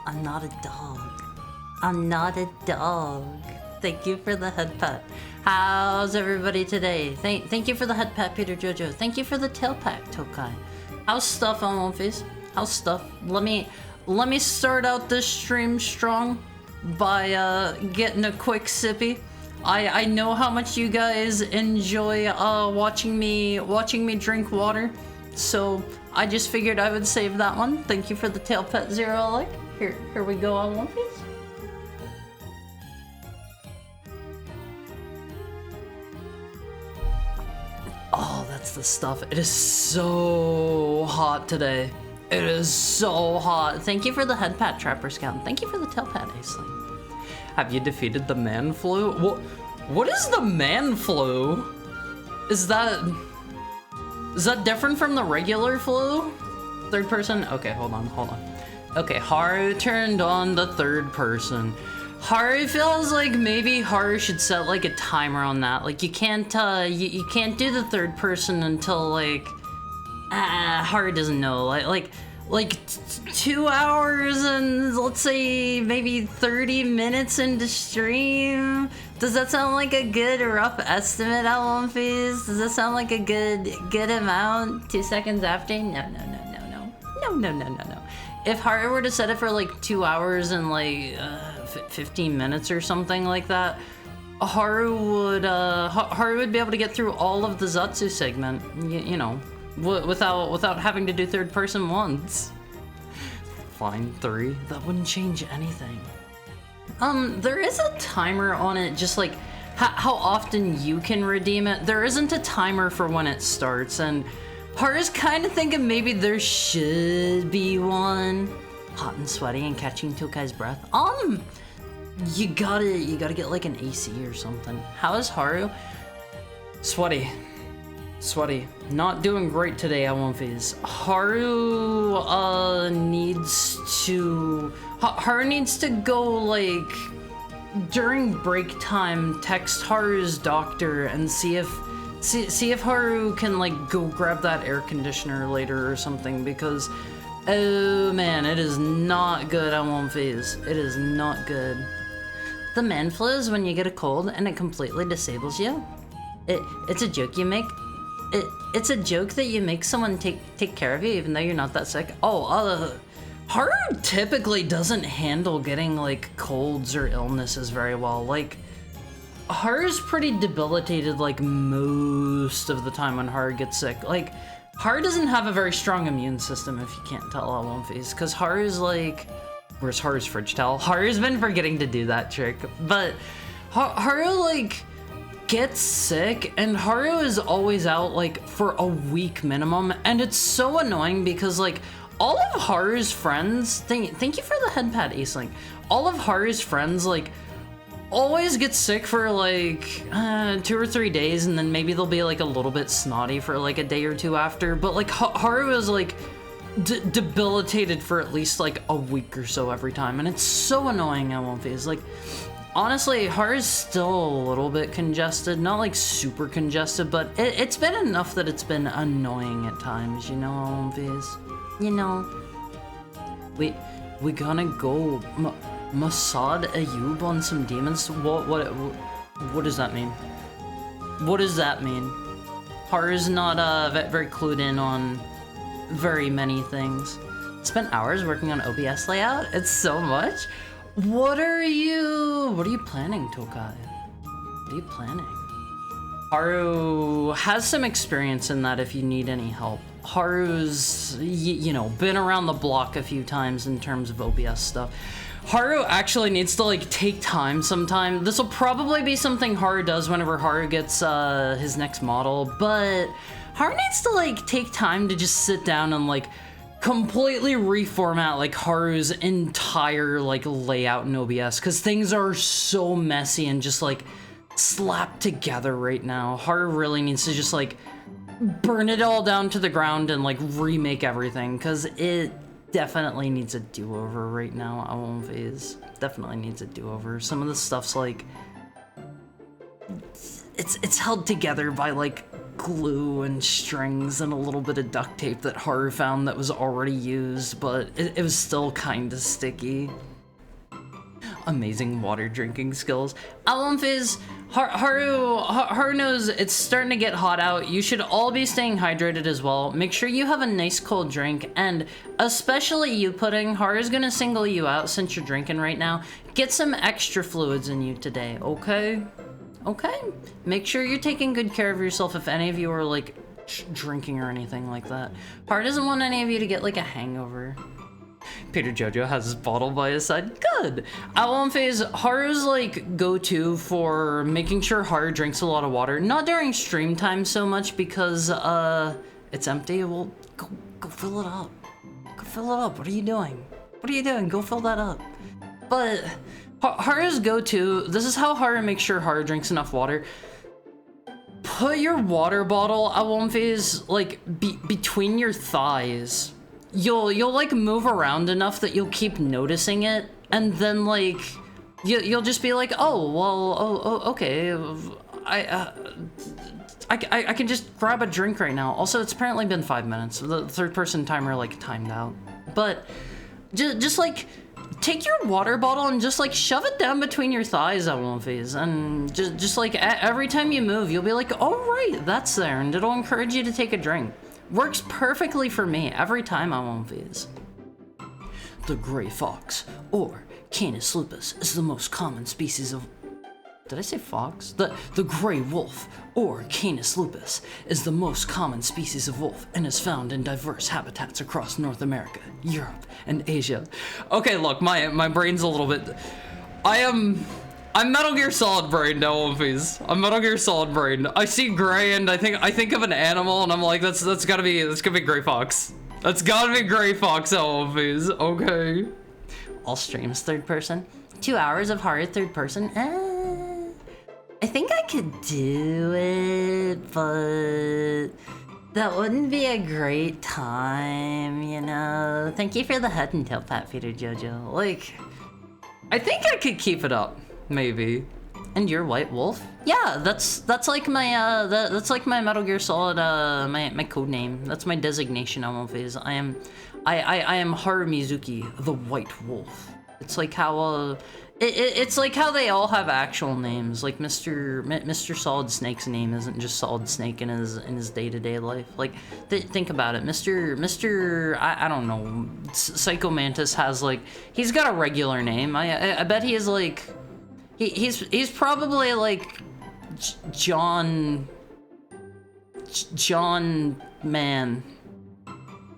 I'm not a dog. I'm not a dog. Thank you for the head pat. How's everybody today? Thank you for the head pat, Peter Jojo. Thank you for the tail pat, Tokai. How's stuff on One Piece? How's stuff? Let me start out this stream strong by getting a quick sippy. I know how much you guys enjoy watching me drink water, so I just figured I would save that one. Thank you for the tail pet Zero like. Here we go on One Piece. Oh, that's the stuff. It is so hot today. It is so hot. Thank you for the head pat, Trapper Scout. Thank you for the tail pat, Aisling. Have you defeated the man flu? What is the man flu? Is that different from the regular flu? Third person? Okay, hold on. Okay, Haru turned on the third person. Haru feels like maybe Haru should set like a timer on that. Like you can't you can't do the third person until like Haru doesn't know. Like 2 hours and let's say maybe 30 minutes into stream. Does that sound like a good rough estimate at One Piece? Does that sound like a good amount? 2 seconds after? No. If Haru were to set it for like 2 hours and like 15 minutes or something like that, Haru would be able to get through all of the Zatsu segment, you know, without having to do third person once. Fine, 3. That wouldn't change anything. There is a timer on it, just like how often you can redeem it. There isn't a timer for when it starts, and Haru's kind of thinking maybe there should be one. Hot and sweaty and catching Tokai's breath. You gotta get like an AC or something. How is Haru? Sweaty. Not doing great today, I won't phase. Haru needs to go, like, during break time, text Haru's doctor and see if Haru can, like, go grab that air conditioner later or something, because oh man, it is not good, I won't phase. It is not good. The man flu is when you get a cold and it completely disables you. It's a joke you make. It's a joke that you make someone take care of you even though you're not that sick. Haru typically doesn't handle getting like colds or illnesses very well. Like, Haru's pretty debilitated like most of the time when Haru gets sick. Like, Haru doesn't have a very strong immune system, if you can't tell, I won't phase, because Haru's like, where's Haru's fridge towel? Haru's been forgetting to do that trick, but Haru like gets sick and Haru is always out like for a week minimum, and it's so annoying because like all of Haru's friends, thank you for the head pad, Acelink. All of Haru's friends like always get sick for like 2 or 3 days, and then maybe they'll be like a little bit snotty for like a day or two after, but like Haru is like debilitated for at least like a week or so every time, and it's so annoying, I won't phase. Like, honestly, Haru's still a little bit congested, not like super congested, but it's been enough that it's been annoying at times, you know, I won't phase. You know, we gonna go Masad Ayub on some demons. What does that mean? What does that mean? Haru's not very clued in on very many things. Spent hours working on OBS layout. It's so much. What are you planning, Tokai? What are you planning? Haru has some experience in that if you need any help. Haru's, you know, been around the block a few times in terms of OBS stuff. Haru actually needs to like take time sometime. This will probably be something Haru does whenever Haru gets his next model, but Haru needs to like take time to just sit down and like completely reformat like Haru's entire like layout in OBS, because things are so messy and just like slapped together right now. Haru really needs to just like burn it all down to the ground and like remake everything, because it definitely needs a do-over right now. I won't phase. Definitely needs a do-over. Some of the stuff's like it's held together by like glue and strings and a little bit of duct tape that Haru found that was already used, but it was still kind of sticky. Amazing water drinking skills. Alumphys, Haru knows it's starting to get hot out. You should all be staying hydrated as well. Make sure you have a nice cold drink, and especially you, Pudding. Haru's gonna single you out since you're drinking right now. Get some extra fluids in you today, okay? Okay? Make sure you're taking good care of yourself if any of you are like drinking or anything like that. Haru doesn't want any of you to get like a hangover. Peter Jojo has his bottle by his side. Good. Outlaw Phase, Haru's like go-to for making sure Haru drinks a lot of water. Not during stream time so much because it's empty. Well, go fill it up. Go fill it up. What are you doing? What are you doing? Go fill that up. But Haru's go-to, this is how Haru makes sure Haru drinks enough water. Put your water bottle, Outlaw Phase, like between your thighs. You'll like move around enough that you'll keep noticing it, and then like you'll just be like, oh well, okay, I can just grab a drink right now. Also, it's apparently been 5 minutes. The third person timer like timed out, but just like take your water bottle and just like shove it down between your thighs at one phase, and just like every time you move, you'll be like, oh right, that's there, and it'll encourage you to take a drink. Works perfectly for me every time I'm on V's. The gray fox, or Canis lupus, is the most common species of Did I say fox? The gray wolf, or Canis lupus, is the most common species of wolf and is found in diverse habitats across North America, Europe, and Asia. Okay, look, my brain's a little bit... I'm Metal Gear Solid brain now, Wolfies. I'm Metal Gear Solid brain. I see gray and I think of an animal and I'm like, that's gotta be Gray Fox. That's gotta be Gray Fox, Wolfies. Okay. All streams third person. 2 hours of horror third person. I think I could do it, but that wouldn't be a great time, you know? Thank you for the head and tail pat feeder, Jojo. Like, I think I could keep it up, maybe. And you're White Wolf? Yeah, that's like my that's like my Metal Gear Solid my code name. That's my designation on Wolfies. I am Haru Mizuki, the White Wolf. It's like how it's like how they all have actual names. Like Mr. Solid Snake's name isn't just Solid Snake in his day-to-day life. Like think about it. Mr. I don't know. Psycho Mantis has like he's got a regular name. I bet he is like he's probably like John Man.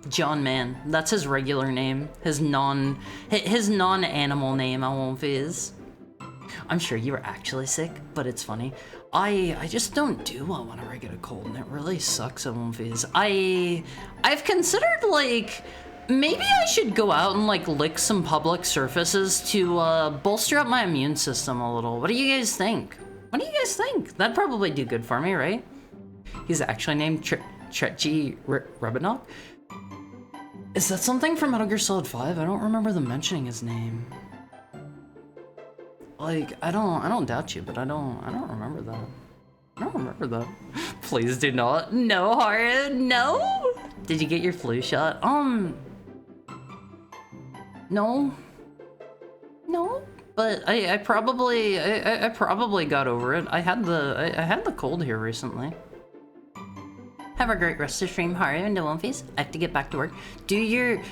John Man. That's his regular name. His non-animal name, I won't fizz. I'm sure you were actually sick, but it's funny. I just don't do well when I get a cold, and it really sucks, I won't fizz. I've considered, like, maybe I should go out and, like, lick some public surfaces to, bolster up my immune system a little. What do you guys think? That'd probably do good for me, right? He's actually named Tretji Rubinok. Is that something from Metal Gear Solid 5? I don't remember them mentioning his name. Like, I don't doubt you, but I don't remember that. Please do not. No, Haru, no. Did you get your flu shot? No. But I probably got over it. I had the cold here recently. Have a great rest of stream, Haru and One Face. I have to get back to work. Do your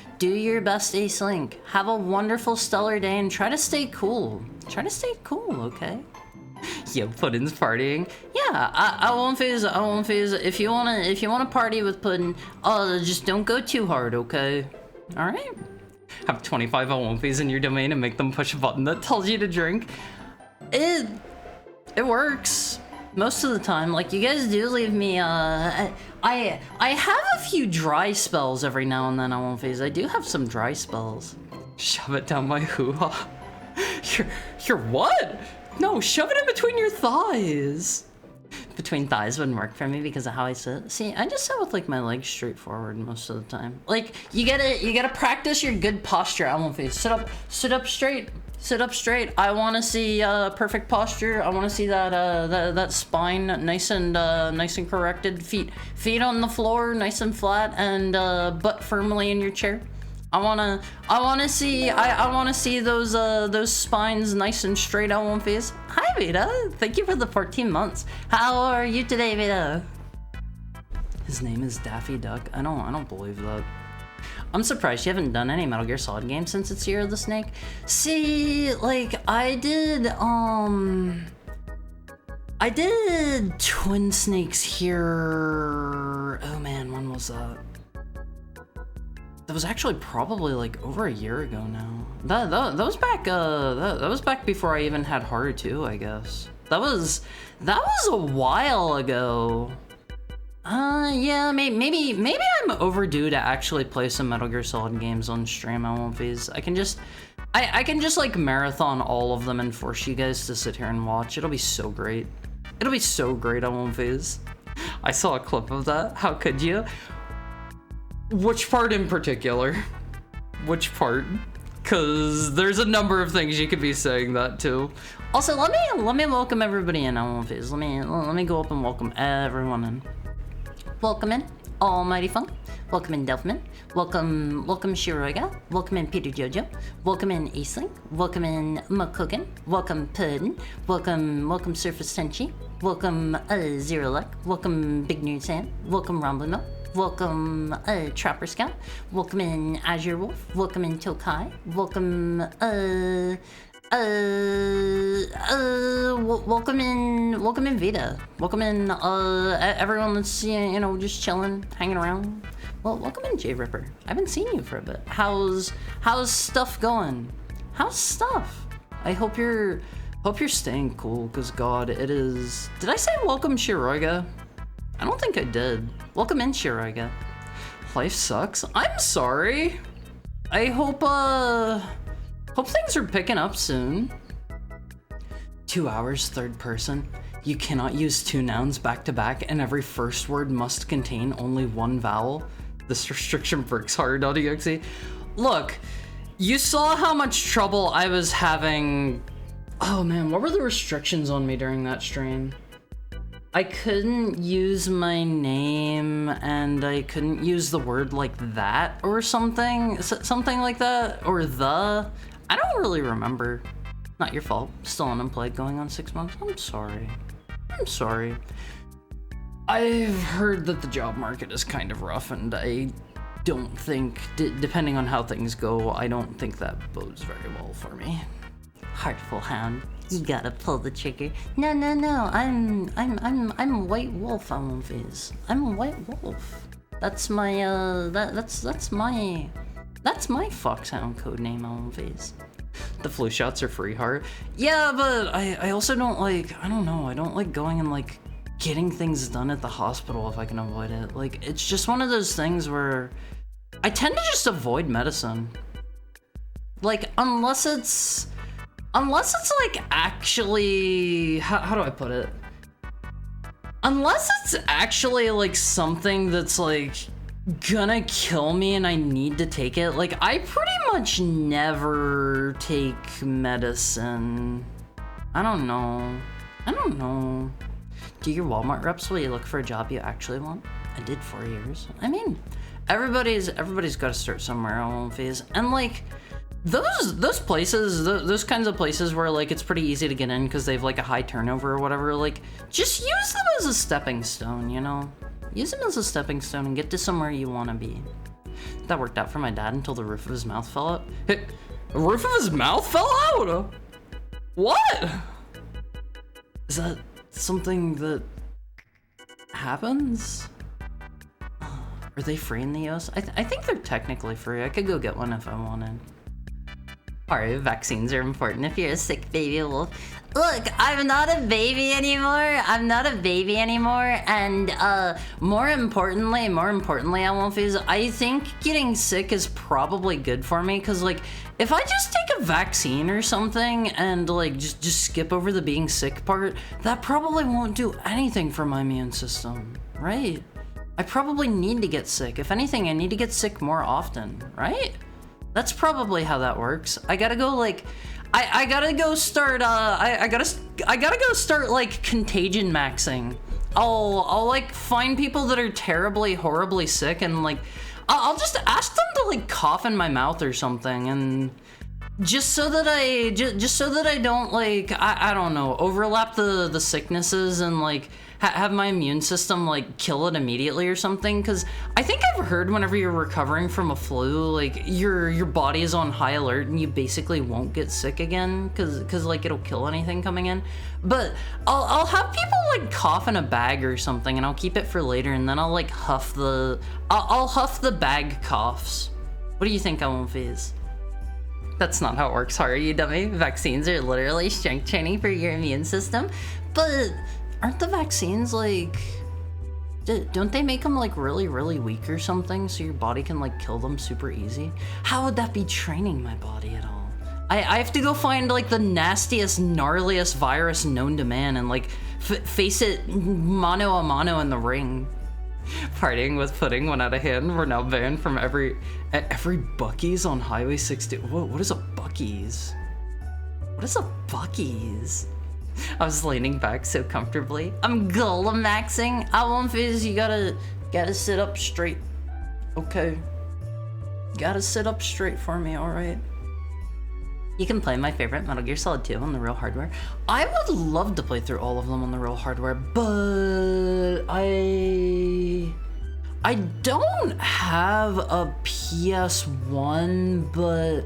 best, Ace Link. Have a wonderful, stellar day, and try to stay cool. Okay? Yo, Puddin's partying. Yeah, I won't phase. If you wanna party with Puddin, just don't go too hard, okay? All right. Have 25 Wonfies in your domain and make them push a button that tells you to drink. It works. Most of the time, like, you guys do leave me, I have a few dry spells every now and then, I won't phase. I do have some dry spells. Shove it down my hoo-ha. You're what? No, shove it in between your thighs. Between thighs wouldn't work for me because of how I sit. See, I just sit with, like, my legs straight forward most of the time. Like, you gotta practice your good posture, I won't phase. Sit up straight. Sit up straight. I want to see perfect posture. I want to see that spine nice and corrected. Feet on the floor, nice and flat, and butt firmly in your chair. I want to see those spines nice and straight. I won't face. Hi Vita. Thank you for the 14 months. How are you today, Vita? His name is Daffy Duck. I don't believe that. I'm surprised you haven't done any Metal Gear Solid games since it's Year of the Snake. See, like, I did Twin Snakes here. Oh man, when was that? That was actually probably like over a year ago now. That was back that was back before I even had Haru 2, I guess. That was a while ago. Yeah, maybe I'm overdue to actually play some Metal Gear Solid games on stream. I won't phase. I can just like marathon all of them and force you guys to sit here and watch. It'll be so great. I won't phase. I saw a clip of that. How could you? Which part in particular? Which part? Cause there's a number of things you could be saying that to. Also, let me welcome everybody in. I won't phase. Let me go up and welcome everyone in. Welcome in, Almighty Funk. Welcome in, Delphman. Welcome Shiroiga. Welcome in, Peter Jojo. Welcome in, Aisling. Welcome in, McCookin. Welcome, Puddin. Welcome, Surface Tenchi. Welcome, Zero Luck. Welcome, Big Nerd Sam. Welcome, Rumblemo. Welcome, Trapper Scout. Welcome in, Azure Wolf. Welcome in, Tokai. Welcome, Welcome in Vita. Welcome in, everyone that's, you know, just chilling, hanging around. Well, welcome in J Ripper. I haven't seen you for a bit. How's stuff going? How's stuff? I hope you're staying cool, cause God, it is. Did I say welcome Shiroiga? I don't think I did. Welcome in Shiroiga. Life sucks. I'm sorry. I hope things are picking up soon. 2 hours, third person. You cannot use two nouns back to back, and every first word must contain only one vowel. This restriction breaks hard.exe. Look, you saw how much trouble I was having. Oh man, what were the restrictions on me during that stream? I couldn't use my name, and I couldn't use the word like that or something. Something like that, or the. I don't really remember. Not your fault. Still unemployed going on 6 months. I'm sorry. I'm sorry. I've heard that the job market is kind of rough, and I don't think, depending on how things go, I don't think that bodes very well for me. Heartful hound. You gotta pull the trigger. No. I'm White Wolf on Viz. I'm White Wolf. That's my that's my Foxhound codename on Viz. The flu shots are free, Heart. Yeah, but I also don't like, I don't know, I don't like going and like getting things done at the hospital if I can avoid it. Like, it's just one of those things where I tend to just avoid medicine. Like, unless it's like actually, how do I put it? Unless it's actually like something that's like gonna kill me and I need to take it. Like, I pretty much never take medicine. I don't know. Do your Walmart reps while you look for a job you actually want? I did 4 years. I mean, everybody's got to start somewhere on phase. And like, those places, those kinds of places where like it's pretty easy to get in because they've like a high turnover or whatever, like just use them as a stepping stone, you know? Use them as a stepping stone and get to somewhere you want to be. That worked out for my dad until the roof of his mouth fell out. Hey, the roof of his mouth fell out? What? Is that something that happens? Are they free in the US? I think they're technically free. I could go get one if I wanted. Alright, vaccines are important if you're a sick baby wolf. Look, I'm not a baby anymore. And more importantly, I think getting sick is probably good for me, because like, if I just take a vaccine or something and like just skip over the being sick part, that probably won't do anything for my immune system, right? I probably need to get sick. If anything, I need to get sick more often, right? That's probably how that works. I gotta go like, I gotta go start, I gotta go start like contagion maxing. I'll like find people that are terribly, horribly sick and like, I'll just ask them to like cough in my mouth or something, and just so that I don't like, I don't know, overlap the sicknesses and like have my immune system like kill it immediately or something. Because I think I've heard whenever you're recovering from a flu, like your body is on high alert and you basically won't get sick again because like it'll kill anything coming in. But I'll have people like cough in a bag or something, and I'll keep it for later, and then I'll like huff I'll huff the bag coughs. What do you think, Owenfiz? That's not how it works, are you dummy? Vaccines are literally strength training for your immune system. But aren't the vaccines like, don't they make them like really, really weak or something so your body can like kill them super easy? How would that be training my body at all? I have to go find like the nastiest, gnarliest virus known to man and like face it mano a mano in the ring. Partying with pudding went out of hand. We're now banned from every Buc-ee's on Highway 60. Whoa, what is a Buc-ee's? What is a Buc-ee's? I was leaning back so comfortably. I'm golem maxing. Owenfiz, you gotta sit up straight. Okay. Gotta sit up straight for me, alright? You can play my favorite Metal Gear Solid 2 on the real hardware. I would love to play through all of them on the real hardware, but I don't have a PS1, but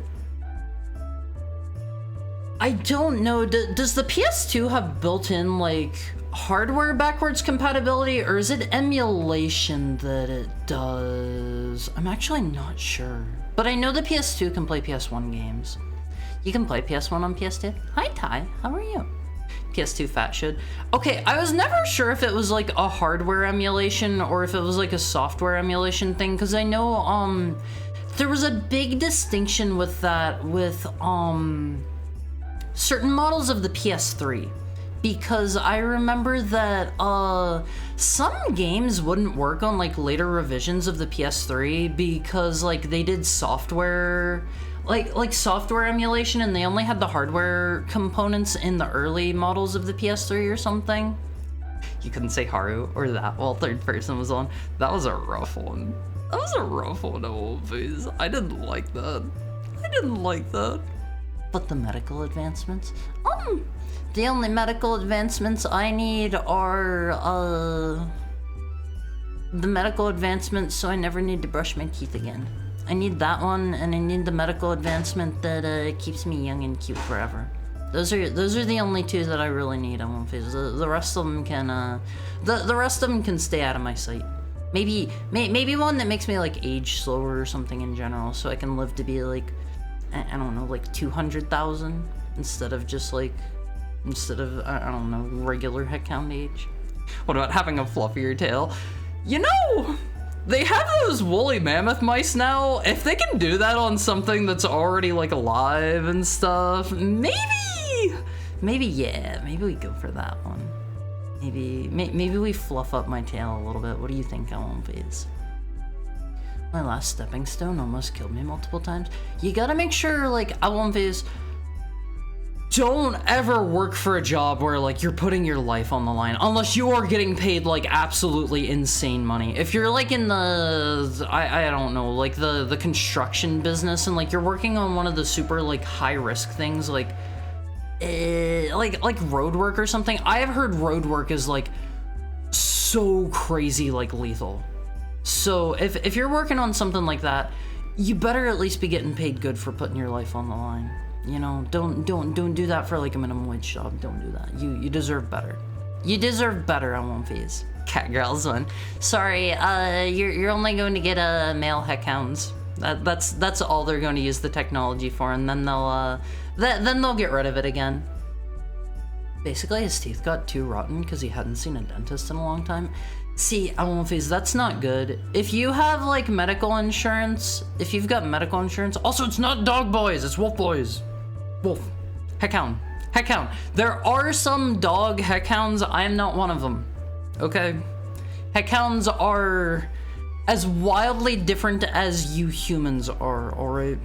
I don't know, does the PS2 have built-in, like, hardware backwards compatibility, or is it emulation that it does? I'm actually not sure. But I know the PS2 can play PS1 games. You can play PS1 on PS2? Hi, Ty. How are you? PS2 fat should. Okay, I was never sure if it was like a hardware emulation or if it was like a software emulation thing, because I know there was a big distinction with that with certain models of the PS3, because I remember that some games wouldn't work on like later revisions of the PS3 because like they did software like software emulation, and they only had the hardware components in the early models of the PS3 or something. You couldn't say Haru or that while third person was on. That was a rough one. That was a rough one, please. I didn't like that. I didn't like that. But the medical advancements? The only medical advancements I need are the medical advancements so I never need to brush my teeth again. I need that one, and I need the medical advancement that keeps me young and cute forever. Those are the only two that I really need. I won't face the rest of them can the rest of them can stay out of my sight. Maybe one that makes me like age slower or something in general, so I can live to be like I don't know, like 200,000 instead of I don't know, regular headcount age. What about having a fluffier tail? You know, they have those woolly mammoth mice now. If they can do that on something that's already like alive and stuff, maybe yeah, maybe we go for that one. Maybe we fluff up my tail a little bit. What do you think, Owlface? My last stepping stone almost killed me multiple times. You gotta make sure, like, Owlface, don't ever work for a job where like you're putting your life on the line unless you are getting paid like absolutely insane money. If you're like in the I don't know, like the construction business, and like you're working on one of the super like high risk things like road work or something. I have heard road work is like so crazy like lethal. So if you're working on something like that, you better at least be getting paid good for putting your life on the line. You know, don't do that for like a minimum wage job. Don't do that. You deserve better. You deserve better on One-Phase. Cat girls one. Sorry, you're only going to get male heckhounds. That's all they're going to use the technology for, and then they'll get rid of it again. Basically, his teeth got too rotten because he hadn't seen a dentist in a long time. See, One-Phase, that's not good. If you have like medical insurance, if you've got medical insurance, also it's not dog boys, it's wolf boys. Wolf. Heckhound. Heckhound. There are some dog heckhounds. I am not one of them. Okay? Heckhounds are as wildly different as you humans are, alright?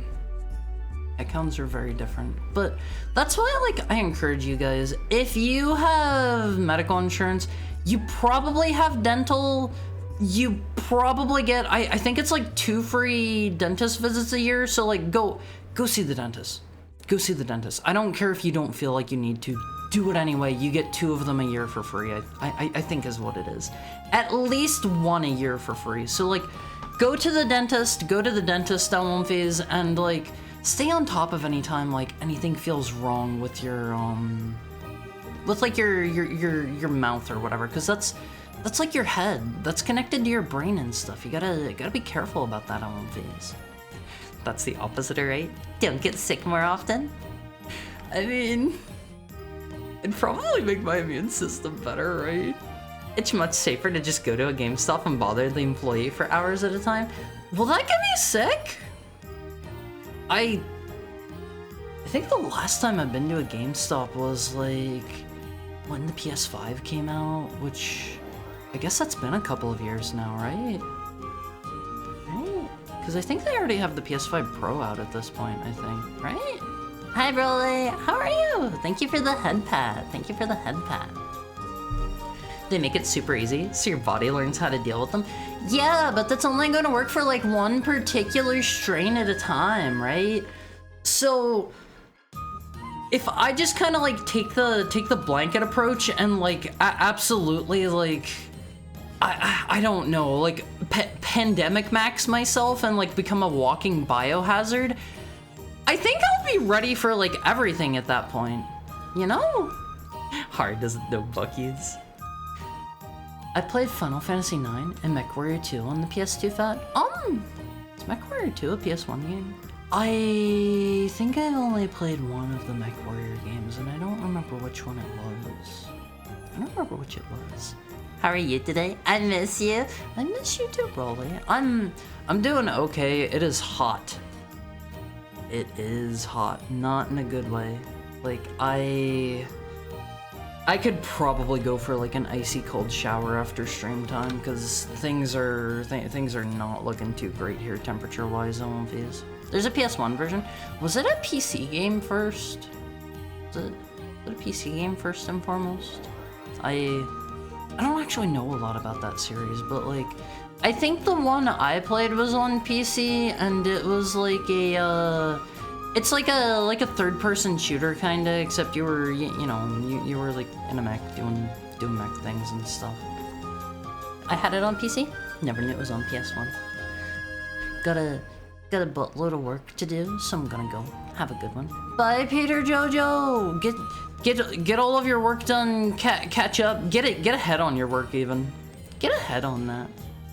Heckhounds are very different. But that's why I encourage you guys, if you have medical insurance, you probably have dental, you probably get, I think it's like 2 free dentist visits a year, so like go see the dentist. Go see the dentist. I don't care if you don't feel like you need to. Do it anyway. You get 2 of them a year for free, I think is what it is. At least 1 a year for free. So like, go to the dentist on One-Phase, and like, stay on top of any time like anything feels wrong with your with like your mouth or whatever, because that's like your head. That's connected to your brain and stuff. You gotta be careful about that on One-Phase. That's the opposite, right? Don't get sick more often. I mean, it'd probably make my immune system better, right? It's much safer to just go to a GameStop and bother the employee for hours at a time. Will that get me sick? I think the last time I've been to a GameStop was like when the PS5 came out, which I guess that's been a couple of years now, right? Because I think they already have the PS5 Pro out at this point, I think, right? Hi, Broly. How are you? Thank you for the head pat. Thank you for the head pat. They make it super easy, so your body learns how to deal with them. Yeah, but that's only going to work for like one particular strain at a time, right? So if I just kind of like take the blanket approach and like absolutely like I don't know, like pandemic max myself and like become a walking biohazard, I think I'll be ready for like everything at that point. You know? Hard doesn't know Bucky's. I played Final Fantasy IX and MechWarrior 2 on the PS2 Fat. Is MechWarrior 2 a PS1 game? I think I've only played one of the MechWarrior games, and I don't remember which one it was. I don't remember which it was. How are you today? I miss you. I miss you too, Broly. I'm doing okay. It is hot. It is hot, not in a good way. Like I could probably go for like an icy cold shower after stream time because things are not looking too great here temperature-wise on these. There's a PS1 version. Was it a PC game first? Was it a PC game first and foremost? I don't actually know a lot about that series, but like I think the one I played was on PC and it was like a it's like a third-person shooter kinda, except you were you were like in a mech doing mech things and stuff. I had it on PC. Never knew it was on PS1. Got a buttload of work to do, so I'm gonna go. Have a good one. Bye, Peter Jojo. Get all of your work done. Catch up. Get ahead on your work even. Get ahead on that.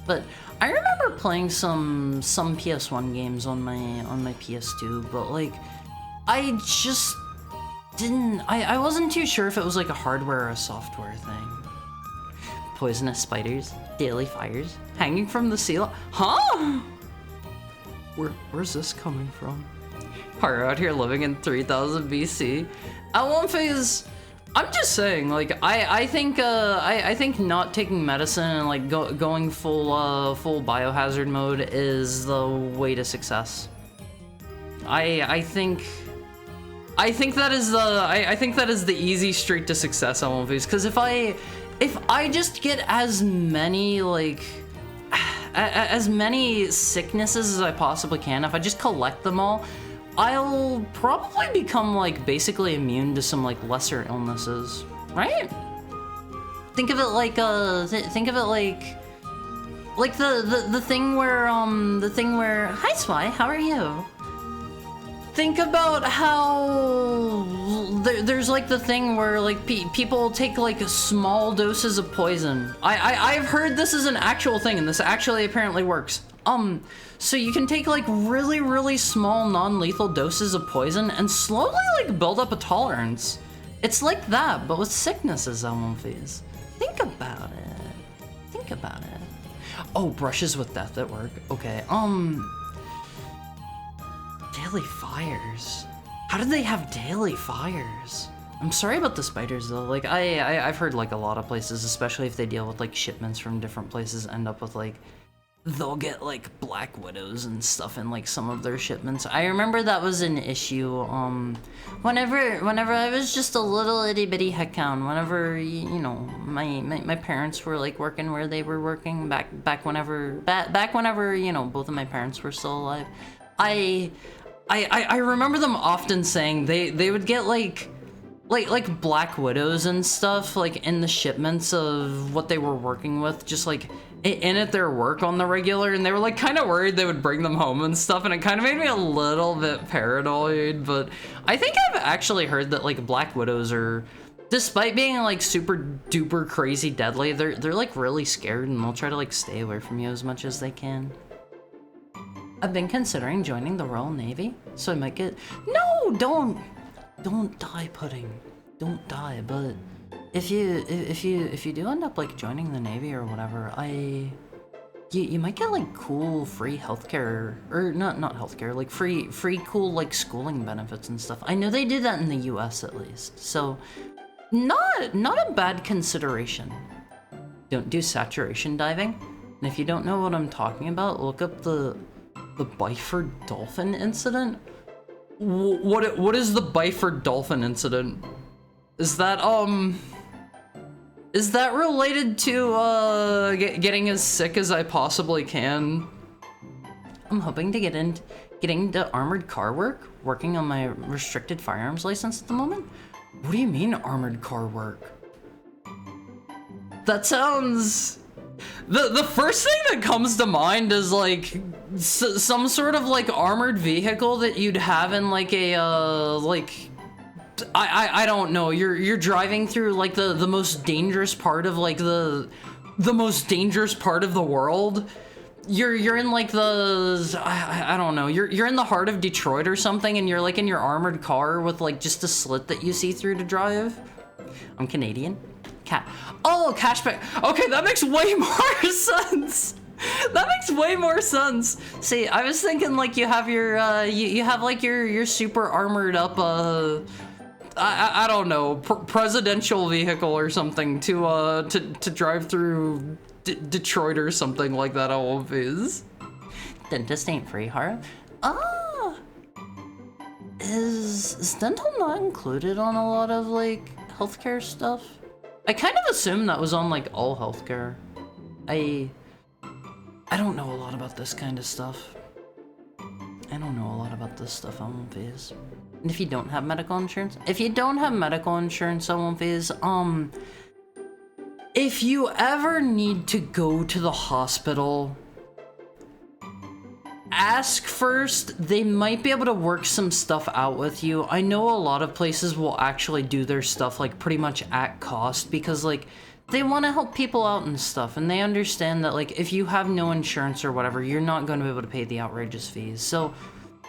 But I remember playing some PS1 games on my PS2, but like I just didn't. I wasn't too sure if it was like a hardware or a software thing. Poisonous spiders, daily fires, hanging from the ceiling. Huh? Where's this coming from? Are out here living in 3000 BC? At one phase, I'm just saying, like, I think not taking medicine and like going full biohazard mode is the way to success. I think that is the easy street to success on one phase. Because if I just get as many like as many sicknesses as I possibly can, if I just collect them all, I'll probably become like basically immune to some like lesser illnesses, right? Think of it like the thing where hi Swy, how are you? Think about how there's like the thing where like people take like small doses of poison. I've heard this is an actual thing and this actually apparently works. So you can take like really small non-lethal doses of poison and slowly like build up a tolerance. It's like that, but with sicknesses on phase. Think about it. Think about it. Oh, brushes with death at work. Okay. Daily fires. How did they have daily fires? I'm sorry about the spiders though. Like I've heard like a lot of places, especially if they deal with like shipments from different places, end up with like they'll get like black widows and stuff in like some of their shipments. I remember that was an issue whenever I was just a little itty bitty heckhound, whenever you know my parents were like working where they were working back whenever you know both of my parents were still alive. I remember them often saying they would get like black widows and stuff like in the shipments of what they were working with, just like in at their work on the regular, and they were like kind of worried they would bring them home and stuff, and it kind of made me a little bit paranoid. But I think I've actually heard that like black widows are, despite being like super duper crazy deadly, they're like really scared and they'll try to like stay away from you as much as they can. I've been considering joining the Royal Navy, so I might get... No, don't die, Pudding. Don't die, but if you do end up like joining the Navy or whatever, you might get like cool free healthcare, or not healthcare, like free cool like schooling benefits and stuff. I know they do that in the US at least, so not a bad consideration. Don't do saturation diving, and if you don't know what I'm talking about, look up the Byford Dolphin incident. What is the Byford Dolphin incident? Is that related to getting as sick as I possibly can? I'm hoping to getting into armored car work, working on my restricted firearms license at the moment. What do you mean armored car work? That sounds The first thing that comes to mind is like some sort of like armored vehicle that you'd have in like a like I don't know. You're driving through like the most dangerous part of like the most dangerous part of the world. You're in like the I don't know. You're in the heart of Detroit or something, and you're like in your armored car with like just a slit that you see through to drive. I'm Canadian. Oh, cashback. Okay, that makes way more sense. That makes way more sense. See, I was thinking like you have your you have like your super armored up I don't know, presidential vehicle or something to drive through Detroit or something like that. Always. Dentist ain't free, Hara. Is dental not included on a lot of like healthcare stuff? I kind of assumed that was on like all healthcare. I don't know a lot about this kind of stuff. I don't know a lot about this stuff on One Phase. And if you don't have medical insurance, if on One Phase, if you ever need to go to the hospital, ask first. They might be able to work some stuff out with you. I know a lot of places will actually do their stuff like pretty much at cost because like they want to help people out and stuff, and they understand that like if you have no insurance or whatever, you're not going to be able to pay the outrageous fees. So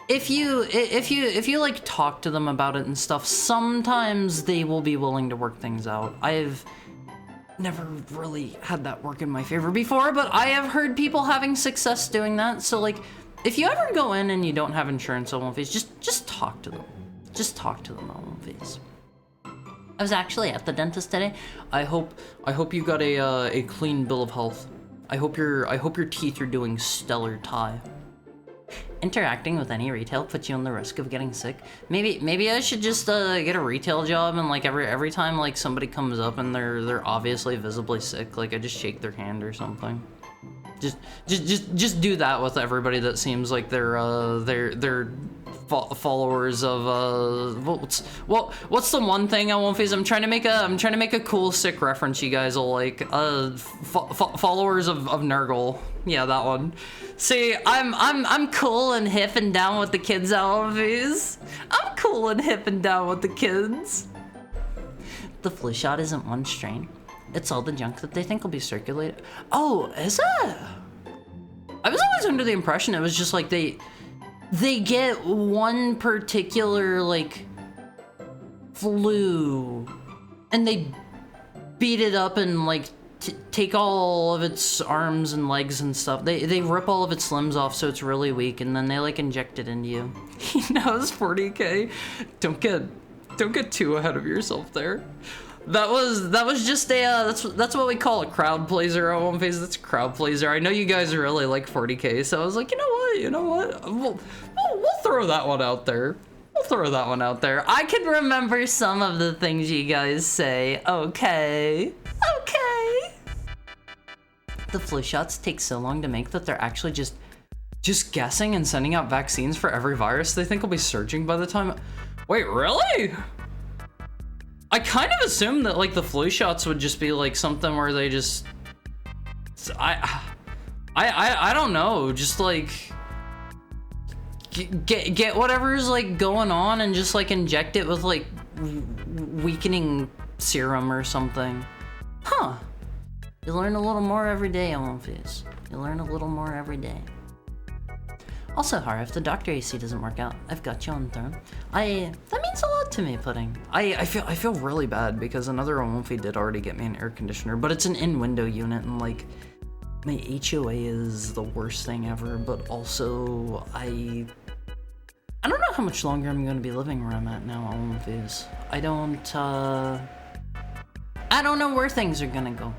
if you like talk to them about it and stuff, sometimes they will be willing to work things out. I've never really had that work in my favor before, but I have heard people having success doing that. So like if you ever go in and you don't have insurance on One Phase, just talk to them. Just talk to them on One Phase. I was actually at the dentist today. I hope you got a clean bill of health. I hope your teeth are doing stellar, Ty. Interacting with any retail puts you on the risk of getting sick. Maybe I should just get a retail job, and like every time like somebody comes up and they're obviously visibly sick, like I just shake their hand or something. Just do that with everybody that seems like they're followers of what's the one thing on One Phase? I'm trying to make a cool sick reference you guys will like. Followers of Nurgle. Yeah, that one. See, I'm cool and hip and down with the kids on One Phase. I'm cool and hip and down with the kids. The flu shot isn't one strain. It's all the junk that they think will be circulated. Oh, is it? I was always under the impression it was just like they get one particular like flu and they beat it up and like take all of its arms and legs and stuff. They rip all of its limbs off so it's really weak, and then they like inject it into you. He knows 40k. Don't get too ahead of yourself there. That was just a that's what we call a crowd pleaser on One Phase. That's a crowd pleaser. I know you guys really like 40k, so I was like, you know what? We'll throw that one out there. We'll throw that one out there. I can remember some of the things you guys say. Okay. The flu shots take so long to make that they're actually just guessing and sending out vaccines for every virus they think will be surging by the time. Wait, really? I kind of assumed that like the flu shots would just be like something where they just I don't know, just like get whatever's like going on and just like inject it with like weakening serum or something. Huh. You learn a little more every day on One Phase. You learn a little more every day. Also, Hara, if the Doctor AC doesn't work out, I've got you on the throne. That means a lot to me, Pudding. I feel really bad because another One Phase did already get me an air conditioner, but it's an in-window unit, and like my HOA is the worst thing ever. But also, I don't know how much longer I'm going to be living where I'm at now on One Phase. I don't know where things are gonna go.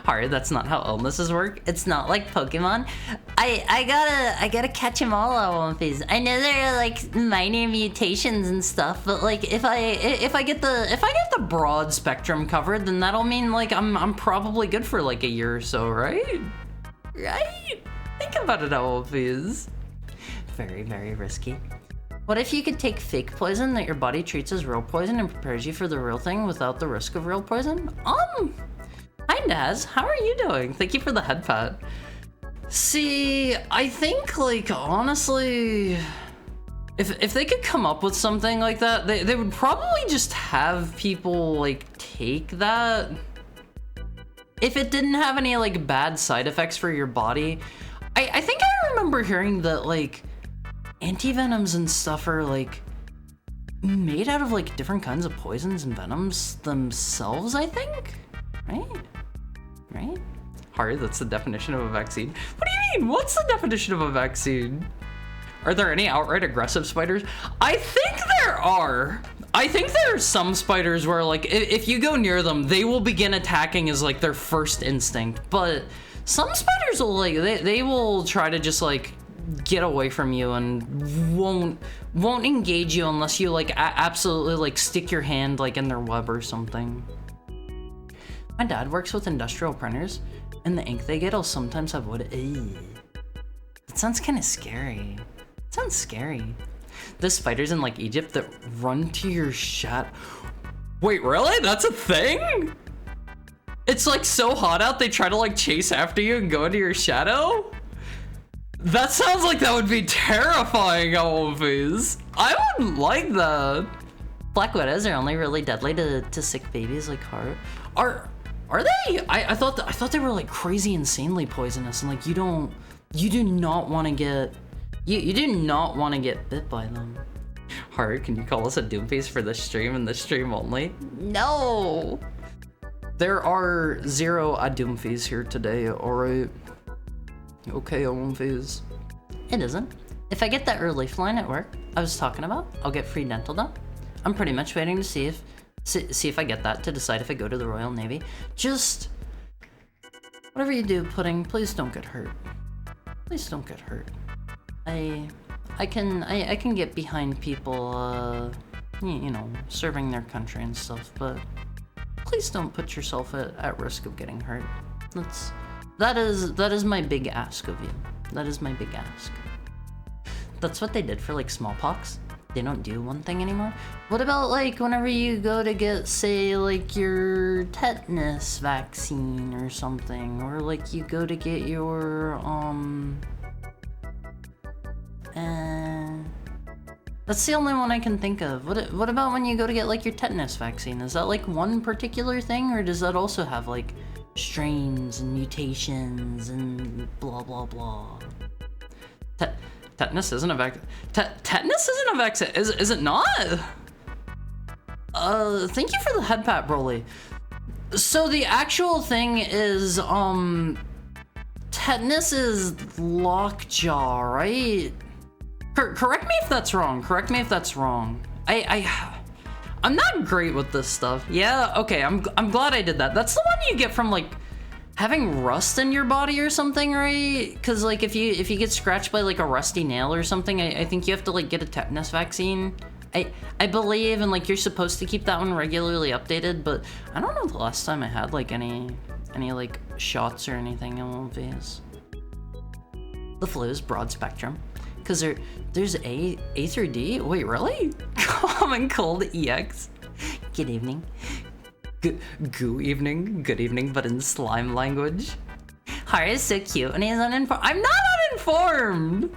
Hard, that's not how illnesses work. It's not like Pokemon. I gotta catch them all on One Phase. I know there are like minor mutations and stuff, but like if I get the broad spectrum covered, then that'll mean like I'm probably good for like a year or so, right? Right? Think about it, One Phase. Very, very risky. What if you could take fake poison that your body treats as real poison and prepares you for the real thing without the risk of real poison? I Hi, Naz. How are you doing? Thank you for the head pat. See, I think, like, honestly, if they could come up with something like that, they would probably just have people, like, take that. If it didn't have any, like, bad side effects for your body. I think I remember hearing that, like, antivenoms and stuff are, like, made out of, like, different kinds of poisons and venoms themselves, I think? Right? Hari, that's the definition of a vaccine. What do you mean? What's the definition of a vaccine? Are there any outright aggressive spiders? I think there are. I think there are some spiders where, like, if you go near them, they will begin attacking as, like, their first instinct. But some spiders will, like, they will try to just, like, get away from you and won't engage you unless you, like, absolutely, like, stick your hand, like, in their web or something. My dad works with industrial printers, and the ink they get will sometimes have wood. That sounds kind of scary. Sounds scary. There's spiders in, like, Egypt that run to your shadow. Wait, really? That's a thing? It's, like, so hot out they try to, like, chase after you and go into your shadow? That sounds like that would be terrifying, Alphys. I wouldn't like that. Black widows are only really deadly to sick babies like Heart. Are they? I thought they were, like, crazy insanely poisonous, and, like, you do not want to get bit by them. Heart, can you call us a doomface for the stream and the stream only? No. There are 0 doomface here today, alright? Okay, Doomface. It isn't. If I get that early flying at work I was talking about, I'll get free dental done. I'm pretty much waiting to see if I get that to decide if I go to the Royal Navy. Just whatever you do, Pudding, please don't get hurt. Please don't get hurt. I can get behind people, you know, serving their country and stuff, but please don't put yourself at risk of getting hurt. That is my big ask of you. That is my big ask. That's what they did for, like, smallpox. They don't do one thing anymore. What about, like, whenever you go to get, say, like, your tetanus vaccine or something, or, like, you go to get your that's the only one I can think of. What about when you go to get, like, your tetanus vaccine? Is that, like, one particular thing, or does that also have, like, strains and mutations and blah blah blah? Tetanus isn't a vaccine. Tetanus isn't a vaccine. Is it not? Thank you for the head pat, Broly. So the actual thing is, tetanus is lockjaw, right? Correct me if that's wrong. I'm not great with this stuff. Yeah, okay, I'm glad I did that. That's the one you get from, like, having rust in your body or something, right? Because, like, if you get scratched by, like, a rusty nail or something, I think you have to, like, get a tetanus vaccine. I believe, and, like, you're supposed to keep that one regularly updated, but I don't know the last time I had, like, any like, shots or anything in one of these. The flu is broad spectrum. Because there's A through D? Wait, really? Common cold EX. Good evening. Good evening, but in slime language. Hari is so cute and he's uninformed. I'm not uninformed!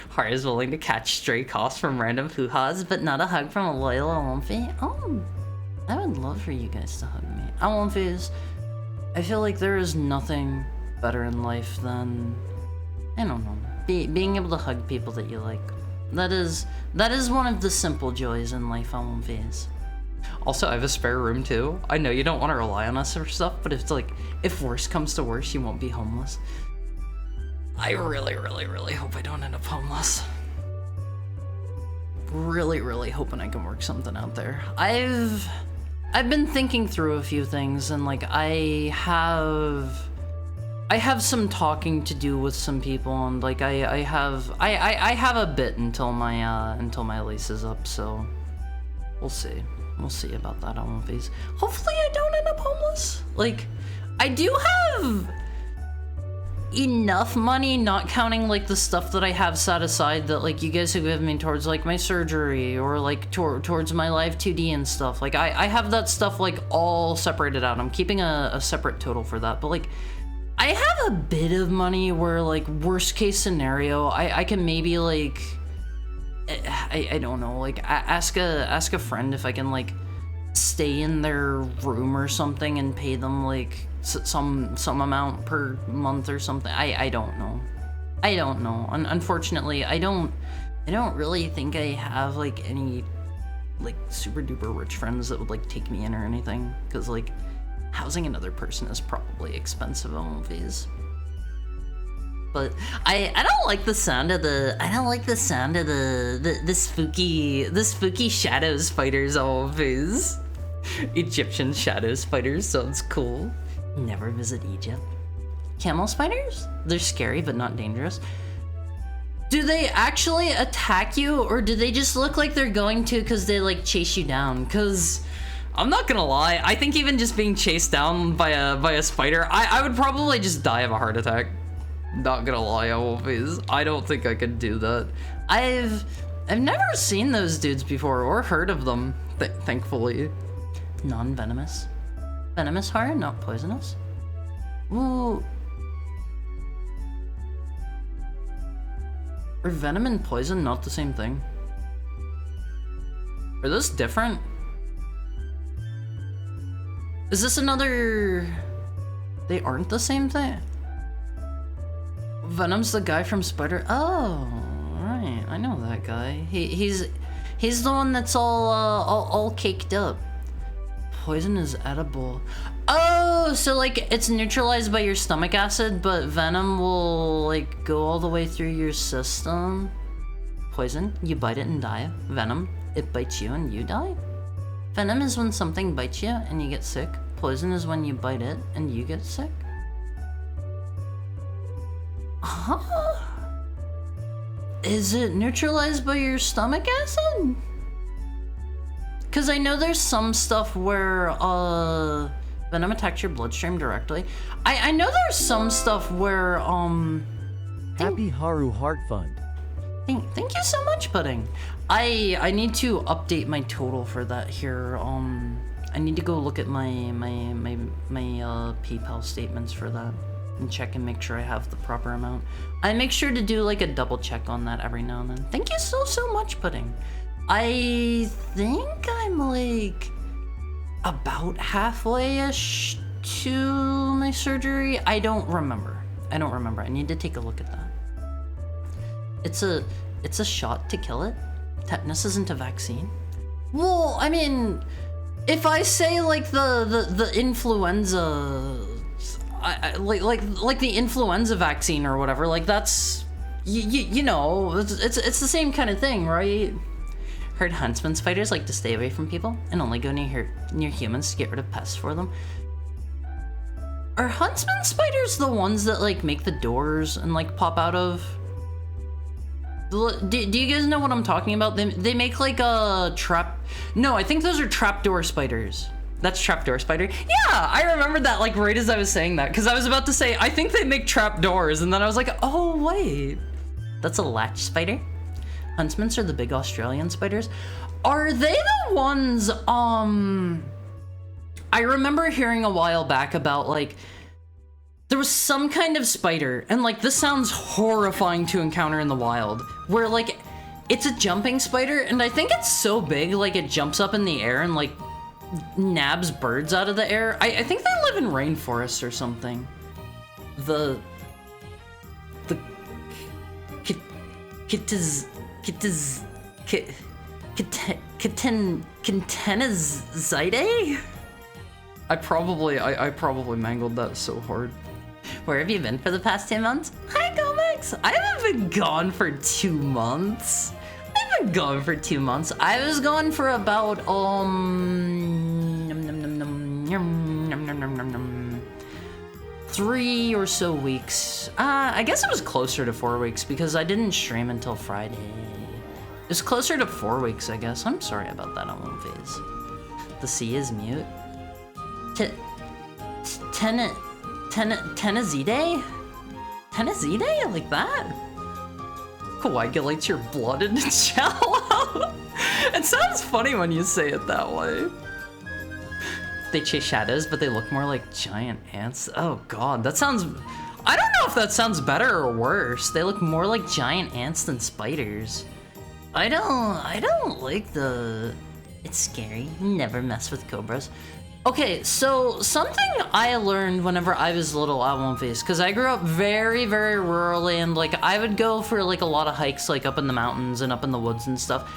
Hari is willing to catch stray coughs from random hoo-has, but not a hug from a loyal Alphys. Oh, I would love for you guys to hug me. Alphys, I feel like there is nothing better in life than, I don't know, being able to hug people that you like. That is one of the simple joys in life, Alphys. Also, I have a spare room too. I know you don't want to rely on us for stuff, but if worse comes to worse, you won't be homeless. I really hope I don't end up homeless. Really hoping I can work something out there. I've been thinking through a few things, and, like, I have some talking to do with some people, and, like, I have a bit until my lease is up, so we'll see. We'll see about that on Alphys. Hopefully I don't end up homeless. Like, I do have, enough money, not counting like the stuff that I have set aside that like you guys have given me towards like my surgery or like towards my live 2D and stuff. Like I have that stuff like all separated out. I'm keeping a separate total for that, but like I have a bit of money where like worst case scenario, I can maybe like, I don't know, like ask a friend if I can like stay in their room or something and pay them like some amount per month or something. I don't know. I don't know. Unfortunately, I don't really think I have like any like super duper rich friends that would like take me in or anything, because like housing another person is probably expensive on movies. But I don't like the sound of the the spooky shadow spiders on movies. Egyptian shadow spiders sounds cool. Never visit Egypt. Camel spiders? They're scary but not dangerous. Do they actually attack you, or do they just look like they're going to because they like chase you down? Because I'm not gonna lie, I think even just being chased down by a spider, I would probably just die of a heart attack. Not gonna lie, I don't think I could do that. I've never seen those dudes before or heard of them, thankfully. Non-venomous. Venomous horror, not poisonous. Ooh. Are venom and poison not the same thing? Are those different? Is this another... They aren't the same thing? Venom's the guy from Spider... Oh, right. I know that guy. He's the one that's all caked up. Poison is edible. Oh, so like it's neutralized by your stomach acid, but venom will like go all the way through your system. Poison, you bite it and die. Venom, it bites you and you die. Venom is when something bites you and you get sick. Poison is when you bite it and you get sick. Huh? Is it neutralized by your stomach acid? Because I know there's some stuff where venom attacks your bloodstream directly. I know there's some stuff where Happy Haru Heart Fund. Thank you so much, Pudding. I need to update my total for that here. I need to go look at my PayPal statements for that and check and make sure I have the proper amount. I make sure to do like a double check on that every now and then. Thank you so much, Pudding. I think I'm like about halfway-ish to my surgery. I don't remember. I need to take a look at that. It's a shot to kill it. Tetanus isn't a vaccine. Well, I mean, if I say like the influenza, like the influenza vaccine or whatever, like that's you know, it's the same kind of thing, right? Heard huntsman spiders like to stay away from people and only go near humans to get rid of pests for them. Are huntsman spiders the ones that like make the doors and like pop out of? Do you guys know what I'm talking about? They make like a trap. No, I think those are trapdoor spiders. That's trapdoor spider. Yeah, I remembered that like right as I was saying that, because I was about to say I think they make trapdoors, and then I was like, oh wait, that's a latch spider. Huntsmans are the big Australian spiders. Are they the ones, I remember hearing a while back about like, there was some kind of spider, and like this sounds horrifying to encounter in the wild, where like, it's a jumping spider, and I think it's so big, like it jumps up in the air and like nabs birds out of the air. I think they live in rainforests or something. Catenazidae? I probably mangled that so hard. Where have you been for the past 2 months? Hi, Gomex! I haven't been gone for 2 months. I was gone for about 3 or so weeks. I guess it was closer to 4 weeks because I didn't stream until Friday. It was closer to 4 weeks, I guess. I'm sorry about that on one phase. The C is mute. Tenazidae? Tennessee Day? Like that? Coagulates your blood into jello. It sounds funny when you say it that way. They chase shadows, but they look more like giant ants. Oh god, that sounds... I don't know if that sounds better or worse. They look more like giant ants than spiders. I don't like the... It's scary. Never mess with cobras. Okay, so something I learned whenever I was little at One Face, because I grew up very, very rurally, and like I would go for like a lot of hikes like up in the mountains and up in the woods and stuff.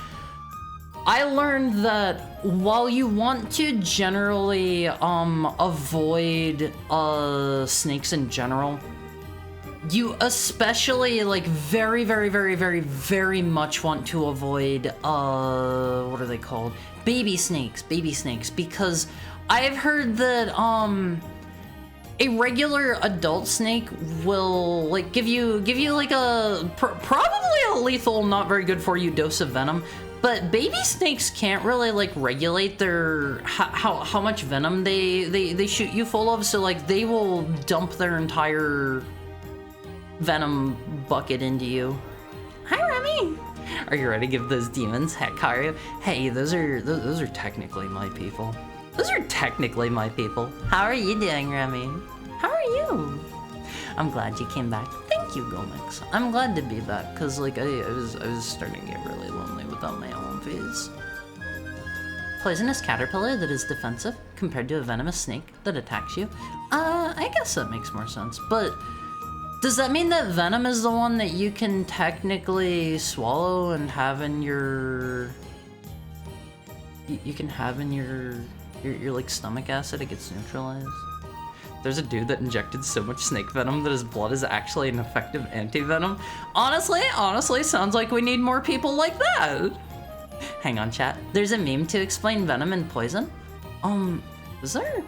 I learned that while you want to generally avoid snakes in general, you especially like very, very, very, very, very much want to avoid what are they called? Baby snakes, because I've heard that a regular adult snake will like give you like a probably a lethal, not very good for you dose of venom. But baby snakes can't really like regulate their how much venom they shoot you full of, so like they will dump their entire venom bucket into you. Hi Remy! Are you ready to give those demons Hekaru? Hey, those are technically my people. Those are technically my people. How are you doing, Remy? How are you? I'm glad you came back. Thank you, Gomix. I'm glad to be back, cause like I was starting to get really lonely without my own phase. Poisonous caterpillar that is defensive compared to a venomous snake that attacks you. I guess that makes more sense, but does that mean that venom is the one that you can technically swallow and have in your... You can have in your like stomach acid, it gets neutralized? There's a dude that injected so much snake venom that his blood is actually an effective anti-venom. Honestly, sounds like we need more people like that. Hang on, chat. There's a meme to explain venom and poison. Is there?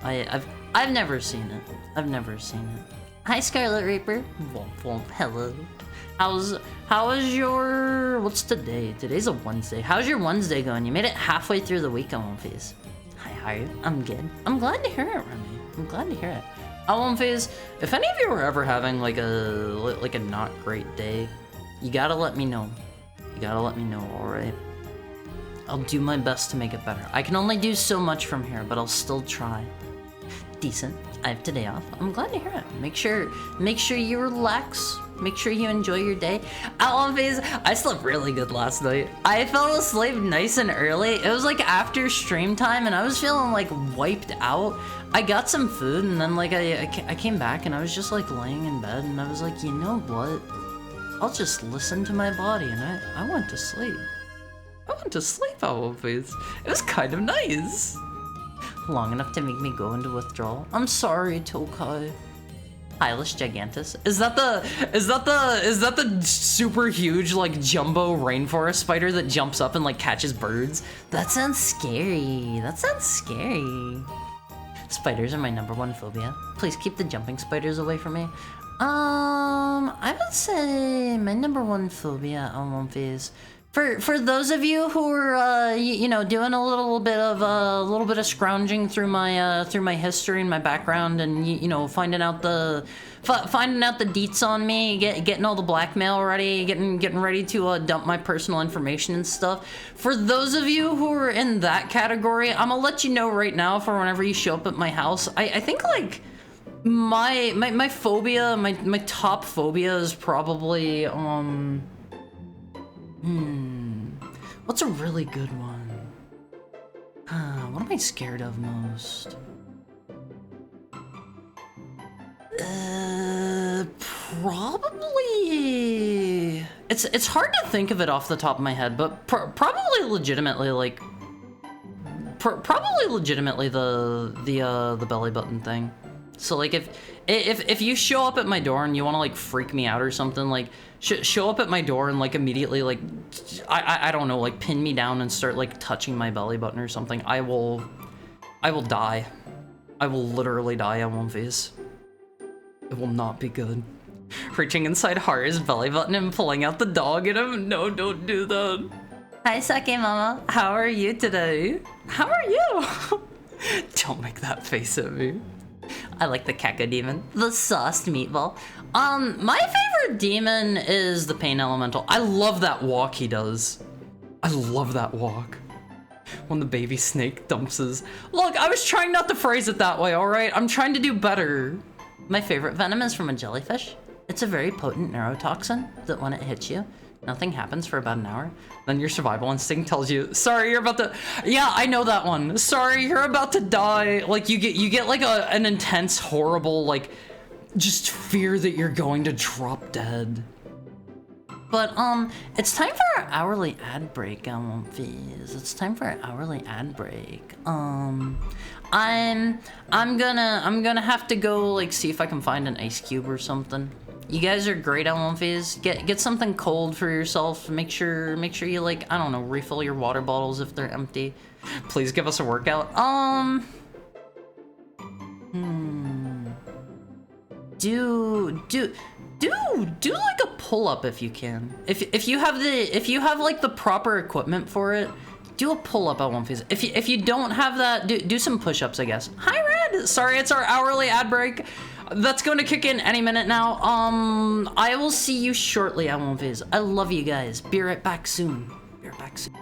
I've never seen it. Hi, Scarlet Reaper. Womp womp, hello. How is your... What's today? Today's a Wednesday. How's your Wednesday going? You made it halfway through the week on One Phase. Hi, how are you? I'm good. I'm glad to hear it, Remy. I'm glad to hear it. On One Phase, if any of you are ever having like a not great day, you gotta let me know. Alright? I'll do my best to make it better. I can only do so much from here, but I'll still try. Decent. I have today off. I'm glad to hear it. Make sure you relax. Make sure you enjoy your day. Out on Phase, I slept really good last night. I fell asleep nice and early. It was like after stream time and I was feeling like wiped out. I got some food and then like I came back and I was just like laying in bed and I was like, you know what? I'll just listen to my body, and I went to sleep. Out on Phase. It was kind of nice. Long enough to make me go into withdrawal. I'm sorry, Tokai. Hylish gigantus. Is that the super huge like jumbo rainforest spider that jumps up and like catches birds? That sounds scary. Spiders are my #1 phobia. Please keep the jumping spiders away from me. I would say my #1 phobia on One Phase. For those of you who are you know, doing a little bit of scrounging through my history and my background, and you know, finding out the deets on me, getting all the blackmail ready, getting ready to dump my personal information and stuff. For those of you who are in that category, I'm gonna let you know right now for whenever you show up at my house. I think like my phobia, my top phobia is probably what's a really good one? What am I scared of most? Probably... It's hard to think of it off the top of my head, but probably legitimately like... Probably legitimately the belly button thing. So like if you show up at my door and you want to like freak me out or something, like show up at my door and like immediately like I don't know, like pin me down and start like touching my belly button or something, I will die. I will literally die on One Phase. It will not be good. Reaching inside Haru's belly button and pulling out the dog in him. No, don't do that. Hi, Sake Mama. How are you today? How are you? Don't make that face at me. I like the Cacodemon. The sauced meatball. My favorite demon is the Pain Elemental. I love that walk he does. I love that walk. When the baby snake dumps his... Look, I was trying not to phrase it that way, alright? I'm trying to do better. My favorite venom is from a jellyfish. It's a very potent neurotoxin that when it hits you, nothing happens for about an hour. Then your survival instinct tells you, sorry, you're about to... Yeah, I know that one. Sorry, you're about to die. Like, you get like an intense, horrible, like, just fear that you're going to drop dead. But, it's time for our hourly ad break, Fees. It's time for our hourly ad break. I'm gonna have to go, like, see if I can find an ice cube or something. You guys are great, Fees. Get something cold for yourself. Make sure you, like, I don't know, refill your water bottles if they're empty. Please give us a workout. Do like a pull-up if you can. If you have like the proper equipment for it, do a pull-up at One Piece. If you don't have that, do some push-ups, I guess. Hi Red! Sorry, it's our hourly ad break. That's going to kick in any minute now. I will see you shortly at One Piece. I love you guys. Be right back soon. Be right back soon.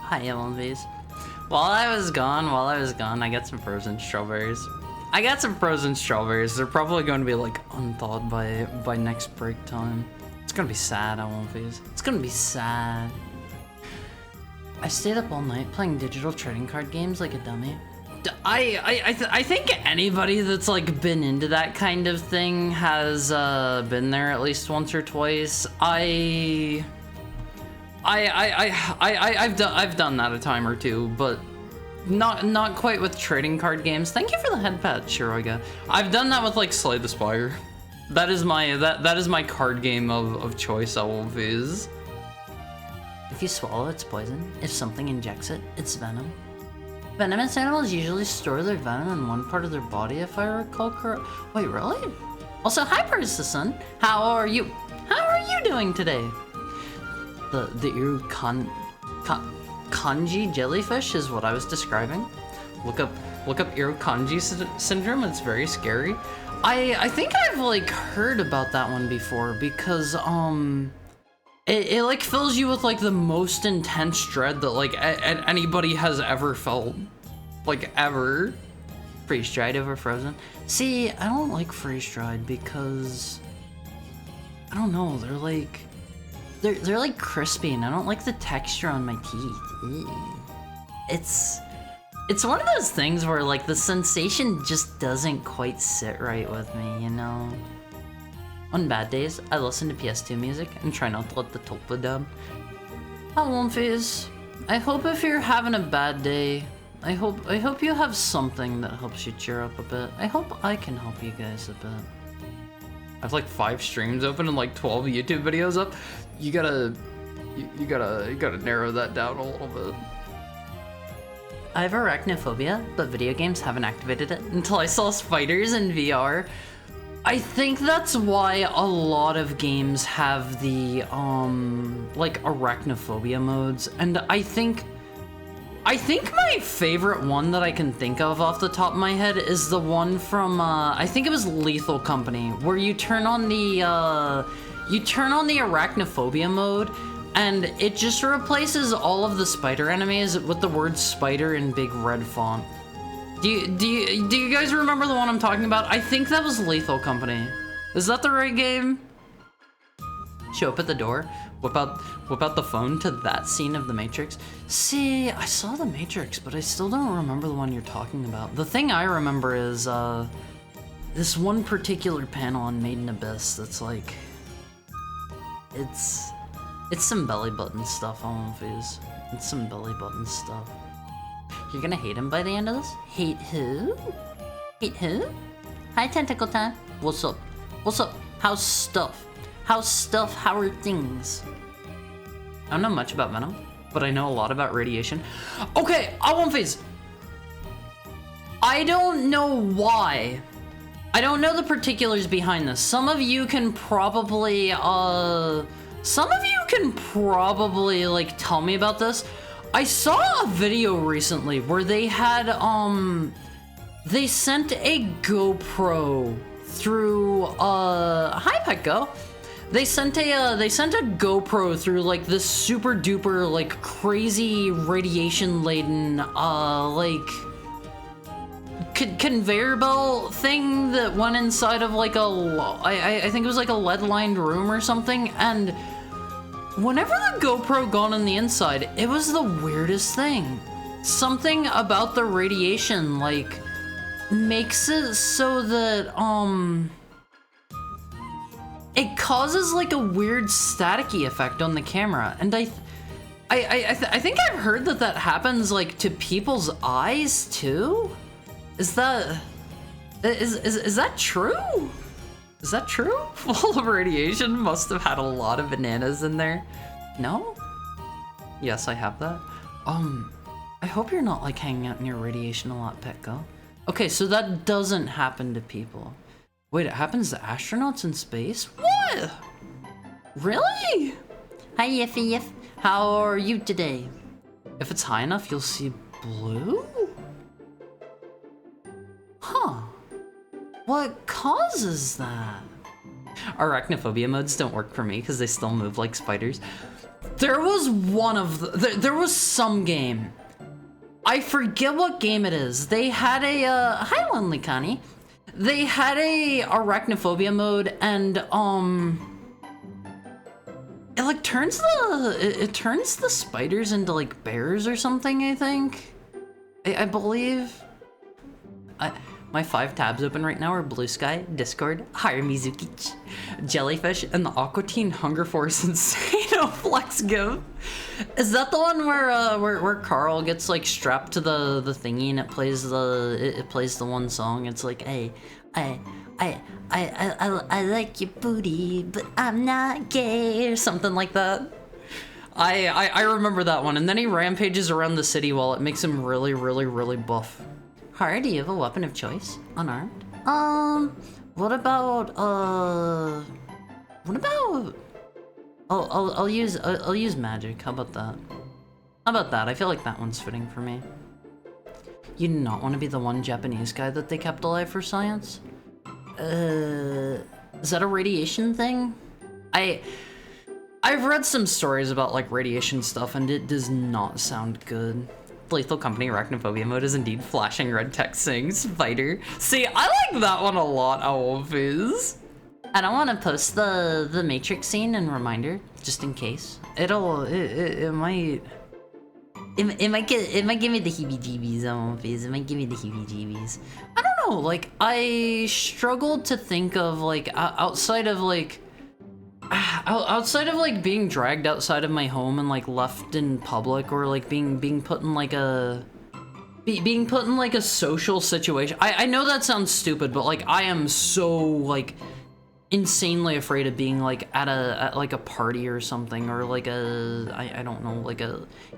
Hi, Elvis. While I was gone, I got some frozen strawberries. They're probably going to be like unthawed by next break time. It's gonna be sad, Elvis. It's gonna be sad. I stayed up all night playing digital trading card games like a dummy. I think anybody that's like been into that kind of thing has been there at least once or twice. I've done that a time or two, but not quite with trading card games. Thank you for the head pat, Shiroga. I've done that with like Slay the Spire. That is my card game of choice, Elvis. If you swallow, it's poison. If something injects it, it's venom. Venomous animals usually store their venom in one part of their body, if I recall correct. Wait, really? Also, hi, Persistent. How are you doing today? The Irukandji jellyfish is what I was describing. Look up Irukandji syndrome. It's very scary. I think I've like heard about that one before because it like fills you with like the most intense dread that like anybody has ever felt, like ever. Freeze dried over frozen. See, I don't like freeze dried because I don't know. They're like crispy, and I don't like the texture on my teeth. Ew. It's one of those things where like the sensation just doesn't quite sit right with me, you know. On bad days, I listen to PS2 music and try not to let the tulpa dub. How Lumphies? I hope if you're having a bad day, I hope you have something that helps you cheer up a bit. I hope I can help you guys a bit. I have like 5 streams open and like 12 YouTube videos up. You gotta narrow that down a little bit. I have arachnophobia, but video games haven't activated it until I saw spiders in VR. I think that's why a lot of games have the like arachnophobia modes, and I think my favorite one that I can think of off the top of my head is the one from I think it was Lethal Company, where you turn on the arachnophobia mode, and it just replaces all of the spider enemies with the word spider in big red font. Do you guys remember the one I'm talking about? I think that was Lethal Company. Is that the right game? Show up at the door, whip out the phone to that scene of The Matrix. See, I saw The Matrix, but I still don't remember the one you're talking about. The thing I remember is this one particular panel on Made in Abyss that's like, it's some belly button stuff, Elvis. It's some belly button stuff. You're gonna hate him by the end of this? Hate who? Hate who? Hi, Tentacle Time. What's up? What's up? How's stuff? How's stuff? How are things? I don't know much about Venom, but I know a lot about radiation. Okay, I won't phase. I don't know why. I don't know the particulars behind this. Some of you can probably like tell me about this. I saw a video recently where they had they sent a GoPro through hi Petco. They sent a GoPro through like this super duper like crazy radiation laden like conveyor belt thing that went inside of like I think it was like a lead lined room or something, and whenever the GoPro got on the inside, it was the weirdest thing. Something about the radiation, like, makes it so that, it causes, like, a weird staticky effect on the camera. And I think I've heard that happens, like, to people's eyes, too? Is that true? Is that true? Full of radiation must have had a lot of bananas in there. No? Yes, I have that. I hope you're not like hanging out near radiation a lot, Petco. Okay, so that doesn't happen to people. Wait, it happens to astronauts in space? What? Really? Hi, Yiffy Yiff. How are you today? If it's high enough, you'll see blue? Huh. What causes that? Arachnophobia modes don't work for me because they still move like spiders. There was one of there was some game. I forget what game it is. They had a hi Lonely Connie. They had a arachnophobia mode, and it like turns the spiders into like bears or something, I think. I believe. My 5 tabs open right now are Blue Sky, Discord, Hire Mizuki, Jellyfish, and the Aqua Teen Hunger Force Insano Flex Give. Is that the one where Carl gets like strapped to the thingy and it plays the one song? It's like, hey, I like your booty, but I'm not gay, or something like that. I remember that one, and then he rampages around the city while it makes him really, really, really buff. Hard, do you have a weapon of choice? Unarmed? What about I'll use magic. How about that? How about that? I feel like that one's fitting for me. You do not want to be the one Japanese guy that they kept alive for science? Is that a radiation thing? I've read some stories about like radiation stuff and it does not sound good. Lethal Company Arachnophobia mode is indeed flashing red text saying spider. See, I like that one a lot, Owlface. I don't want to post the Matrix scene and reminder, just in case. It might give me the heebie-jeebies, Owlface. It might give me the heebie-jeebies. I don't know, like, I struggled to think of, like, outside of being dragged outside of my home and like left in public, or like being put in like a social situation. I know that sounds stupid, but like I am so like insanely afraid of being like at like a party or something, or like I don't know, like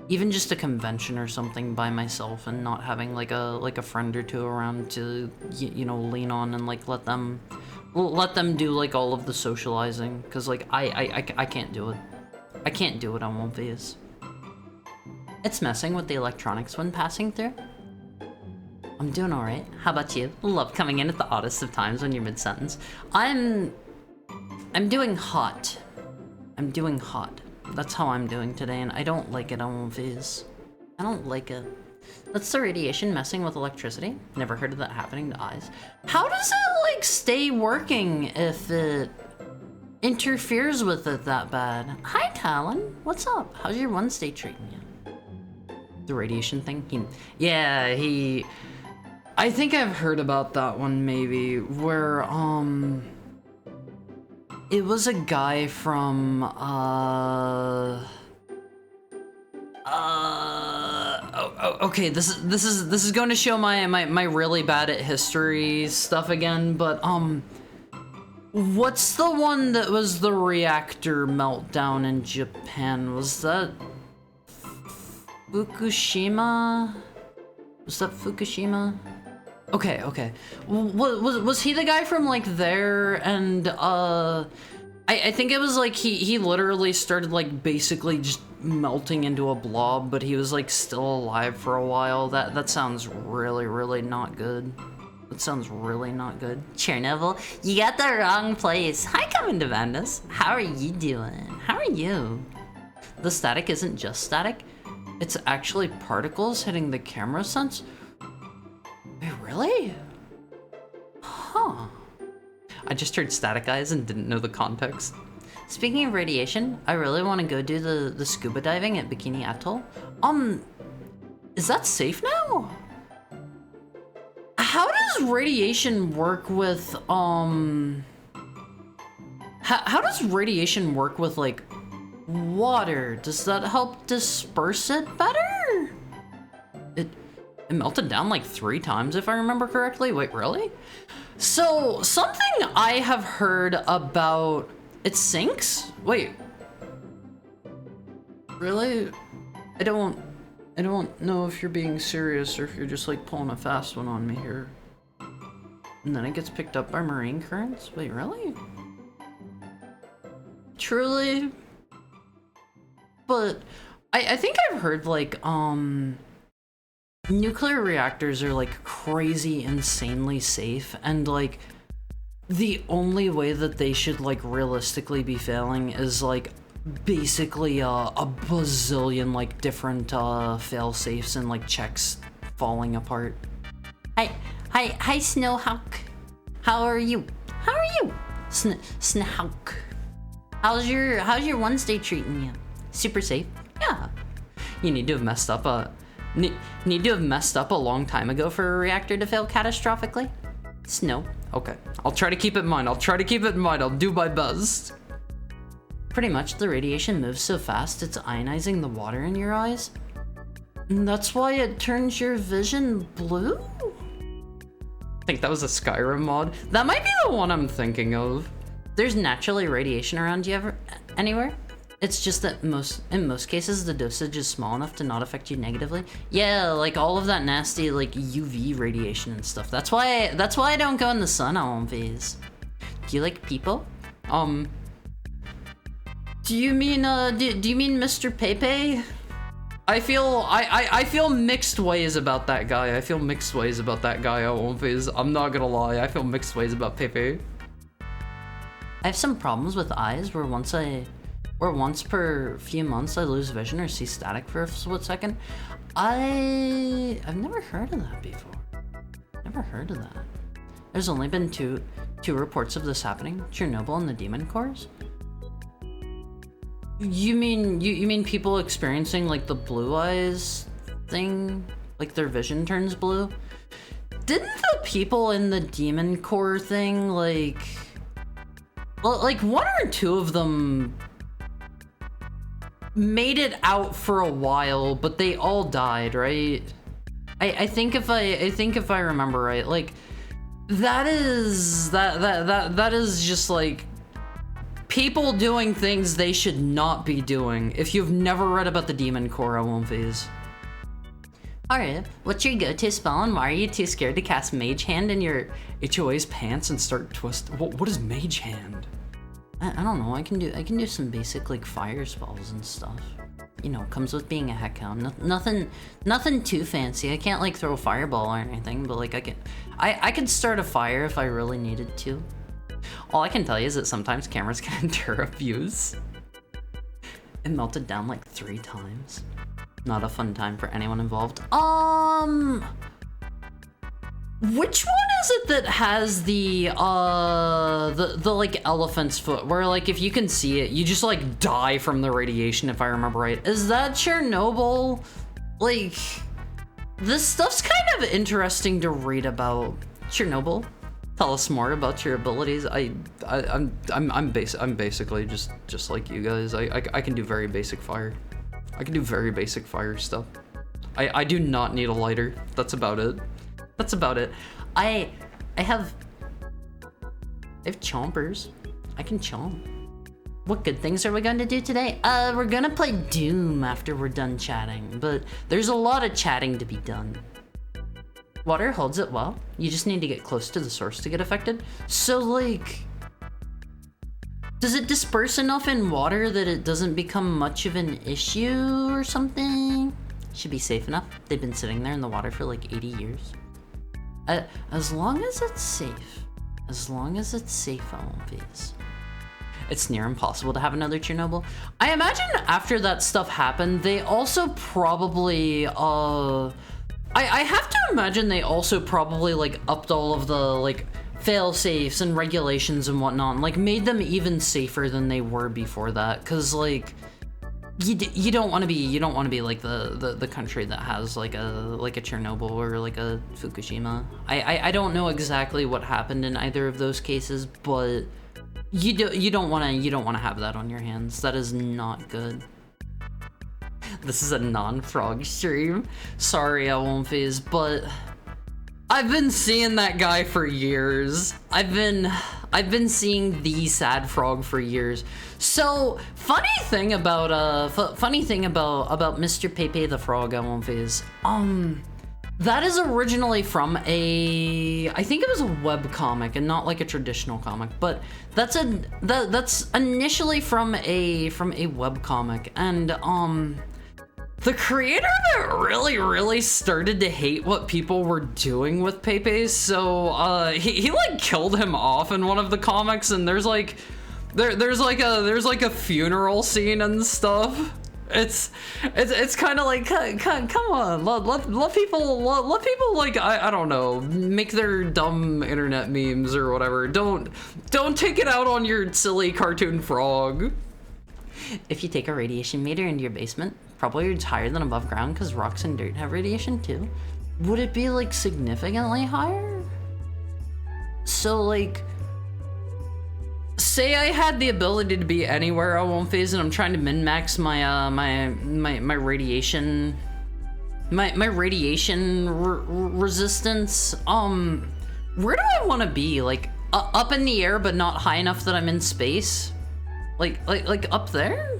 even just a convention or something by myself, and not having like a friend or two around to you know, lean on and like let them do like all of the socializing, because like I can't do it. I can't do it on one face. It's messing with the electronics when passing through. I'm doing all right. How about you? Love coming in at the oddest of times when you're mid-sentence. I'm doing hot. I'm doing hot. That's how I'm doing today, and I don't like it on one face. I don't like it. That's the radiation messing with electricity. Never heard of that happening to eyes. How does it like stay working if it interferes with it that bad? Hi Talon, what's up? How's your Wednesday treating you? The radiation thing? I think I've heard about that one maybe, where it was a guy from okay, this is going to show my really bad at history stuff again, but what's the one that was the reactor meltdown in Japan? Was that Fukushima? Was that Fukushima? Okay. Was he the guy from like there? And I think it was like he literally started like basically just melting into a blob, but he was like still alive for a while. That sounds really not good. That sounds really not good. Chernobyl, you got the wrong place. Hi, Coming to Vandus. How are you doing? How are you? The static isn't just static. It's actually particles hitting the camera sense. Wait, really? Huh. I just heard static eyes and didn't know the context. Speaking of radiation, I really want to go do the scuba diving at Bikini Atoll. Is that safe now? How does radiation work with, how does radiation work with, like, water? Does that help disperse it better? It melted down like 3 times, if I remember correctly. Wait, really? So, something I have heard about, it sinks? Wait. Really? I don't know if you're being serious or if you're just like pulling a fast one on me here. And then it gets picked up by marine currents? Wait, really? Truly? But I think I've heard like nuclear reactors are like crazy insanely safe, and like the only way that they should like realistically be failing is like basically a bazillion like different fail safes and like checks falling apart. Hi, Snowhawk. How are you? Snowhawk. How's your Wednesday treating you? Super safe? Yeah. You need to have messed up a long time ago for a reactor to fail catastrophically? Snow. Okay. I'll try to keep it in mind. I'll do my best. Pretty much the radiation moves so fast it's ionizing the water in your eyes. And that's why it turns your vision blue? I think that was a Skyrim mod. That might be the one I'm thinking of. There's naturally radiation around you anywhere? It's just that in most cases the dosage is small enough to not affect you negatively. Yeah, like all of that nasty like UV radiation and stuff. That's why I don't go in the sun always. Do you like people? Do you mean Mr. Pepe? I feel mixed ways about that guy. Always. I'm not gonna lie. I feel mixed ways about Pepe. I have some problems with eyes where once per few months I lose vision or see static for a split second. I've never heard of that before. There's only been two reports of this happening: Chernobyl and the Demon Cores. You mean people experiencing like the blue eyes thing, like their vision turns blue? Didn't the people in the Demon Core thing like one or two of them made it out for a while, but they all died, right? I think if I remember right, like that is just like people doing things they should not be doing. If you've never read about the Demon Core, I won't phase. Alright, what's your go-to spell and why are you too scared to cast Mage Hand in your HOA's pants and start twist? What is Mage Hand? I don't know. I can do some basic like fire spells and stuff. You know, comes with being a heck hound. Nothing too fancy. I can't like throw a fireball or anything, but like I could start a fire if I really needed to. All I can tell you is that sometimes cameras can endure abuse. It melted down like 3 times. Not a fun time for anyone involved. Which one is it that has the like elephant's foot, where like if you can see it, you just like die from the radiation, if I remember right? Is that Chernobyl? Like, this stuff's kind of interesting to read about. Chernobyl, tell us more about your abilities. I'm basically just like you guys. I can do very basic fire. I can do very basic fire stuff. I do not need a lighter. That's about it. I have chompers. I can chomp. What good things are we going to do today? We're gonna play Doom after we're done chatting, but there's a lot of chatting to be done. Water holds it well. You just need to get close to the source to get affected. So like, does it disperse enough in water that it doesn't become much of an issue or something? Should be safe enough. They've been sitting there in the water for like 80 years. As long as it's safe. As long as it's safe, I won't phase. It's near impossible to have another Chernobyl. I imagine after that stuff happened, they also probably, I have to imagine they also probably like upped all of the like fail safes and regulations and whatnot, and like made them even safer than they were before that. Cause like, you don't want to be like the country that has like a Chernobyl or like a Fukushima. I don't know exactly what happened in either of those cases, but you don't want to have that on your hands. That is not good. This is a non-frog stream. Sorry, I won't phase, but I've been seeing that guy for years. I've been seeing the sad frog for years. So funny thing about Mr. Pepe the Frog, I won't phase. That is originally from I think it was a webcomic and not like a traditional comic, but that's initially from a webcomic, and the creator of it really started to hate what people were doing with Pepe, so he like killed him off in one of the comics, and there's like there's like a funeral scene and stuff. It's kind of like, come on, let people like, I don't know, make their dumb internet memes or whatever. Don't take it out on your silly cartoon frog. If you take a radiation meter into your basement, probably it's higher than above ground because rocks and dirt have radiation too. Would it be like significantly higher? So like, say I had the ability to be anywhere on one phase and I'm trying to min-max my my radiation resistance. Where do I want to be? Like up in the air but not high enough that I'm in space? Like up there?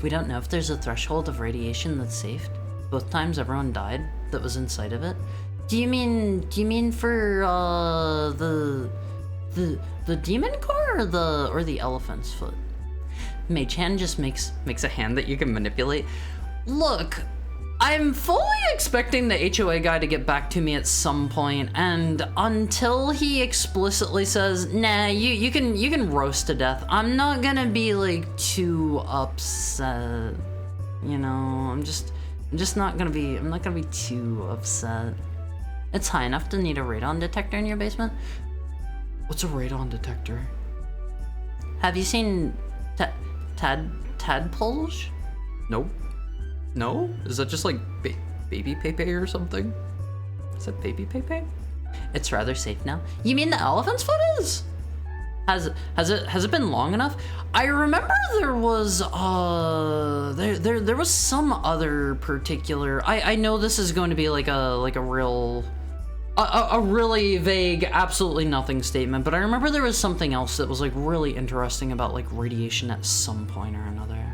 We don't know if there's a threshold of radiation that's safe. Both times everyone died that was inside of it. Do you mean for the demon core or the elephant's foot? Mage hand just makes a hand that you can manipulate. Look, I'm fully expecting the HOA guy to get back to me at some point, and until he explicitly says, nah, you can roast to death, I'm not gonna be like too upset. You know, I'm not gonna be too upset. It's high enough to need a radon detector in your basement. What's a radon detector? Have you seen tadpoles? Nope. No? Is that just like baby Pepe or something? Is that baby Pepe? It's rather safe now. You mean the elephant's foot is? Has it been long enough? I remember there was there was some other particular. I know this is going to be like a really vague, absolutely nothing statement, but I remember there was something else that was like really interesting about like radiation at some point or another.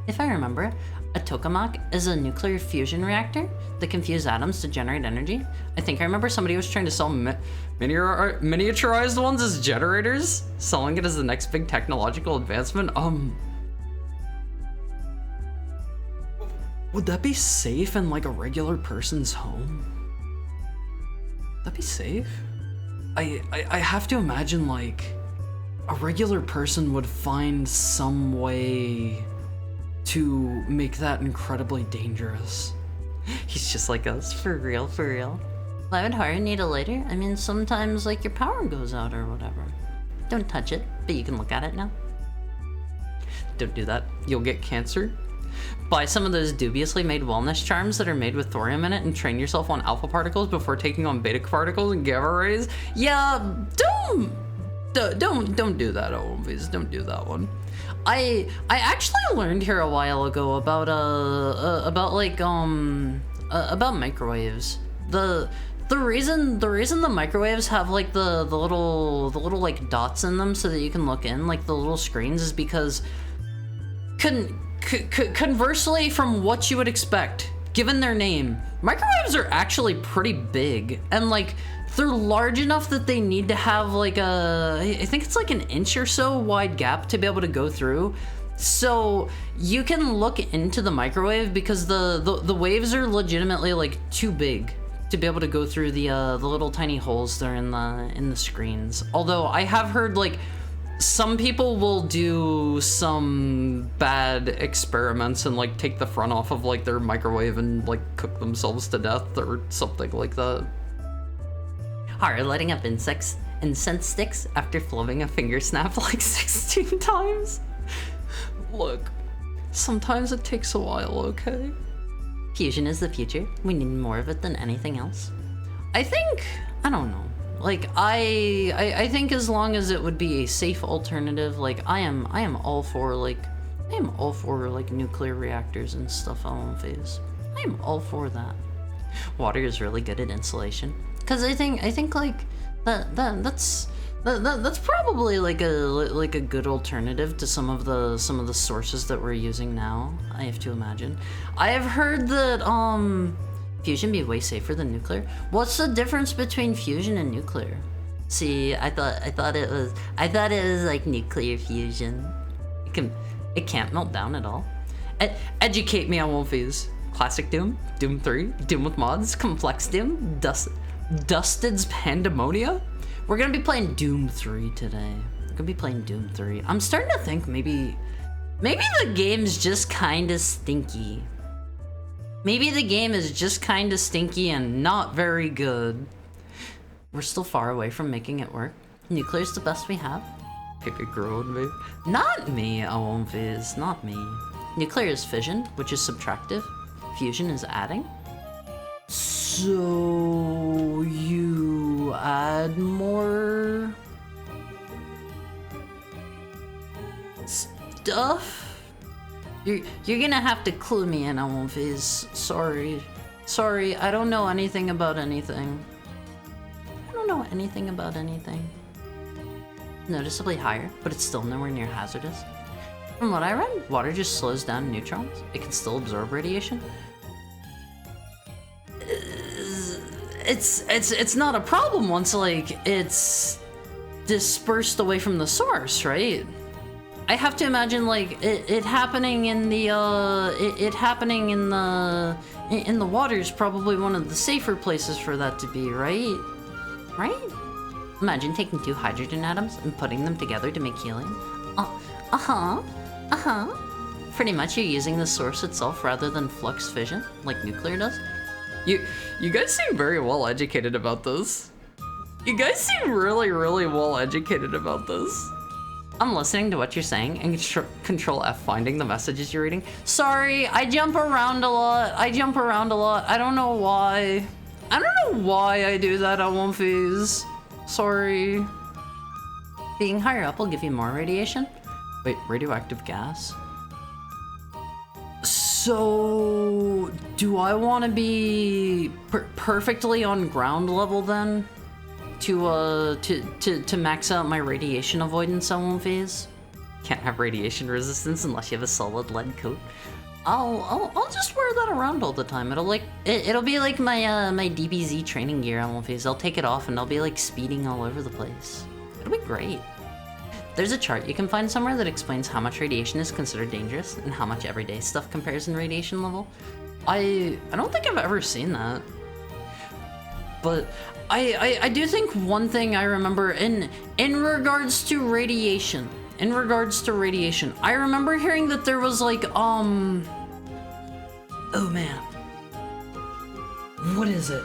If I remember, a tokamak is a nuclear fusion reactor that can fuse atoms to generate energy. I think I remember somebody was trying to sell miniaturized ones as generators, selling it as the next big technological advancement. Would that be safe in like a regular person's home? That'd be safe? I have to imagine like a regular person would find some way to make that incredibly dangerous. He's just like us, for real, for real. Why would Haru need a lighter? I mean, sometimes like your power goes out or whatever. Don't touch it, but you can look at it now. Don't do that, you'll get cancer. Buy some of those dubiously made wellness charms that are made with thorium in it and train yourself on alpha particles before taking on beta particles and gamma rays. Yeah, don't do that, Ovis. Don't do that one. I actually learned here a while ago about microwaves. The reason the microwaves have like the little like dots in them so that you can look in, like the little screens, is because conversely from what you would expect, given their name, microwaves are actually pretty big, and like they're large enough that they need to have like I think it's like an inch or so wide gap to be able to go through. So you can look into the microwave because the waves are legitimately like too big to be able to go through the little tiny holes that are in the screens. Although I have heard like some people will do some bad experiments and like take the front off of like their microwave and like cook themselves to death or something like that. Haru lighting up incense sticks after flubbing a finger snap like 16 times. Look, sometimes it takes a while, okay? Fusion is the future. We need more of it than anything else. I don't know. Like, I think as long as it would be a safe alternative, like, I am all for nuclear reactors and stuff on phase. I am all for that. Water is really good at insulation. Cause I think like that's probably like a good alternative to some of the sources that we're using now. I have to imagine. I have heard that fusion be way safer than nuclear. What's the difference between fusion and nuclear? See, I thought it was like nuclear fusion. It can't melt down at all. Educate me on Wolfies. Classic Doom, Doom 3, Doom with mods, Complex Doom, Dusted's Pandemonia. We're gonna be playing Doom 3 today. gonna be playing Doom 3. I'm starting to think maybe the game's just kinda stinky. Maybe the game is just kinda stinky and not very good. We're still far away from making it work. Nuclear's the best we have. Baby girl me. Not me, Awonfiz, not me. Nuclear is fission, which is subtractive. Fusion is adding. So you add more stuff? You're gonna have to clue me in, Awonfiz. Sorry, I don't know anything about anything. I don't know anything about anything. Noticeably higher, but it's still nowhere near hazardous. From what I read, water just slows down neutrons. It can still absorb radiation. It's not a problem once like it's dispersed away from the source, right? I have to imagine like it happening in the it happening in the water is probably one of the safer places for that to be, right? Right? Imagine taking 2 hydrogen atoms and putting them together to make helium. Pretty much you're using the source itself rather than flux fission, like nuclear does. You guys seem very well educated about this. You guys seem really well educated about this. I'm listening to what you're saying and control F finding the messages you're reading. Sorry, I jump around a lot. I don't know why. I don't know why I do that, Awonfiz. Sorry. Being higher up will give you more radiation? Wait, radioactive gas? So, do I want to be perfectly on ground level then? To max out my radiation avoidance Awonfiz? Can't have radiation resistance unless you have a solid lead coat. I'll just wear that around all the time. It'll be like my DBZ training gear Awonfiz. I'll take it off and I'll be like speeding all over the place. It'll be great. There's a chart you can find somewhere that explains how much radiation is considered dangerous and how much everyday stuff compares in radiation level. I don't think I've ever seen that. But I do think one thing I remember in regards to radiation. I remember hearing that there was like, oh man. What is it?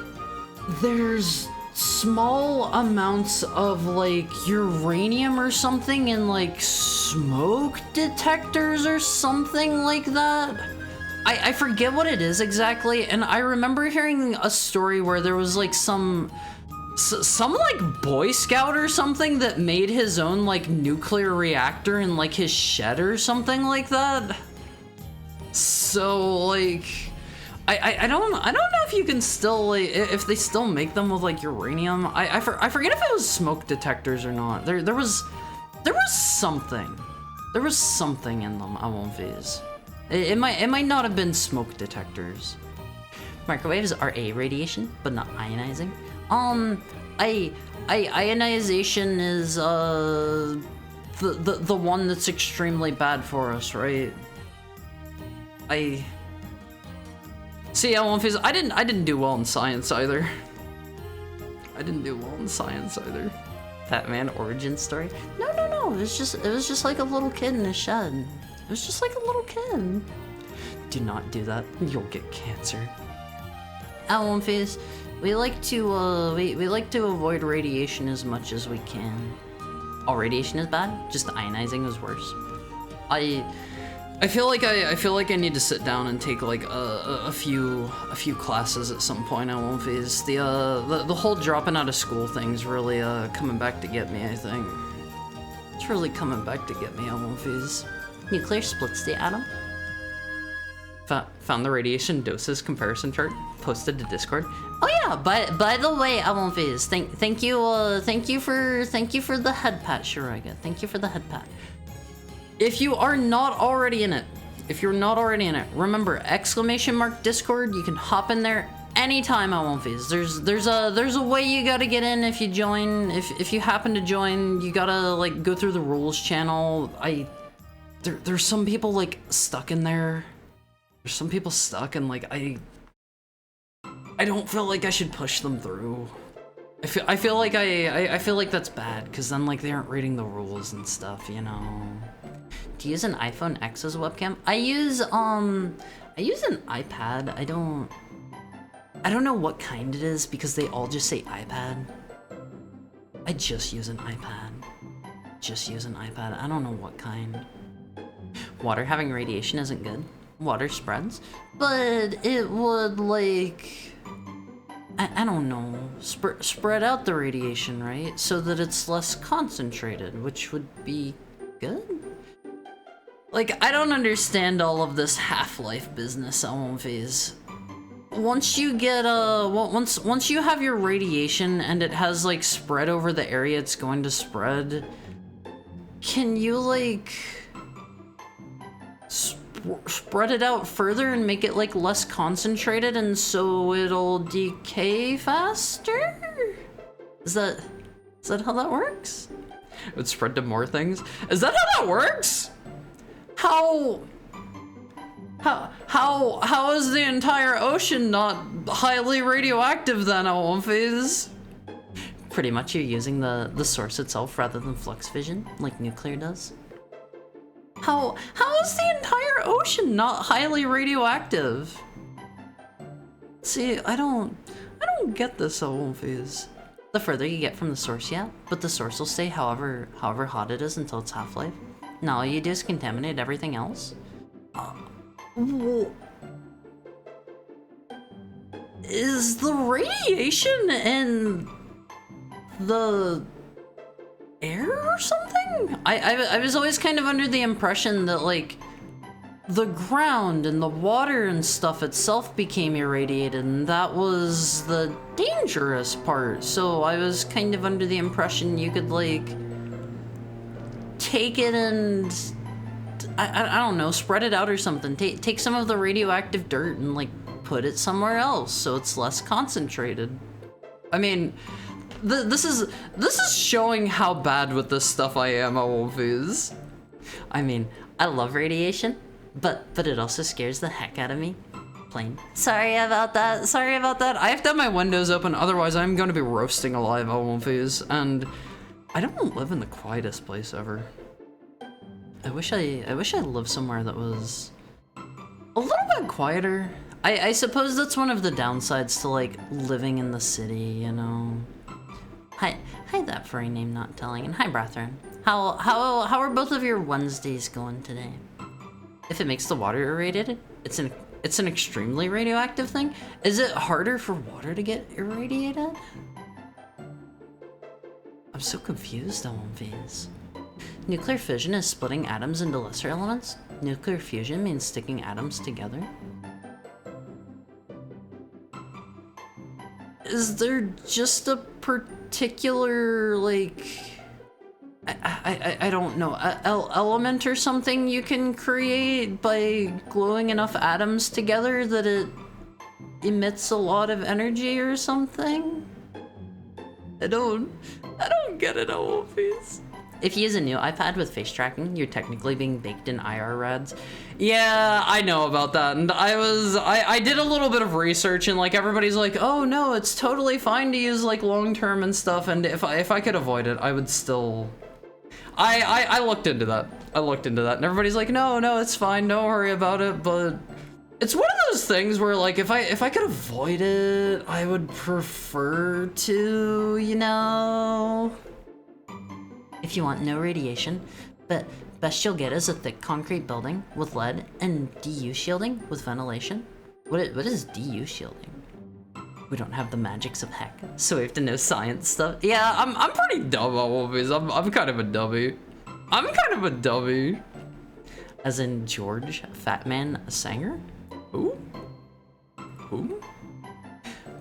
There's small amounts of like uranium or something in like smoke detectors or something like that. I forget what it is exactly, and I remember hearing a story where there was like some like Boy Scout or something that made his own like nuclear reactor in like his shed or something like that. So like, I don't know if you can still like, if they still make them with like uranium. I forget if it was smoke detectors or not. There was something in them. Awonfiz. It might not have been smoke detectors. Microwaves are A radiation, but not ionizing. Ionization is the one that's extremely bad for us, right? See, Awonfiz, I didn't do well in science either. Batman origin story? No. It was just like a little kid in a shed. It was just like a little kid. Do not do that. You'll get cancer. Awonfiz, we like to we like to avoid radiation as much as we can. All radiation is bad. Just ionizing is worse. I feel like I need to sit down and take like a few classes at some point. Awonfiz. The whole dropping out of school thing's really coming back to get me. I think it's really coming back to get me. Awonfiz. Nuclear splits the atom. Found the radiation doses comparison chart. Posted to Discord. Oh yeah. By the way, Awonfiz, thank you for the head pat, Shuraiga. Thank you for the head pat. If you are not already in it, remember !Discord. You can hop in there anytime, Awonfiz. There's a way you gotta get in if you join. If you happen to join, you gotta like go through the rules channel. There's some people like stuck in there. There's some people stuck and like I don't feel like I should push them through. I feel like I feel like that's bad, because then like they aren't reading the rules and stuff, you know. Do you use an iPhone X as a webcam? I use an iPad. I don't know what kind it is because they all just say iPad. I just use an iPad. Just use an iPad. I don't know what kind. Water having radiation isn't good. Water spreads, but it would like I don't know, spread out the radiation, right? So that it's less concentrated, which would be good. Like, I don't understand all of this Half-Life business, Elmphase. Once you get once you have your radiation and it has like spread over the area it's going to spread, can you like spread it out further and make it like less concentrated and so it'll decay faster? Is that how that works? It would spread to more things? Is that how that works? How is the entire ocean not highly radioactive then, Elmphase? Pretty much you're using the source itself rather than flux fission, like nuclear does. How is the entire ocean not highly radioactive? See, I don't get this, Elmphase. The further you get from the source, yeah, but the source will stay however hot it is until its half-life. Now all you do is contaminate everything else. Is the radiation in the air or something? I was always kind of under the impression that like the ground and the water and stuff itself became irradiated and that was the dangerous part. So I was kind of under the impression you could like take it and I don't know, spread it out or something. Take some of the radioactive dirt and like put it somewhere else so it's less concentrated. I mean, this is showing how bad with this stuff I am, Elmphase. I mean, I love radiation, but it also scares the heck out of me. Plain. Sorry about that. I have to have my windows open, otherwise I'm going to be roasting alive, Elmphase, and I don't live in the quietest place ever. I wish I lived somewhere that was a little bit quieter. I suppose that's one of the downsides to like living in the city, you know. Hi that furry name not telling, and hi Brathern. How are both of your Wednesdays going today? If it makes the water irradiated, it's an extremely radioactive thing. Is it harder for water to get irradiated? I'm so confused, Elmphase. Nuclear fission is splitting atoms into lesser elements. Nuclear fusion means sticking atoms together. Is there just a particular, like, I don't know, element or something you can create by gluing enough atoms together that it emits a lot of energy or something? I don't get it, Elmphase. If you use a new iPad with face tracking, you're technically being baked in IR rads. Yeah, I know about that, and I did a little bit of research, and like everybody's like, oh no, it's totally fine to use like long-term and stuff, and if I could avoid it, I would still... I looked into that. And everybody's like, no, it's fine, don't worry about it, but... It's one of those things where like, if I could avoid it, I would prefer to, you know... If you want no radiation, but best you'll get is a thick concrete building with lead and DU shielding with ventilation. What is DU shielding? We don't have the magics of heck, so we have to know science stuff. Yeah, I'm pretty dumb, Elmphase. I'm kind of a dummy. As in George Fatman Sanger? Who?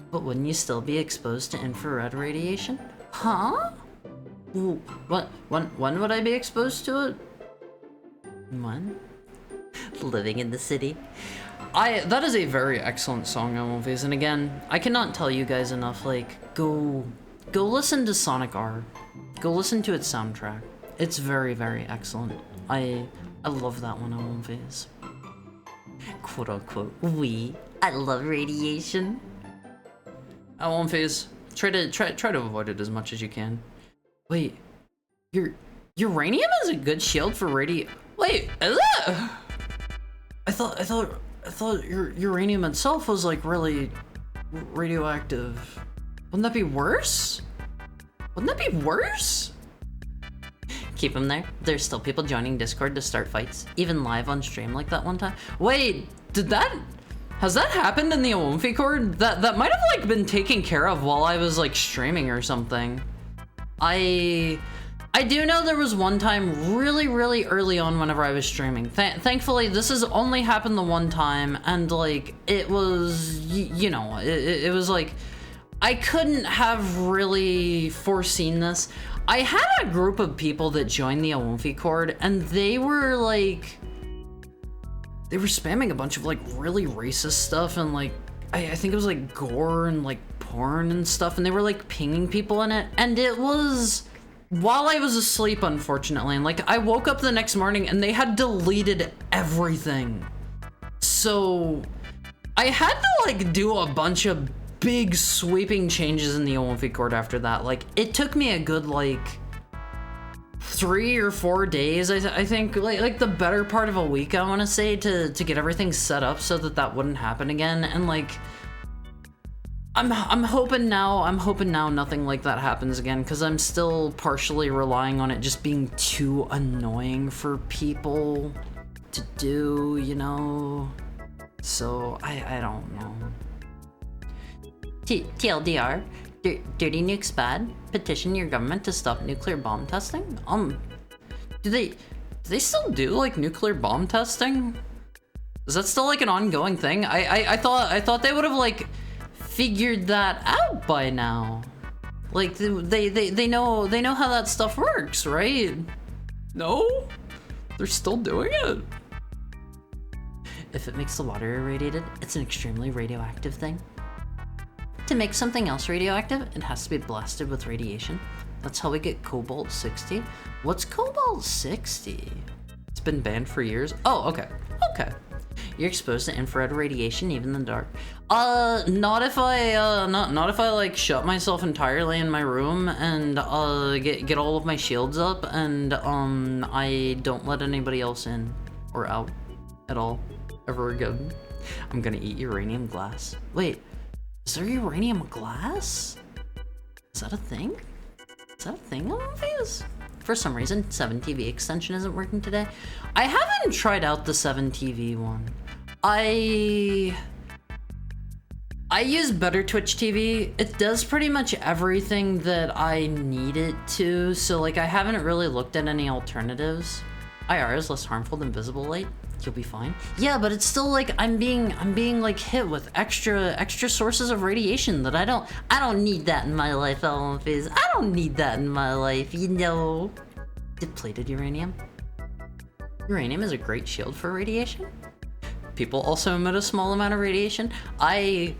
But wouldn't you still be exposed to infrared radiation? Huh? Ooh, when would I be exposed to it? When? Living in the city. That is a very excellent song, Elmphase, and again, I cannot tell you guys enough, like, go listen to Sonic R. Go listen to its soundtrack. It's very, very excellent. I love that one, Elmphase. Quote unquote, I love radiation. Elmphase, Try to avoid it as much as you can. Wait, uranium is a good shield for Wait, is it? I thought uranium itself was like really radioactive. Wouldn't that be worse? Wouldn't that be worse? Keep them there. There's still people joining Discord to start fights, even live on stream like that one time. Wait, has that happened in the Aomfi Cord? That might have like been taken care of while I was like streaming or something. I do know there was one time really early on whenever I was streaming. Thankfully, this has only happened the one time, and like it was, you know, it was like I couldn't have really foreseen this. I had a group of people that joined the Aomfi Cord, and they were like, they were spamming a bunch of like really racist stuff, and like I think it was like gore and like porn and stuff, and they were like pinging people in it, and it was while I was asleep, unfortunately, and like I woke up the next morning and they had deleted everything. So I had to like do a bunch of big sweeping changes in the Aomfi Cord after that. Like it took me a good like 3 or 4 days, I think, like the better part of a week, I want to say, to get everything set up so that wouldn't happen again. And like I'm hoping now nothing like that happens again, because I'm still partially relying on it just being too annoying for people to do, you know. So I don't know. TLDR, dirty nukes bad. Petition your government to stop nuclear bomb testing. Do they still do like nuclear bomb testing? Is that still like an ongoing thing? I thought they would have like figured that out by now. Like they know how that stuff works, right? No, they're still doing it. If it makes the water irradiated, it's an extremely radioactive thing. To make something else radioactive, it has to be blasted with radiation. That's how we get cobalt-60. What's cobalt-60? It's been banned for years. Oh, okay. Okay. You're exposed to infrared radiation even in the dark. Not if I like shut myself entirely in my room and get all of my shields up and I don't let anybody else in or out at all ever again. I'm gonna eat uranium glass. Wait. Is there uranium glass? Is that a thing? Is that a thing on Morpheus? For some reason, 7TV extension isn't working today. I haven't tried out the 7TV one. I use Better Twitch TV. It does pretty much everything that I need it to, so like I haven't really looked at any alternatives. IR is less harmful than visible light. You'll be fine. Yeah, but it's still like I'm being like hit with extra sources of radiation that I don't need that in my life, Elmphase. I don't need that in my life, you know. Depleted uranium. Uranium is a great shield for radiation. People also emit a small amount of radiation. I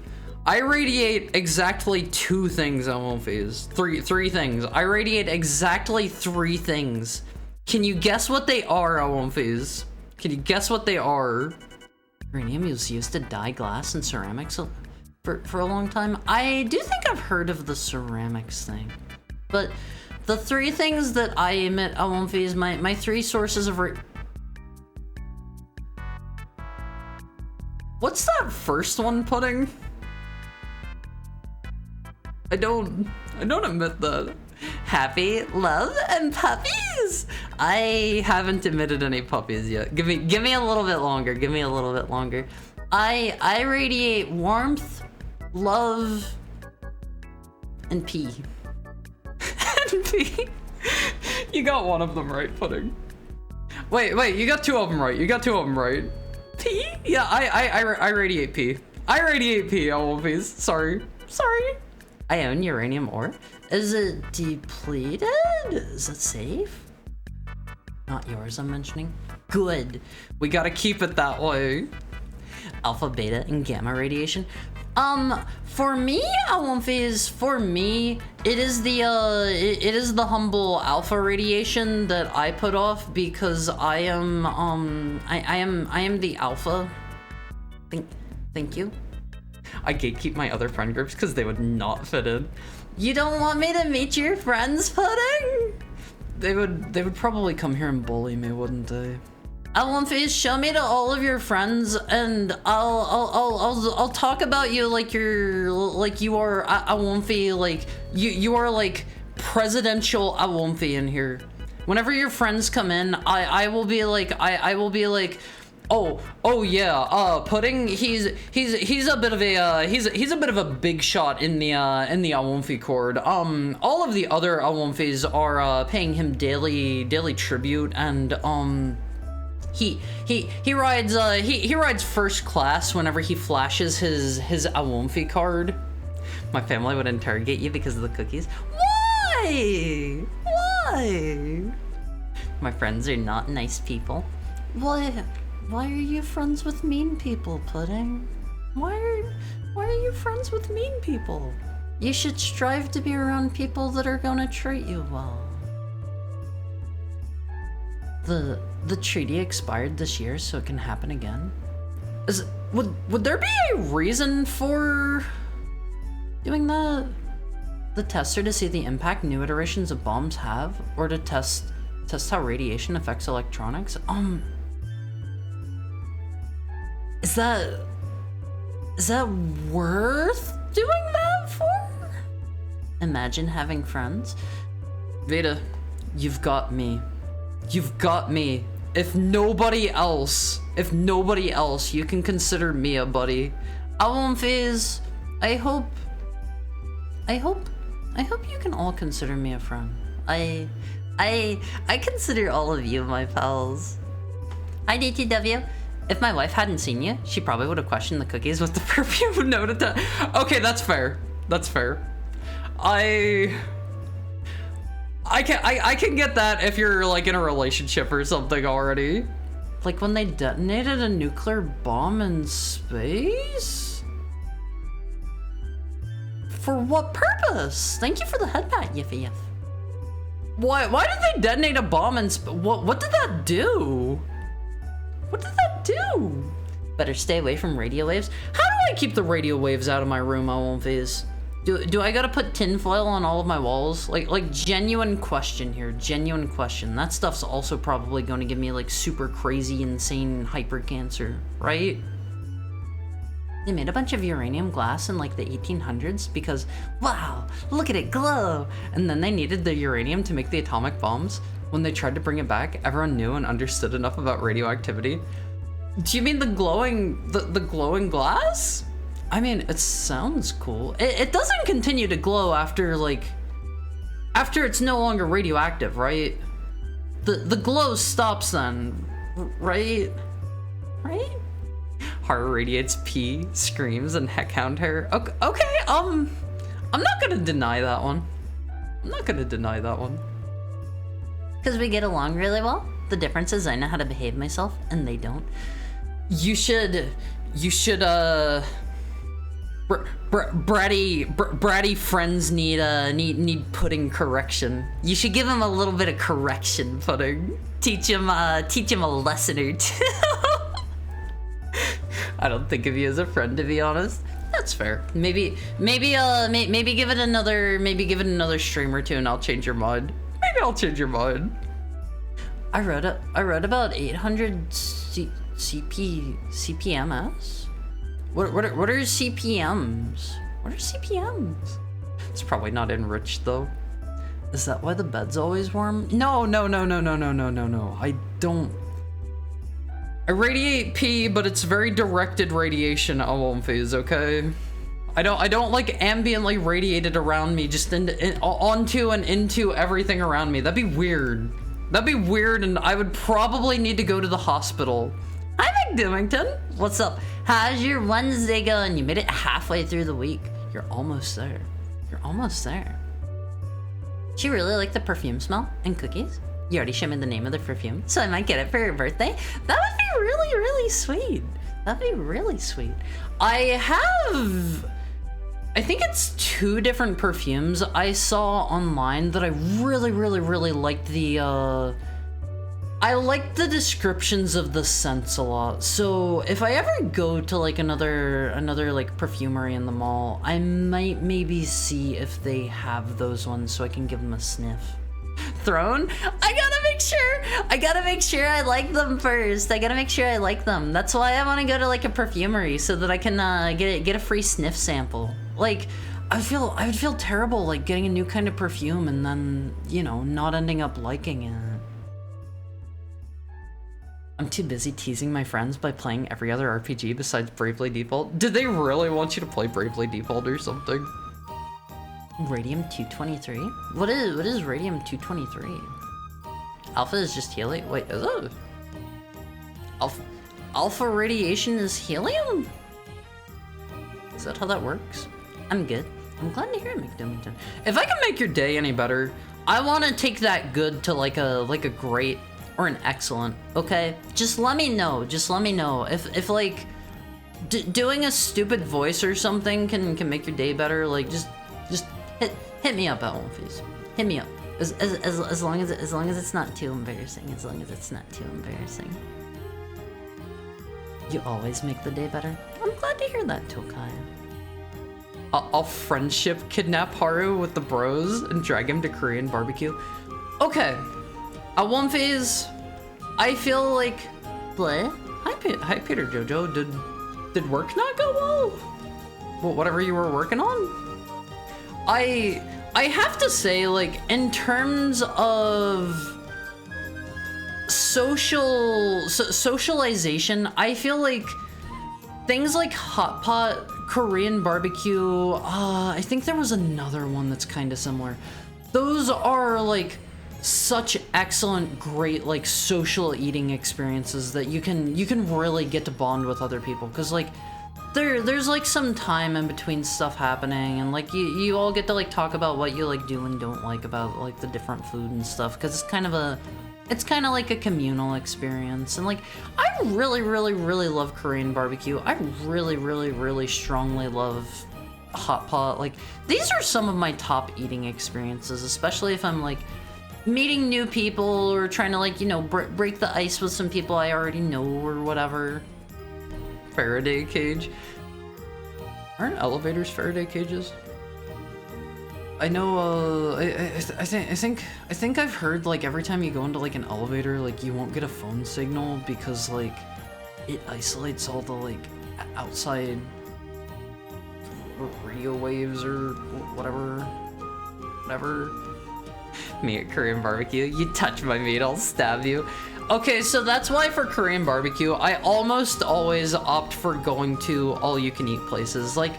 radiate exactly 2 things, Elmphase. Three things. I radiate exactly 3 things. Can you guess what they are, Elmphase? Can you guess what they are? Uranium was used to dye glass and ceramics for a long time. I do think I've heard of the ceramics thing. But the 3 things that I emit, Elmphase, my 3 sources of What's that first one, Pudding? I don't emit that. Happy, love, and puppies. I haven't emitted any puppies yet. Give me a little bit longer. Give me a little bit longer. I radiate warmth, love, and pee. And pee. You got one of them right, Pudding. Wait, you got 2 of them right. You got 2 of them right. Pee? Yeah, I radiate pee. I radiate pee, Elmphase. Sorry. I own uranium ore. Is it depleted? Is it safe? Not yours, I'm mentioning. Good. We gotta keep it that way. Alpha, beta, and gamma radiation. For me, Elmphase, it is the humble alpha radiation that I put off because I am the alpha. Thank you. I gatekeep my other friend groups because they would not fit in. You don't want me to meet your friends, Pudding? They would probably come here and bully me, wouldn't they? Awumfi, show me to all of your friends, and I'll talk about you like you are Awumfi, like you are like presidential Awumfi in here. Whenever your friends come in, I will be like oh yeah, Pudding, he's a bit of a he's a bit of a big shot in the Awumfi Court. All of the other Awumfis are paying him daily tribute, and he rides first class whenever he flashes his Awumfi card. My family would interrogate you because of the cookies. Why? My friends are not nice people. Why are you friends with mean people, Pudding? Why are you friends with mean people? You should strive to be around people that are gonna treat you well. The treaty expired this year, so it can happen again. Would there be a reason for doing that? The tester to see the impact new iterations of bombs have, or to test how radiation affects electronics? Is that worth doing that for? Imagine having friends. Vita, you've got me. You've got me. If nobody else, you can consider me a buddy. Awumfis, I hope you can all consider me a friend. I consider all of you my pals. Hi, DTW. If my wife hadn't seen you, she probably would have questioned the cookies with the perfume noted that. Okay, that's fair. That's fair. I can get that if you're like in a relationship or something already. Like when they detonated a nuclear bomb in space? For what purpose? Thank you for the head pat, Yiffy Yiff. Why did they detonate a bomb in space? What did that do? What did that do? Better stay away from radio waves. How do I keep the radio waves out of my room, Awumfis? Do I gotta put tinfoil on all of my walls? Like genuine question here, genuine question. That stuff's also probably gonna give me like super crazy, insane hyper cancer, right? They made a bunch of uranium glass in like the 1800s because, wow, look at it glow. And then they needed the uranium to make the atomic bombs. When they tried to bring it back, everyone knew and understood enough about radioactivity. Do you mean the glowing glass? I mean, it sounds cool. It doesn't continue to glow after it's no longer radioactive, right? The glow stops then, right? Right? Haru radiates pee, screams, and heckhound hair. Okay, I'm not gonna deny that one. Because we get along really well. The difference is I know how to behave myself, and they don't. You should, bratty friends need Pudding correction. You should give him a little bit of correction, Pudding. Teach him a lesson or two. I don't think of you as a friend, to be honest. That's fair. Maybe give it another stream or two, and I'll change your mind. I read about 800 CPMS. What are CPMs? What are CPMs? It's probably not enriched though. Is that why the bed's always warm? No. I don't. I radiate pee, but it's very directed radiation, Awumfis, okay? I don't like ambiently radiated around me, just onto and into everything around me. That'd be weird. And I would probably need to go to the hospital. Hi, McDimmington. What's up? How's your Wednesday going? You made it halfway through the week. You're almost there. She really liked the perfume smell and cookies. You already showed me the name of the perfume, so I might get it for her birthday. That would be really, really sweet. I think it's 2 different perfumes I saw online that I really, really, really liked the I like the descriptions of the scents a lot. So if I ever go to like another like perfumery in the mall, I might maybe see if they have those ones so I can give them a sniff. Throne? I gotta make sure I like them first. I gotta make sure I like them. That's why I want to go to like a perfumery so that I can get a free sniff sample. Like I would feel terrible like getting a new kind of perfume and then, you know, not ending up liking it. I'm too busy teasing my friends by playing every other RPG besides Bravely Default. Did they really want you to play Bravely Default or something? Radium 223? What is Radium 223? Alpha is just helium? Wait, is it? Alpha radiation is helium? Is that how that works? I'm good. I'm glad to hear it, McDummington. If I can make your day any better, I want to take that good to like a great or an excellent, okay? Just let me know. Just let me know. If like doing a stupid voice or something can make your day better, like just hit me up at Wolfies. Hit me up. As long as it's not too embarrassing. As long as it's not too embarrassing. You always make the day better. I'm glad to hear that, Tokai. I'll friendship kidnap Haru with the bros and drag him to Korean barbecue. Okay. At one phase, I feel like, bleh. Hi Peter Jojo. Did work not go well? Whatever you were working on? I have to say, like, in terms of socialization, I feel like things like hot pot, Korean barbecue, I think there was another one that's kind of similar. Those are like such excellent, great, like social eating experiences that you can really get to bond with other people, because like there's like some time in between stuff happening, and like you all get to like talk about what you like do and don't like about like the different food and stuff, because it's kind of like a communal experience. And like I really love Korean barbecue. I really strongly love hot pot. Like these are some of my top eating experiences, especially if I'm like meeting new people or trying to like, you know, break the ice with some people I already know or whatever. Faraday cage. Aren't elevators Faraday cages? I know, I think I've heard like every time you go into like an elevator, like you won't get a phone signal because like it isolates all the like outside radio waves or whatever. Me at Korean barbecue, you touch my meat, I'll stab you. Okay, so that's why for Korean barbecue, I almost always opt for going to all-you-can-eat places. Like,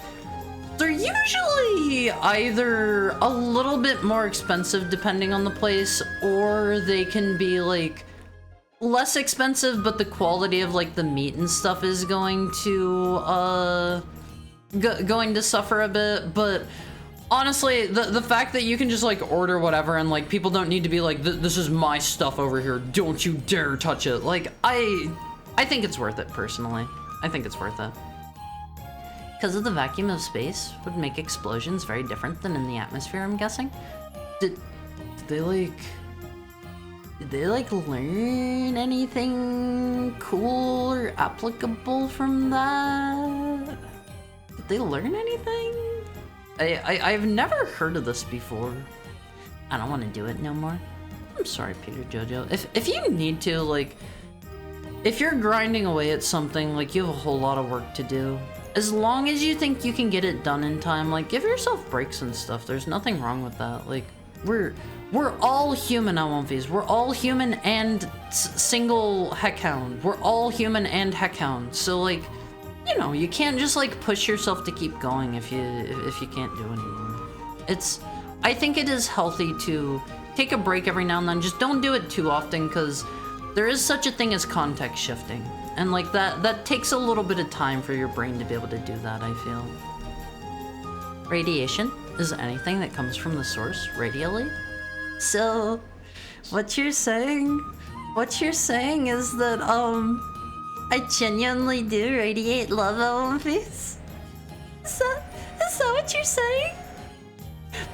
they're usually either a little bit more expensive depending on the place, or they can be like less expensive, but the quality of like the meat and stuff is going to suffer a bit. But honestly, the fact that you can just like order whatever and like people don't need to be like, this is my stuff over here, don't you dare touch it. Like I think it's worth it personally. I think it's worth it. Because of the vacuum of space would make explosions very different than in the atmosphere, I'm guessing. Did they learn anything cool or applicable from that? Did they learn anything? I've never heard of this before. I don't want to do it no more. I'm sorry, Peter Jojo. If you need to, like, if you're grinding away at something, like you have a whole lot of work to do, as long as you think you can get it done in time, like give yourself breaks and stuff. There's nothing wrong with that. Like we're all human, Awumfies. We're all human and single heckhound. We're all human and heckhound. So like, you know, you can't just like push yourself to keep going if you can't do anymore. I think it is healthy to take a break every now and then. Just don't do it too often, because there is such a thing as context shifting. And like that takes a little bit of time for your brain to be able to do that, I feel. Radiation is anything that comes from the source radially. So what you're saying is that I genuinely do radiate love on face. Is that what you're saying?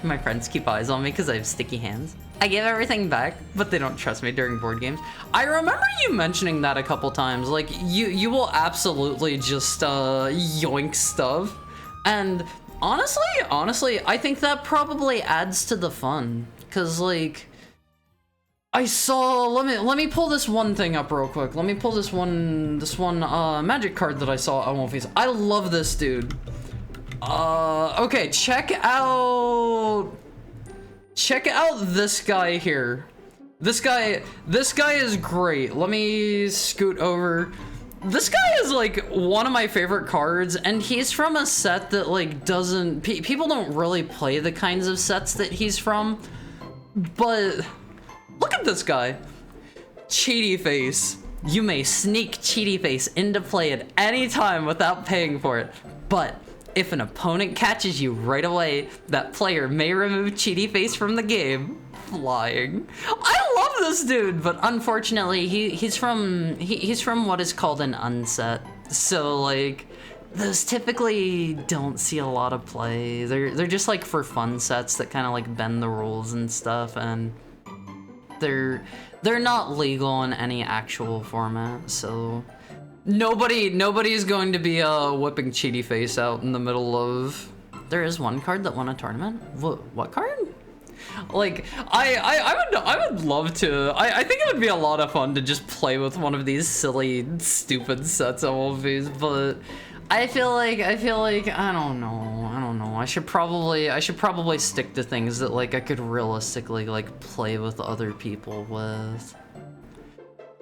My friends keep eyes on me because I have sticky hands. I give everything back, but they don't trust me during board games. I remember you mentioning that a couple times. Like, you will absolutely just yoink stuff. And honestly, I think that probably adds to the fun. Cause like, I saw, let me pull this one thing up real quick. Let me pull this one magic card that I saw on One Piece. I love this dude. Okay, check out this guy here. This guy is great. Let me scoot over. This guy is like one of my favorite cards, and he's from a set that like doesn't, people don't really play the kinds of sets that he's from, but look at this guy. Cheaty Face. You may sneak Cheaty Face into play at any time without paying for it, but if an opponent catches you right away, that player may remove Cheaty Face from the game. Flying. I love this dude, but unfortunately, he's from what is called an unset. So like, those typically don't see a lot of play. They're just like for fun sets that kind of like bend the rules and stuff, and they're not legal in any actual format. So nobody's going to be whipping Cheaty Face out in the middle of. There is one card that won a tournament. What card? Like, I would love to. I think it would be a lot of fun to just play with one of these silly, stupid sets of movies, but I feel like I don't know. I should probably stick to things that like I could realistically like play with other people with.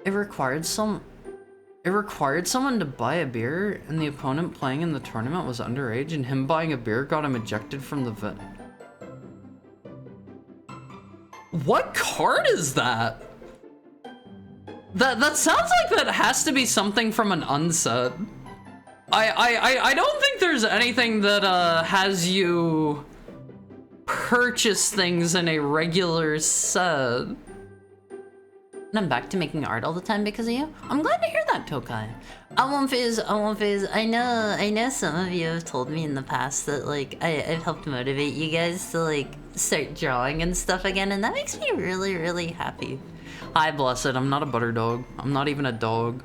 It required someone to buy a beer, and the opponent playing in the tournament was underage, and him buying a beer got him ejected from the event. What card is that? That sounds like that has to be something from an unset. I don't think there's anything that has you purchase things in a regular set. And I'm back to making art all the time because of you. I'm glad to hear that, Tokai. Alonfiz, I know some of you have told me in the past that like I've helped motivate you guys to like start drawing and stuff again, and that makes me really, really happy. Hi, Blessed. I'm not a butter dog. I'm not even a dog.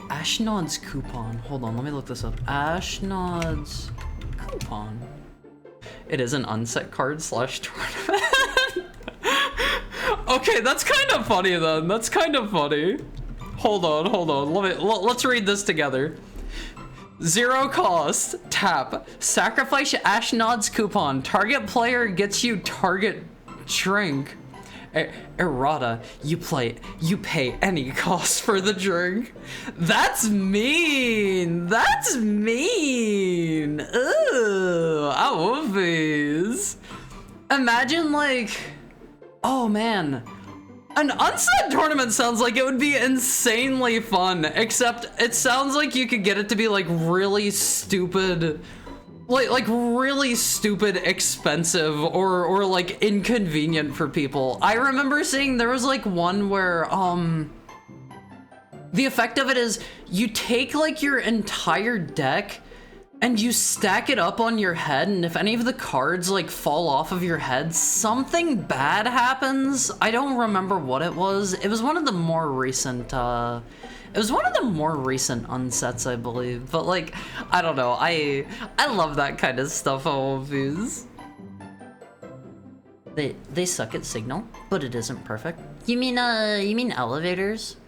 Ashnod's coupon. Hold on, let me look this up. Ashnod's coupon. It is an unset card / tournament. Okay, that's kind of funny then. That's kind of funny. Hold on. Let's read this together. 0 cost, tap, sacrifice Ashnod's coupon. Target player gets you target drink. Errata, you pay any cost for the drink. That's mean. Ugh, I love these. Imagine like, oh man, an unset tournament sounds like it would be insanely fun, except it sounds like you could get it to be like really stupid, like really stupid expensive or like inconvenient for people. I remember seeing there was like one where the effect of it is you take like your entire deck and you stack it up on your head, and if any of the cards like fall off of your head, something bad happens. I don't remember what it was. It was one of the more recent unsets, I believe. But like, I don't know. I love that kind of stuff. All of these. They suck at Signal, but it isn't perfect. You mean elevators?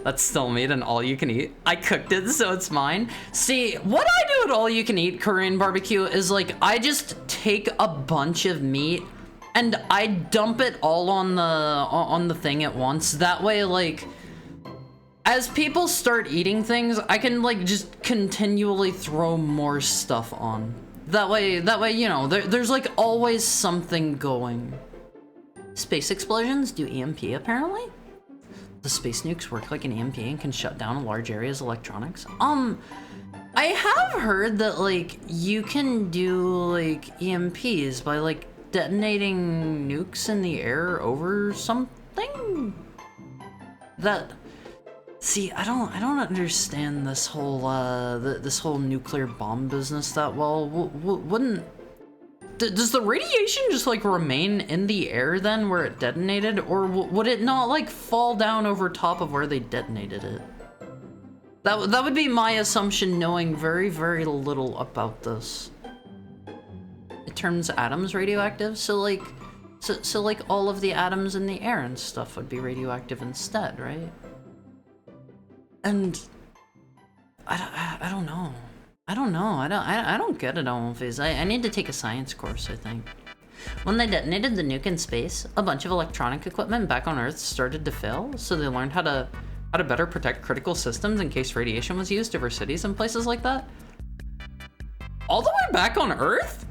That's still meat and all you can eat. I cooked it, so it's mine. See, what I do at all you can eat Korean barbecue is like, I just take a bunch of meat and I dump it all on the thing at once. That way, like, as people start eating things, I can like just continually throw more stuff on. That way, you know, there's like always something going. Space explosions do EMP apparently. The space nukes work like an EMP and can shut down large areas of electronics. I have heard that like you can do like EMPs by like detonating nukes in the air over something. See, I don't understand this whole this whole nuclear bomb business that well. Wouldn't does the radiation just like remain in the air then where it detonated, or would it not like fall down over top of where they detonated it? That would be my assumption, knowing very, very little about this. It turns atoms radioactive, so like all of the atoms in the air and stuff would be radioactive instead, right? And I don't know. I don't get it all, Fizz. I need to take a science course, I think. When they detonated the nuke in space, a bunch of electronic equipment back on Earth started to fail, so they learned how to better protect critical systems in case radiation was used over cities and places like that. All the way back on Earth?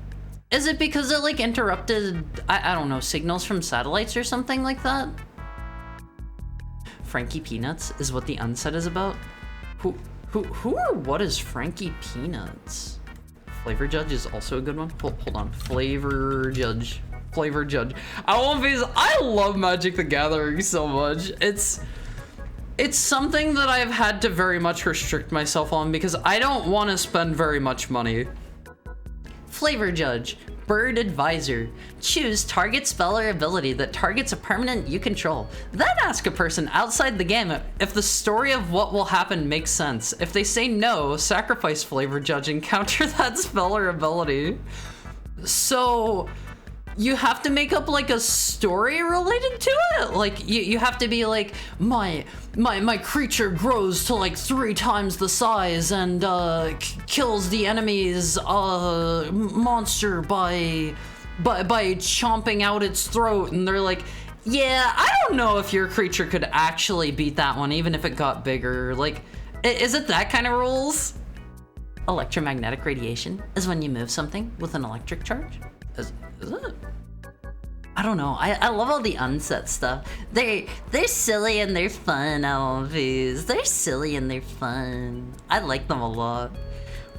Is it because it like interrupted, I don't know, signals from satellites or something like that? Frankie Peanuts is what the unset is about? Who or what is Frankie Peanuts? Flavor Judge is also a good one. Hold on, Flavor Judge. I love Magic the Gathering so much. It's something that I've had to very much restrict myself on because I don't want to spend very much money. Flavor Judge, Bird Advisor. Choose target spell or ability that targets a permanent you control. Then ask a person outside the game if the story of what will happen makes sense. If they say no, sacrifice Flavor Judge and counter that spell or ability. So you have to make up like a story related to it. Like you have to be like, my creature grows to like 3 times the size and kills the enemy's monster by chomping out its throat. And they're like, yeah, I don't know if your creature could actually beat that one, even if it got bigger. Like, is it that kind of rules? Electromagnetic radiation is when you move something with an electric charge. Is it? I don't know. I love all the unset stuff. They're silly and they're fun, Alphys. They're silly and they're fun. I like them a lot.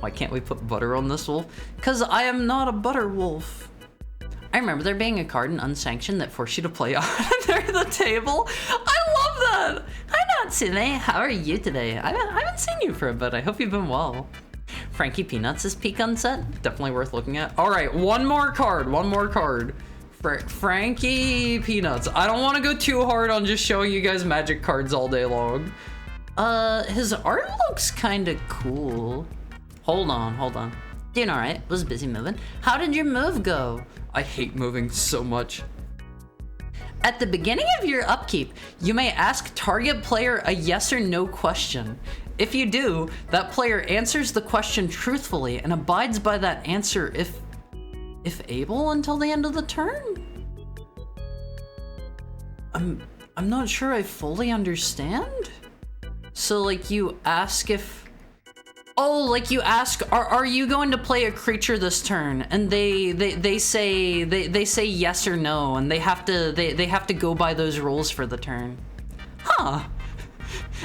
Why can't we put butter on this wolf? Because I am not a butter wolf. I remember there being a card in Unsanctioned that forced you to play under the table. I love that. Hi Natsume, how are you today? I haven't seen you for a bit. I hope you've been well. Frankie Peanuts is peak unset. Definitely worth looking at. All right, one more card. Frankie Peanuts. I don't want to go too hard on just showing you guys magic cards all day long. His art looks kind of cool. Hold on. Doing all right. Was busy moving. How did your move go? I hate moving so much. At the beginning of your upkeep, you may ask target player a yes or no question. If you do, that player answers the question truthfully and abides by that answer if able until the end of the turn? I'm not sure I fully understand. So like you ask if, oh, like you ask, are you going to play a creature this turn? And they say yes or no, and they have to go by those rules for the turn. Huh.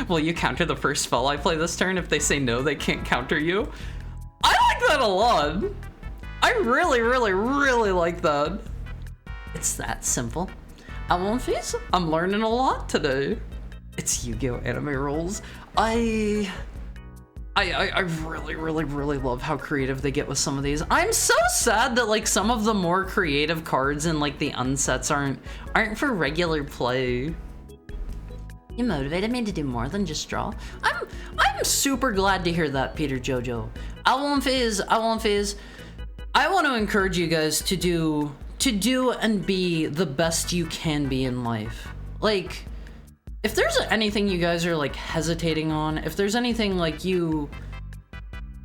Will you counter the first spell I play this turn? If they say no, they can't counter you. I like that a lot. I really like that. It's that simple. Alphys, I'm learning a lot today. It's Yu-Gi-Oh! Anime rules. I really love how creative they get with some of these. I'm so sad that like some of the more creative cards in like the unsets aren't for regular play. You motivated me to do more than just draw. I'm super glad to hear that, Peter Jojo. Alphys, I want to encourage you guys to do and be the best you can be in life. Like, if there's anything you guys are like hesitating on, if there's anything like you,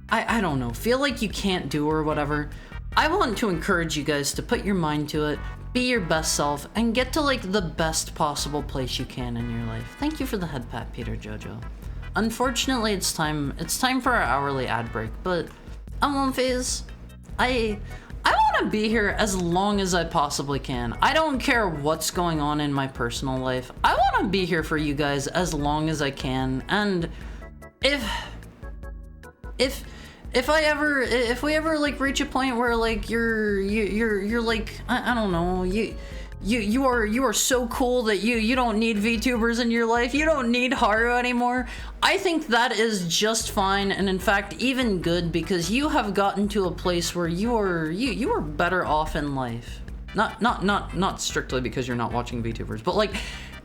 I don't know, feel like you can't do or whatever, I want to encourage you guys to put your mind to it, be your best self, and get to like the best possible place you can in your life. Thank you for the head pat, Peter Jojo. Unfortunately, it's time for our hourly ad break, but Alphys, I want to be here as long as I possibly can. I don't care what's going on in my personal life. I want to be here for you guys as long as I can. And if we ever like reach a point where like you're like, I don't know, you are so cool that you don't need VTubers in your life. You don't need Haru anymore. I think that is just fine, and in fact even good, because you have gotten to a place where you are better off in life. Not strictly because you're not watching VTubers, but like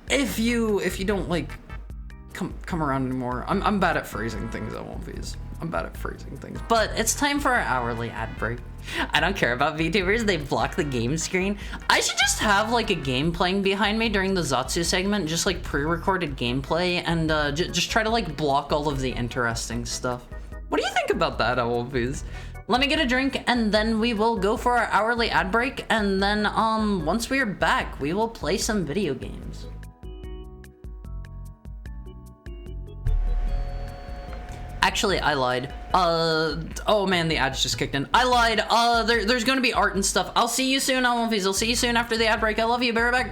if you don't like come around anymore. I'm bad at phrasing things, I won't be. I'm bad at phrasing things. But it's time for our hourly ad break. I don't care about VTubers, they block the game screen. I should just have like a game playing behind me during the Zatsu segment, just like pre-recorded gameplay, and just try to like block all of the interesting stuff. What do you think about that, Owlbees? Let me get a drink, and then we will go for our hourly ad break, and then once we are back, we will play some video games. Actually, I lied. Oh man, the ads just kicked in. I lied. There's gonna be art and stuff. I'll see you soon, Owlbees. I'll see you soon after the ad break. I love you. Be right back.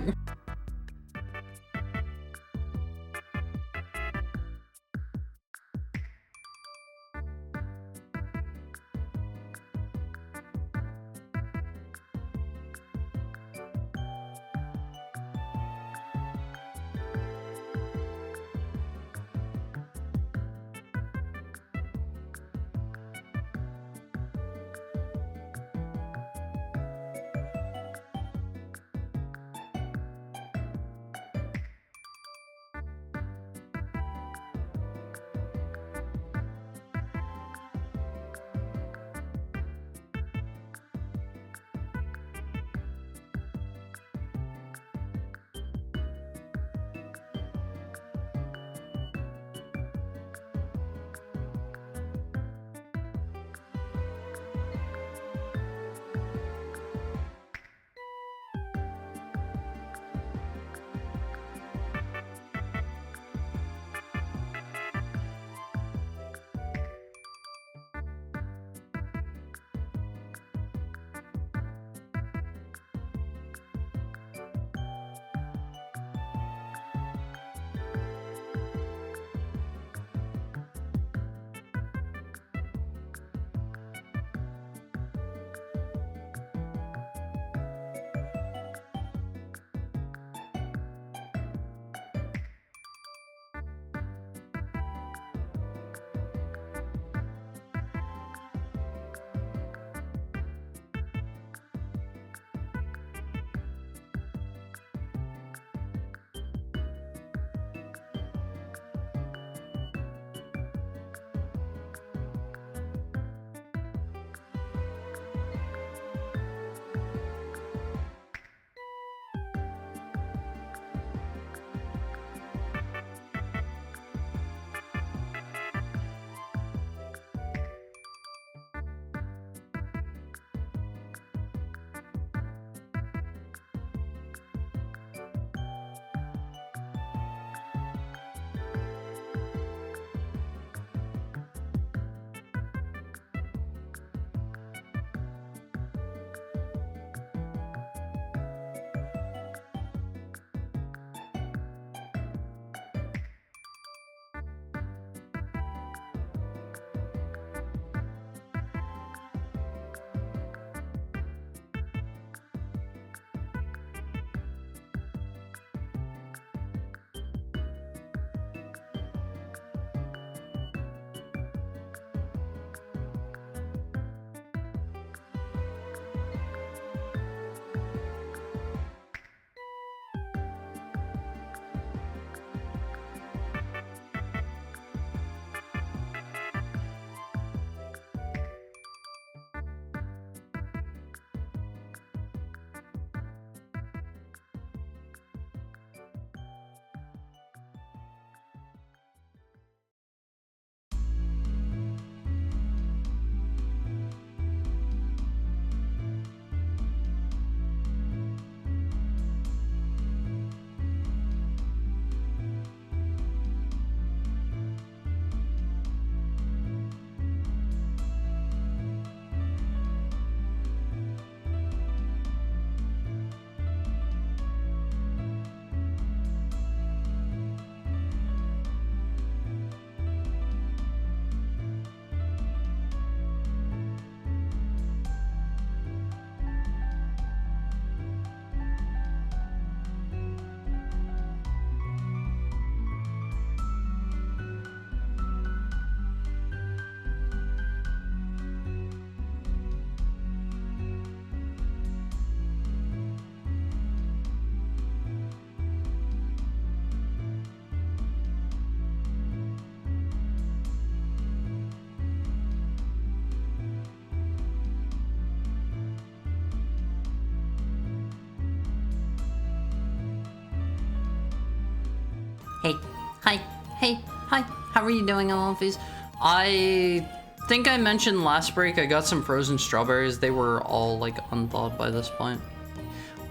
Hey, hi, hey, hi. How are you doing, Alonfies? I think I mentioned last break I got some frozen strawberries. They were all like unthawed by this point.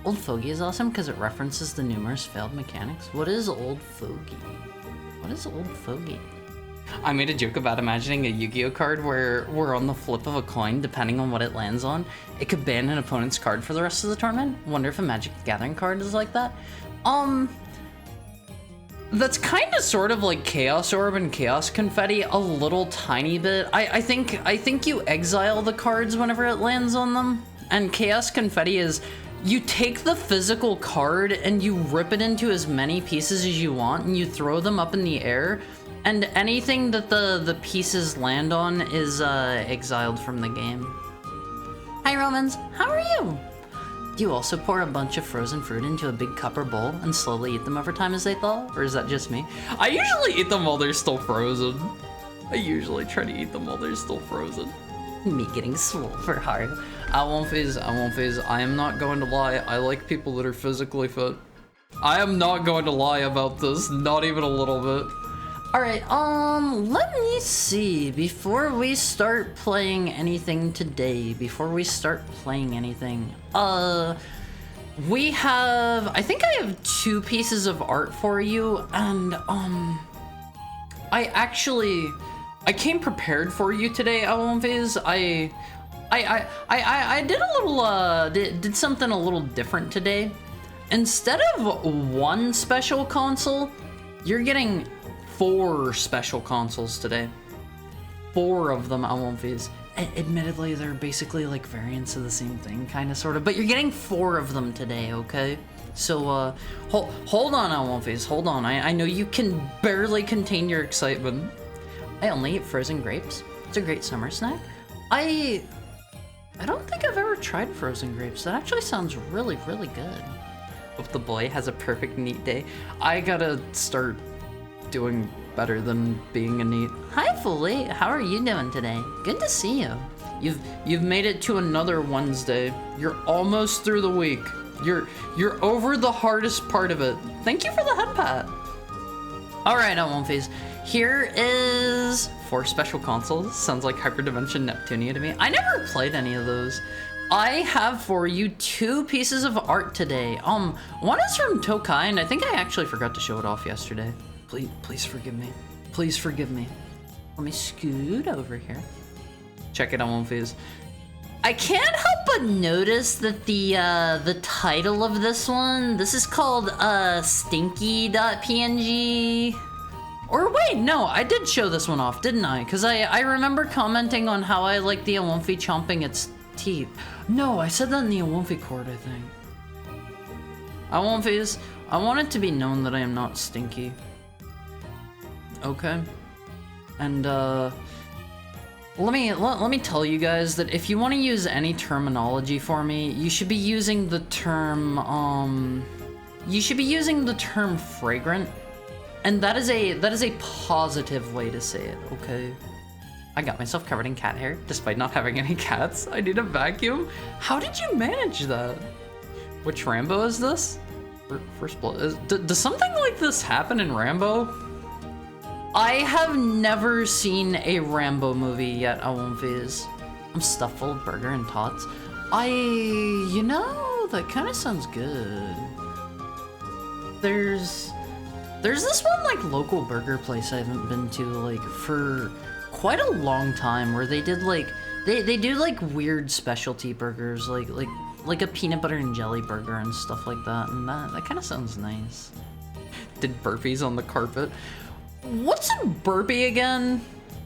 Old Fogey is awesome because it references the numerous failed mechanics. What is Old Fogey? What is Old Fogey? I made a joke about imagining a Yu-Gi-Oh card where on the flip of a coin, depending on what it lands on, it could ban an opponent's card for the rest of the tournament. Wonder if a Magic the Gathering card is like that. That's kind of sort of like Chaos Orb and Chaos Confetti a little tiny bit. I think you exile the cards whenever it lands on them, and Chaos Confetti is you take the physical card and you rip it into as many pieces as you want and you throw them up in the air, and anything that the pieces land on is exiled from the game. Hi Romans, how are you? Do you also pour a bunch of frozen fruit into a big cup or bowl and slowly eat them over time as they thaw? Or is that just me? I usually eat them while they're still frozen. I usually try to eat them while they're still frozen. Me getting swole for Haru. I won't phase. I am not going to lie. I like people that are physically fit. I am not going to lie about this, not even a little bit. Alright, let me see. Before we start playing anything today, we have, I think I have 2 pieces of art for you, and, I came prepared for you today, Alonviz. I did a little, did something a little different today. Instead of 1 special console, you're getting 4 special consoles today. 4 of them, Alonviz. Admittedly, they're basically like variants of the same thing, kind of, sort of, but you're getting 4 of them today, okay? So, hold on, Alonviz, hold on. I know you can barely contain your excitement. I only eat frozen grapes. It's a great summer snack. I don't think I've ever tried frozen grapes. That actually sounds really, really good. Hope the boy has a perfect neat day. I gotta start doing better than being a neat. Hi, Foley. How are you doing today? Good to see you. You've made it to another Wednesday. You're almost through the week. You're over the hardest part of it. Thank you for the head pat. All right, Alonfies. Here is 4 special consoles. Sounds like Hyperdimension Neptunia to me. I never played any of those. I have for you 2 pieces of art today. One is from Tokai, and I think I actually forgot to show it off yesterday. Please forgive me. Please forgive me. Let me scoot over here. Check it out, Alonfies. I can't help but notice that the title of this one, this is called stinky.png. Or wait, no, I did show this one off, didn't I? Because I remember commenting on how I like the Alonfi chomping its teeth. No, I said that in the Alonfi chord, I think. Alonfis, I want it to be known that I am not stinky. Okay? And, let me tell you guys that if you want to use any terminology for me, you should be using the term, fragrant. And that is a positive way to say it, okay? I got myself covered in cat hair, despite not having any cats. I need a vacuum. How did you manage that? Which Rambo is this? First Blood. Does something like this happen in Rambo? I have never seen a Rambo movie yet, Alonfiz. I'm stuffed full of burger and tots. You know, that kind of sounds good. There's this one, like, local burger place I haven't been to, like, for quite a long time, where they did, like, they do, like, weird specialty burgers, like a peanut butter and jelly burger and stuff like that, and that kind of sounds nice. Did burpees on the carpet. What's a burpee again?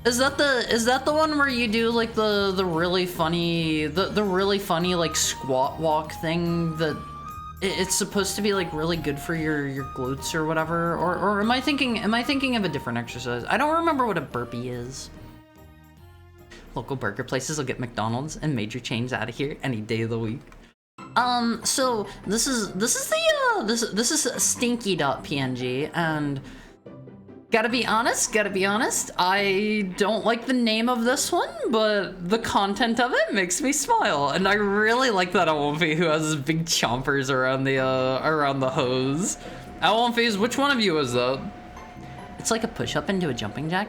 Is that the one where you do, like, the really funny, the really funny, like, squat walk thing that it's supposed to be, like, really good for your glutes or whatever? Or am I thinking of a different exercise? I don't remember what a burpee is. Local burger places will get McDonald's and major chains out of here any day of the week. So this is stinky.png, and gotta be honest, I don't like the name of this one, but the content of it makes me smile, and I really like that Alonfi who has his big chompers around the hose. Alonfi, which one of you is that? It's like a push-up into a jumping jack.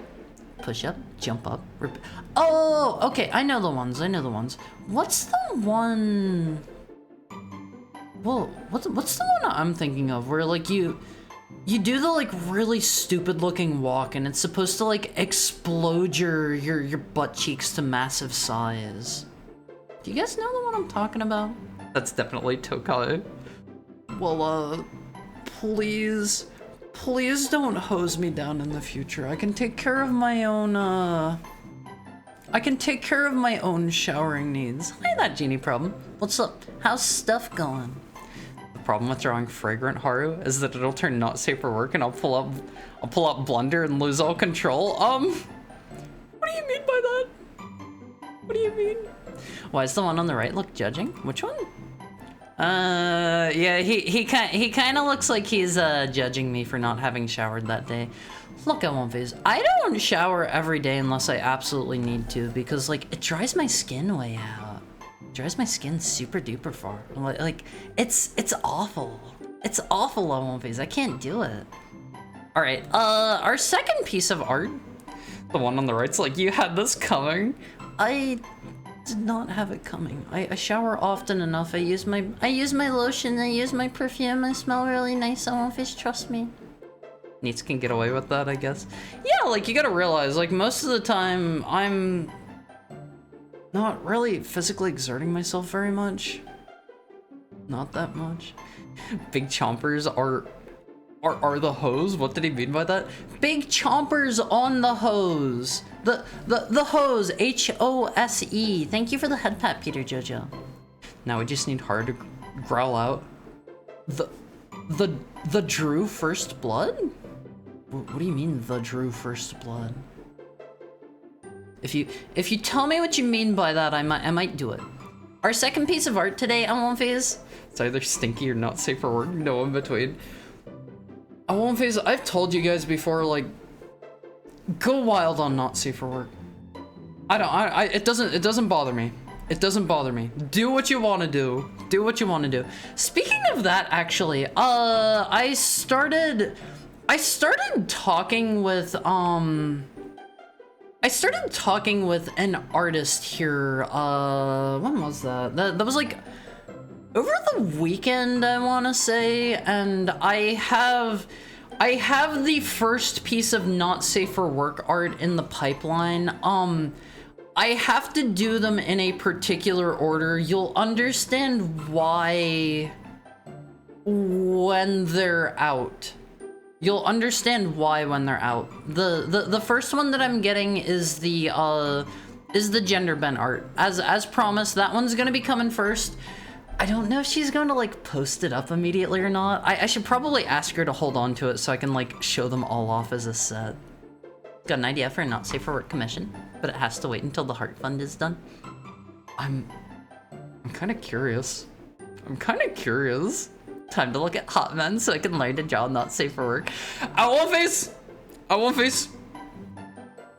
Push up, jump up, oh, okay, I know the ones, What's the one... Whoa, what's the one I'm thinking of, where, like, you do the, like, really stupid-looking walk, and it's supposed to, like, explode your butt cheeks to massive size. Do you guys know the one I'm talking about? That's definitely Tokai. Well, please don't hose me down in the future. I can take care of my own, showering needs. Hi, that genie problem. What's up? How's stuff going? The problem with drawing Fragrant Haru is that it'll turn not safe for work and I'll pull up Blunder and lose all control. What do you mean by that? What do you mean? Why does the one on the right look judging? Which one? Yeah, he kind of looks like he's judging me for not having showered that day. Look at one face. I don't shower every day unless I absolutely need to, because like it dries my skin way out. It dries my skin super duper far. Like it's awful. It's awful on one face. I can't do it. All right. Our second piece of art, the one on the right's like, you had this coming. I did not have it coming. I shower often enough. I use my lotion, I use my perfume, I smell really nice. I won't fish, trust me. Neats can get away with that, I guess. Yeah, like you gotta realize, like most of the time I'm not really physically exerting myself very much. Not that much. Big chompers are the hose? What did he mean by that? Big chompers on the hose. The hose, H-O-S-E. Thank you for the head pat, Peter Jojo. Now we just need Haru to growl out. The Drew First Blood? What do you mean, the Drew First Blood? If you tell me what you mean by that, I might do it. Our second piece of art today on One Phase. It's either stinky or not safe for work, no in between. On One Phase, I've told you guys before, like, go wild on not safe for work. It doesn't bother me. It doesn't bother me. Do what you want to do. Do what you want to do. Speaking of that, actually, I started talking with an artist here. When was that? That was like over the weekend, I want to say, and I have the first piece of not safe for work art in the pipeline. I have to do them in a particular order. You'll understand why when they're out. You'll understand why when they're out. The first one that I'm getting is the gender bent art. As promised, that one's gonna be coming first. I don't know if she's going to like post it up immediately or not. I should probably ask her to hold on to it so I can like show them all off as a set. Got an idea for a not safe for work commission, but it has to wait until the Heart Fund is done. I'm kind of curious. Time to look at Hot Men so I can learn to draw not safe for work. I won't face.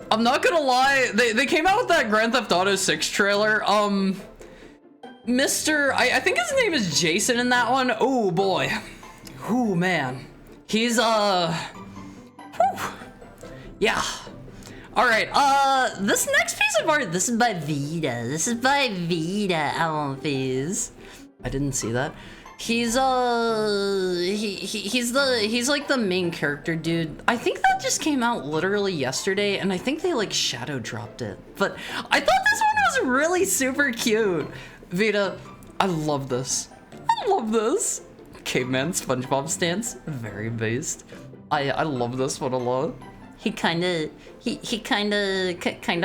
I'm not gonna lie, they came out with that Grand Theft Auto 6 trailer. I think his name is Jason in that one. Oh boy. Ooh man. He's whew. Yeah. Alright, this next piece of art, this is by Vita. Alan Fizz. I didn't see that. He's like the main character dude. I think that just came out literally yesterday, and I think they like shadow dropped it. But I thought this one was really super cute. Vita, I love this. Caveman SpongeBob stance, very based. I love this one a lot. He kinda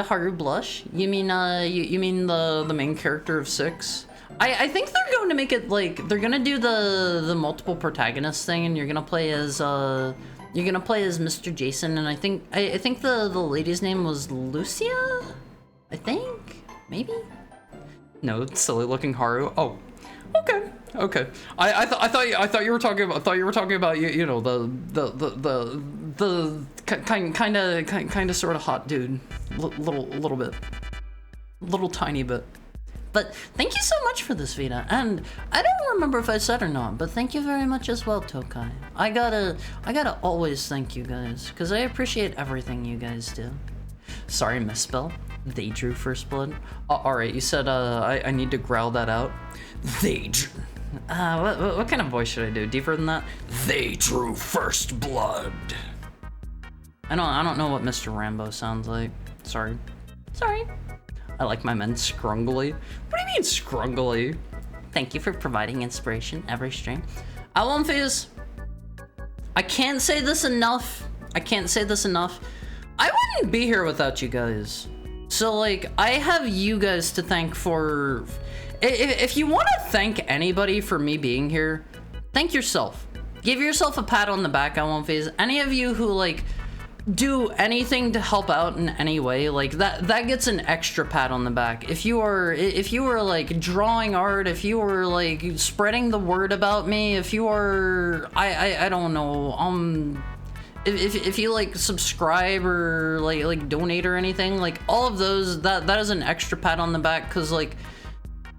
Haru blush. You mean you mean the main character of 6? I think they're going to make it like they're gonna do the multiple protagonist thing, and you're gonna play as Mr. Jason, and I think the lady's name was Lucia. I think maybe. No, silly looking Haru. Oh, okay. I thought you were talking about you know the kind of sort of hot dude, little tiny bit. But thank you so much for this, Vita. And I don't remember if I said or not, but thank you very much as well, Tokai. I gotta always thank you guys, because I appreciate everything you guys do. Sorry, misspell. They drew first blood. Alright, you said I need to growl that out. They drew... what kind of voice should I do? Deeper than that? They drew first blood. I don't know what Mr. Rambo sounds like. Sorry. I like my men scrungly. What do you mean scrungly? Thank you for providing inspiration every stream. Alonphase, I can't say this enough. I wouldn't be here without you guys. So like, I have you guys to thank for... If you want to thank anybody for me being here, thank yourself. Give yourself a pat on the back, Alonphase. Any of you who like do anything to help out in any way, like that gets an extra pat on the back. If you were like drawing art, if you were like spreading the word about me, if you are I don't know, if you like subscribe or like donate or anything, like all of those, that is an extra pat on the back, because like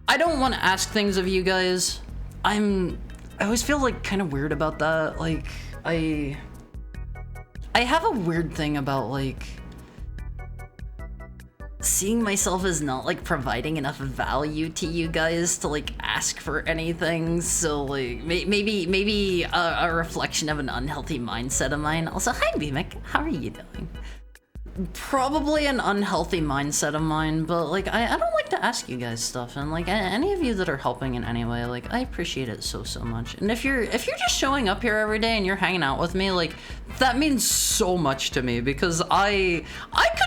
I don't want to ask things of you guys. I always feel like kind of weird about that. Like I have a weird thing about like seeing myself as not like providing enough value to you guys to like ask for anything. So like maybe a reflection of an unhealthy mindset of mine. Also, hi Beemic, how are you doing? Probably an unhealthy mindset of mine, but like I don't like to ask you guys stuff, and like any of you that are helping in any way, like I appreciate it so much. And if you're just showing up here every day and you're hanging out with me, like that means so much to me, because I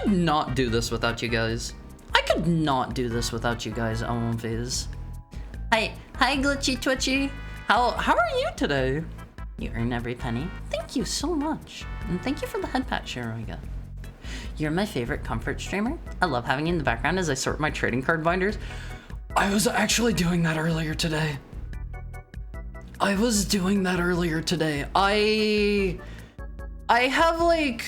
could not do this without you guys. I could not do this without you guys, Alonphase. Hi Glitchy Twitchy. How are you today? You earn every penny. Thank you so much, and thank you for the head pat share I got. You're my favorite comfort streamer. I love having you in the background as I sort my trading card binders. I was actually doing that earlier today. I have like,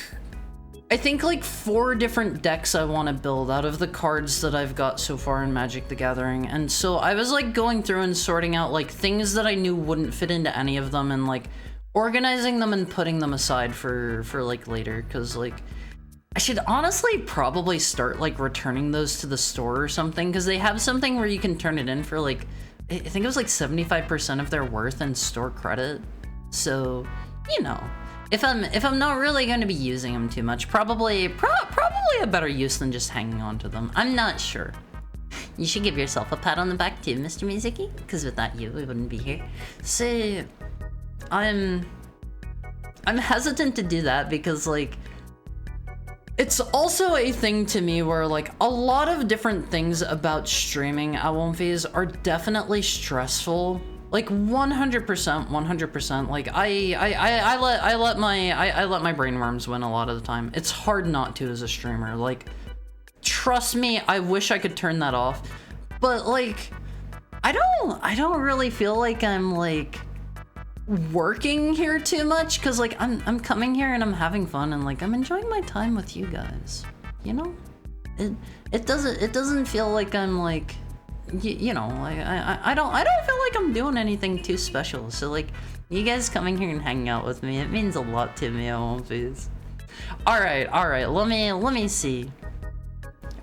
I think like 4 different decks I want to build out of the cards that I've got so far in Magic the Gathering. And so I was like going through and sorting out like things that I knew wouldn't fit into any of them, and like organizing them and putting them aside for like later, because like I should honestly probably start like returning those to the store or something, because they have something where you can turn it in for like, I think it was like 75% of their worth in store credit. So, you know, if I'm not really going to be using them too much, probably a better use than just hanging on to them. I'm not sure. You should give yourself a pat on the back too, Mr. Mizuki, because without you, we wouldn't be here. So, I'm hesitant to do that because like, it's also a thing to me where like a lot of different things about streaming Alonphase are definitely stressful. Like 100%. Like I let my brainworms win a lot of the time. It's hard not to as a streamer. Like, trust me, I wish I could turn that off. But like, I don't really feel like I'm like working here too much, because like I'm coming here and I'm having fun, and like I'm enjoying my time with you guys, you know. It doesn't feel like I'm like you know, like I don't feel like I'm doing anything too special. So like, you guys coming here and hanging out with me, it means a lot to me, Alonphase. All right, let me see.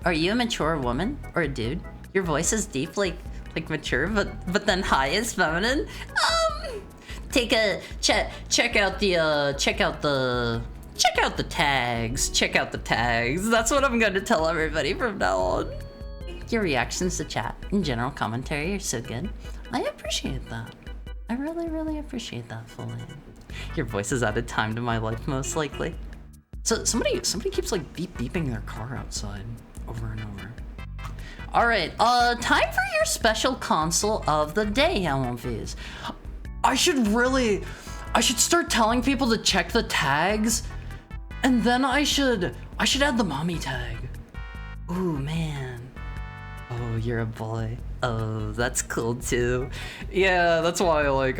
Are you a mature woman or a dude? Your voice is deep, like mature, but then high is feminine. Take a check out the tags. That's what I'm going to tell everybody from now on. Your reactions to chat and general commentary are so good. I appreciate that. I really appreciate that fully. Your voice has added time to my life, most likely. So somebody keeps like beeping their car outside over and over. All right, time for your special console of the day, Alonphase. I should start telling people to check the tags, and then I should add the mommy tag. Ooh, man. Oh you're a boy. Oh, that's cool too. Yeah, that's why like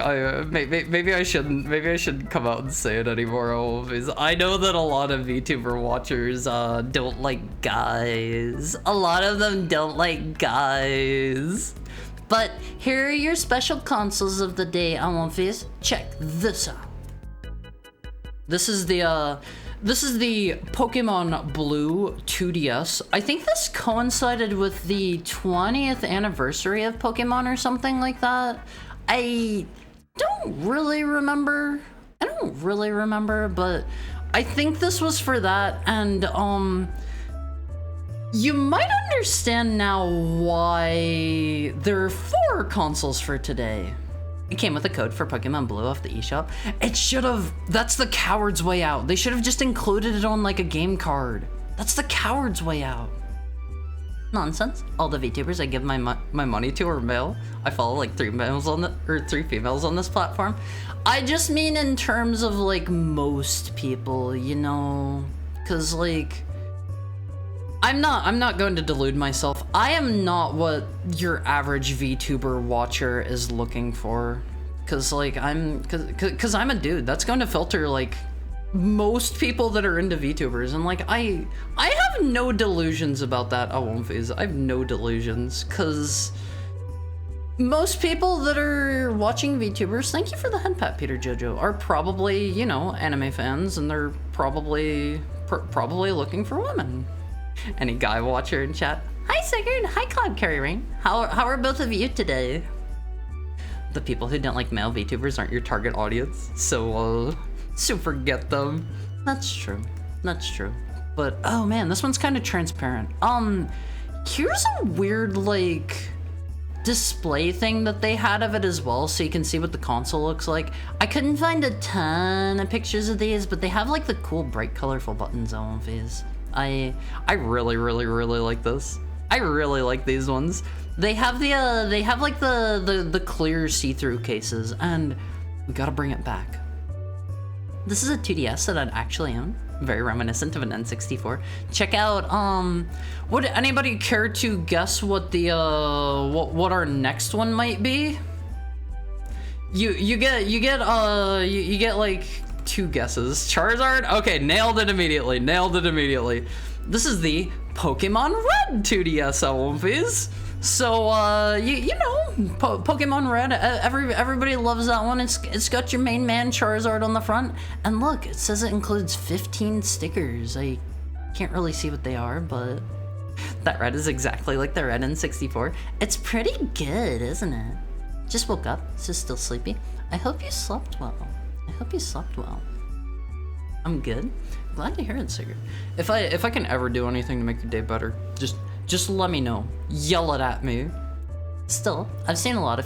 maybe I shouldn't come out and say it anymore, because I know that a lot of VTuber watchers don't like guys. A lot of them don't like guys. But here are your special consoles of the day, Alonfis. Check this out. This is the Pokemon Blue 2DS. I think this coincided with the 20th anniversary of Pokemon or something like that. I don't really remember, but I think this was for that, and you might understand now why there are 4 consoles for today. It came with a code for Pokemon Blue off the eShop. It should have, that's the coward's way out. They should have just included it on like a game card. That's the coward's way out. Nonsense. All the VTubers I give my money to are male. I follow like 3 males on 3 females on this platform. I just mean in terms of like most people, you know, cause like, I'm not going to delude myself. I am not what your average VTuber watcher is looking for. Cause like cause I'm a dude. That's going to filter like most people that are into VTubers, and like I have no delusions about that. I have no delusions, cause most people that are watching VTubers, thank you for the head pat, Peter Jojo, are probably, you know, anime fans, and they're probably looking for women. Any guy watcher in chat? Hi Sigurd, hi Cloud Carry Rain. How are both of you today? The people who don't like male VTubers aren't your target audience, so forget them. That's true. But oh man, this one's kind of transparent. Here's a weird like display thing that they had of it as well, so you can see what the console looks like. I couldn't find a ton of pictures of these, but they have like the cool bright colorful buttons on these. I really like this. I really like these ones. They have like the clear see-through cases, and we gotta bring it back. This is a 2DS that I'd actually own. Very reminiscent of an N64. Check out, would anybody care to guess what the what our next one might be? You get like 2 guesses. Charizard? Okay, nailed it immediately. This is the Pokemon Red 2DS LMVs. So, you know, Pokemon Red, everybody loves that one. It's got your main man Charizard on the front. And look, it says it includes 15 stickers. I can't really see what they are, but that red is exactly like the red N64. It's pretty good, isn't it? Just woke up, so still sleepy. I hope you slept well. I'm good. Glad to hear it, Sigurd. If I can ever do anything to make your day better, just let me know. Yell it at me. Still, I've seen a lot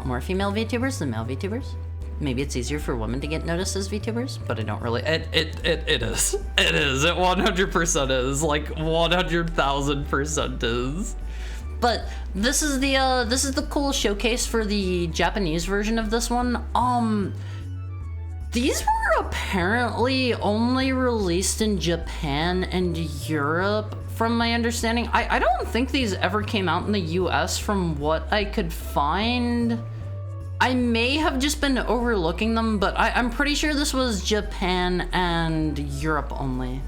more female VTubers than male VTubers. Maybe it's easier for women to get noticed as VTubers, but I don't really. It is. It is. It 100% is. Like 100,000% is. But this is the cool showcase for the Japanese version of this one. These were apparently only released in Japan and Europe, from my understanding. I don't think these ever came out in the US from what I could find. I may have just been overlooking them, but I'm pretty sure this was Japan and Europe only.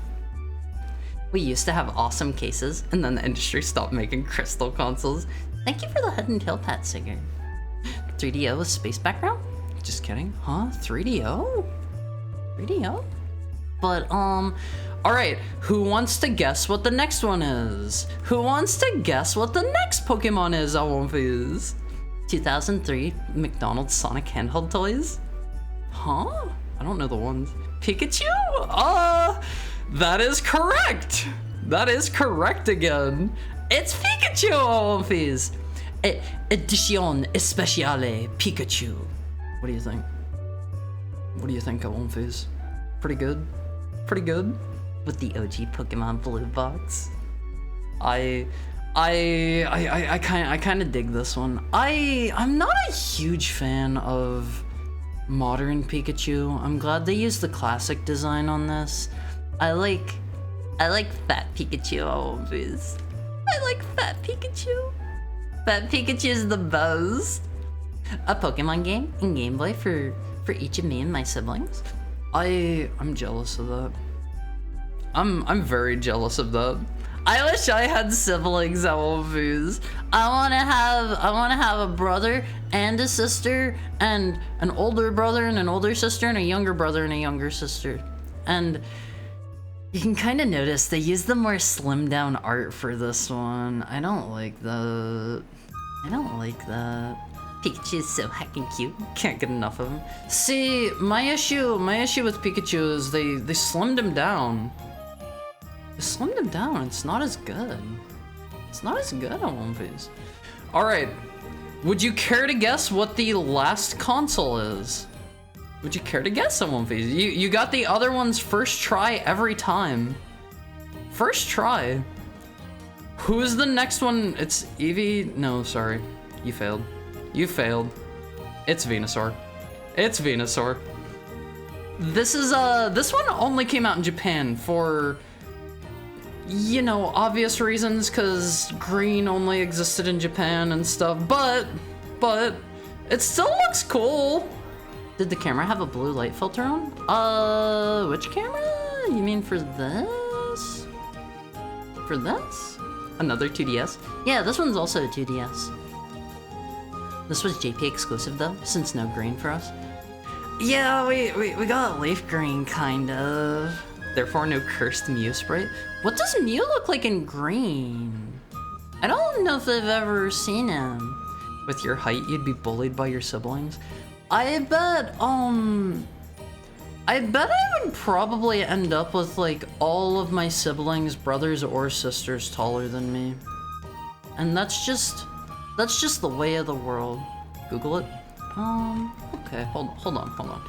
We used to have awesome cases, and then the industry stopped making crystal consoles. Thank you for the head and tail pat, Sigurd. 3DO with space background? Just kidding, huh? 3DO? But, alright, who wants to guess what the next one is? Who wants to guess what the next Pokemon is, Alonfis? 2003 McDonald's Sonic handheld toys? Huh? I don't know the ones. Pikachu? That is correct! That is correct again. It's Pikachu, Alonfis! Edition Especiale Pikachu. What do you think? Alonfis? Pretty good? With the OG Pokemon Blue box. I kind of dig this one. I'm not a huge fan of modern Pikachu. I'm glad they used the classic design on this. I like fat Pikachu always. I like Fat Pikachu. Fat Pikachu is the best. A Pokemon game and Game Boy for each of me and my siblings. I'm jealous of that. I'm very jealous of that. I wish I had siblings at Wolfies. I wanna have a brother and a sister and an older brother and an older sister and a younger brother and a younger sister. And you can kind of notice they use the more slimmed down art for this one. I don't like that. I don't like that. Pikachu is so heckin' cute. Can't get enough of him. See, my issue with Pikachu is they slimmed him down. They slimmed him down. It's not as good. It's not as good on One Piece. All right. Would you care to guess what the last console is? Would you care to guess on One Piece? You got the other ones first try every time. First try. Who's the next one? It's Eevee? No, sorry. You failed. You failed. It's Venusaur. It's Venusaur. This one only came out in Japan for, you know, obvious reasons, because green only existed in Japan and stuff, but it still looks cool. Did the camera have a blue light filter on? Which camera? You mean for this? For this? Another 2DS? Yeah, this one's also a 2DS. This was JP exclusive though, since no green for us. Yeah, we got leaf green, kind of. Therefore, no cursed Mew sprite. What does Mew look like in green? I don't know if I've ever seen him. With your height, you'd be bullied by your siblings. I bet I would probably end up with like all of my siblings, brothers or sisters taller than me. And that's just the way of the world. Google it. Okay, hold on.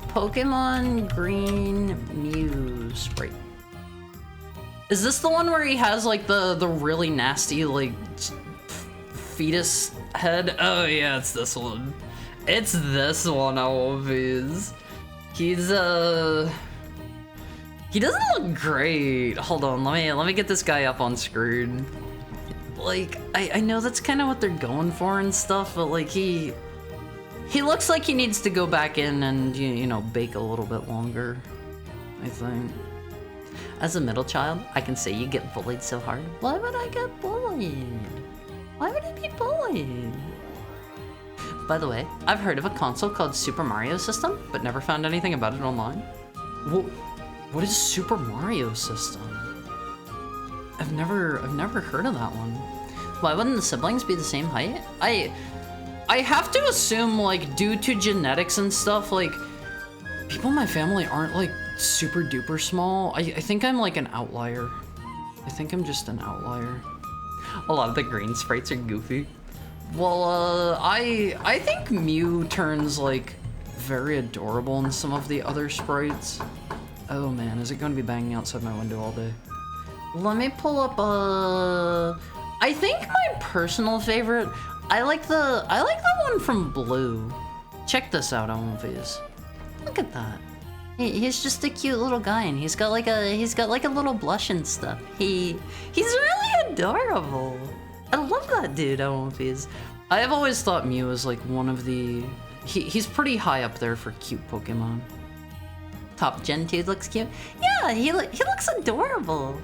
Pokemon Green Mew sprite. Is this the one where he has like the really nasty like fetus head? Oh yeah, it's this one. It's this one, Always. He doesn't look great. Hold on, let me get this guy up on screen. Like, I know that's kind of what they're going for and stuff, but like he looks like he needs to go back in and, you know, bake a little bit longer, I think. As a middle child, I can say you get bullied so hard. Why would I get bullied? Why would I be bullied? By the way, I've heard of a console called Super Mario System, but never found anything about it online. What is Super Mario System? I've never heard of that one. Why wouldn't the siblings be the same height? I have to assume, like, due to genetics and stuff, like, people in my family aren't, like, super duper small. I think I'm, like, an outlier. I think I'm just an outlier. A lot of the green sprites are goofy. Well, I think Mew turns, like, very adorable in some of the other sprites. Oh man, is it gonna be banging outside my window all day? Let me pull up, I think my personal favorite, I like the one from Blue. Check this out, Almovies. Look at that. He's just a cute little guy, and he's got like a little blush and stuff. He's really adorable. I love that dude, Almovies. I have always thought Mew is like one of the, he's pretty high up there for cute Pokemon. Top Gen 2 looks cute. Yeah, he looks adorable.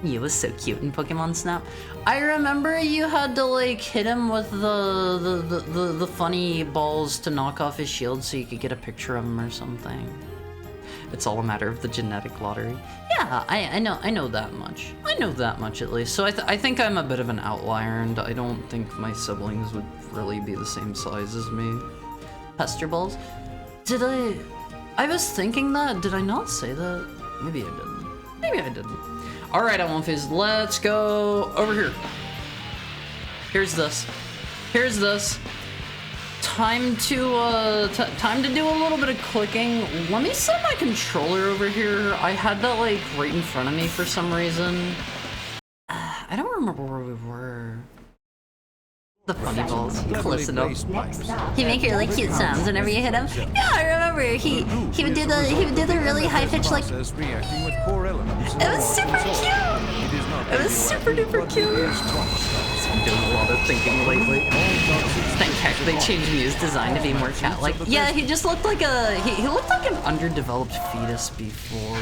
Mew was so cute in Pokemon Snap. I remember you had to like hit him with the funny balls to knock off his shield so you could get a picture of him or something. It's all a matter of the genetic lottery. Yeah, I know that much. I know that much at least. So I think I'm a bit of an outlier, and I don't think my siblings would really be the same size as me. Pester balls? Did I was thinking that. Did I not say that? Maybe I didn't. Maybe I didn't. All right, Almonfizz, let's go over here. Here's this. Here's this. Time to do a little bit of clicking. Let me set my controller over here. I had that like right in front of me for some reason. I don't remember where we were. The funny balls. Close enough. He make really cute sounds whenever you hit him. Yeah, I remember. He would do the really high pitch like. It was super cute. It was super duper cute. I'm doing a lot of thinking lately. Thank heck they changed Mew's design to be more cat-like. Yeah, he just looked like he looked like an underdeveloped fetus before.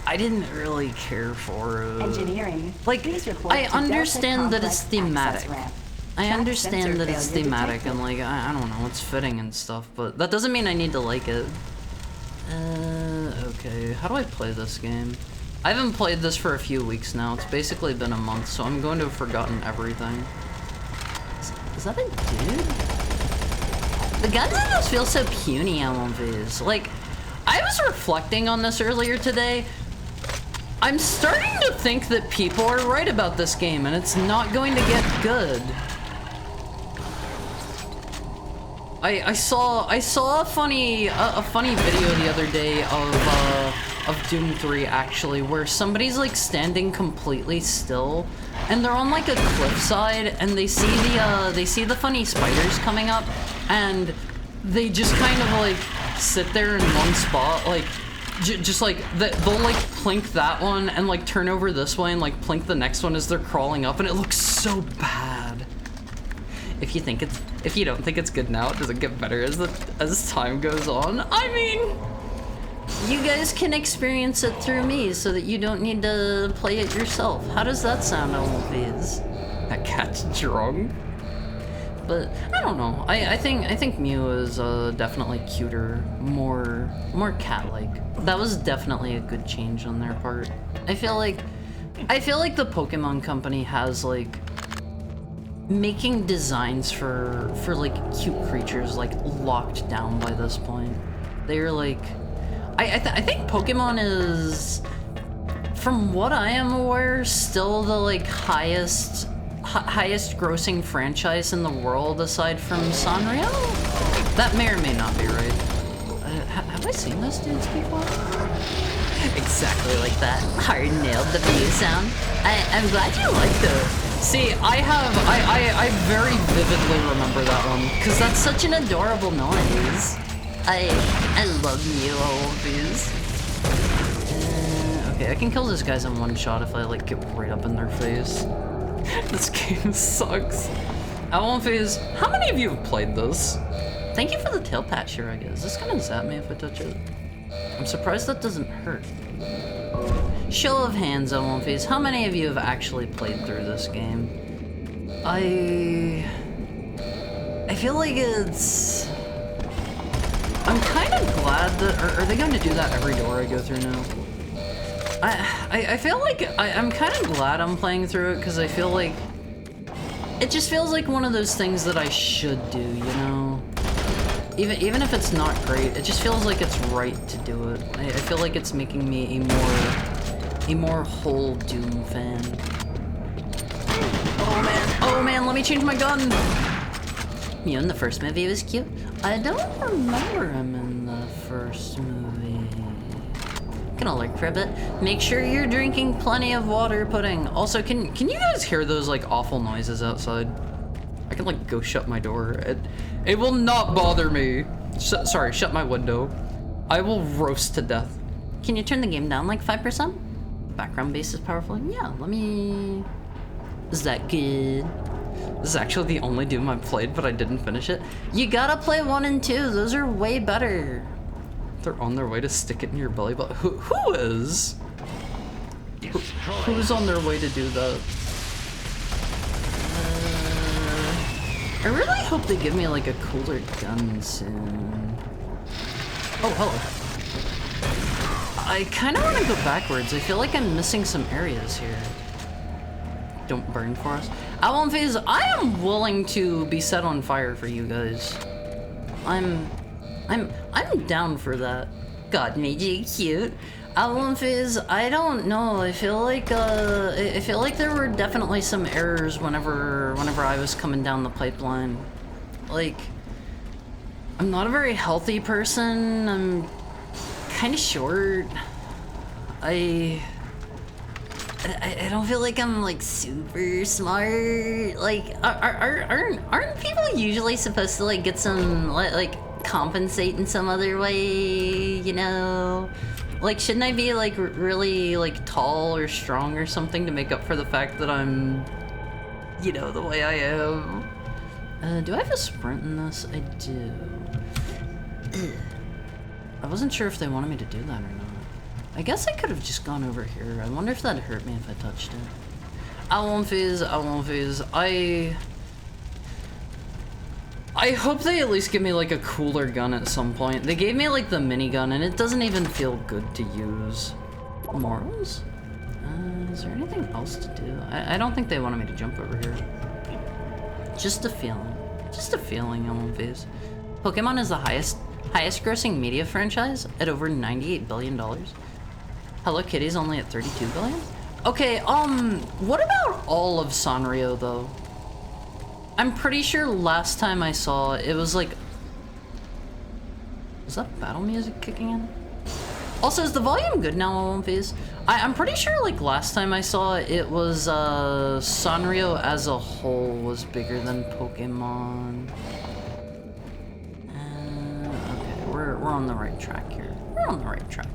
I didn't really care for Engineering. like I understand that it's thematic. I understand that it's thematic and like I don't know, it's fitting and stuff, but that doesn't mean I need to like it. Okay, how do I play this game? I haven't played this for a few weeks now. It's basically been a month, so I'm going to have forgotten everything. Is that a dude? The guns in this feel so puny on these. Like, I was reflecting on this earlier today. I'm starting to think that people are right about this game and it's not going to get good. I saw a funny video the other day of Doom 3 actually, where somebody's like standing completely still and they're on like a cliffside and they see the funny spiders coming up and they just kind of like sit there in one spot, like just like they'll like plink that one and like turn over this way and like plink the next one as they're crawling up, and it looks so bad. If you don't think it's good now, does it get better as time goes on? I mean, you guys can experience it through me so that you don't need to play it yourself. How does that sound, Olympians? That cat's drunk. But I don't know. I think Mew is definitely cuter, more cat-like. That was definitely a good change on their part. I feel like the Pokemon Company has like making designs for like cute creatures like locked down by this point. They're like, I think Pokemon is, from what I am aware, still the like highest grossing franchise in the world aside from Sanrio? That may or may not be right. Have I seen those dudes before? Exactly like that. Hard nailed the Mew sound. I'm glad you liked it. See, I very vividly remember that one because that's such an adorable noise. I love Mew, all of these. Okay, I can kill these guys in one shot if I like get right up in their face. This game sucks. Phase, how many of you have played this? Thank you for the tail pat, Shiraga. Is this gonna zap me if I touch it? I'm surprised that doesn't hurt. Show of hands, Phase, how many of you have actually played through this game? I feel like it's... I'm kind of glad that... Are they going to do that every door I go through now? I feel like I'm kind of glad I'm playing through it because I feel like it just feels like one of those things that I should do, you know? Even if it's not great, it just feels like it's right to do it. I feel like it's making me a more whole Doom fan. Oh man, let me change my gun! Mew in the first movie was cute. I don't remember him in the first movie. Gonna lurk for a bit. Make sure you're drinking plenty of water, Pudding. Also, can you guys hear those like awful noises outside? I can like go shut my door. It will not bother me. Sorry, shut my window. I will roast to death. Can you turn the game down like 5%? Background bass is powerful. Yeah, let me... Is that good? This is actually the only Doom I've played, but I didn't finish it. You gotta play 1 and 2. Those are way better. They're on their way to stick it in your belly button. Who is? Who's on their way to do that? I really hope they give me like a cooler gun soon. Oh, hello. I kind of want to go backwards. I feel like I'm missing some areas here. Don't burn for us. Phase, I am willing to be set on fire for you guys. I'm down for that. God made you cute. Phase, I don't know. I feel like there were definitely some errors whenever I was coming down the pipeline. Like, I'm not a very healthy person. I'm kind of short. I I don't feel like I'm like super smart. Like, aren't people usually supposed to like get some like compensate in some other way? You know, like shouldn't I be like really like tall or strong or something to make up for the fact that I'm, you know, the way I am? Do I have a sprint in this? I do. I wasn't sure if they wanted me to do that or not. I guess I could have just gone over here. I wonder if that'd hurt me if I touched it. I won't phase. I hope they at least give me like a cooler gun at some point. They gave me like the minigun and it doesn't even feel good to use. Morals? Is there anything else to do? I don't think they wanted me to jump over here. Just a feeling. Just a feeling, I won't phase. Pokemon is the highest grossing media franchise at over $98 billion. Hello Kitty's only at 32 billion? Okay, what about all of Sanrio though? I'm pretty sure last time I saw it was like... Was that battle music kicking in? Also, is the volume good now on One Piece? I'm pretty sure like last time I saw it, it was Sanrio as a whole was bigger than Pokemon. Okay, we're on the right track here. We're on the right track.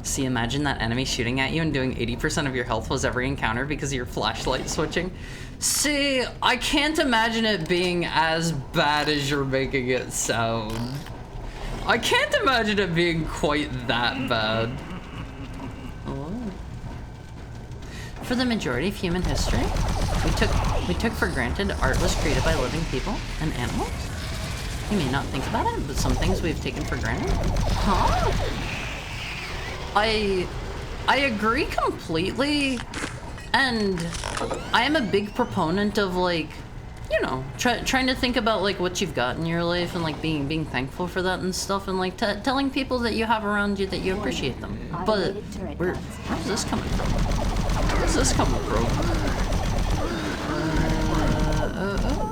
See, imagine that enemy shooting at you and doing 80% of your health was every encounter because of your flashlight switching. See, I can't imagine it being as bad as you're making it sound. I can't imagine it being quite that bad. Oh. For the majority of human history, we took for granted art was created by living people and animals. You may not think about it, but some things we've taken for granted. Huh? I agree completely, and I am a big proponent of like, you know, trying to think about like what you've got in your life and like being thankful for that and stuff, and like telling people that you have around you that you appreciate them. But where's this coming from? Where's this coming from?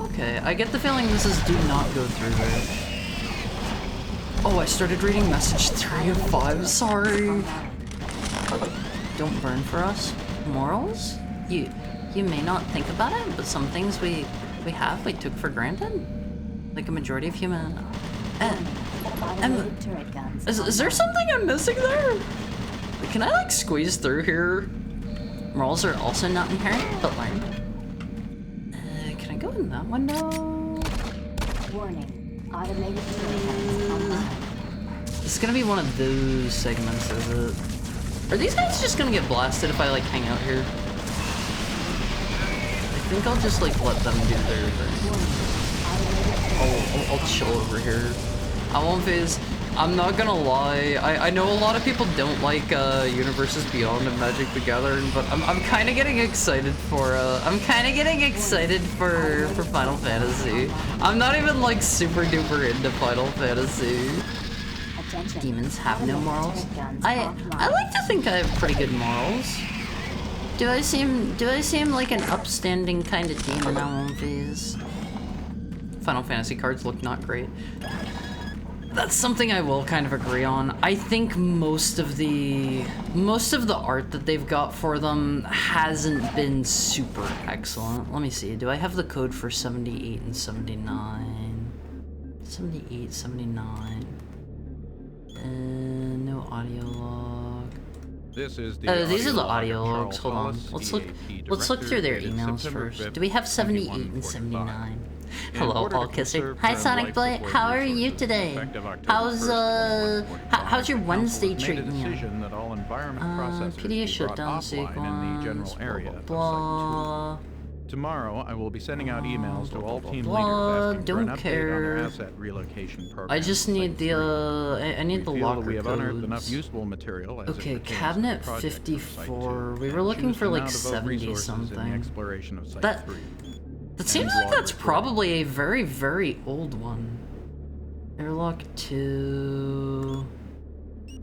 Okay, I get the feeling this is do not go through there. Oh, I started reading message 3 of 5, sorry. Don't burn for us. Morals? You may not think about it, but some things we took for granted. Like a majority of human... Is there something I'm missing there? Can I like squeeze through here? Morals are also not inherent, but learned. Can I go in that window? Warning. Automated turret guns online. It's gonna be one of those segments, is it? Are these guys just gonna get blasted if I like hang out here? I think I'll just like let them do their thing. I'll chill over here. I won't phase. I'm not gonna lie. I know a lot of people don't like Universes Beyond and Magic the Gathering, but I'm kind of getting excited for for Final Fantasy. I'm not even like super duper into Final Fantasy. Demons have no morals. I like to think I have pretty good morals. Do I seem like an upstanding kind of demon? I won't phase. Final Fantasy cards look not great. That's something I will kind of agree on. I think most of the art that they've got for them hasn't been super excellent. Let me see. Do I have the code for 78 and 79? 78, 79. No audio log. This is the these are the audio log logs. Hold on. Let's look through their emails first. Do we have 78 and 79? Hello, All Kisser. Hi, Sonic Boy. How are you today? How's your Wednesday treating you? PDA shutdown sequence. Blah. Tomorrow, I will be sending out emails to all team blah, leaders asking don't for an care. update on their asset relocation program. I just need the I need the locker we have unearthed enough codes. useful material. As Okay, it pertains to cabinet the project of Site 54. 2, We were and looking choose for to like now devote 70 resources in the something. exploration of Site That 3. that seems like that's probably a very very old one. Airlock 2.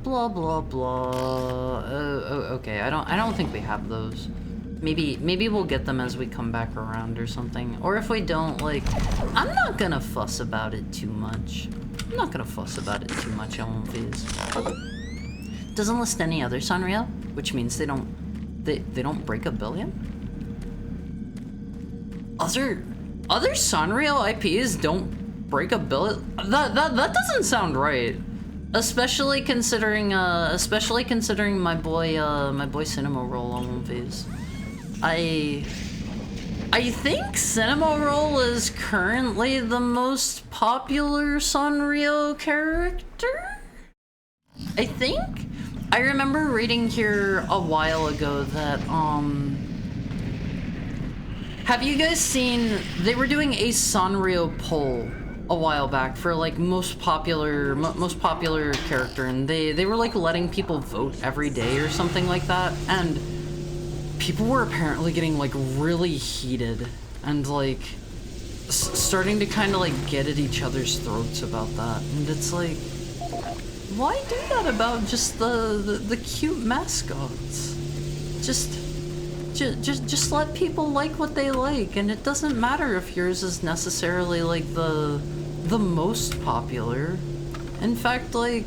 Blah blah blah. Okay. I don't think we have those. Maybe we'll get them as we come back around or something. Or if we don't, like, I'm not gonna fuss about it too much. I won't phase. Doesn't list any other Sanrio, which means they don't They don't break a billion? Other Sanrio IPs don't break a billion? That doesn't sound right. Especially considering my boy Cinema Roll on One Phase. I think Cinema Roll is currently the most popular Sanrio character? I think? I remember reading here a while ago that, have you guys seen, they were doing a Sanrio poll a while back for like most popular character, and they were like letting people vote every day or something like that, and people were apparently getting like really heated and like starting to kind of like get at each other's throats about that, and it's like, why do that about just the cute mascots? Just let people like what they like, and it doesn't matter if yours is necessarily like the most popular. In fact, like,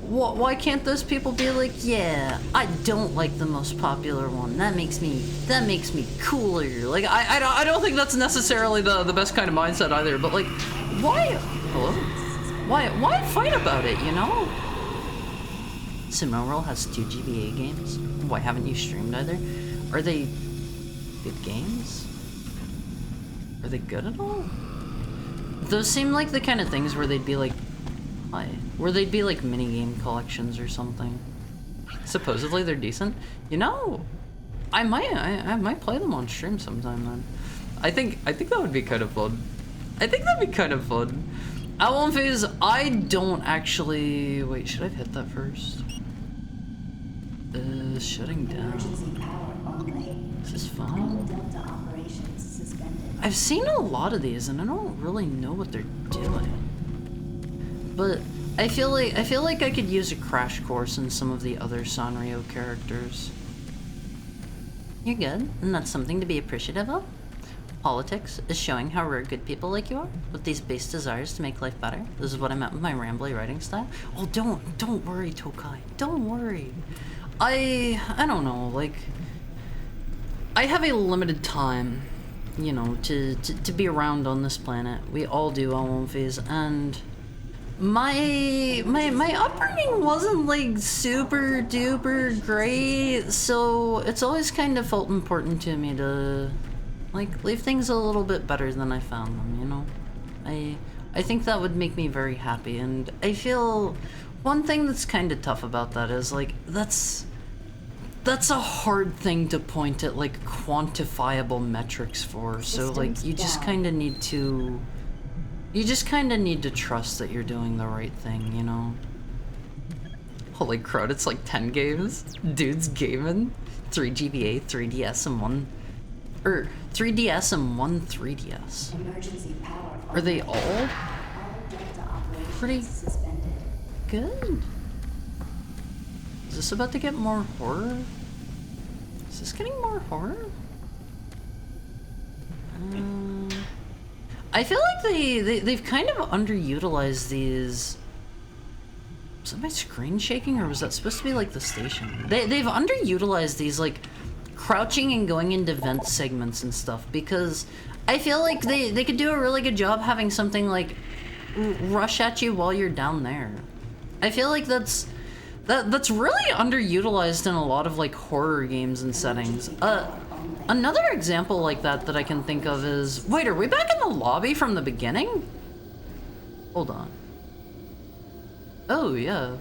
why can't those people be like, yeah, I don't like the most popular one. That makes me cooler. Like, I don't think that's necessarily the best kind of mindset either. But like, why? Hello? Why fight about it? You know? Simorel has 2 GBA games. Why haven't you streamed either? Are they good games? Are they good at all? Those seem like the kind of things where they'd be like, where they'd be like mini-game collections or something. Supposedly they're decent. You know, I might play them on stream sometime then. I think that would be kind of fun. At One Phase, I don't actually... Wait, should I have hit that first? Shutting down. Is this fun? I've seen a lot of these and I don't really know what they're doing. But I feel like I could use a crash course in some of the other Sanrio characters. You're good, and that's something to be appreciative of. Politics is showing how rare good people like you are, with these base desires to make life better. This is what I meant with my rambly writing style. Oh, don't worry, Tokai. Don't worry. I don't know, like, I have a limited time, you know, to be around on this planet. We all do on One Phase, and my upbringing wasn't like super duper great, so it's always kind of felt important to me to like leave things a little bit better than I found them, you know? I think that would make me very happy, and I feel one thing that's kind of tough about that is like that's a hard thing to point at like quantifiable metrics for. So like you just kind of need to trust that you're doing the right thing, you know? Holy crud, it's like 10 games. Dude's gaming. 3 GBA, 3DS, and 1 3DS and 1 3DS. Are they all pretty good? Is this about to get more horror? Is this getting more horror? I feel like they've kind of underutilized these. Was that my screen shaking, or was that supposed to be like the station? They've underutilized these like crouching and going into vent segments and stuff, because I feel like they could do a really good job having something like rush at you while you're down there. I feel like that's really underutilized in a lot of like horror games and settings. Another example like that I can think of is, wait, are we back in the lobby from the beginning? Hold on. Oh yeah,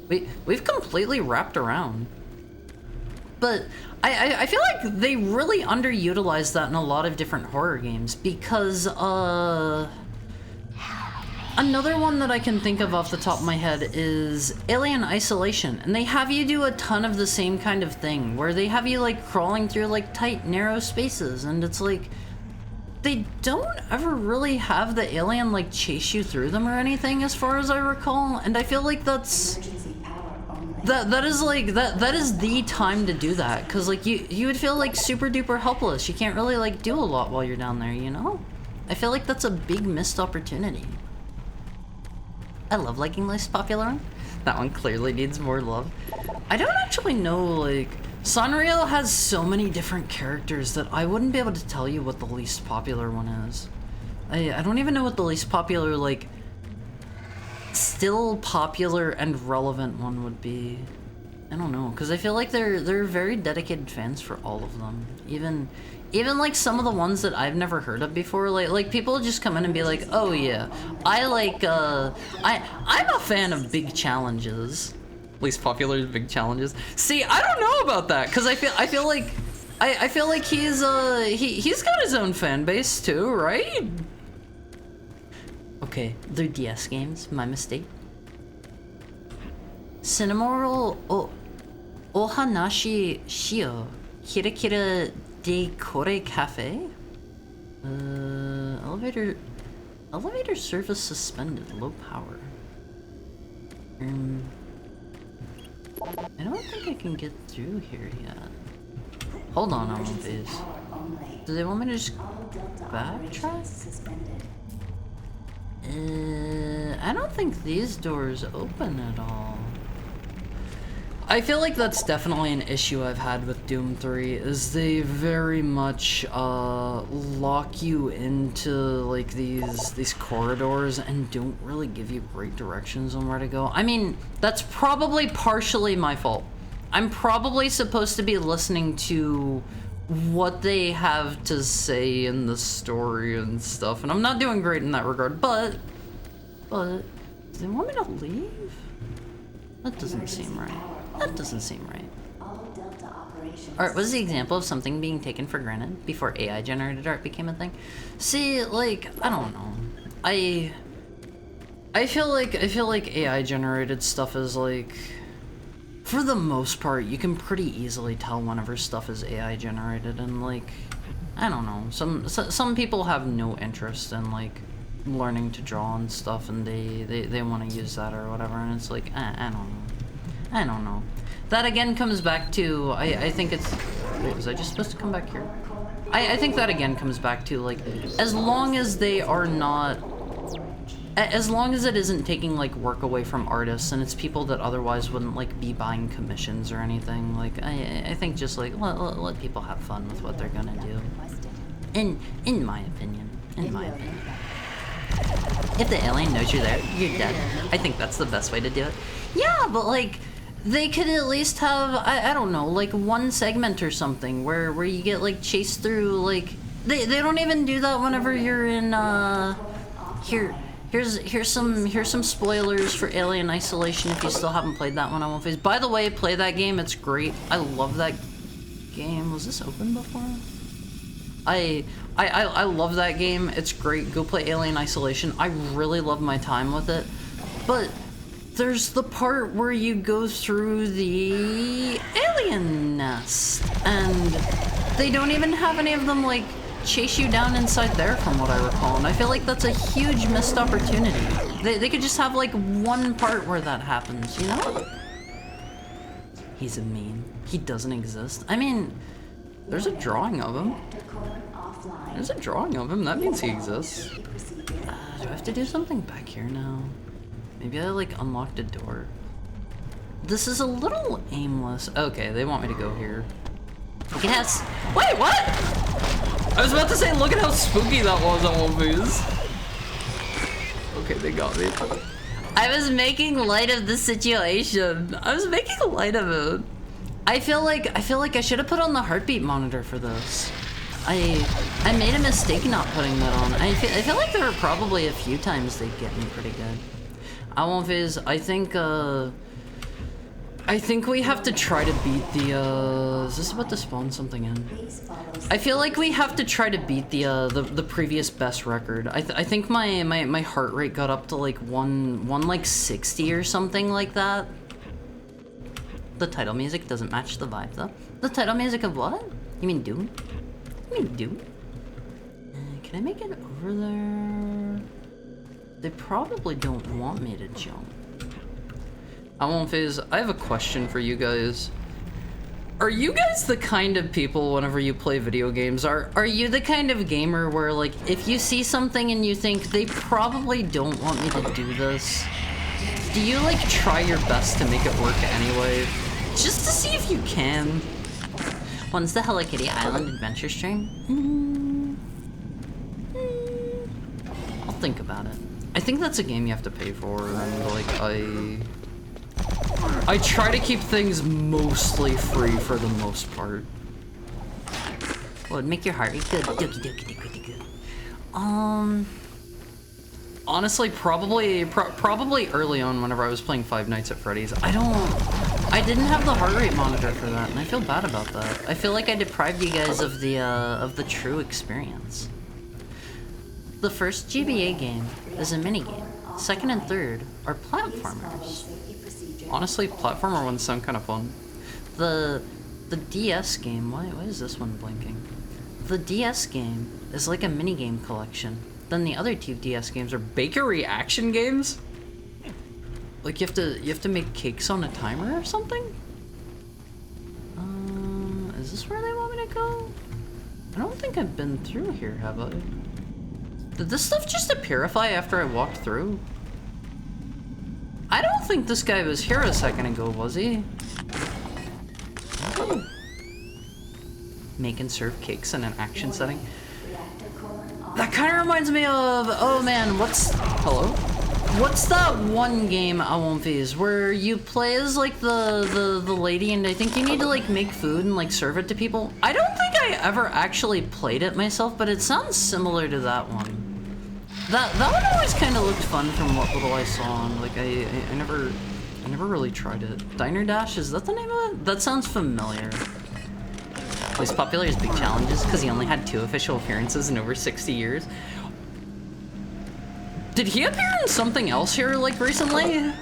we've completely wrapped around. But I feel like they really underutilized that in a lot of different horror games, because another one that I can think of off the top of my head is Alien Isolation, and they have you do a ton of the same kind of thing, where they have you like crawling through like tight, narrow spaces, and it's like, they don't ever really have the alien like chase you through them or anything, as far as I recall, and I feel like that is the time to do that, because like you would feel like super duper helpless. You can't really like do a lot while you're down there, you know? I feel like that's a big missed opportunity. I love liking less popular one. That one clearly needs more love. I don't actually know, like, Sanrio has so many different characters that I wouldn't be able to tell you what the least popular one is. I don't even know what the least popular, like, still popular and relevant one would be. I don't know, because I feel like they're very dedicated fans for all of them. Even like some of the ones that I've never heard of before, like people just come in and be like, oh yeah, I like I'm a fan of big challenges. Least popular big challenges. See, I don't know about that, because I feel like he's got his own fan base too, right? Okay, they're DS games, my mistake. Cinnamoroll Ohanashi Shio Kira Kira de Kore Cafe? Elevator service suspended, low power. I don't think I can get through here yet. Hold on, I want these. Do they want me to just backtrack? I don't think these doors open at all. I feel like that's definitely an issue I've had with Doom 3, is they very much lock you into like these corridors and don't really give you great directions on where to go. I mean, that's probably partially my fault. I'm probably supposed to be listening to what they have to say in the story and stuff, and I'm not doing great in that regard, but do they want me to leave? That doesn't seem right. That doesn't seem right. Art was the example of something being taken for granted before AI generated art became a thing. See, like, I don't know. I feel like AI generated stuff is like, for the most part, you can pretty easily tell whenever stuff is AI generated, and like, I don't know. Some people have no interest in like learning to draw and stuff, and they want to use that or whatever, and it's like, I don't know. That again comes back to, I think it's, wait, was I just supposed to come back here? I think that again comes back to like, as long as they are not, as long as it isn't taking like work away from artists and it's people that otherwise wouldn't like be buying commissions or anything, like I think just like let people have fun with what they're gonna do. In my opinion. If the alien knows you're there, you're dead. I think that's the best way to do it. Yeah, but like, they could at least have, I don't know, like one segment or something where you get like chased through, like, they don't even do that whenever you're in, here's some spoilers for Alien Isolation if you still haven't played that one on One Face. By the way, play that game, it's great. I love that game. Was this open before? I love that game, it's great. Go play Alien Isolation. I really love my time with it. But there's the part where you go through the alien nest, and they don't even have any of them like chase you down inside there from what I recall, and I feel like that's a huge missed opportunity. They could just have like one part where that happens, you know? He's a meme. He doesn't exist. I mean, there's a drawing of him. There's a drawing of him, that means he exists. Do I have to do something back here now? Maybe I like unlocked a door. This is a little aimless. Okay, they want me to go here. Yes. Wait, what? I was about to say, look at how spooky that was on One Piece. Okay, they got me. I was making light of the situation. I was making light of it. I feel like I should have put on the heartbeat monitor for this. I made a mistake not putting that on. I feel like there were probably a few times they'd get me pretty good. Alonviz, I think we have to try to beat the, is this about to spawn something in? I feel like we have to try to beat the previous best record. I think my heart rate got up to like 160 or something like that. The title music doesn't match the vibe though. The title music of what? You mean Doom? You mean Doom? Can I make it over there? They probably don't want me to jump. Alonviz, I have a question for you guys. Are you guys the kind of people whenever you play video games, are you the kind of gamer where like if you see something and you think they probably don't want me to do this, do you like try your best to make it work anyway? Just to see if you can? When's the Hello Kitty Island adventure stream? I'll think about it. I think that's a game you have to pay for, and like I try to keep things mostly free for the most part. Well, it'd make your heart good. Dookie dookie dookie dookie. Honestly, probably early on whenever I was playing Five Nights at Freddy's. I didn't have the heart rate monitor for that, and I feel bad about that. I feel like I deprived you guys of the true experience. The first GBA game is a minigame. Second and third are platformers. Honestly, platformer ones sound kind of fun. The DS game, why is this one blinking? The DS game is like a minigame collection. Then the other two DS games are bakery action games? Like you have to make cakes on a timer or something? Is this where they want me to go? I don't think I've been through here, have I? Did this stuff just appearify after I walked through? I don't think this guy was here a second ago, was he? Oh. Make and serve cakes in an action setting. That kind of reminds me of, oh man, hello? What's that one game, Awonfies, where you play as like the lady and I think you need to like make food and like serve it to people? I don't think I ever actually played it myself, but it sounds similar to that one. That one always kind of looked fun from what little I saw, and like I never really tried it. Diner Dash, is that the name of it? That sounds familiar. He's popular as Big Challenges because he only had 2 official appearances in over 60 years. Did he appear in something else here like recently?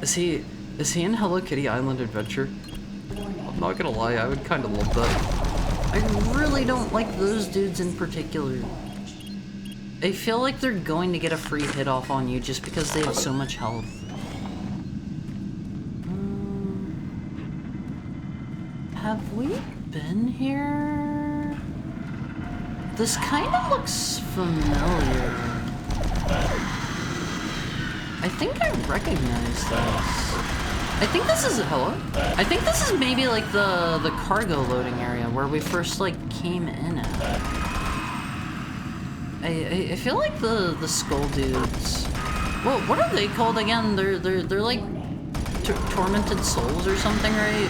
Is he in Hello Kitty Island Adventure? I'm not gonna lie, I would kind of love that. I really don't like those dudes in particular. I feel like they're going to get a free hit off on you just because they have so much health. Have we been here? This kind of looks familiar. I think I recognize this. I think this is, hello? I think this is maybe like the cargo loading area where we first like came in at. I feel like the skull dudes. Well, what are they called again? They're like tormented souls or something, right?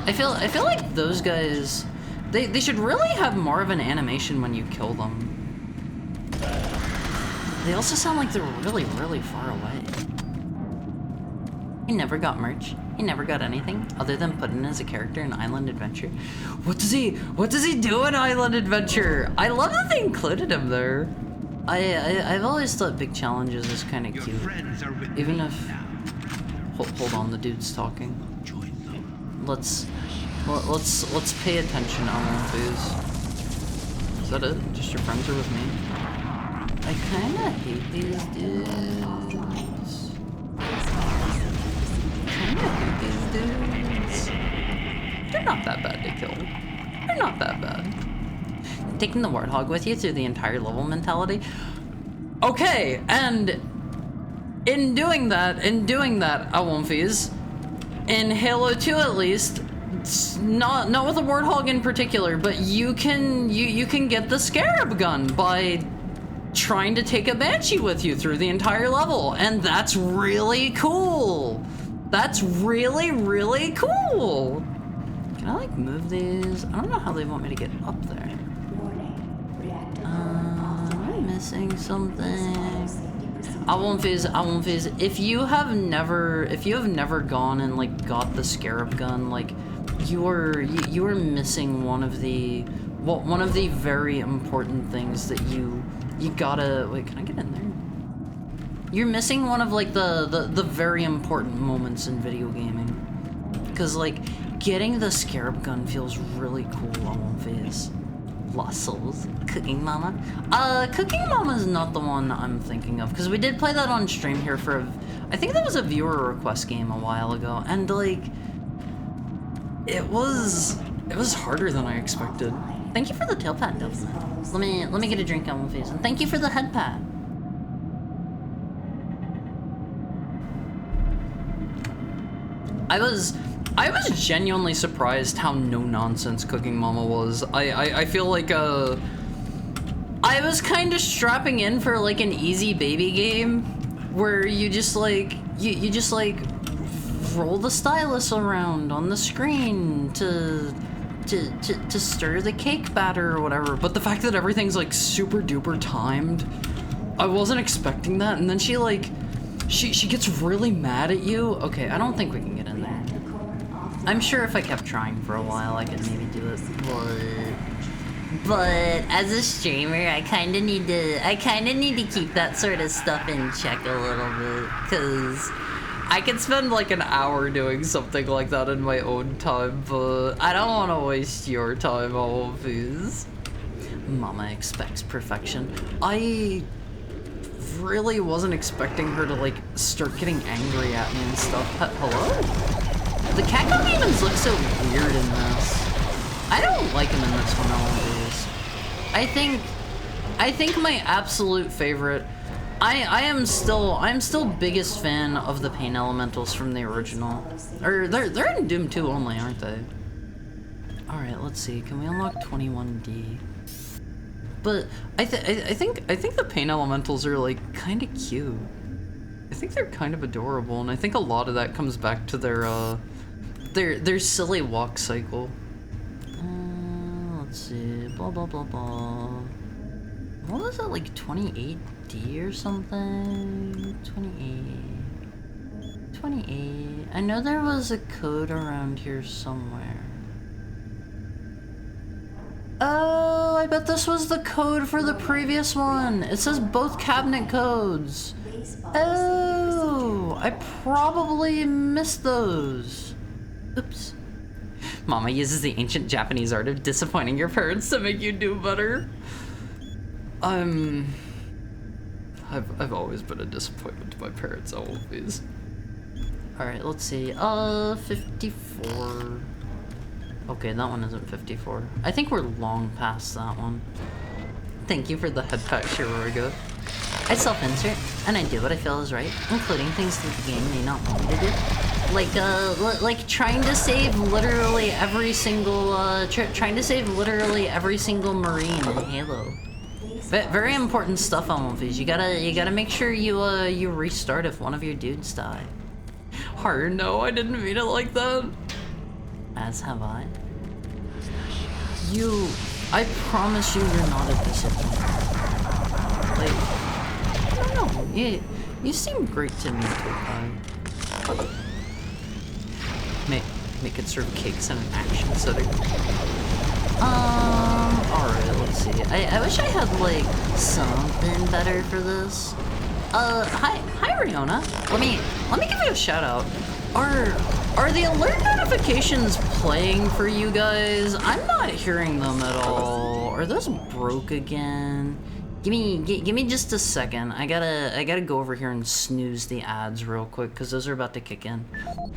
I feel like those guys, they should really have more of an animation when you kill them. They also sound like they're really, really far away. He never got merch. He never got anything other than put in as a character in Island Adventure. What does he do in Island Adventure? I love that they included him there. I've always thought Big Challenges is kind of cute. Even if, hold on, the dude's talking. Let's pay attention on one, please. Is that it? Just your friends are with me? I kinda hate these dudes. They're not that bad to kill. They're not that bad. Taking the Warthog with you through the entire level mentality. Okay, and in doing that, Awonfies, in Halo 2 at least, not with a Warthog in particular, but you can get the Scarab gun by trying to take a Banshee with you through the entire level, and that's really cool. That's really, really cool. Can I like move these? I don't know how they want me to get up there. Am I missing something? Awonfies, if you have never gone and like got the Scarab gun, like you are missing one of the very important things that you gotta, wait, can I get in there? You're missing one of like the very important moments in video gaming. Because like getting the Scarab gun feels really cool on face. Lost Souls. Cooking Mama. Cooking Mama is not the one I'm thinking of, because we did play that on stream here for I think that was a viewer request game a while ago, and like it was harder than I expected. Thank you for the tail pad, Delphin. Let me get a drink on my face, and thank you for the head pad. I was genuinely surprised how no-nonsense Cooking Mama was. I feel like, I was kind of strapping in for, like, an easy baby game where you just, like, you just, like, roll the stylus around on the screen to stir the cake batter or whatever. But the fact that everything's, like, super duper timed, I wasn't expecting that. And then she, like, she gets really mad at you. Okay, I don't think we can get in there. I'm sure if I kept trying for a while, I could maybe do it. But as a streamer, I kind of need to keep that sort of stuff in check a little bit, cause I could spend like an hour doing something like that in my own time, but I don't want to waste your time, always. Mama expects perfection. I really wasn't expecting her to like start getting angry at me and stuff. Hello? The Cacto Demons look so weird in this. I don't like them in this one, always. I think my absolute favorite. I'm still biggest fan of the Pain Elementals from the original. Or they're in Doom 2 only, aren't they? All right, let's see. Can we unlock 21D? But I think the Pain Elementals are like kind of cute. I think they're kind of adorable, and I think a lot of that comes back to their silly walk cycle. Let's see, blah blah blah blah. What was it, like 28D or something? 28. I know there was a code around here somewhere. Oh, I bet this was the code for the previous one. It says both cabinet codes. Oh, I probably missed those. Oops. Mama uses the ancient Japanese art of disappointing your parents to make you do better. I've always been a disappointment to my parents, always. Alright, let's see. 54. Okay, that one isn't 54. I think we're long past that one. Thank you for the head pat, Shiroriga. I self-insert, and I do what I feel is right, including things that the game may not want me to do. Like trying to save literally every single, Marine in Halo. Very important stuff on one of these. You gotta make sure you restart if one of your dudes die. Haru, no, I didn't mean it like that. As have I. I promise you're not a disappointment. Like, I don't know, you seem great to me, Tokai. Make it serve cakes in an action setting. Alright, let's see. I wish I had, like, something better for this. Hi Riona. Let me give you a shout out. Are the alert notifications playing for you guys? I'm not hearing them at all. Are those broke again? Give me just a second. I gotta go over here and snooze the ads real quick because those are about to kick in.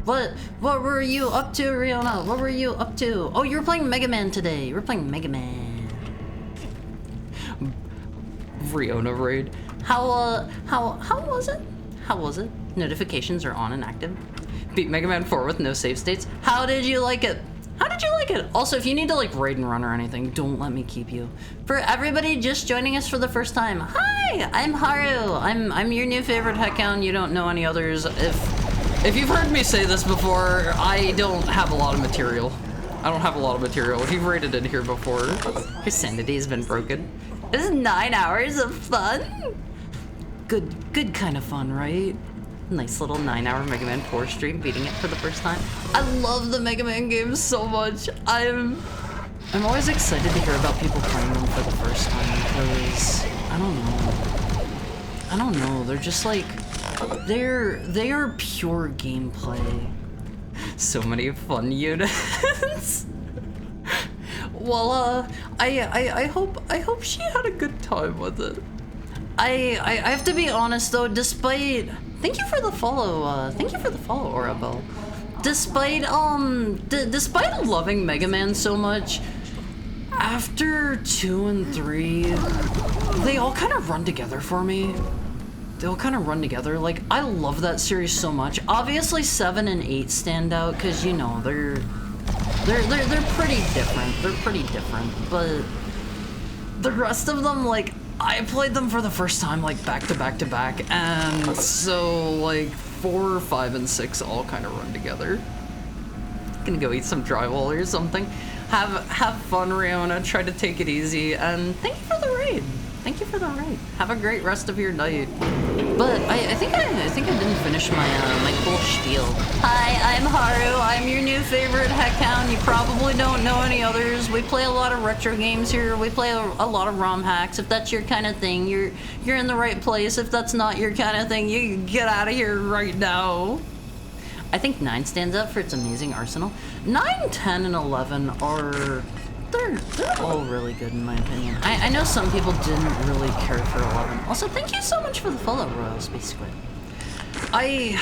What were you up to, Riona? What were you up to? Oh, you were playing Mega Man today. You were playing Mega Man. Riona raid. How was it? How was it? Notifications are on and active. Beat Mega Man 4 with no save states. How did you like it? How did you like it? Also, if you need to like raid and run or anything, don't let me keep you. For everybody just joining us for the first time, hi, I'm Haru. I'm your new favorite heckhound. You don't know any others. If you've heard me say this before, I don't have a lot of material. I don't have a lot of material. If you've raided in here before, your sanity has been broken. This is 9 hours of fun. Good kind of fun, right? Nice little 9-hour Mega Man 4 stream, beating it for the first time. I love the Mega Man games so much. I'm always excited to hear about people playing them for the first time because I don't know. They're just like they are pure gameplay. So many fun units. Well, I hope she had a good time with it. I have to be honest though, despite. Thank you for the follow, Orabel. Despite loving Mega Man so much, after 2 and 3, they all kind of run together for me. they'll kind of run together. Like, I love that series so much. Obviously 7 and 8 stand out because, you know, they're pretty different. They're pretty different, but the rest of them, like, I played them for the first time, like, back to back to back, and so, like, 4, 5, and 6 all kind of run together. Gonna go eat some drywall or something. Have fun, Riona. Try to take it easy, and thank you for the raid. Thank you for the raid. Have a great rest of your night. But I think I didn't finish my my cool spiel. Hi, I'm Haru. I'm your new favorite heckhound. You probably don't know any others. We play a lot of retro games here. We play a lot of ROM hacks. If that's your kind of thing, you're in the right place. If that's not your kind of thing, you can get out of here right now. I think 9 stands out for its amazing arsenal. 9, 10, and 11 are... They're all really good in my opinion. I know some people didn't really care for 11. Also, thank you so much for the follow, Royal Space Squid. I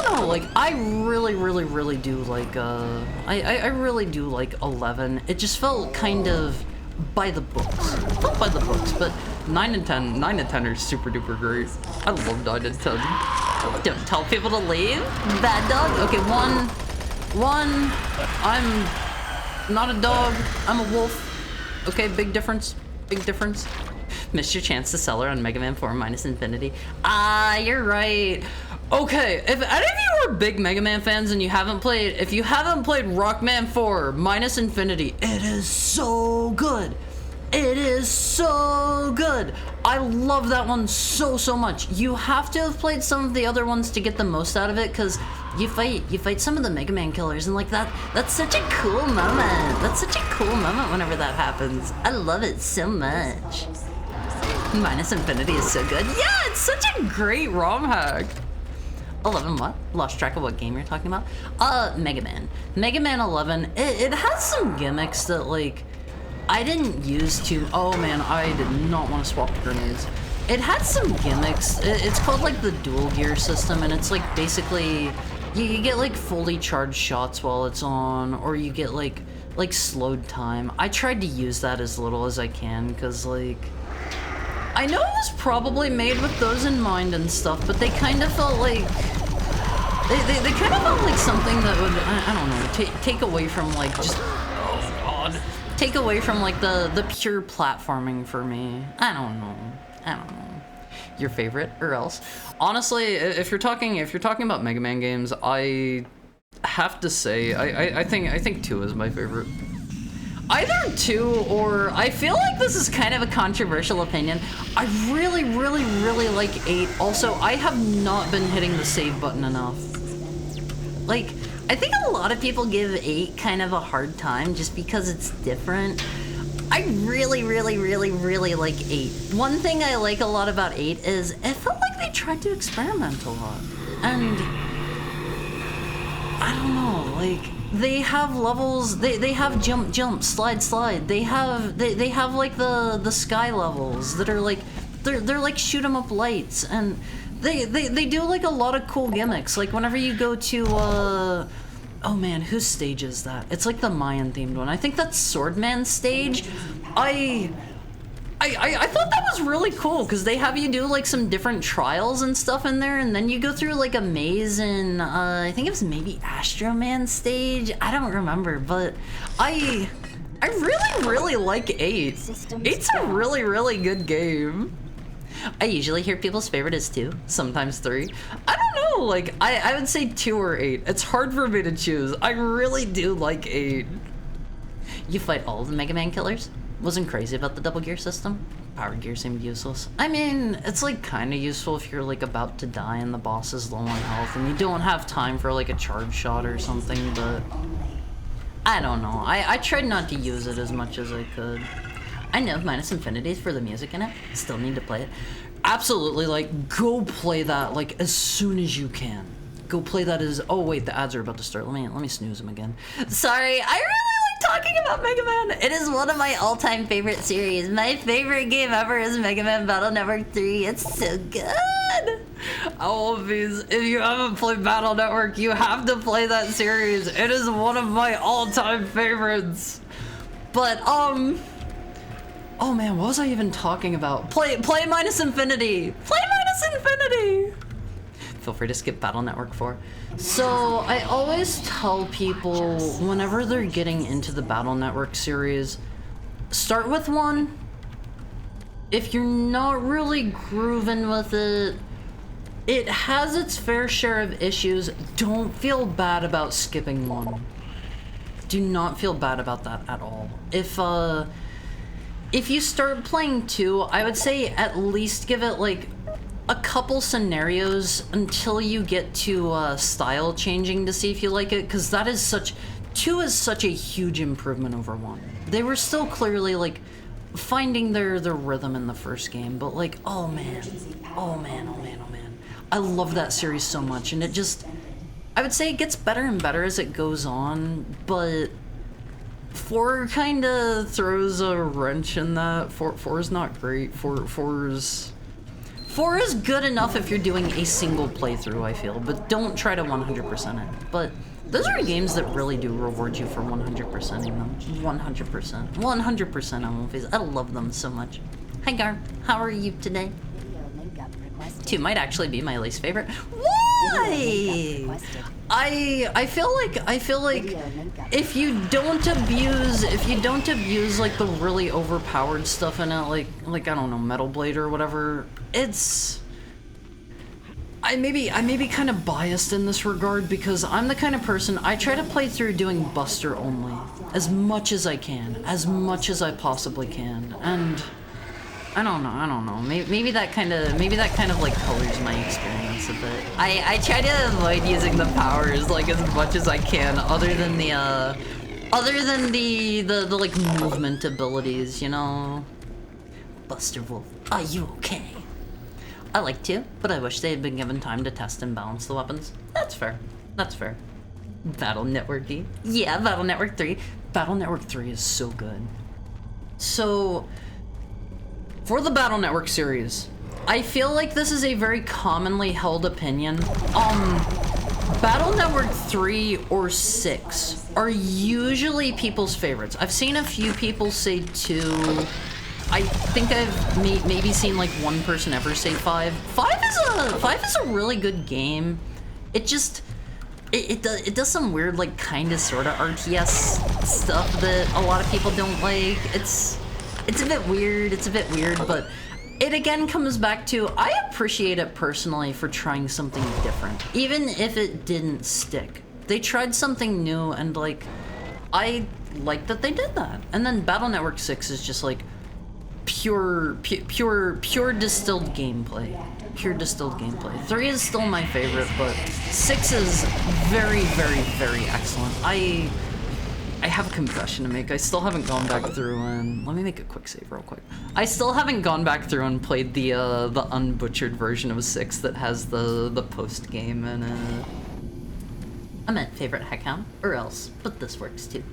don't know, like, I really do like, I really do like 11. It just felt kind of by the books. Felt by the books, but 9 and 10 are super duper great. I love 9 and 10. Don't tell people to leave. Bad dog. Okay, one. I'm not a dog. I'm a wolf. Okay, big difference. Big difference. Missed your chance to sell her on Mega Man 4 minus infinity. Ah, you're right. Okay, if any of you are big Mega Man fans and if you haven't played Rockman 4 minus infinity, it is so good. It is so good. I love that one so much. You have to have played some of the other ones to get the most out of it, because you fight some of the Mega Man killers, and like that's such a cool moment. That's such a cool moment whenever that happens. I love it so much. Minus infinity is so good. Yeah, it's such a great ROM hack. 11 what? Lost track of what game you're talking about. Mega Man. Mega Man 11, it has some gimmicks that, like, I didn't use to... Oh man, I did not want to swap the grenades. It had some gimmicks. It's called, like, the dual gear system, and it's, like, basically... You get, like, fully charged shots while it's on, or you get, like slowed time. I tried to use that as little as I can, because, like... I know it was probably made with those in mind and stuff, but they kind of felt like... They kind of felt like something that would, I don't know, take away from, like, just... Oh, God. Take away from, like, the pure platforming for me. I don't know. Your favorite, or else? Honestly, if you're talking about Mega Man games, I have to say, I think 2 is my favorite. Either 2 or... I feel like this is kind of a controversial opinion. I really like 8. Also, I have not been hitting the save button enough. Like, I think a lot of people give 8 kind of a hard time just because it's different. I really like 8. One thing I like a lot about 8 is it felt like they tried to experiment a lot. And... I don't know, like... They have levels, they have jump, slide. They have like the sky levels that are like, they're like shoot 'em up lights, and they do like a lot of cool gimmicks. Like whenever you go to, oh man, whose stage is that? It's like the Mayan themed one. I think that's Swordman's stage. I thought that was really cool because they have you do like some different trials and stuff in there, and then you go through like a maze in I think it was maybe Astro Man stage. I don't remember, but I really like 8. 8's a really good game. I usually hear people's favorite is 2, sometimes 3. I don't know, like I would say 2 or 8. It's hard for me to choose. I really do like 8. You fight all of the Mega Man killers? Wasn't crazy about the double gear system. Power gear seemed useless. I mean, it's like kind of useful if you're like about to die and the boss is low on health and you don't have time for like a charge shot or something, but I don't know. I tried not to use it as much as I could. I know minus infinities for the music in it. Still need to play it. Absolutely, like, go play that like as soon as you can. Go play that as... Oh wait, the ads are about to start. Let me snooze them again. Sorry, I really like talking about Mega Man. It is one of my all-time favorite series. My favorite game ever is Mega Man Battle Network 3. It's so good. Oh, if you haven't played Battle Network, you have to play that series. It is one of my all-time favorites. But, oh man, what was I even talking about? Play minus infinity. Play minus Space Infinity! Feel free to skip Battle Network 4. So, I always tell people, whenever they're getting into the Battle Network series, start with 1. If you're not really grooving with it, it has its fair share of issues. Don't feel bad about skipping 1. Do not feel bad about that at all. If you start playing 2, I would say at least give it like a couple scenarios until you get to style changing to see if you like it, because that is 2 is such a huge improvement over 1. They were still clearly like finding their rhythm in the first game, but like, oh man. I love that series so much, and it just, I would say it gets better and better as it goes on, but 4 kind of throws a wrench in that. 4 is not great. 4 is good enough if you're doing a single playthrough, I feel, but don't try to 100% it. But those are games that really do reward you for 100%ing them. 100%. 100% on one face. I love them so much. Hi Gar, how are you today? 2 might actually be my least favorite. Why? I feel like if you don't abuse like the really overpowered stuff in it, like I don't know, Metal Blade or whatever, I may be kind of biased in this regard because I'm the kind of person, I try to play through doing Buster only as much as I can, as much as I possibly can, and I don't know. Maybe that kind of like colors my experience a bit. I try to avoid using the powers like as much as I can, other than the like movement abilities, you know. Buster Wolf, are you okay? I like to, but I wish they had been given time to test and balance the weapons. That's fair. That's fair. Battle Networky. Yeah, Battle Network 3. Battle Network 3 is so good. So, for the Battle Network series, I feel like this is a very commonly held opinion. Battle Network 3 or 6 are usually people's favorites. I've seen a few people say 2. I think I've maybe seen like 1 person ever say 5. 5 is a really good game. It just it does some weird like kind of sort of RTS stuff that a lot of people don't like. It's a bit weird. But it again comes back to, I appreciate it personally for trying something different, even if it didn't stick. They tried something new, and like I like that they did that. And then Battle Network 6 is just like pure distilled gameplay. 3 is still my favorite, but 6 is very, very, very excellent. I have a confession to make. I still haven't gone back through and let me make a quick save real quick. I still haven't gone back through and played the unbutchered version of 6 that has the post game and I meant favorite Heckhound or else, but this works too.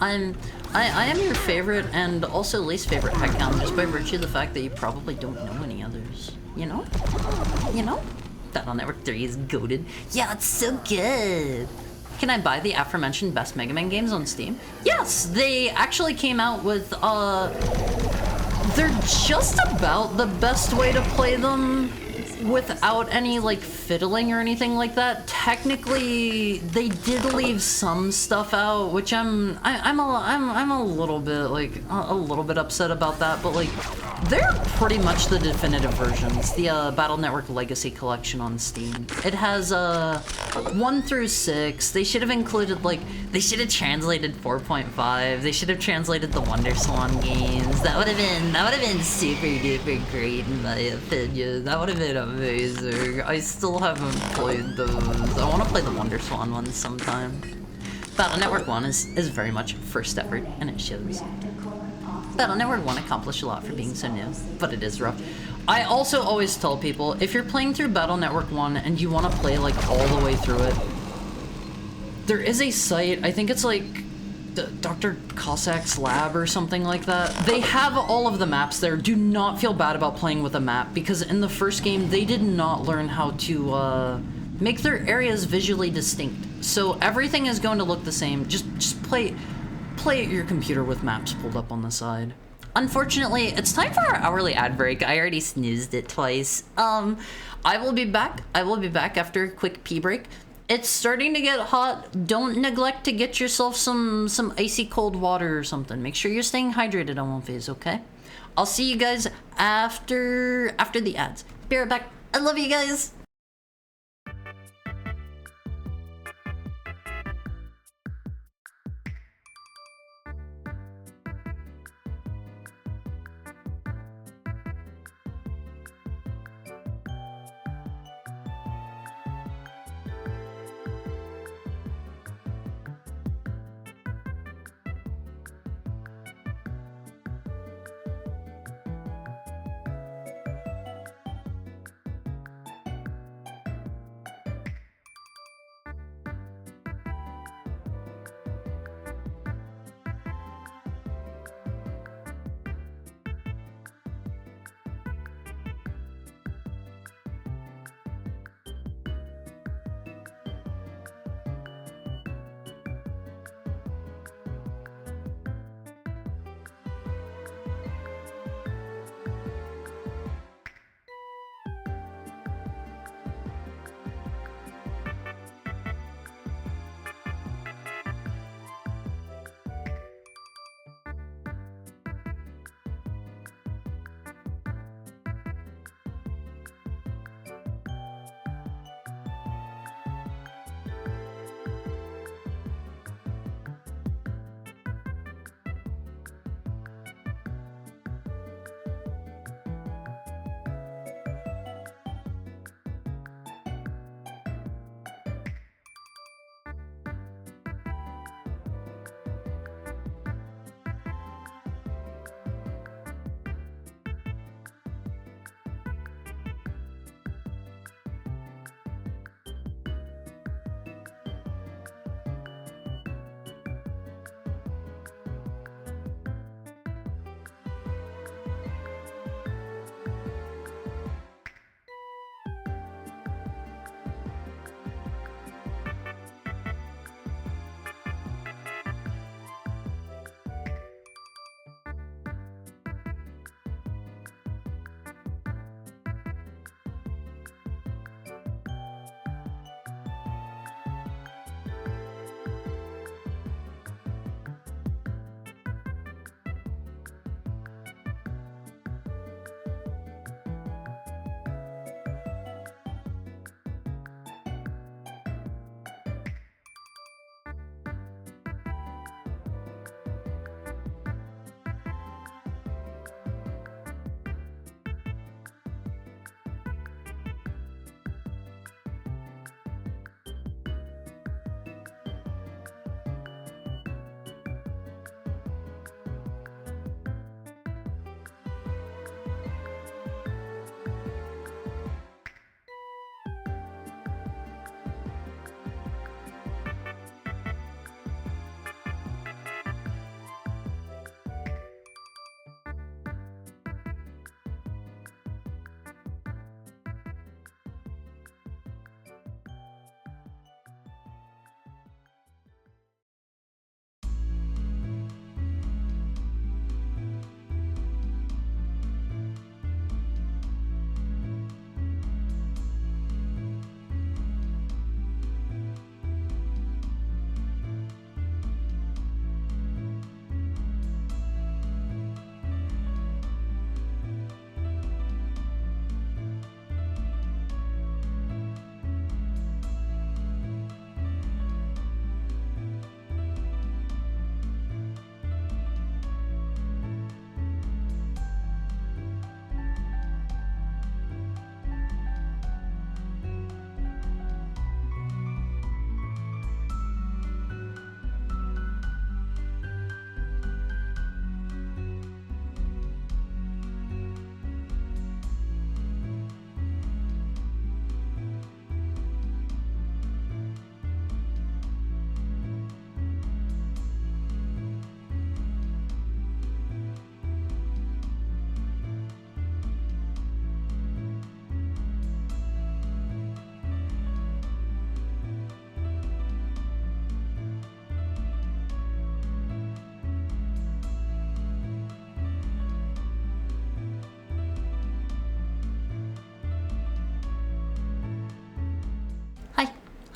I am your favorite and also least favorite Heckhound just by virtue of the fact that you probably don't know any others. You know? Battle Network 3 is goated. Yeah, it's so good. Can I buy the aforementioned best Mega Man games on Steam? Yes, they actually came out with, they're just about the best way to play them without any, like, fiddling or anything like that. Technically, they did leave some stuff out, which I'm a little bit, like, a little bit upset about that, but, like, they're pretty much the definitive versions. The Battle Network Legacy Collection on Steam. It has 1 through 6. They should have included, like, they should have translated 4.5. They should have translated the Wonder Swan games. That would have been super duper great in my opinion. That would have been amazing. I still haven't played those. I want to play the Wonder Swan ones sometime. Battle Network 1 is very much first effort, and it shows. Battle Network 1 accomplished a lot for being so new, but it is rough. I also always tell people, if you're playing through Battle Network 1 and you want to play like all the way through it, there is a site, I think it's like Dr. Cossack's Lab or something like that. They have all of the maps there. Do not feel bad about playing with a map, because in the first game, they did not learn how to make their areas visually distinct. So everything is going to look the same. Just play at your computer with maps pulled up on the side. unfortunately, it's time for our hourly ad break. I already snoozed it twice. I will be back. I will be back after a quick pee break. It's starting to get hot. Don't neglect to get yourself some icy cold water or something. Make sure you're staying hydrated on One Phase, okay? I'll see you guys after the ads. Be right back. I love you guys.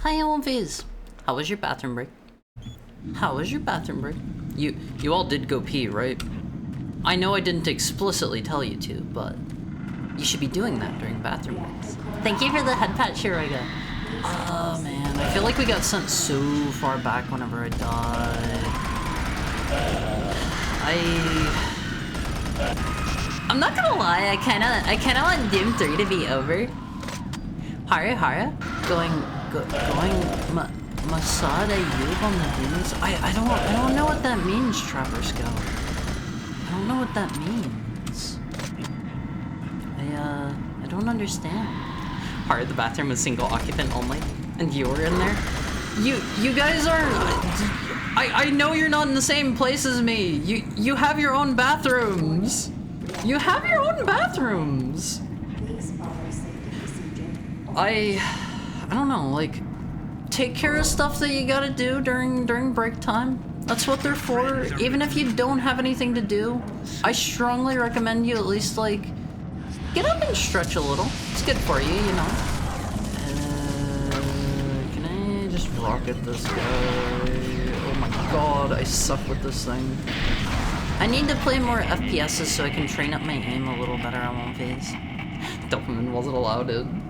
Hi, Elvies. How was your bathroom break? How was your bathroom break? You all did go pee, right? I know I didn't explicitly tell you to, but you should be doing that during bathroom breaks. Thank you for the head pat, Shiraga. Oh man, I feel like we got sent so far back whenever I died. I'm not gonna lie, I kinda want Doom 3 to be over. Hara, going Masada Ayub on the Demons? I don't know what that means, Trapper Scout. I don't know what that means. I don't understand. Hara, the bathroom was single occupant only, and you were in there? You guys are... I know you're not in the same place as me. You have your own bathrooms. You have your own bathrooms. I don't know, like, take care of stuff that you gotta do during break time. That's what they're for. Even if you don't have anything to do, I strongly recommend you at least, like, get up and stretch a little. It's good for you, you know. Can I just rocket this guy? Oh my god, I suck with this thing. I need to play more FPSs so I can train up my aim a little better on One Piece. Dopamine wasn't allowed in.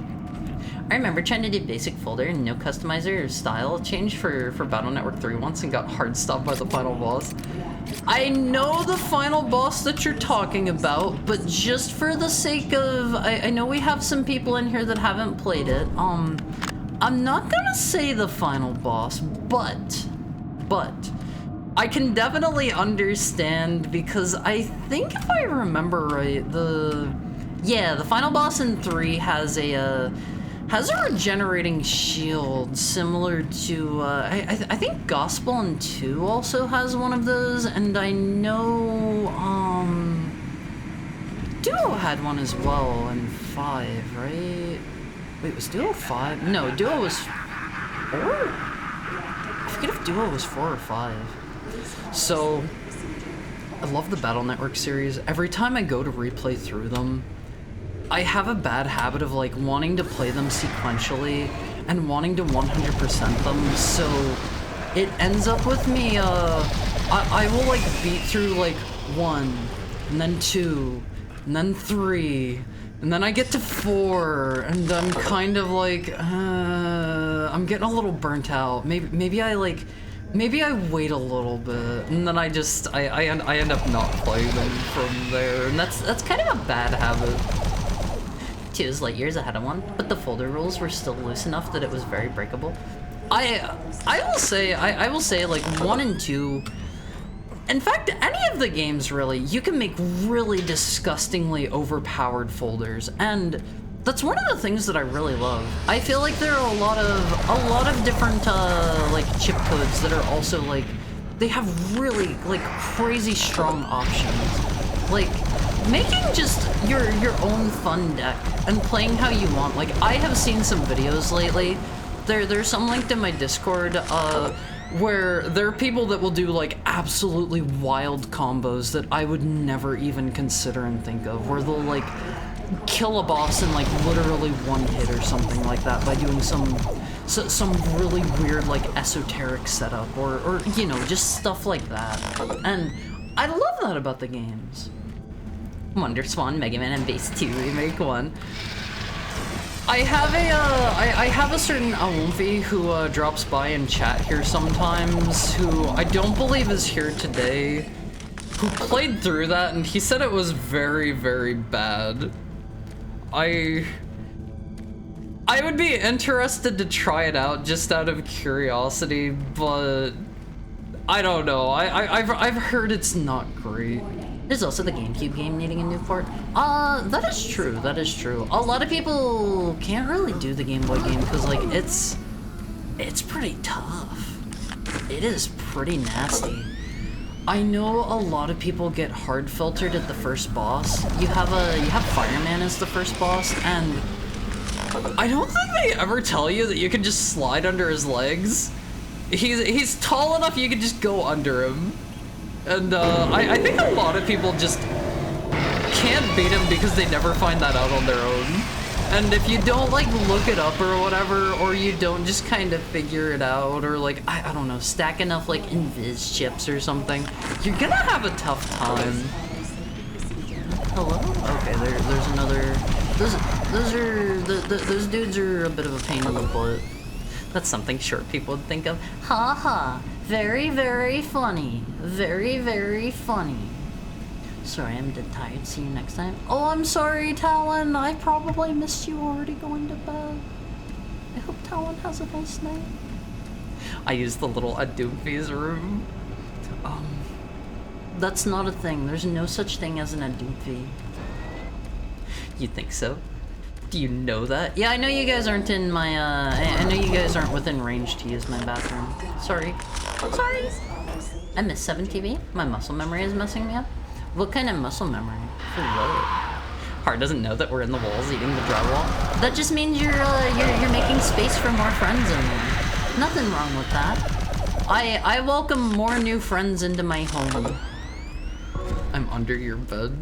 I remember trying to do basic folder and no customizer or style change for Battle Network 3 once and got hard stopped by the final boss. I know the final boss that you're talking about, but just for the sake of... I know we have some people in here that haven't played it. I'm not gonna say the final boss, but I can definitely understand because I think if I remember right, the final boss in 3 has a regenerating shield similar to, I think Gospel in 2 also has one of those, and I know, Duo had one as well in 5, right? Wait, was Duo 5? No, Duo was 4? I forget if Duo was 4 or 5. So, I love the Battle Network series. Every time I go to replay through them, I have a bad habit of like wanting to play them sequentially and wanting to 100% them, so it ends up with me, I will like beat through like 1, and then 2, and then 3, and then I get to 4, and I'm kind of like, I'm getting a little burnt out. Maybe I wait a little bit, and then I end up not playing them from there, and that's kind of a bad habit. 2 is light years ahead of 1, but the folder rules were still loose enough that it was very breakable. I will say like 1 and 2, in fact any of the games really, you can make really disgustingly overpowered folders, and that's one of the things that I really love. I feel like there are a lot of different like chip codes that are also like, they have really like crazy strong options. Like making just your own fun deck and playing how you want. Like I have seen some videos lately. There's some linked in my Discord where there are people that will do like absolutely wild combos that I would never even consider and think of, where they'll like kill a boss in like literally 1 hit or something like that by doing some really weird like esoteric setup or you know, just stuff like that. And I love that about the games. Wonder Swan, Mega Man, and Base 2 Remake 1. I have a certain Awumfi who drops by in chat here sometimes, who I don't believe is here today, who played through that, and he said it was very, very bad. I would be interested to try it out just out of curiosity, but I don't know. I've heard it's not great. There's also the GameCube game needing a new port. That is true, that is true. A lot of people can't really do the Game Boy game because like it's pretty tough. It is pretty nasty. I know a lot of people get hard filtered at the first boss. You have Fireman as the first boss, and I don't think they ever tell you that you can just slide under his legs. He's tall enough you can just go under him. And I think a lot of people just can't beat him because they never find that out on their own. And if you don't like look it up or whatever, or you don't just kind of figure it out, or like, I don't know, stack enough like invis chips or something, you're gonna have a tough time. Hello? Okay, there's another, those dudes are a bit of a pain in the butt. That's something short people would think of. Ha ha, very, very funny. Very, very funny. Sorry, I'm dead tired. See you next time. Oh, I'm sorry, Talon. I probably missed you already going to bed. I hope Talon has a nice night. I used the little Adoofy's room. That's not a thing. There's no such thing as an Adoofy. You think so? Do you know that? Yeah, I know you guys aren't in my, I know you guys aren't within range to use my bathroom. Sorry. I'm sorry. I miss 7TV. My muscle memory is messing me up. What kind of muscle memory? For what? Heart doesn't know that we're in the walls eating the drywall. That just means you're making space for more friends in there. Nothing wrong with that. I welcome more new friends into my home. I'm under your bed.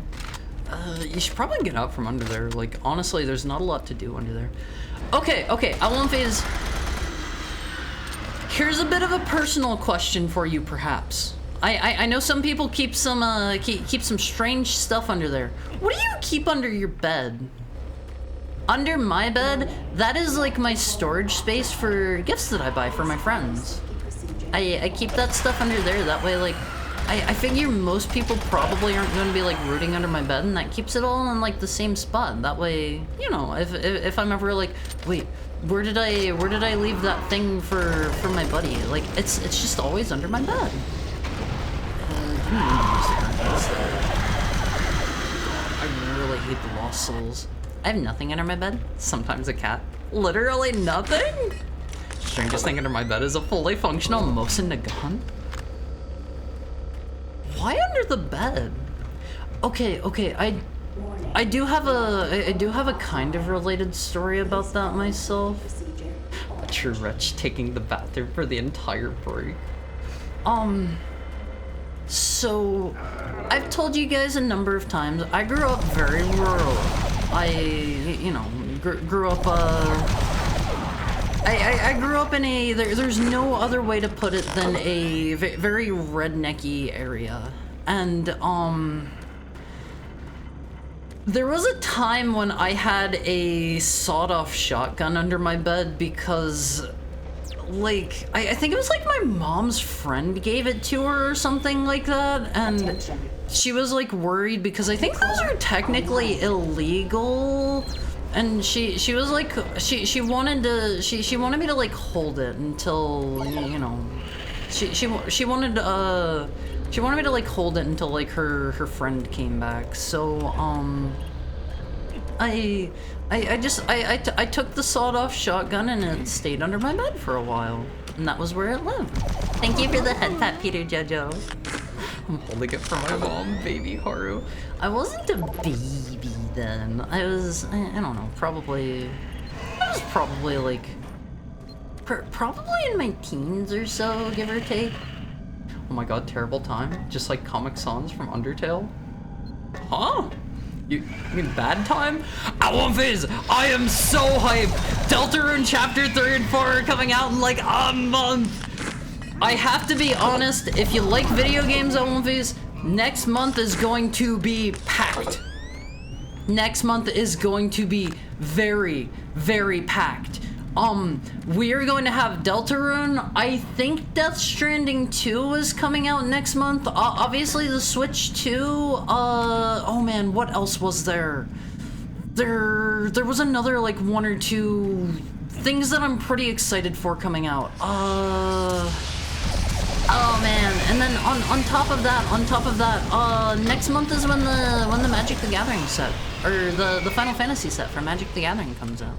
You should probably get out from under there. Like, honestly, there's not a lot to do under there. Okay, Alonphase. Here's a bit of a personal question for you, perhaps. I know some people keep some strange stuff under there. What do you keep under your bed? Under my bed, that is like my storage space for gifts that I buy for my friends. I keep that stuff under there. That way, like, I figure most people probably aren't going to be like rooting under my bed, and that keeps it all in like the same spot. That way, you know, if I'm ever like, wait, where did I leave that thing for my buddy? Like, it's just always under my bed. I really hate the Lost Souls. I have nothing under my bed. Sometimes a cat. Literally nothing? Strangest thing under my bed is a fully functional Mosin Nagant. Why under the bed? Okay, I do have a kind of related story about that myself. A true wretch taking the bathroom for the entire break. So, I've told you guys a number of times, I grew up very rural. I, you know, grew up, I grew up in a, there's no other way to put it than a very rednecky area. And, there was a time when I had a sawed-off shotgun under my bed because, like, I think it was like my mom's friend gave it to her or something like that, and she was like worried because I think those are technically illegal, and she was like, she wanted me to like hold it until, you know, she wanted me to like hold it until like her friend came back. So I took the sawed-off shotgun and it stayed under my bed for a while, and that was where it lived. Thank you for the head pat, Peter Jojo. I'm holding it for my mom, baby Haru. I wasn't a baby then. I was, I don't know, probably like, probably in my teens or so, give or take. Oh my god, terrible time. Just like Comic Sans from Undertale. Huh? You mean bad time? Alonphase, I am so hyped! Deltarune Chapter 3 and 4 are coming out in like a month! I have to be honest, if you like video games, Alonphase, next month is going to be packed. Next month is going to be very, very packed. We are going to have Deltarune. I think Death Stranding 2 is coming out next month. Obviously the Switch 2. Oh man, what else was there? There was another like one or two things that I'm pretty excited for coming out. Oh man, and then on top of that, next month is when the Magic the Gathering set, or the Final Fantasy set for Magic the Gathering comes out.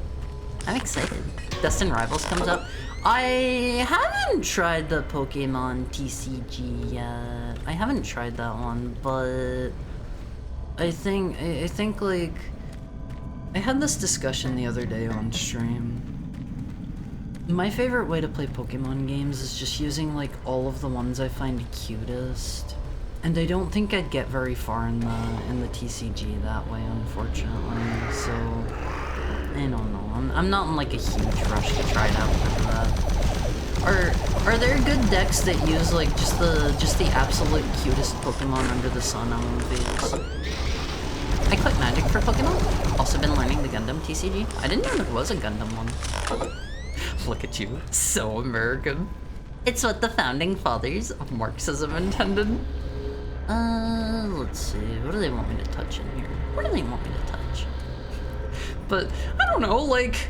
I'm excited. Destin Rivals comes out. I haven't tried the Pokemon TCG yet. I haven't tried that one, but I think like I had this discussion the other day on stream. My favorite way to play Pokemon games is just using like all of the ones I find cutest. And I don't think I'd get very far in the TCG that way, unfortunately. So I don't know. I'm not in like a huge rush to try it out because of that. Are there good decks that use like just the absolute cutest Pokemon under the sun on one phase? I quit Magic for Pokemon. Also been learning the Gundam TCG. I didn't know there was a Gundam one. Look at you, so American. It's what the founding fathers of Marxism intended. Let's see. What do they want me to touch in here? What do they want me to touch? But I don't know. Like,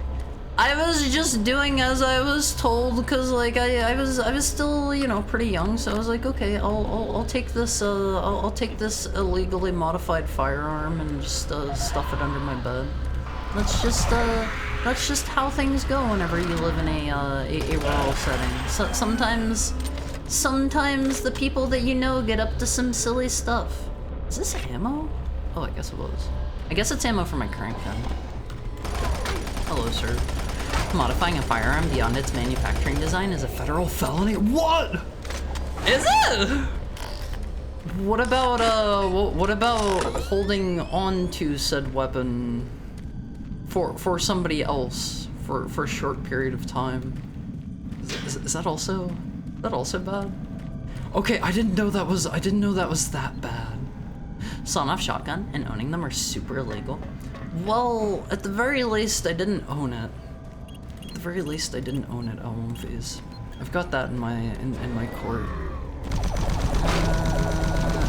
I was just doing as I was told because, like, I was still, you know, pretty young. So I was like, okay, I'll take this. I'll take this illegally modified firearm and just stuff it under my bed. That's just how things go whenever you live in a rural setting. So sometimes the people that you know get up to some silly stuff. Is this ammo? Oh, I guess it was. I guess it's ammo for my current gun. Hello, sir. Modifying a firearm beyond its manufacturing design is a federal felony. What? Is it? What about holding on to said weapon for somebody else for a short period of time? Is that also bad? Okay, I didn't know that was that bad. Sawn-off shotgun and owning them are super illegal. Well, at the very least, I didn't own it. At the very least, I didn't own it. Phase. I've got that in my court.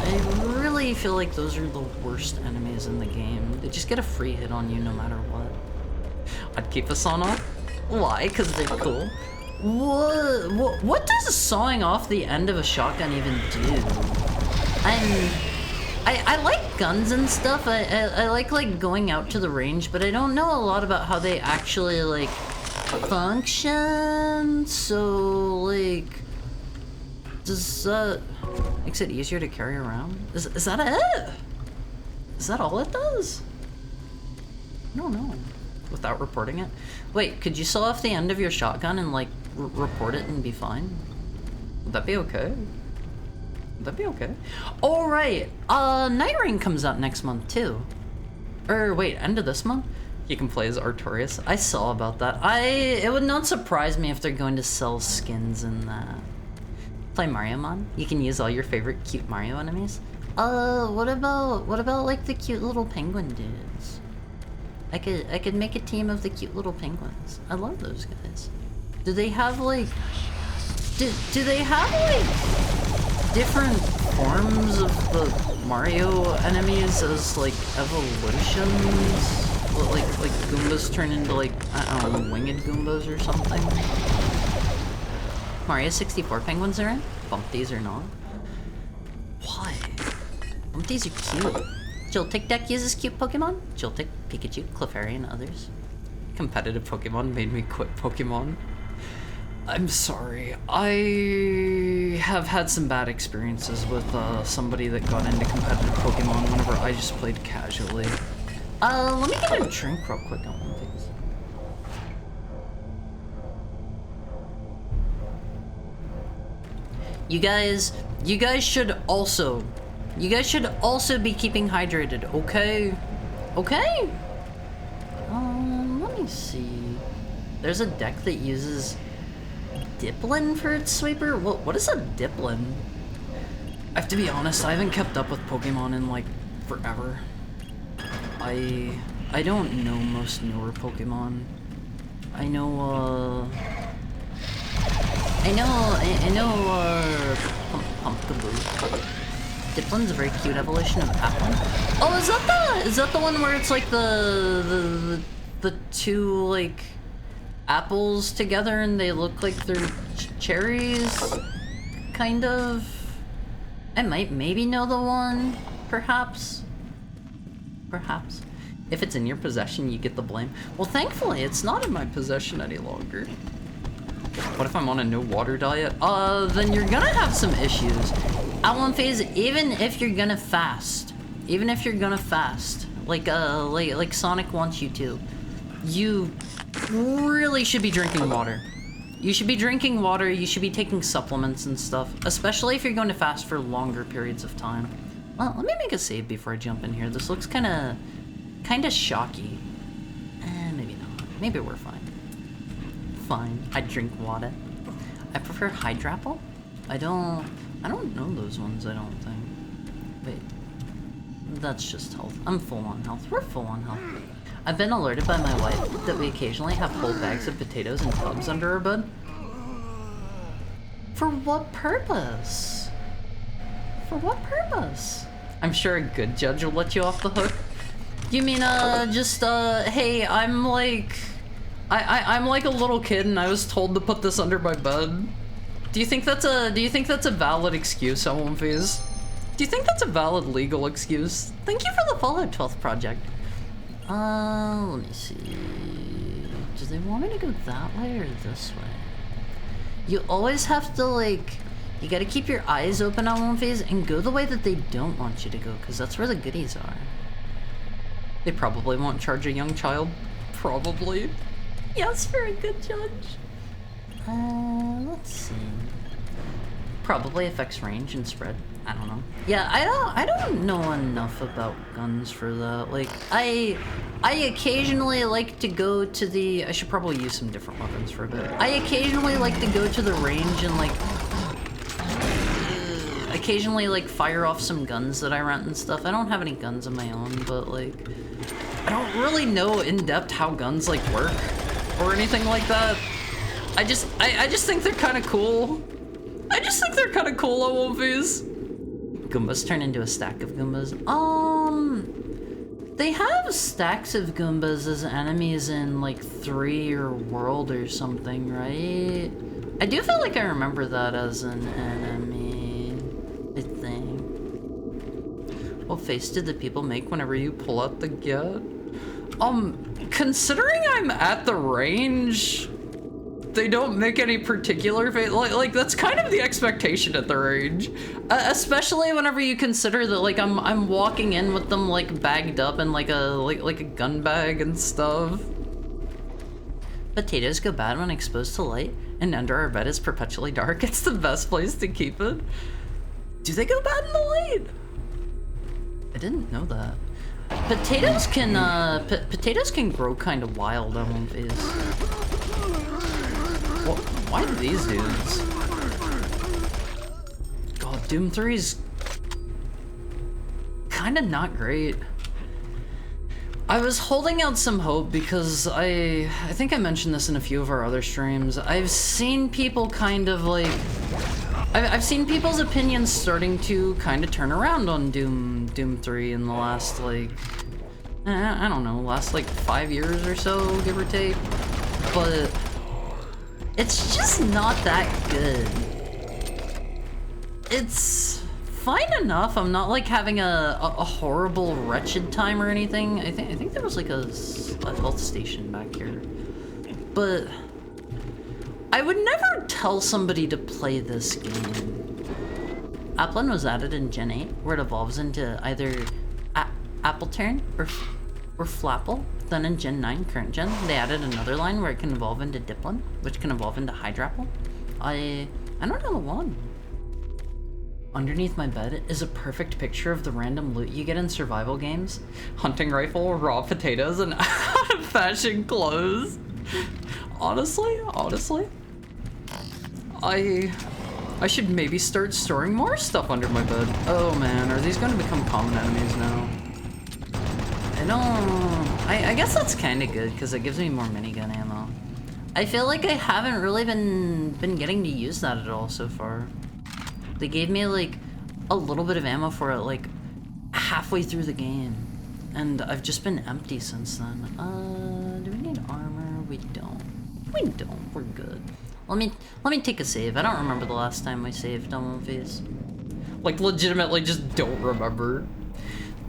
I really feel like those are the worst enemies in the game. They just get a free hit on you no matter what. I'd keep a sawn-off. Why? Because they're cool. What does sawing off the end of a shotgun even do? I like guns and stuff. I like going out to the range, but I don't know a lot about how they actually like function. So like, does that makes it easier to carry around? Is that it? Is that all it does? I don't know. Without reporting it? Wait, could you saw off the end of your shotgun and like report it and be fine? Would that be okay? Would that be okay? All right. Night Rain comes out next month too. Or wait, end of this month? You can play as Artorias. I saw about that. It would not surprise me if they're going to sell skins in that. Play Mariamon. You can use all your favorite cute Mario enemies. What about like the cute little penguin dudes? I could make a team of the cute little penguins. I love those guys. Do they have like do they have like different forms of the Mario enemies as like evolutions? Like Goombas turn into like, I don't know, winged Goombas or something? Mario 64 penguins are in? Bumpties are not. Why? Bumpties are cute. Joltik deck uses cute Pokemon? Joltik, Pikachu, Clefairy, and others. Competitive Pokemon made me quit Pokemon. I'm sorry. I have had some bad experiences with somebody that got into competitive Pokemon whenever I just played casually. Let me get a drink real quick on one thing. You guys should also be keeping hydrated, okay? Okay? Let me see. There's a deck that uses Diplin for its sweeper? What is a Diplin? I have to be honest, I haven't kept up with Pokemon in like forever. I don't know most newer Pokemon. I know Pumpkaboo. Diplin's a very cute evolution of Applin. Oh, is that the one where it's like the two like apples together and they look like they're cherries? Kind of. I might maybe know the one, perhaps. Perhaps. If it's in your possession, you get the blame. Well, thankfully, it's not in my possession any longer. What if I'm on a no water diet? Then you're gonna have some issues. Alone phase, even if you're gonna fast, like Sonic wants you to, you really should be drinking water. You should be drinking water, you should be taking supplements and stuff, especially if you're going to fast for longer periods of time. Well, let me make a save before I jump in here. This looks kinda shocky. Maybe not. Maybe we're fine. Fine. I drink water. I prefer Hydrapple. I don't know those ones, I don't think. Wait. That's just health. I'm full on health. We're full on health. I've been alerted by my wife that we occasionally have whole bags of potatoes and tubs under our bed. For what purpose? For what purpose? I'm sure a good judge will let you off the hook. You mean, hey, I'm like... I'm like a little kid and I was told to put this under my bed. Do you think that's a valid excuse, Elmfies? Do you think that's a valid legal excuse? Thank you for the follow, 12th Project. Let me see. Do they want me to go that way or this way? You always have to, like, you gotta keep your eyes open on one phase and go the way that they don't want you to go, because that's where the goodies are. They probably won't charge a young child. Probably. Yes, for a good judge. Let's see. Probably affects range and spread. I don't know. Yeah, I don't know enough about guns for that. Like, I occasionally like to go to the... I should probably use some different weapons for a bit. I occasionally like to go to the range and, like... occasionally, like, fire off some guns that I rent and stuff. I don't have any guns of my own, but, like... I don't really know in depth how guns, like, work or anything like that. I just think they're kind of cool. I just think they're kind of cool, Wolfies. Goombas turn into a stack of Goombas. They have stacks of Goombas as enemies in like 3 or World or something, right? I do feel like I remember that as an enemy, I think. What face did the people make whenever you pull out the get? Considering I'm at the range, they don't make any particular face. Like that's kind of the expectation at the range, especially whenever you consider that like I'm walking in with them like bagged up in like a gun bag and stuff. Potatoes go bad when exposed to light, and under our bed is perpetually dark. It's the best place to keep it. Do they go bad in the light? I didn't know that. Potatoes can grow kind of wild on one phase. Why do these dudes? God, Doom 3's kind of not great. I was holding out some hope because I think I mentioned this in a few of our other streams. I've seen people kind of like... I've seen people's opinions starting to kind of turn around on Doom 3 in the last, like... I don't know, last, like, 5 years or so, give or take. But... it's just not that good. It's fine enough. I'm not, like, having a horrible, wretched time or anything. I think there was, like, a health station back here. But... I would never tell somebody to play this game. Applin was added in Gen 8, where it evolves into either Appleturn or Flapple. Then in Gen 9, current gen, they added another line where it can evolve into Diplin, which can evolve into Hydrapple. I don't know the one. Underneath my bed is a perfect picture of the random loot you get in survival games. Hunting rifle, raw potatoes, and out-of-fashion clothes. Honestly, I should maybe start storing more stuff under my bed. Oh man, are these going to become common enemies now? I guess that's kind of good because it gives me more minigun ammo. I feel like I haven't really been getting to use that at all so far. They gave me like a little bit of ammo for it like halfway through the game, and I've just been empty since then. Do we need armor? We don't. We're good. Let me take a save. I don't remember the last time we saved on one phase. Like legitimately just don't remember.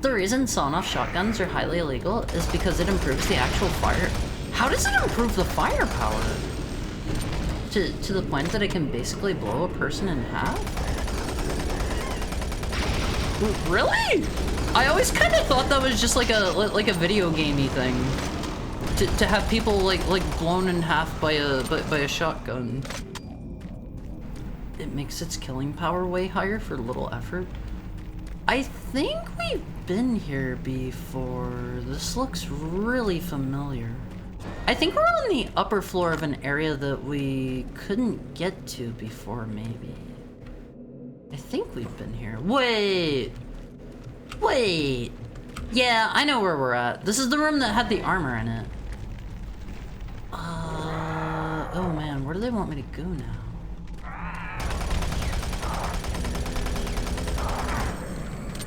The reason sawn-off shotguns are highly illegal is because it improves the actual fire. How does it improve the firepower? To the point that it can basically blow a person in half? Really? I always kind of thought that was just like a video gamey thing. To have people like blown in half by a shotgun. It makes its killing power way higher for little effort. I think we've been here before. This looks really familiar. I think we're on the upper floor of an area that we couldn't get to before, maybe. I think we've been here. Wait! Wait! Yeah, I know where we're at. This is the room that had the armor in it. Oh man, where do they want me to go now?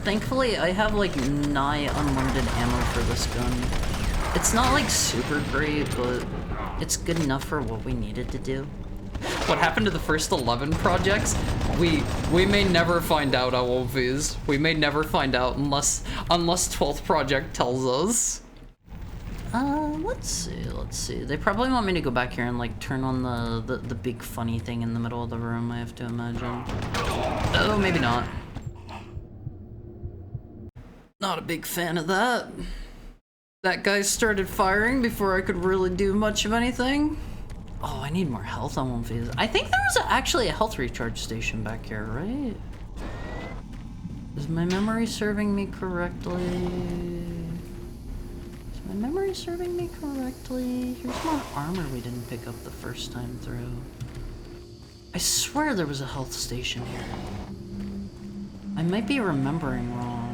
Thankfully, I have like nigh unlimited ammo for this gun. It's not like super great, but it's good enough for what we needed to do. What happened to the first 11 projects? We may never find out, Wolfies. We may never find out unless 12th project tells us. Let's see. They probably want me to go back here and like turn on the big funny thing in the middle of the room, I have to imagine. Oh, maybe not. Not a big fan of that. That guy started firing before I could really do much of anything. Oh, I need more health on one phase. I think there was actually a health recharge station back here, right? Is my memory serving me correctly? Is my memory serving me correctly? Here's more armor we didn't pick up the first time through. I swear there was a health station here. I might be remembering wrong.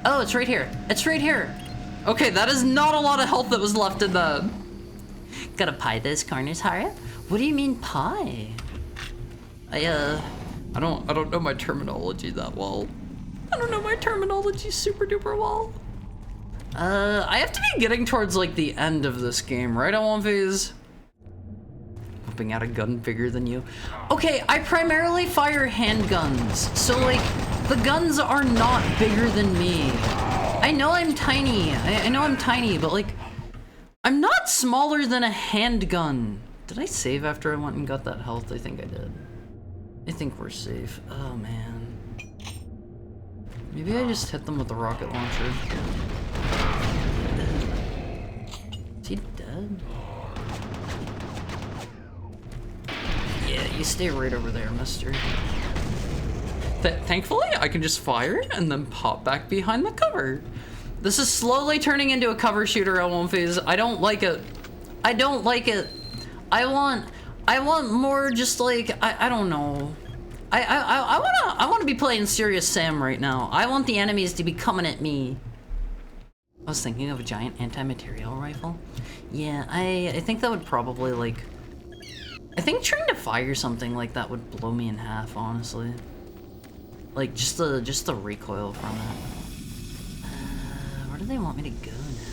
Oh, it's right here. It's right here. Okay, that is not a lot of health that was left in that. Gotta pie those corners, Haru? What do you mean pie? I don't know my terminology that well. I don't know my terminology super duper well. I have to be getting towards like the end of this game, right, on one phase? Whipping out a gun bigger than you. Okay, I primarily fire handguns, so like, the guns are not bigger than me. I know I'm tiny, I know I'm tiny, but like, I'm not smaller than a handgun. Did I save after I went and got that health? I think I did. I think we're safe. Oh man. Maybe I just hit them with the rocket launcher. Is he dead? Yeah, you stay right over there, mister. Thankfully, I can just fire and then pop back behind the cover. This is slowly turning into a cover shooter on one phase. I don't like it. I don't like it. I want more just like, I don't know. I wanna be playing Serious Sam right now. I want the enemies to be coming at me. I was thinking of a giant anti-material rifle. Yeah, I think that would probably like, I think trying to fire something like that would blow me in half, honestly. Like just the recoil from it. Where do they want me to go now?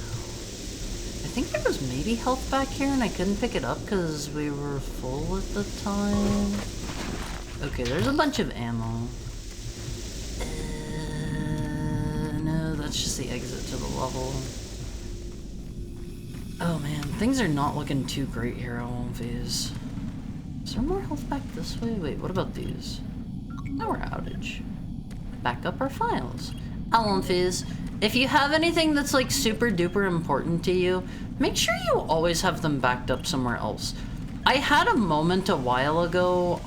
I think there was maybe health back here and I couldn't pick it up because we were full at the time. Okay, there's a bunch of ammo. No, that's just the exit to the level. Oh man, things are not looking too great here on one phase. Is there more health back this way? Wait, what about these? Power outage. Back up our files. Alon Fizz, if you have anything that's like super duper important to you, make sure you always have them backed up somewhere else. I had a moment a while ago,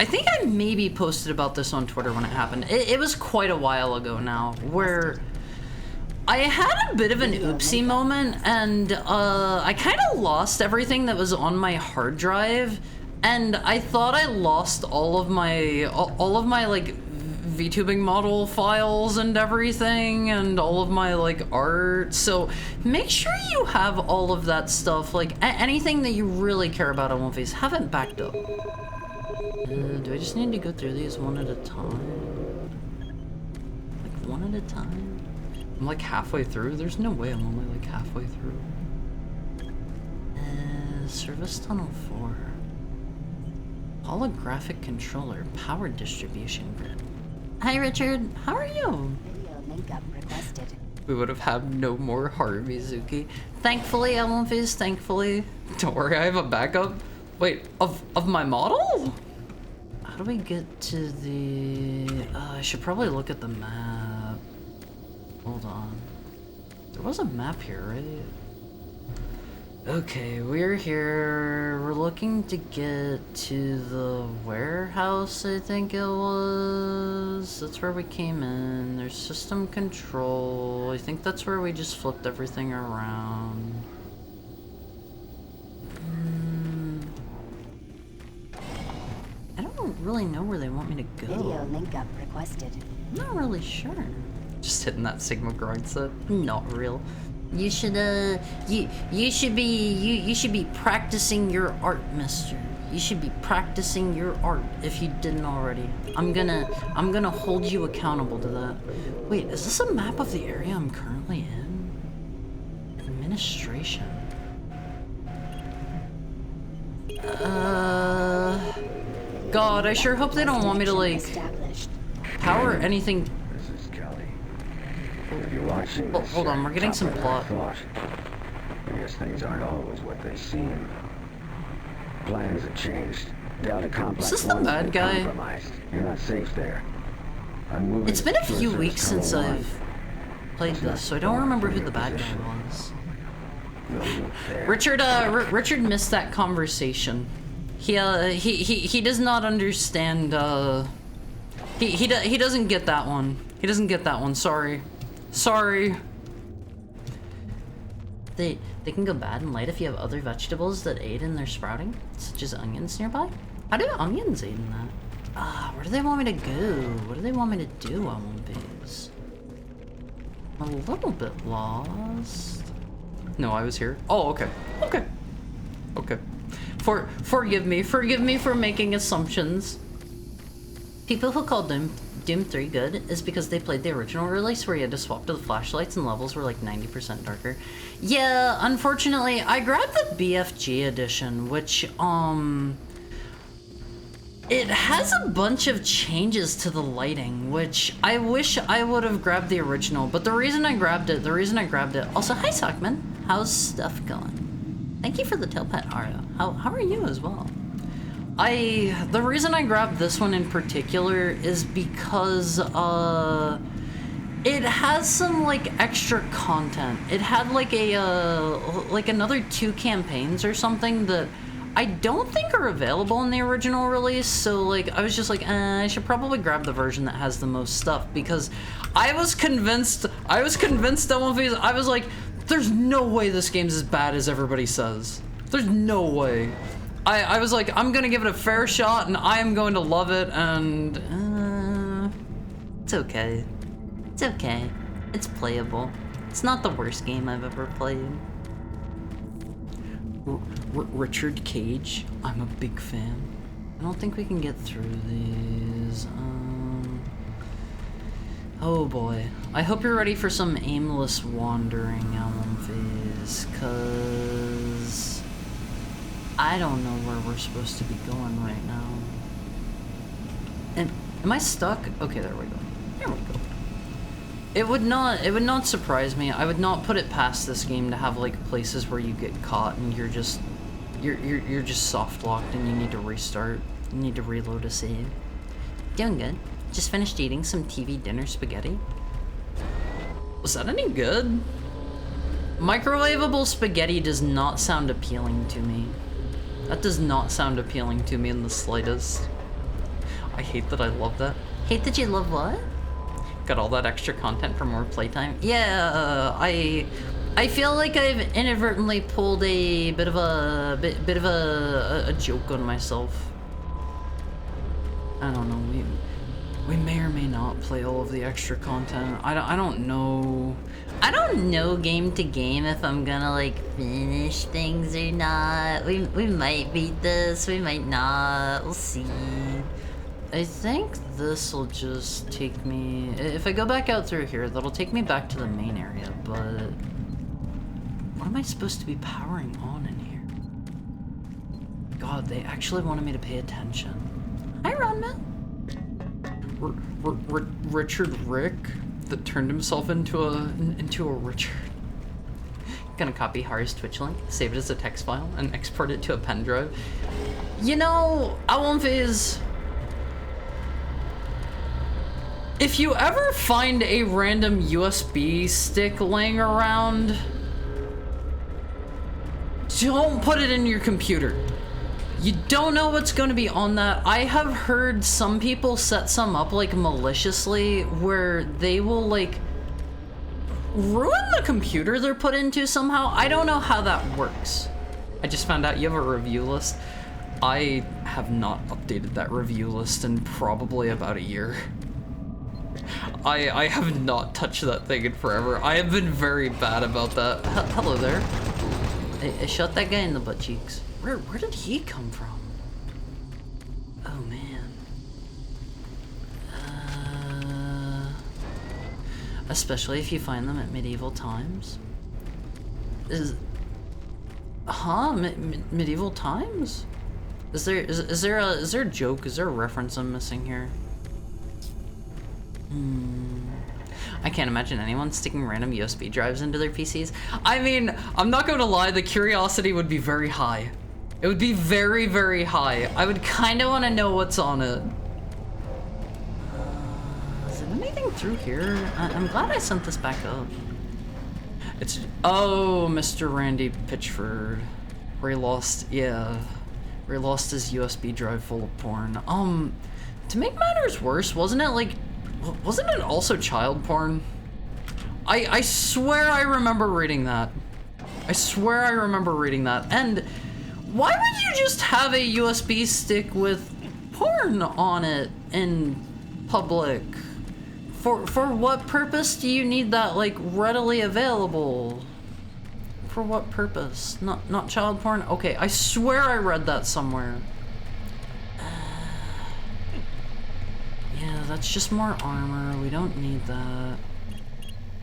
I think I maybe posted about this on Twitter when it happened. It was quite a while ago now, where I had a bit of an oopsie moment and I kind of lost everything that was on my hard drive. And I thought I lost all of my like VTubing model files and everything and all of my like art. So make sure you have all of that stuff, like anything that you really care about on One Face, have it backed up. Do I just need to go through these one at a time? Like one at a time? I'm like halfway through? There's no way I'm only like halfway through. Service tunnel 4. Holographic controller, power distribution grid. Hi Richard, how are you? Video link up requested. We would have had no more Haru Mizuki. Thankfully, Elmonfizz, thankfully. Don't worry, I have a backup. Wait, of my model? How do we get to the... I should probably look at the map. Hold on. There was a map here, right? Okay, we're here. We're looking to get to the warehouse, I think it was. That's where we came in. There's system control. I think that's where we just flipped everything around. I don't really know where they want me to go. Video link up requested. I'm not really sure. Just hitting that Sigma grind set. Not real. You should you should be practicing your art, mister. You should be practicing your art if you didn't already. I'm gonna hold you accountable to that. Wait, is this a map of the area I'm currently in? Administration. God, I sure hope they don't want me to like Established. power anything. This is Kelly. If you're watching Oh, this, hold on, we're getting some plot. I guess things aren't always what they seem. Plans have changed. Delta Complex Is this the 1's bad been guy? compromised. You're not safe there. I'm moving It's been a to few Service weeks since Tunnel 1. I've played this, so I don't remember who the bad guy was. We'll move there. Richard missed that conversation. He does not understand. He doesn't get that one. He doesn't get that one. Sorry. They can go bad and light if you have other vegetables that aid in their sprouting, such as onions nearby. How do onions aid in that? Where do they want me to go? What do they want me to do on One Piece? I'm a little bit lost. No, I was here. Oh, okay. Okay. Forgive me for making assumptions. People who call Doom 3 good is because they played the original release where you had to swap to the flashlights and levels were like 90% darker. Yeah, unfortunately, I grabbed the BFG edition, which, it has a bunch of changes to the lighting, which I wish I would have grabbed the original, but the reason I grabbed it, also, hi Sockman, how's stuff going? Thank you for the tail pet, Ario. How are you as well? The reason I grabbed this one in particular is because, it has some, like, extra content. It had, like, like another 2 campaigns or something that I don't think are available in the original release, so, like, I was just like, I should probably grab the version that has the most stuff, because I was convinced that one of these, I was like, there's no way this game's as bad as everybody says. There's no way. I was like, I'm gonna give it a fair shot and I am going to love it, and it's okay. It's okay. It's playable. It's not the worst game I've ever played. Richard Cage, I'm a big fan. I don't think we can get through these. Oh boy. I hope you're ready for some aimless wandering, Alan Phase, cause I don't know where we're supposed to be going right now. And am I stuck? Okay, there we go. There we go. It would not surprise me. I would not put it past this game to have like places where you get caught and you're just soft locked and you need to restart. You need to reload a save. Doing good. Just finished eating some TV dinner spaghetti. Was that any good? Microwavable spaghetti does not sound appealing to me. That does not sound appealing to me in the slightest. I hate that I love that. Hate that you love what? Got all that extra content for more playtime. Yeah, I feel like I've inadvertently pulled a bit of a joke on myself. I don't know. We may or may not play all of the extra content. I don't know. I don't know game to game if I'm gonna like finish things or not. We might beat this, we might not. We'll see. I think this will just take me. If I go back out through here, that'll take me back to the main area. But what am I supposed to be powering on in here? God, they actually wanted me to pay attention. Hi, Ronma. Richard Rick that turned himself into a Richard. Gonna copy Haru's Twitch link, save it as a text file, and export it to a pen drive. You know, Alonphase, if you ever find a random USB stick laying around, don't put it in your computer. You don't know what's going to be on that. I have heard some people set some up like maliciously where they will like ruin the computer they're put into somehow. I don't know how that works. I just found out you have a review list. I have not updated that review list in probably about a year. I have not touched that thing in forever. I have been very bad about that. Hello there. I shot that guy in the butt cheeks. Where did he come from? Oh man. Especially if you find them at medieval times. Medieval times? Is there a joke? Is there a reference I'm missing here? I can't imagine anyone sticking random USB drives into their PCs. I mean, I'm not going to lie, the curiosity would be very high. It would be very, very high. I would kind of want to know what's on it. Is there anything through here? I'm glad I sent this back up. It's, oh, Mr. Randy Pitchford. Where he lost, yeah. Where he lost his USB drive full of porn. To make matters worse, wasn't it also child porn? I swear I remember reading that. I swear I remember reading that. And why would you just have a USB stick with porn on it in public? For what purpose do you need that like readily available? For what purpose? Not child porn? Okay, I swear I read that somewhere. Yeah, that's just more armor. We don't need that.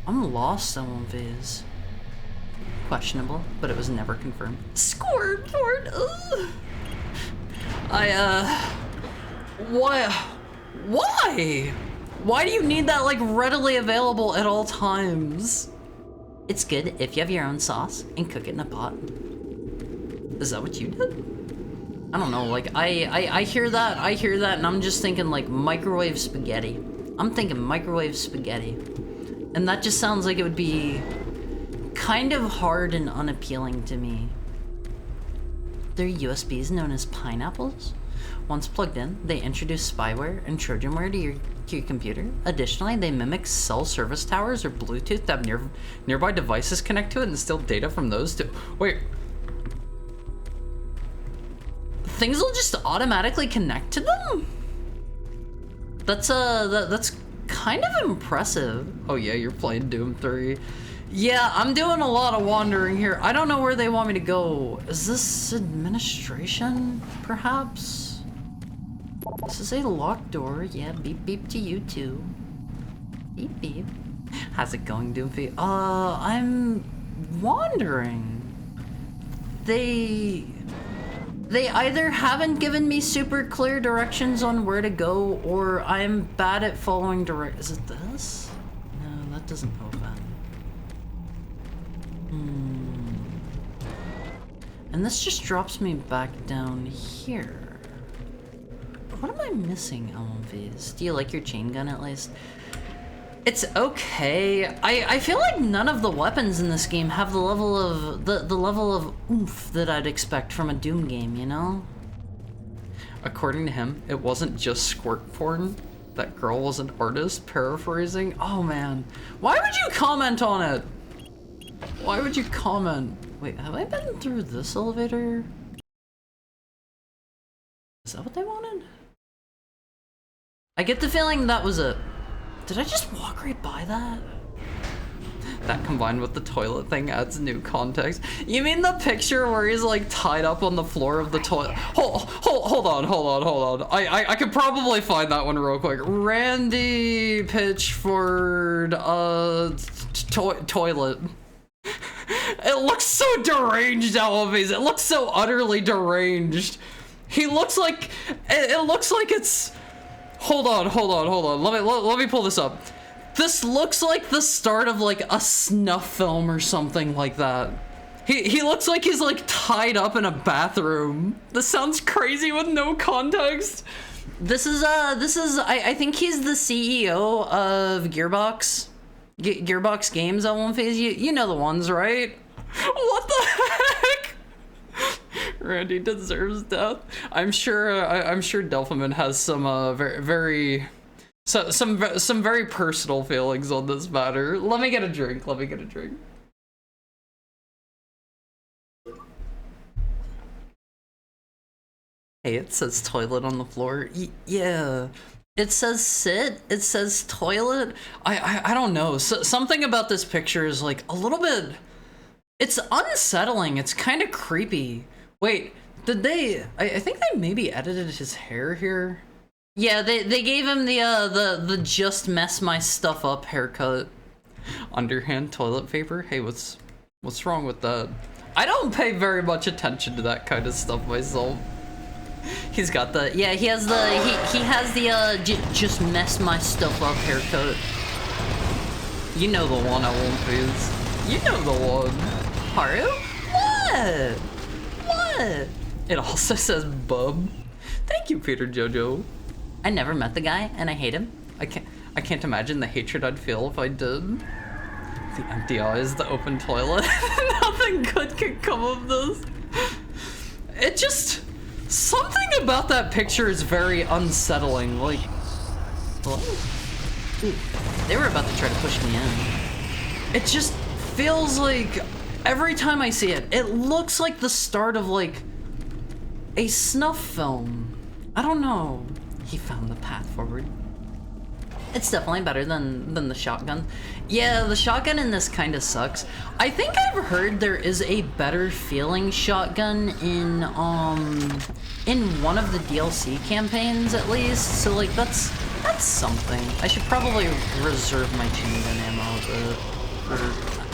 I'm lost on Viz. Questionable, but it was never confirmed. Squirt porn! Ugh. Why? Why do you need that like readily available at all times? It's good if you have your own sauce and cook it in a pot. Is that what you did? I don't know, like, I hear that, and I'm just thinking, like, microwave spaghetti. I'm thinking microwave spaghetti. And that just sounds like it would be kind of hard and unappealing to me. They're USBs known as pineapples. Once plugged in, they introduce spyware and Trojanware to your computer. Additionally, they mimic cell service towers or Bluetooth that have nearby devices connect to it and steal data from those to... Wait... Things will just automatically connect to them? That's kind of impressive. Oh yeah, you're playing Doom 3. Yeah, I'm doing a lot of wandering here. I don't know where they want me to go. Is this administration, perhaps? This is a locked door. Yeah, beep beep to you too. Beep beep. How's it going, Doomfy? I'm wandering. They either haven't given me super clear directions on where to go, or I'm bad at following Is it this? No, that doesn't open. And this just drops me back down here. What am I missing, LMVs? Do you like your chain gun at least? It's okay. I feel like none of the weapons in this game have the level of the level of oomph that I'd expect from a Doom game, you know? According to him, it wasn't just squirt porn. That girl was an artist, paraphrasing. Oh man. Why would you comment on it? Why would you comment? Wait, have I been through this elevator? Is that what they wanted? I get the feeling that was it. Did I just walk right by that? That combined with the toilet thing adds new context. You mean the picture where he's like tied up on the floor of the toilet? Hold on. I could probably find that one real quick. Randy Pitchford, toilet. It looks so deranged, Elvis. It looks so utterly deranged. He looks like, it looks like it's, hold on. Let me pull this up. This looks like the start of like a snuff film or something like that. He looks like he's like tied up in a bathroom. This sounds crazy with no context. This is I think he's the CEO of Gearbox. Gearbox Games, I won't phase you. You know the ones, right? What the heck? Randy deserves death. I'm sure Delphiman has some some very personal feelings on this matter. Let me get a drink. Hey, it says toilet on the floor. Yeah. It says sit. It says toilet. I don't know. Something about this picture is like a little bit. It's unsettling. It's kind of creepy. Wait, did they? I think they maybe edited his hair here. Yeah, they gave him the just mess my stuff up haircut. Underhand toilet paper. Hey, what's wrong with that? I don't pay very much attention to that kind of stuff myself. He's got the he has the just mess my stuff up haircut. You know the one I won't use. You know the one. Haru? What? It also says bub. Thank you, Peter Jojo. I never met the guy and I hate him. I can't imagine the hatred I'd feel if I did. The empty eyes, the open toilet. Nothing good could come of this. It just something about that picture is very unsettling. Like, hello? Dude, they were about to try to push me in. It just feels like every time I see it, it looks like the start of like a snuff film. I don't know. He found the path forward. It's definitely better than the shotgun. Yeah, the shotgun in this kind of sucks. I think I've heard there is a better feeling shotgun in one of the DLC campaigns at least. So like that's something. I should probably reserve my chain gun ammo for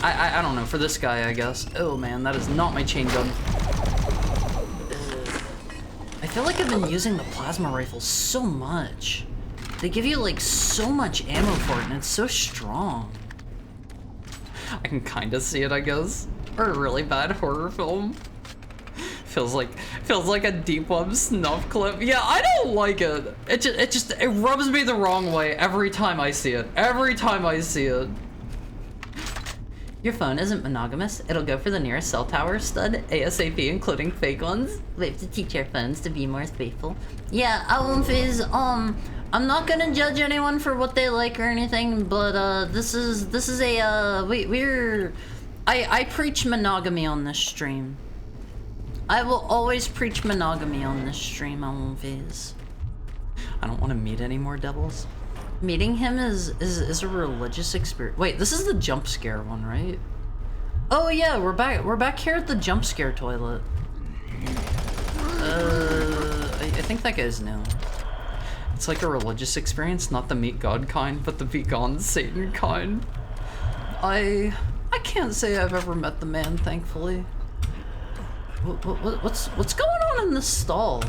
I don't know, for this guy I guess. Oh man, that is not my chain gun. I feel like I've been using the plasma rifle so much. They give you like so much ammo for it and it's so strong. I can kind of see it, I guess. Or a really bad horror film. Feels like a Deep Web snuff clip. Yeah, I don't like it. It rubs me the wrong way every time I see it. Your phone isn't monogamous. It'll go for the nearest cell tower stud, ASAP, including fake ones. We have to teach our phones to be more faithful. Yeah, I'm not gonna judge anyone for what they like or anything, but this is a I preach monogamy on this stream. I will always preach monogamy on this stream, Alonviz. I don't want to meet any more devils. Meeting him is a religious experience. Wait, this is the jump scare one, right? Oh yeah, we're back here at the jump scare toilet. I think that guy's new. It's like a religious experience, not the meet God kind, but the be gone Satan kind. I can't say I've ever met the man, thankfully. What's going on in this stall?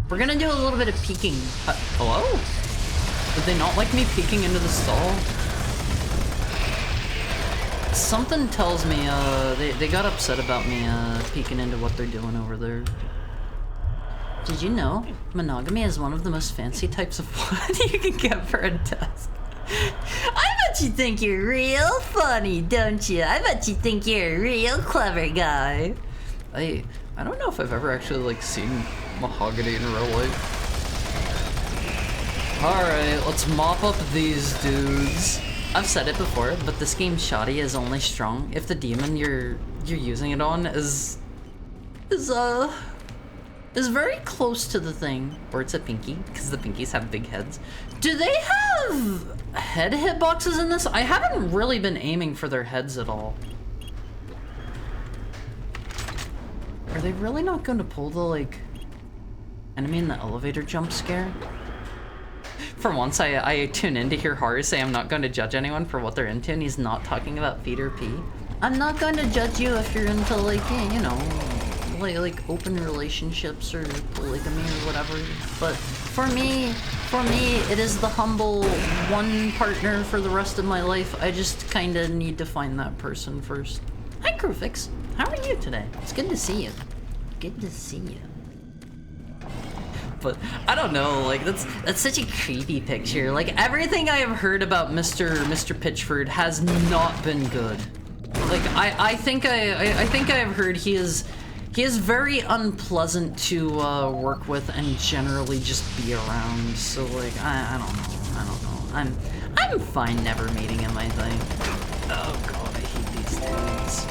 We're gonna do a little bit of peeking. Hello? Did they not like me peeking into the stall? Something tells me they got upset about me peeking into what they're doing over there. Did you know monogamy is one of the most fancy types of blood you can get for a test? I bet you think you're real funny, don't you? I bet you think you're a real clever guy. I don't know if I've ever actually like seen mahogany in real life. Alright, let's mop up these dudes. I've said it before, but this game's shoddy is only strong if the demon you're using it on is very close to the thing, or it's a pinky, because the pinkies have big heads. Do they have head hitboxes in this? I haven't really been aiming for their heads at all. Are they really not going to pull the, like, enemy in the elevator jump scare? For once, I tune in to hear Haru say I'm not going to judge anyone for what they're into, and he's not talking about feet or pee. I'm not going to judge you if you're into, like, you know, like open relationships or polygamy or whatever. But for me, it is the humble one partner for the rest of my life. I just kind of need to find that person first. Hi, Crewfix. How are you today? It's good to see you. Good to see you. But I don't know, like that's such a creepy picture. Like everything I have heard about Mr. Pitchford has not been good. Like I think I have heard he is He is very unpleasant to work with and generally just be around. So like, I don't know. I'm fine never meeting him, I think. Oh god, I hate these things.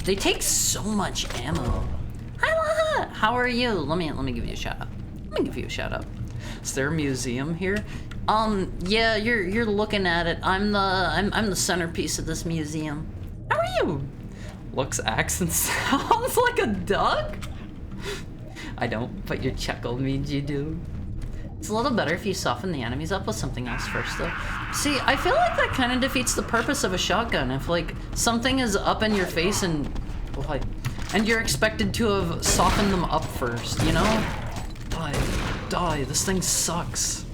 They take so much ammo. Hi, Laha! How are you? Let me give you a shout out. Is there a museum here? Yeah, you're looking at it. I'm the centerpiece of this museum. How are you? Looks, acts, and sounds like a duck? I don't, but your chuckle means you do. It's a little better if you soften the enemies up with something else first, though. See, I feel like that kind of defeats the purpose of a shotgun. If, like, something is up in your face and you're expected to have softened them up first, you know? Die, this thing sucks.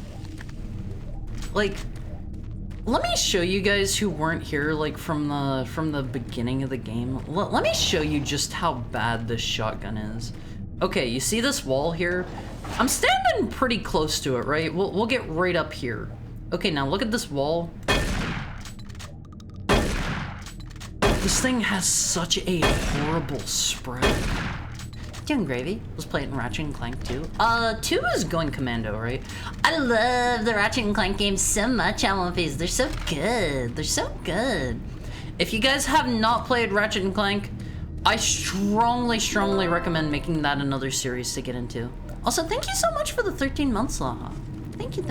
Like, let me show you guys who weren't here, like, from the beginning of the game. Let me show you just how bad this shotgun is. Okay, you see this wall here? I'm standing pretty close to it, right? We'll get right up here. Okay, now look at this wall. This thing has such a horrible spread. Doing gravy. Was playing Ratchet and Clank 2. 2 is going commando, right? I love the Ratchet and Clank games so much, Almonfees. They're so good. They're so good. If you guys have not played Ratchet and Clank, I strongly recommend making that another series to get into. Also, thank you so much for the 13 months, Laha. Thank you.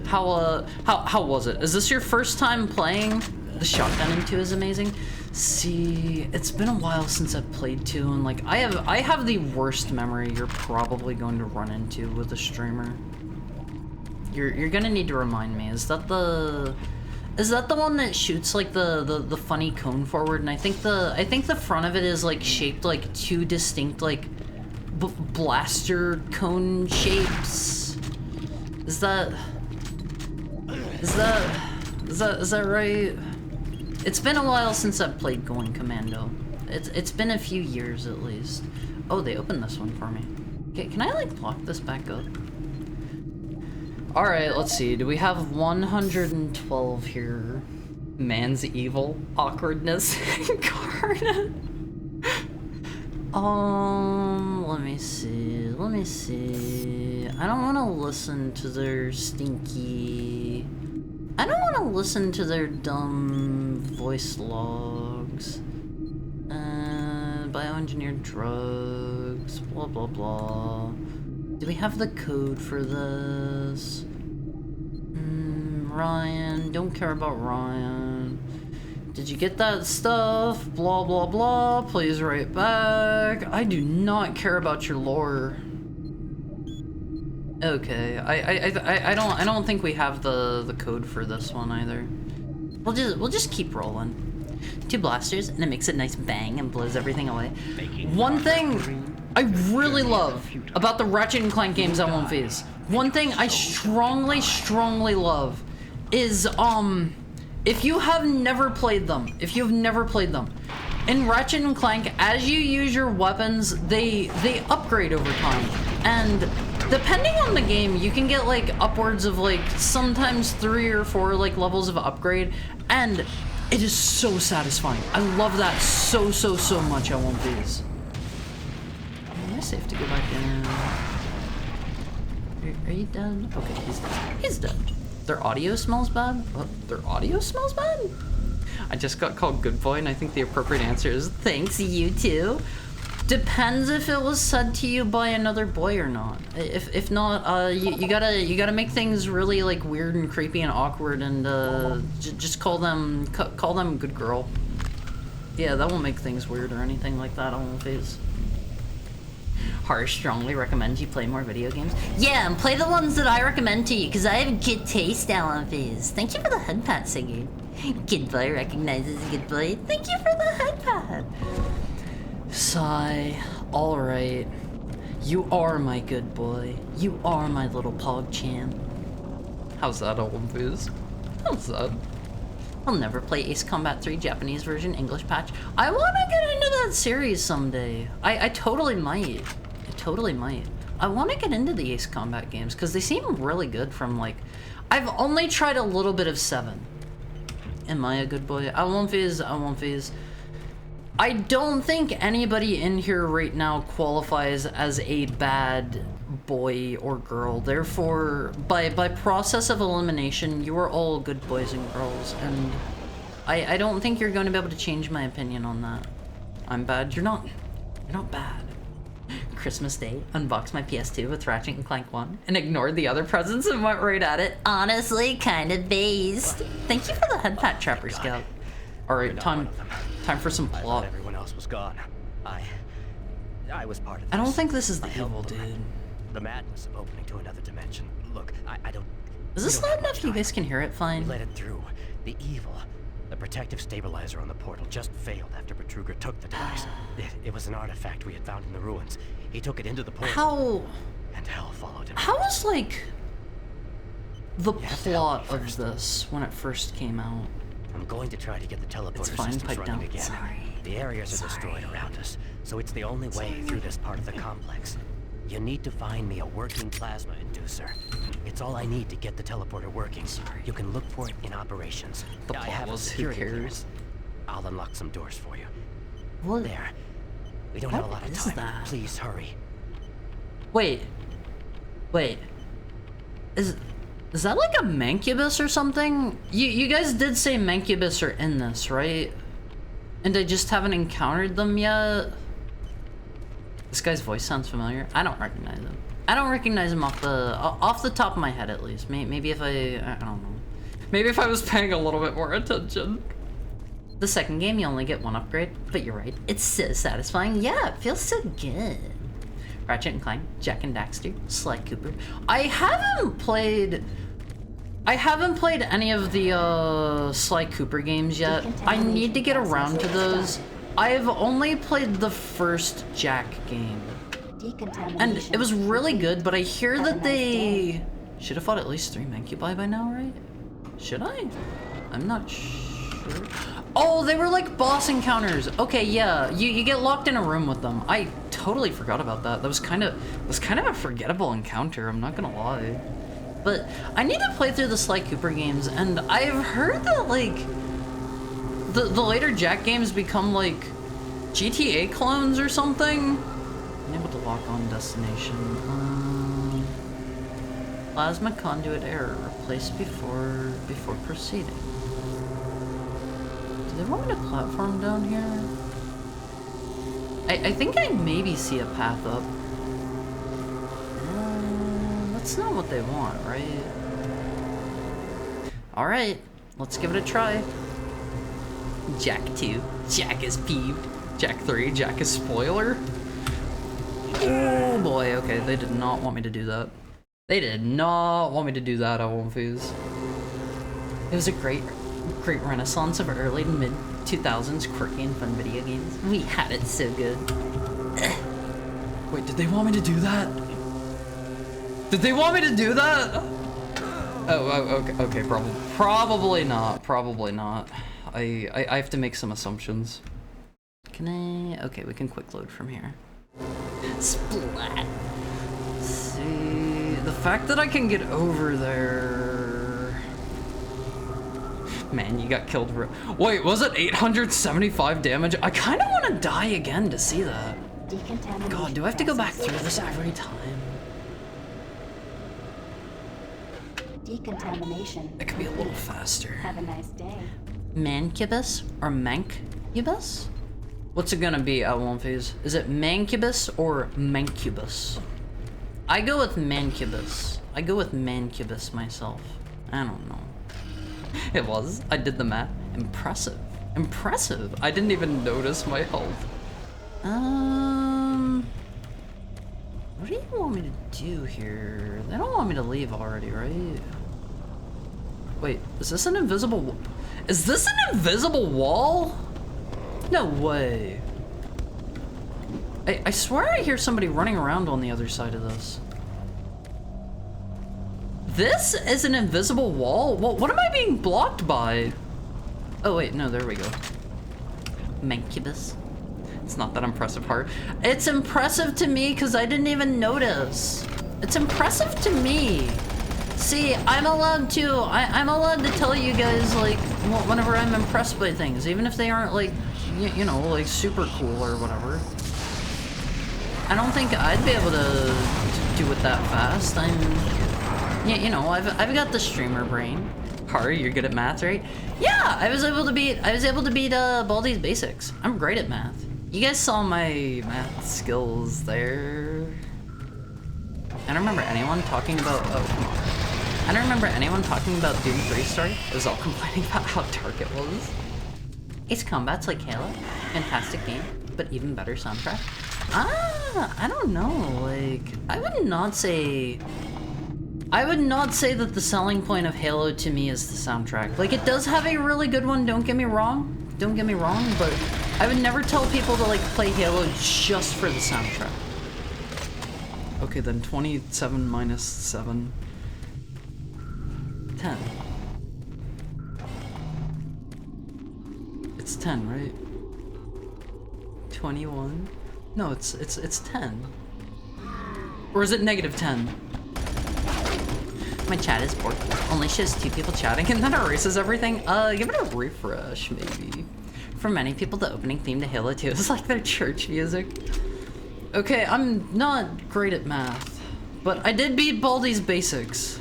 How was it? Is this your first time playing? The shotgun in 2 is amazing. See, it's been a while since I've played 2, and like I have the worst memory you're probably going to run into with a streamer. You're gonna need to remind me. Is that the one that shoots like the funny cone forward? And I think the front of it is like shaped like 2 distinct like blaster cone shapes. Is that right? It's been a while since I've played Going Commando. It's been a few years at least. Oh, they opened this one for me. Okay, can I like lock this back up? Alright, let's see. Do we have 112 here? Man's evil. Awkwardness incarnate. Let me see. I don't want to listen to their stinky... I don't want to listen to their dumb voice logs. Bioengineered drugs, blah blah blah. Do we have the code for this? Ryan, don't care about Ryan. Did you get that stuff? Blah blah blah, please write back. I do not care about your lore. Okay, I don't think we have the code for this one either. We'll just keep rolling. 2 blasters and it makes a nice bang and blows everything away. One thing I really love about the Ratchet and Clank games on One Phase. One thing I strongly love is if you have never played them, in Ratchet and Clank, as you use your weapons, they upgrade over time. And depending on the game, you can get like upwards of like sometimes 3 or 4 like levels of upgrade, and it is so satisfying. I love that so much on One Piece. Am I safe to go back in? Are you dead? Okay, he's dead. He's dead. Their audio smells bad? What? Their audio smells bad? I just got called good boy, and I think the appropriate answer is thanks, you too. Depends if it was said to you by another boy or not. If not, you gotta make things really like weird and creepy and awkward, and just call them good girl. Yeah, that won't make things weird or anything like that on Phase. Harsh strongly recommends you play more video games. Yeah, and play the ones that I recommend to you, because I have good taste, Alan Phase. Thank you for the head pat, Sigurd. Good boy recognizes good boy. Thank you for the head pat. Sigh. Alright. You are my good boy. You are my little pog champ. How's that, old Phase? How's that? I'll never play Ace Combat 3 Japanese version English patch. I want to get into that series someday. I totally might. I want to get into the Ace Combat games because they seem really good from like... I've only tried a little bit of 7. Am I a good boy? I won't phase. I don't think anybody in here right now qualifies as a bad boy or girl. Therefore, by process of elimination, you are all good boys and girls, and I don't think you're going to be able to change my opinion on that. I'm bad. You're not bad. Christmas Day, unboxed my PS2 with Ratchet and Clank 1 and ignored the other presents and went right at it. Honestly, kind of based. Thank you for the head pat, Trapper Scout. All right, time for some I plot. thought everyone else was gone. I was part of this. I don't think this is the I helped evil them. dude. The madness of opening to another dimension. Look, I don't... Is we this don't loud have much enough you time. guys can hear it We fine? let it through. The evil. The protective stabilizer on the portal just failed after Betruger took the device. It was an artifact we had found in the ruins. He took it into the portal. How And hell followed him. how was like the You have to help me plot of first. this when it first came out? I'm going to try to get the teleporter fine, systems pipe running down. again. Sorry. The areas are destroyed around us, so it's the only way through this part of the complex. You need to find me a working plasma inducer. It's all I need to get the teleporter working. Sorry. You can look for it in operations. The I plot have a was, who security cares? clearance. I'll unlock some doors for you. What? There. We don't have a What lot of is time. that? Please hurry. Wait. Is that like a Mancubus or something? You guys did say Mancubus are in this, right? And I just haven't encountered them yet. This guy's voice sounds familiar. I don't recognize him. I don't recognize him off the top of my head at least. Maybe if I don't know. Maybe if I was paying a little bit more attention. The second game, you only get one upgrade, but you're right. It's so satisfying. Yeah, it feels so good. Ratchet and Clank, Jack and Daxter, Sly Cooper. I haven't played any of the Sly Cooper games yet. I need to get around to those. I've only played the first Jack game. And it was really good, but I hear that they should have fought at least 3 Mancubi by now, right? Should I? I'm not sure. Oh, they were like boss encounters. Okay, yeah, you get locked in a room with them. I totally forgot about that. That was kind of a forgettable encounter, I'm not gonna lie. But I need to play through the Sly Cooper games, and I've heard that like the later Jack games become like GTA clones or something. Unable to lock on destination. Plasma conduit error. Replace before proceeding. Do they want me to platform down here? I think I maybe see a path up. That's not what they want, right? Alright, let's give it a try. Jack 2. Jack is peeved. Jack 3. Jack is spoiler. Oh boy, okay, they did not want me to do that. They did not want me to do that, I won't fuse. It was a great renaissance of early to mid 2000s quirky and fun video games. We had it so good. Wait, did they want me to do that? Did they want me to do that? Oh, okay, probably not. I have to make some assumptions. Can I? Okay, we can quick load from here. Splat. Let's see, the fact that I can get over there. Man, you got killed. Wait, was it 875 damage? I kind of want to die again to see that. God, do I have to go back through this every time? Decontamination. It could be a little faster. Have a nice day. Mancubus or Mancubus? What's it gonna be, Alonphase? Is it Mancubus or Mancubus? I go with Mancubus. I go with Mancubus myself. I don't know. It was. I did the math. Impressive. Impressive. I didn't even notice my health. What do you want me to do here? They don't want me to leave already, right? Wait, is this an invisible wall? Is this an invisible wall? No way. I swear I hear somebody running around on the other side of this. This is an invisible wall? What am I being blocked by? Oh wait, no, there we go. Mancubus. It's not that impressive part. It's impressive to me because I didn't even notice. It's impressive to me. See, I'm allowed to tell you guys like whenever I'm impressed by things, even if they aren't like you know, like super cool or whatever. I don't think I'd be able to do it that fast. Yeah, you know, I've got the streamer brain. Haru, you're good at math, right? Yeah, I was able to beat Baldi's Basics. I'm great at math. You guys saw my math skills there. I don't remember anyone talking about. Oh, come on. I don't remember anyone talking about Doom 3 story. It was all complaining about how dark it was. Its combat's like Halo. Fantastic game, but even better soundtrack. I don't know. Like, I would not say that the selling point of Halo to me is the soundtrack. Like, it does have a really good one, don't get me wrong, but I would never tell people to, like, play Halo just for the soundtrack. Okay, then 27 minus 7. 10. It's 10, right? 21? No, it's 10. Or is it negative 10? My chat is bored. Only shows 2 people chatting and then erases everything. Give it a refresh, maybe. For many people, the opening theme to Halo 2 is like their church music. Okay, I'm not great at math, but I did beat Baldi's Basics.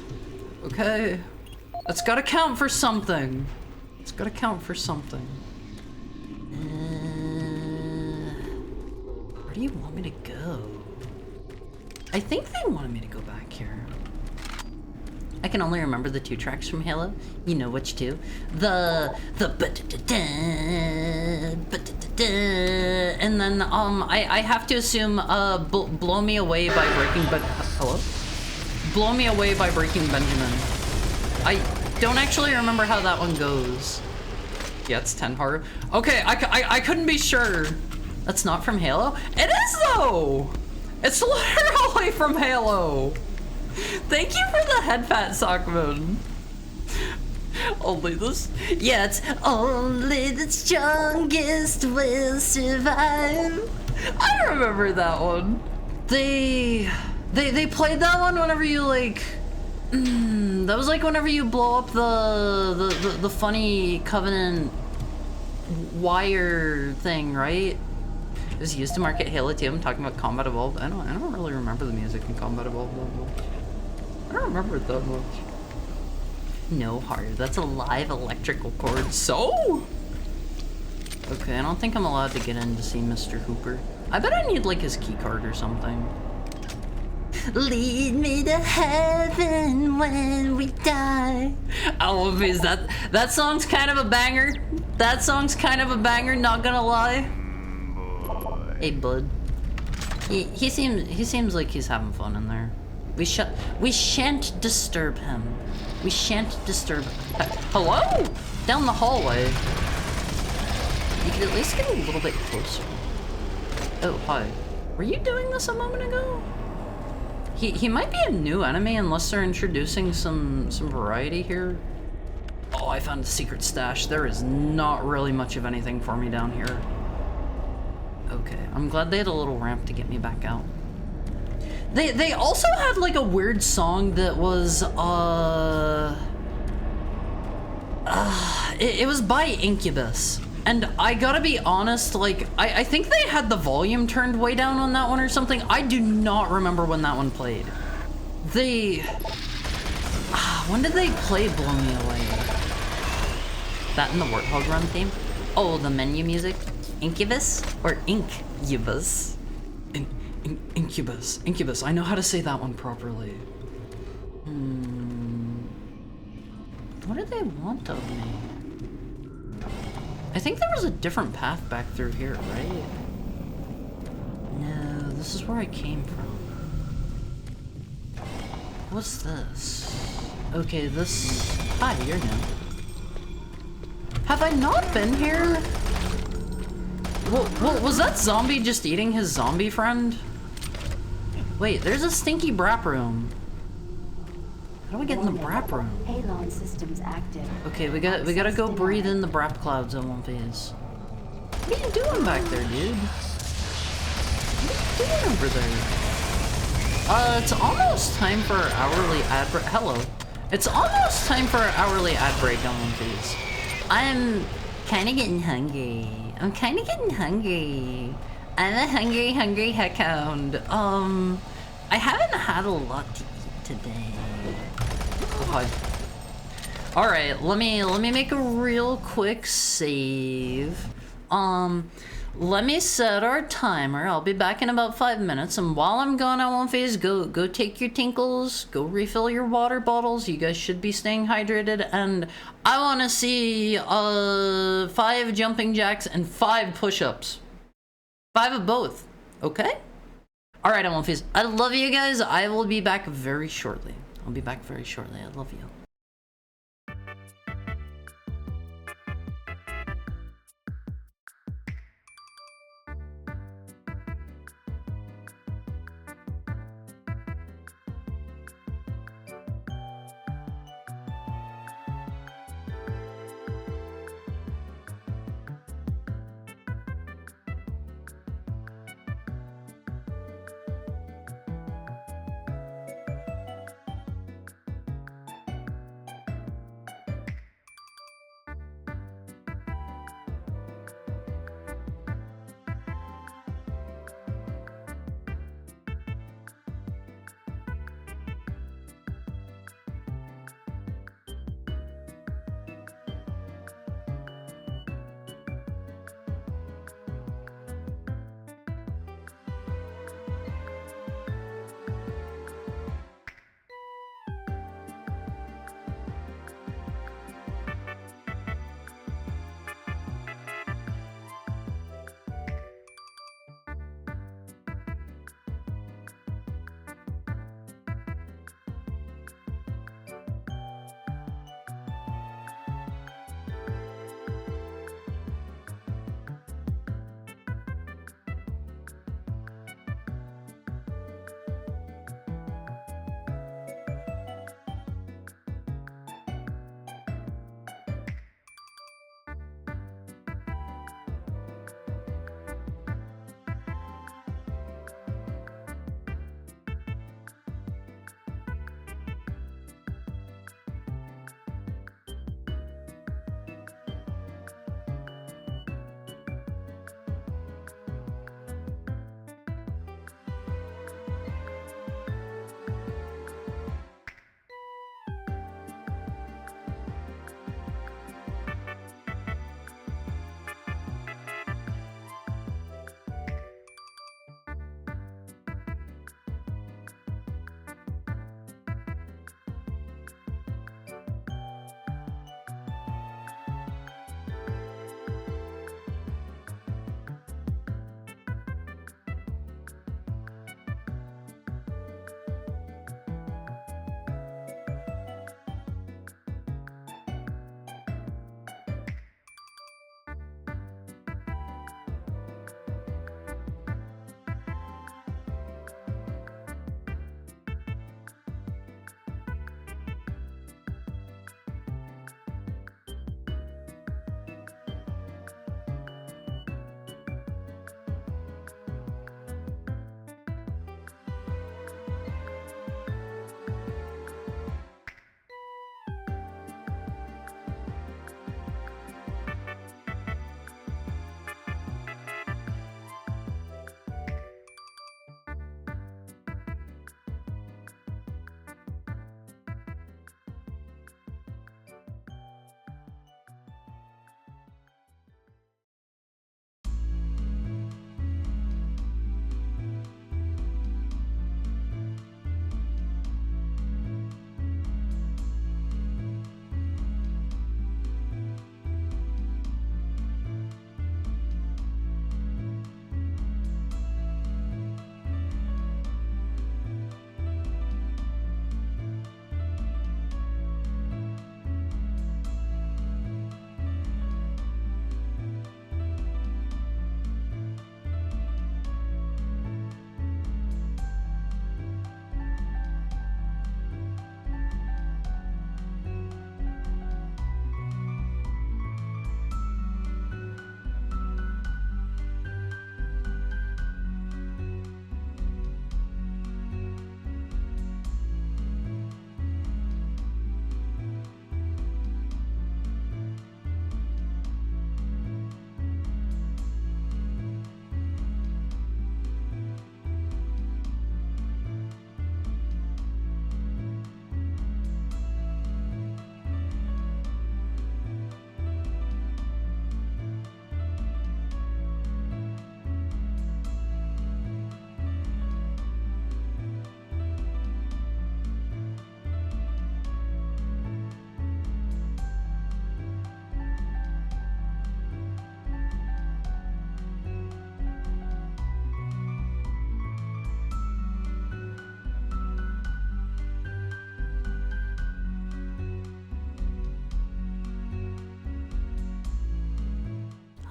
Okay? That's gotta count for something. It's gotta count for something. Where do you want me to go? I think they wanted me to go back here. I can only remember the 2 tracks from Halo. You know which 2? The and then I have to assume Blow Me Away by Breaking hello? Blow Me Away by Breaking Benjamin. I don't actually remember how that one goes. Yeah, it's 10 Haru. Okay, I couldn't be sure. That's not from Halo? It is though! It's literally from Halo! Thank you for the head pat, Sockman. Only this? Yeah, it's only the strongest will survive. I remember that one. They played that one whenever you like. That was like whenever you blow up the funny Covenant wire thing, right? It was used to market Halo 2. I'm talking about Combat Evolved. I don't really remember the music in Combat Evolved that much. I don't remember it that much. No, Haru, that's a live electrical cord. So? Okay, I don't think I'm allowed to get in to see Mr. Hooper. I bet I need like his key card or something. Lead me to heaven when we die. Oh, is that song's kind of a banger. That song's kind of a banger, not gonna lie. Hey, bud. He seems like he's having fun in there. We shan't disturb him. We shan't disturb him. Hello? Down the hallway. You could at least get a little bit closer. Oh, hi. Were you doing this a moment ago? He might be a new enemy unless they're introducing some variety here. Oh, I found a secret stash. There is not really much of anything for me down here. Okay, I'm glad they had a little ramp to get me back out. They also had like a weird song that was it was by Incubus. And I gotta be honest, like I think they had the volume turned way down on that one or something. I do not remember when that one played. When did they play Blow Me Away? That in the Warthog Run theme? Oh, the menu music? Incubus? Or Incubus? Incubus. Incubus. I know how to say that one properly. What do they want of me? I think there was a different path back through here, right? No, this is where I came from. What's this? Okay, this... Hi, you're new. Have I not been here? Well, was that zombie just eating his zombie friend? Wait, there's a stinky Brap room. How do we get in the Brap room? Halon systems active. Okay, we gotta go breathe in the Brap clouds on one phase. What are you doing back there, dude? What are you doing over there? It's almost time for our hourly ad break. Hello. It's almost time for our hourly ad break on one phase. Kinda getting hungry. I'm kinda getting hungry. I'm a hungry heckhound. I haven't had a lot to eat today. God. Alright, let me make a real quick save. Let me set our timer. I'll be back in about 5 minutes, and while I'm gone, I won't phase. Go take your tinkles, go refill your water bottles. You guys should be staying hydrated, and I want to see 5 jumping jacks and 5 push-ups. 5 of both, okay? Alright, I won't phase. I love you guys. I will be back very shortly. I'll be back very shortly. I love you.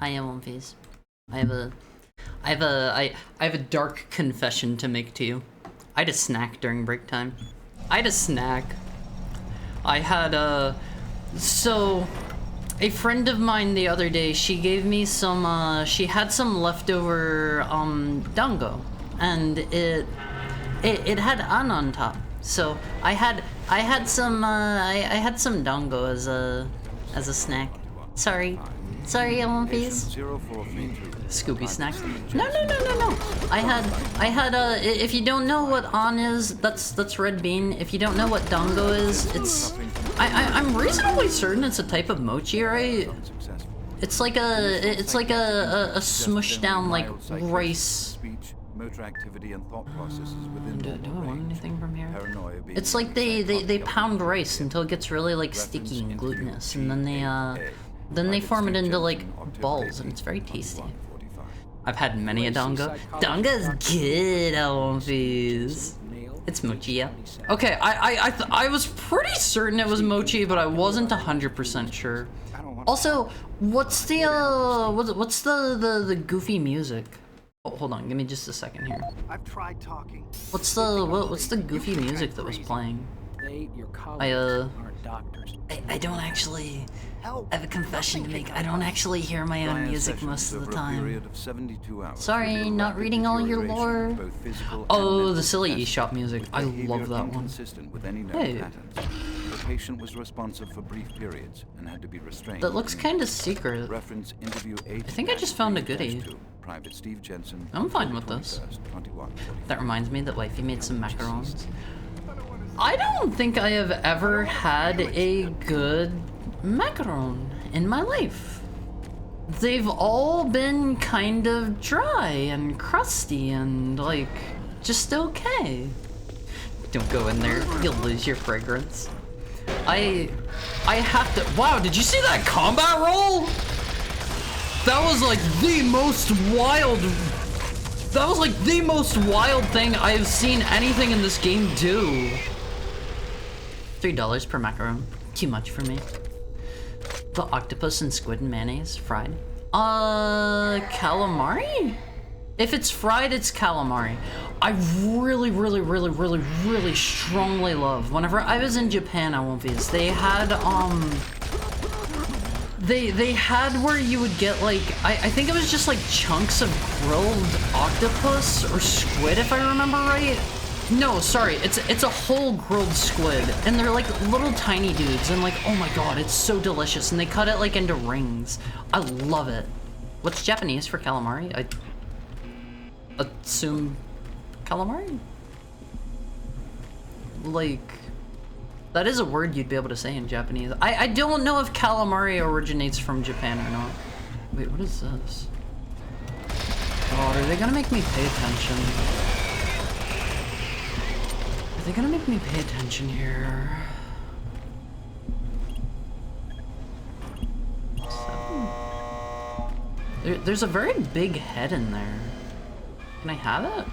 Hi, One Piece. I have a dark confession to make to you. I had a snack during break time. I had a snack. I had so a friend of mine the other day, she gave me some she had some leftover dango, and it had an on top. So I had some dango as a snack. Sorry, One Piece. Scooby snack. No. I had if you don't know what an is, that's red bean. If you don't know what dango is, I'm reasonably certain it's a type of mochi, right? It's like a smushed down like rice. Motor activity and thought processes within Do I want anything from here? Paranoia being It's like they pound rice until it gets really like sticky and glutinous, and then they form it into like balls, and it's very tasty. I've had many a dango. Dango is good, Alphys. It's mochi, yeah. Okay, I was pretty certain it was mochi, but I wasn't 100% sure. Also, what's the goofy music? Oh, hold on, give me just a second here. I've tried talking. What's the goofy music that was playing? They, your colleagues, aren't doctors. I don't actually. I have a confession to make. I don't actually hear my own music most of the time. Sorry, not reading all your lore. Oh, the silly eShop music. I love that one. Hey. The patient was responsive for brief periods and had to be restrained. That looks kind of secret. Reference interview I think I just found a goodie. Private Steve Jensen. I'm fine with this. That reminds me that wifey made some macarons. I don't think I have ever had a good macaron in my life. They've all been kind of dry and crusty and like just okay. Don't go in there, you'll lose your fragrance. I have to. Wow, did you see that combat roll? That was like the most wild. That was like the most wild thing I have seen anything in this game do. $3 per macaron. Too much for me. The octopus and squid and mayonnaise fried. Calamari? If it's fried, it's calamari. I really strongly love. Whenever I was in Japan, I won't be. They had they had where you would get like I think it was just like chunks of grilled octopus or squid, if I remember right. No, sorry, it's a whole grilled squid, and they're like little tiny dudes, and like, oh my god, it's so delicious, and they cut it like into rings. I love it. What's Japanese for calamari? I assume calamari? Like, that is a word you'd be able to say in Japanese. I don't know if calamari originates from Japan or not. Wait, what is this? God, are they gonna make me pay attention? Are they gonna make me pay attention here? 7. There's a very big head in there. Can I have it?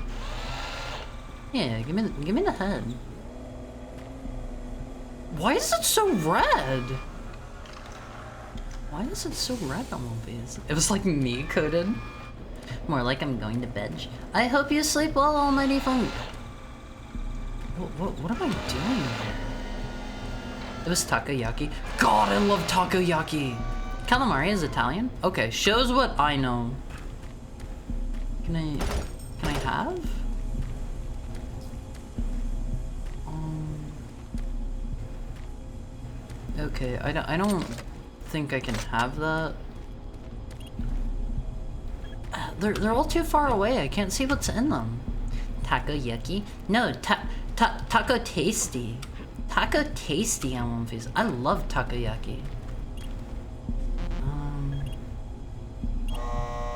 Yeah, give me the head. Why is it so red? Why is it so red on movies? It was like me coded. More like I'm going to bed. I hope you sleep well, almighty phone. What am I doing here? It was takoyaki. God, I love takoyaki. Calamari is Italian? Okay, shows what I know. Can I have? Okay, I don't think I can have that. They're all too far away. I can't see what's in them. Takoyaki? No, taco tasty. Taco tasty on One Piece. I love takoyaki.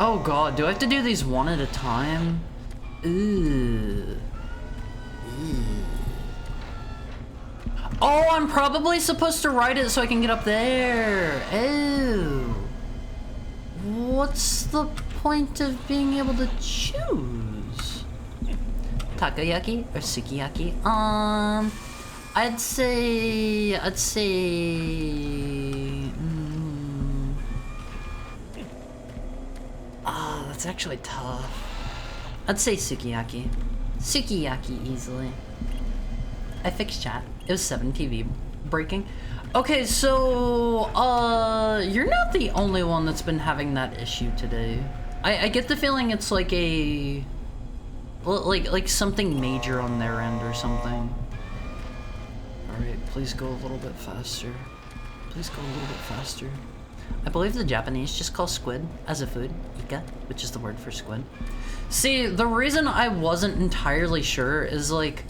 Oh god, do I have to do these one at a time? Ooh. Oh, I'm probably supposed to ride it so I can get up there. Oh. What's the point of being able to choose? Takoyaki or sukiyaki? I'd say It's actually tough. I'd say sukiyaki. Sukiyaki easily. I fixed chat. It was 7 TV breaking. Okay, so you're not the only one that's been having that issue today. I get the feeling it's like a like something major on their end or something. Alright, please go a little bit faster. Please go a little bit faster. I believe the Japanese just call squid as a food, ika, which is the word for squid. See, the reason I wasn't entirely sure is like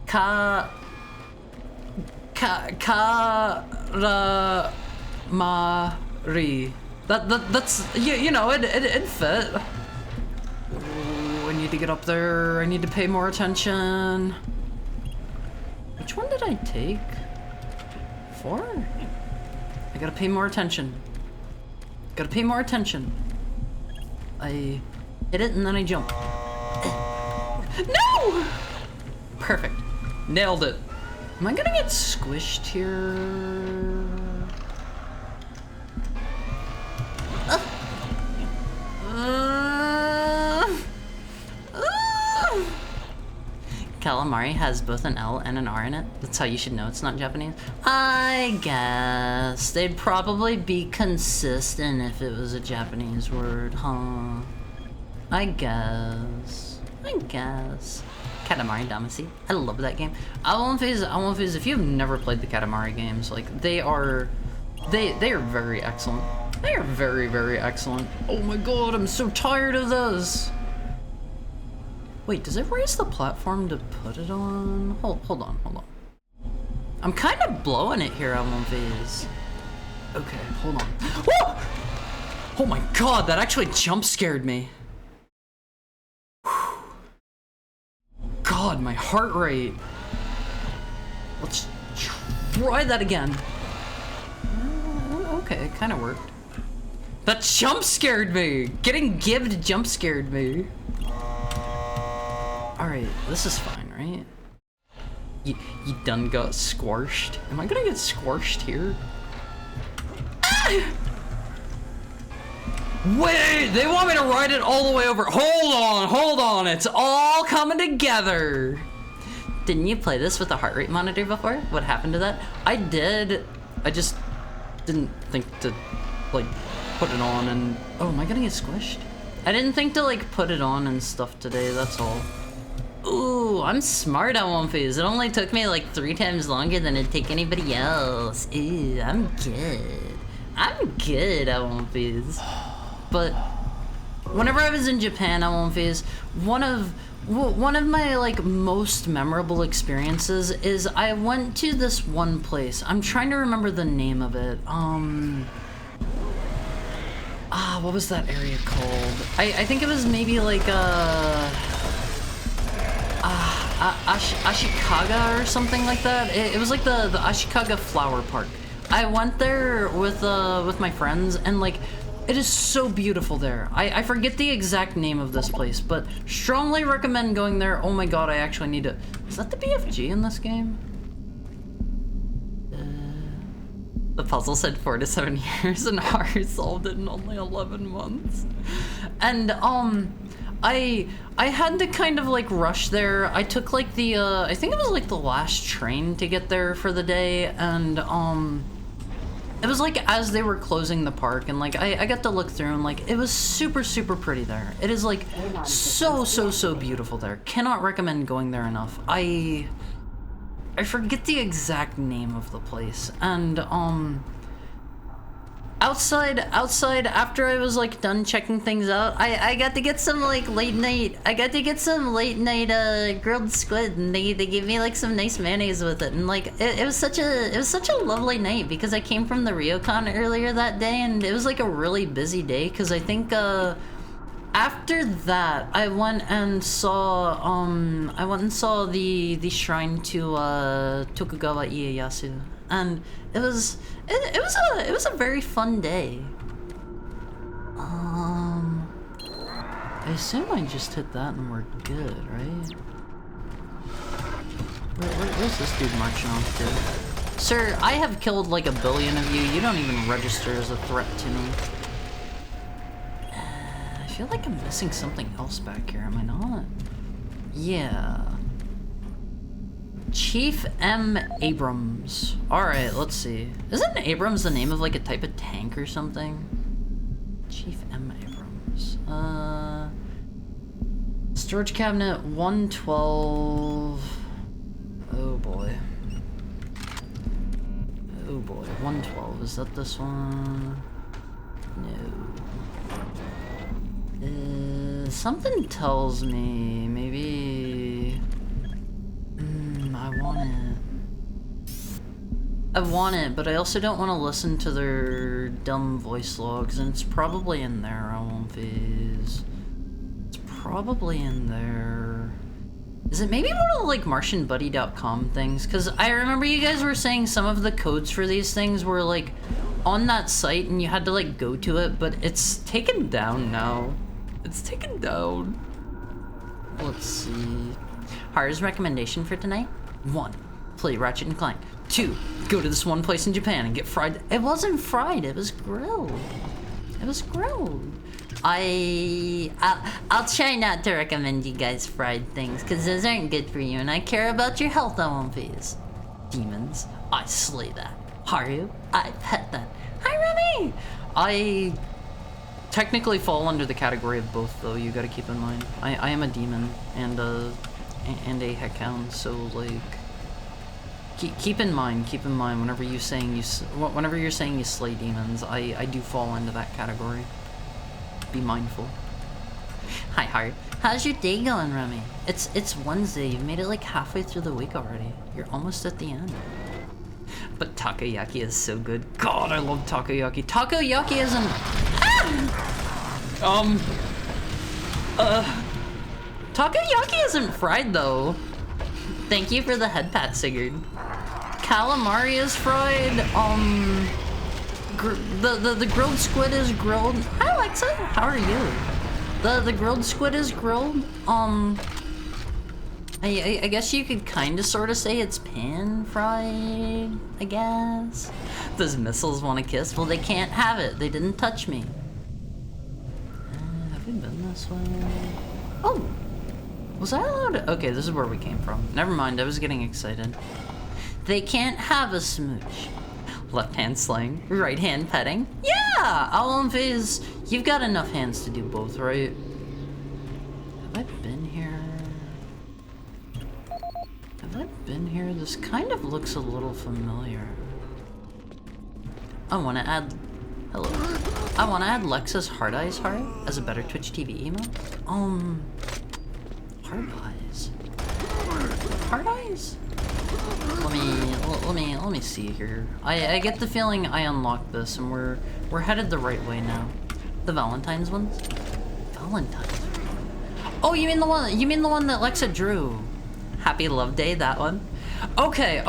Karamari. That's you know, it'd fit. Ooh, I need to get up there. I need to pay more attention. Which one did I take? 4? I gotta pay more attention. Gotta pay more attention. I hit it and then I jump. No! Perfect. Nailed it. Am I gonna get squished here? Calamari has both an L and an R in it. That's how you should know it's not Japanese. I guess they'd probably be consistent if it was a Japanese word, huh? I guess. Katamari Damacy. I love that game. Alan Phase, if you've never played the Katamari games, like they are very excellent. They are very, very excellent. Oh my god, I'm so tired of those. Wait, does it raise the platform to put it on? Hold on. I'm kind of blowing it here, Alan Phase. Okay, hold on. Whoa! Oh my god, that actually jump scared me. God, my heart rate. Let's try that again. Okay, it kind of worked. That jump scared me. Getting gibbed jump scared me. Alright, this is fine, right? You done got squashed? Am I gonna get squashed here? Ah! Wait, they want me to ride it all the way over. Hold on, it's all coming together. Didn't you play this with a heart rate monitor before? What happened to that? I did. I just didn't think to, like, put it on and... Oh, am I gonna get squished? I didn't think to, like, put it on and stuff today, that's all. Ooh, I'm smart on One Phase. It only took me, like, 3 times longer than it'd take anybody else. Ooh, I'm good at One Phase. But whenever I was in Japan at One Phase, one of my like most memorable experiences is I went to this one place. I'm trying to remember the name of it. What was that area called? I think it was maybe like Ashikaga or something like that. It was like the Ashikaga Flower Park. I went there with my friends and like. It is so beautiful there. I forget the exact name of this place, but strongly recommend going there. Oh my god, I actually need to... Is that the BFG in this game? The puzzle said 4 to 7 years and Haru solved it in only 11 months. And, I had to kind of like rush there. I took like the, I think it was like the last train to get there for the day, and, it was like as they were closing the park, and like I got to look through and like it was super pretty there. It is like so beautiful there. Cannot recommend going there enough. I forget the exact name of the place, and outside after I was like done checking things out, I got to get some like late night grilled squid, and they gave me like some nice mayonnaise with it, and like it was such a lovely night because I came from the Ryokan earlier that day, and it was like a really busy day because I think after that I went and saw the shrine to Tokugawa Ieyasu, and it was a very fun day. I assume I just hit that and we're good, right? Where's this dude marching off to? Sir, I have killed like 1 billion of you. You don't even register as a threat to me. I feel like I'm missing something else back here, am I not? Yeah. Chief M. Abrams. Alright, let's see. Isn't Abrams the name of like a type of tank or something? Chief M. Abrams. Storage cabinet 112. Oh boy. Oh boy, 112. Is that this one? No. Something tells me maybe. I want it, but I also don't want to listen to their dumb voice logs, and it's probably in there. I won't phase. It's probably in there. Is it maybe one of the like MartianBuddy.com things? Because I remember you guys were saying some of the codes for these things were like on that site, and you had to like go to it, but it's taken down now. It's taken down. Let's see. Haru's recommendation for tonight: 1. Play Ratchet and Clank. 2. Go to this one place in Japan and get fried. It wasn't fried, it was grilled. It was grilled. I'll try not to recommend you guys fried things, because those aren't good for you, and I care about your health, I won't phase. Demons, I slay that. Haru, I pet that. Hi, Remy! I technically fall under the category of both, though, you gotta keep in mind. I am a demon and a heckhound, so like keep in mind whenever you're saying you slay demons, I do fall into that category. Be mindful. Hi Haru. How's your day going, Remy? It's Wednesday. You've made it like halfway through the week already. You're almost at the end. But takoyaki is so good. God, I love takoyaki. Takoyaki isn't. Takoyaki isn't fried though. Thank you for the head pat, Sigurd. Calamari is fried. The grilled squid is grilled. Hi Alexa, how are you? The grilled squid is grilled. I guess you could kind of sort of say it's pan fried, I guess. Does missiles want to kiss? Well, they can't have it. They didn't touch me. Have we been this way? Oh, was I allowed to? Okay, this is where we came from. Never mind, I was getting excited. They can't have a smooch. Left hand slang, right hand petting. Yeah, I'll phase. You've got enough hands to do both, right? Have I been here? Have I been here? This kind of looks a little familiar. I want to add. Hello. I want to add Lexa's Hard Eyes heart as a better Twitch TV emote. Hard Eyes. Hard Eyes? Let me see here. I get the feeling I unlocked this and we're headed the right way now. The Valentine's ones? Valentine's. Oh, you mean the one that Lexa drew. Happy Love Day, that one. Okay.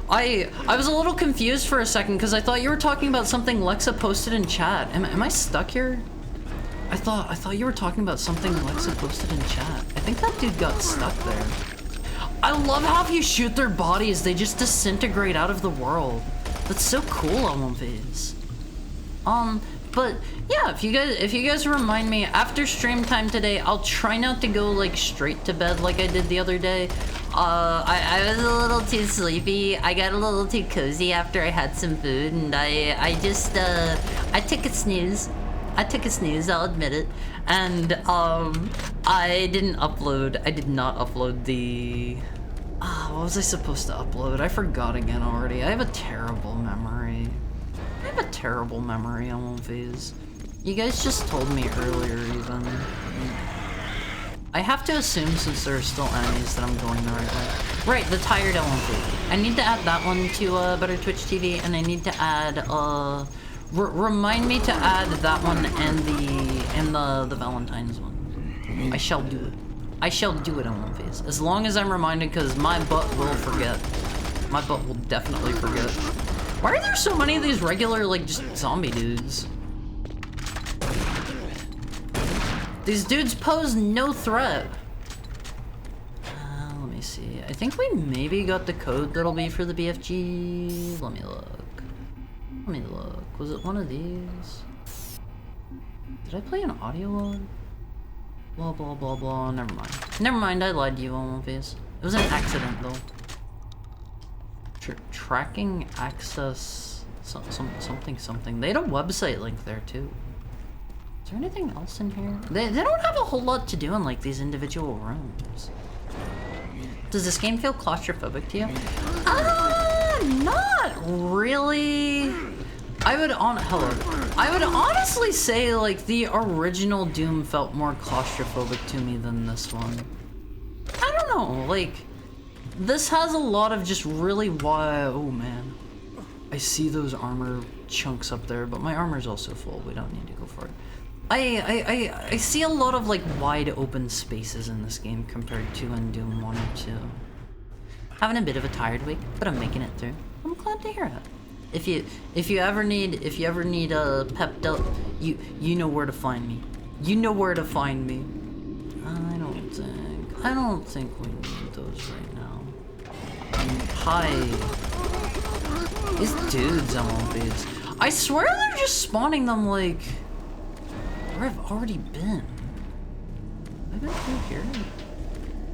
I was a little confused for a second because I thought you were talking about something Lexa posted in chat. Am I stuck here? I thought you were talking about something Lexa posted in chat. I think that dude got stuck there. I love how if you shoot their bodies, they just disintegrate out of the world. That's so cool, Elmonphase. But yeah, if you guys remind me after stream time today, I'll try not to go like straight to bed like I did the other day. I was a little too sleepy. I got a little too cozy after I had some food, and I took a snooze. I'll admit it. And I did not upload the what was I supposed to upload? I forgot again already. I have a terrible memory. I won't phase. You guys just told me earlier even. I have to assume since there are still enemies that I'm going the right way. Right, the tired LMP. I need to add that one to Better Twitch TV, and I need to add remind me to add that one and the Valentine's one. I shall do it. I shall do it in one phase. As long as I'm reminded, because my butt will forget. My butt will definitely forget. Why are there so many of these regular, like, just zombie dudes? These dudes pose no threat. Let me see. I think we maybe got the code that'll be for the BFG. Let me look. Was it one of these? Did I play an audio log? Blah, blah, blah, blah. Never mind. Never mind, I lied to you on one face. It was an accident, though. Tracking access... something. They had a website link there, too. Is there anything else in here? They don't have a whole lot to do in, like, these individual rooms. Does this game feel claustrophobic to you? Not really. I would honestly say, like, the original Doom felt more claustrophobic to me than this one. I don't know, like, this has a lot of just really wide. Oh man, I see those armor chunks up there, but my armor's also full. We don't need to go for it. I see a lot of like wide open spaces in this game compared to in Doom 1 or 2. Having a bit of a tired week, but I'm making it through. I'm glad to hear it. If you ever need a pepped up, you know where to find me. You know where to find me. I don't think we need those right now. Hi. These dudes on all these. I swear they're just spawning them like where I've already been. Have I been through here?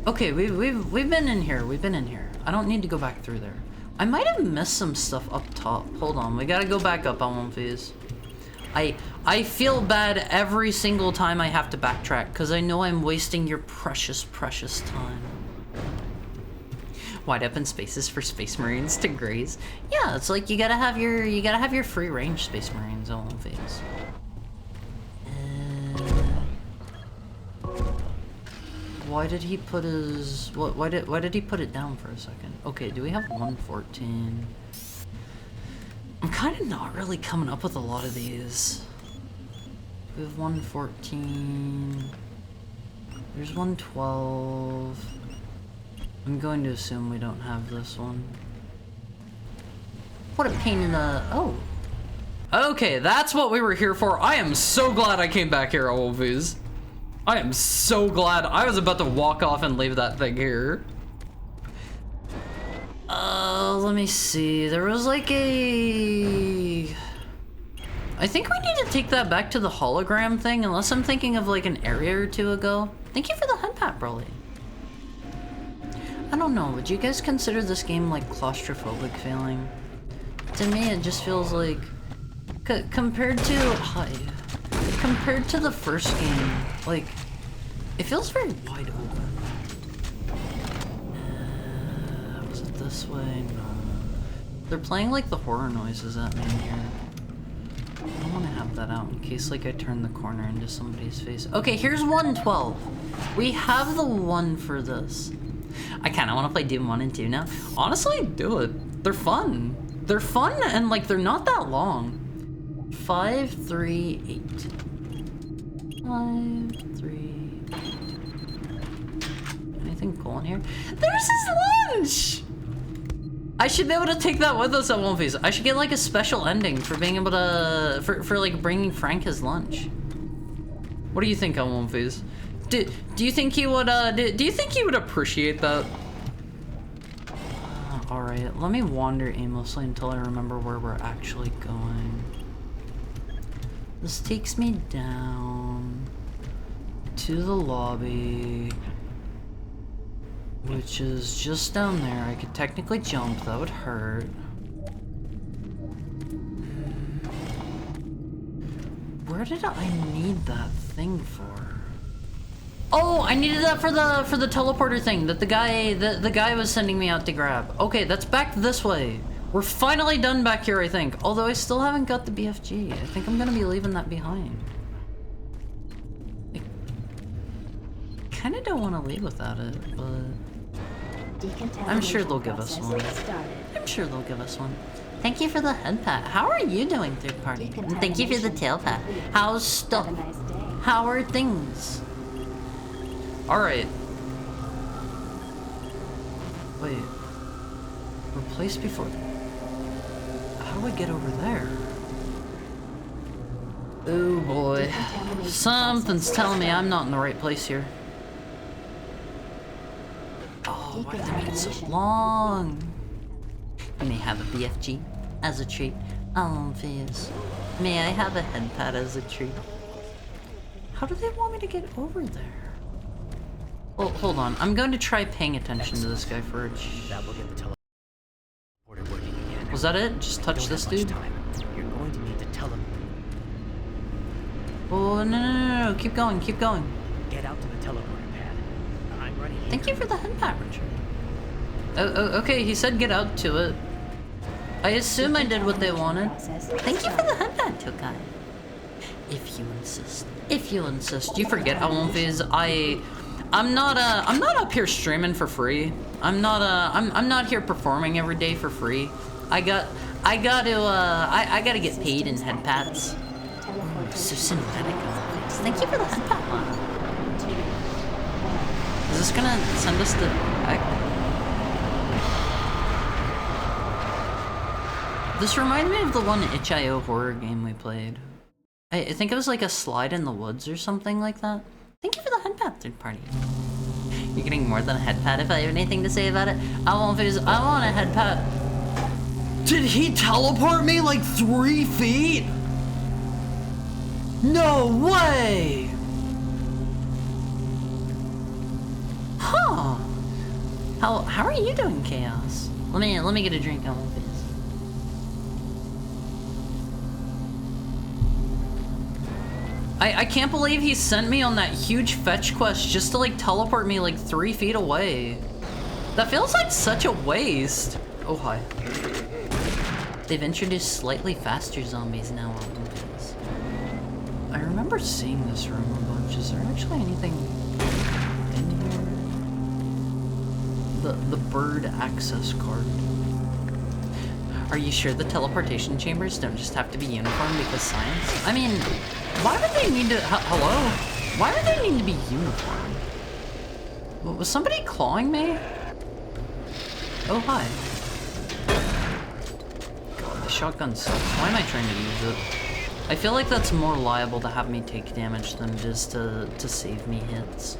Okay, we've been in here. We've been in here. I don't need to go back through there. I might have missed some stuff up top. Hold on, we gotta go back up on one phase. I feel bad every single time I have to backtrack because I know I'm wasting your precious time. Wide open spaces for Space Marines to graze. Yeah, it's like you gotta have your free range Space Marines on one phase. Why did he put his why did he put it down for a second? Okay, do we have 114? I'm kind of not really coming up with a lot of these. We have 114. There's 112. I'm going to assume we don't have this one. What a pain in the... Oh. Okay, that's what we were here for. I am so glad I came back here, Olvies. I am so glad. I was about to walk off and leave that thing here. Let me see. There was like a... I think we need to take that back to the hologram thing, unless I'm thinking of like an area or two ago. Thank you for the head pat, Broly. I don't know, would you guys consider this game like claustrophobic feeling? To me, it just feels like... compared to... Hi. Compared to the first game, like, it feels very wide open. Was it this way? No. They're playing like the horror noises at me in here. I don't want to have that out in case like I turn the corner into somebody's face. Okay, here's 112. We have the one for this. I kind of want to play Doom 1 and 2 now. Honestly, do it. They're fun. They're fun and like they're not that long. 5, 3, 8. 5, 3, 8. Anything cool in here? There's his lunch! I should be able to take that with us at one phase. I should get like a special ending for being able to, for like bringing Frank his lunch. What do you think on one phase? Do you think he would, do you think he would appreciate that? Alright, let me wander aimlessly until I remember where we're actually going. This takes me down to the lobby, which is just down there. I could technically jump, that would hurt. Where did I need that thing for? Oh, I needed that for the teleporter thing that the guy was sending me out to grab. Okay, that's back this way. We're finally done back here, I think. Although I still haven't got the BFG. I think I'm gonna be leaving that behind. I kinda don't want to leave without it, but I'm sure they'll give us one. I'm sure they'll give us one. Thank you for the head pat. How are you doing, third party? And thank you for the tail pat. How's stuff? How are things? Alright. Wait. Replace before... How do I get over there? Oh boy. Something's telling me I'm not in the right place here. Oh, why did they make it so long? You may have a BFG as a treat. Fizz. May I have a head pad as a treat? How do they want me to get over there? Well, hold on. I'm going to try paying attention to this guy for a... That will get the teleporter working again. Was that it? Just touch this dude? You're going to need to tell him. Oh, no. Keep going. Get out to the teleporter pad. I'm ready. Thank you for the head pat, Richard. Okay, he said get out to it. I assume I did what they wanted. Thank you for the head pat, Tokai. If you insist. If you insist. You forget, Alonfiz, I'm not up here streaming for free. I'm not here performing every day for free. I gotta get paid in head pats. So cinematic. Thank you for the head pat. Is this gonna send us to back? This reminded me of the one itch.io horror game we played. I think it was like a slide in the woods or something like that. Thank you for the head pat, third party. You're getting more than a head pat if I have anything to say about it. I want a head pat. Did he teleport me like 3 feet? No way! Huh. How are you doing, Chaos? Let me get a drink on this. I can't believe he sent me on that huge fetch quest just to like teleport me like 3 feet away. That feels like such a waste. Oh hi. They've introduced slightly faster zombies now on movies. I remember seeing this room a bunch. Is there actually anything in here? The bird access card. Are you sure the teleportation chambers don't just have to be uniform because science? I mean, why would they need to... Hello? Why would they need to be uniform? Was somebody clawing me? Oh, hi. God, the shotgun sucks. Why am I trying to use it? I feel like that's more liable to have me take damage than it is to save me hits.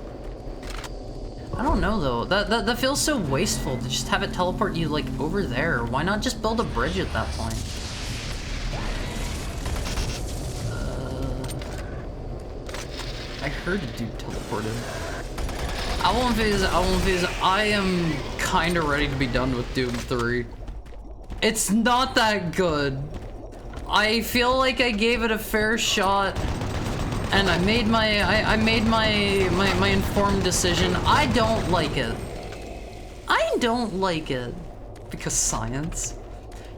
I don't know though. That feels so wasteful to just have it teleport you like over there. Why not just build a bridge at that point? I heard a dude teleported. Alonfiz, I am kinda ready to be done with Doom 3. It's not that good. I feel like I gave it a fair shot. And I made my informed decision. I don't like it. I don't like it. Because science.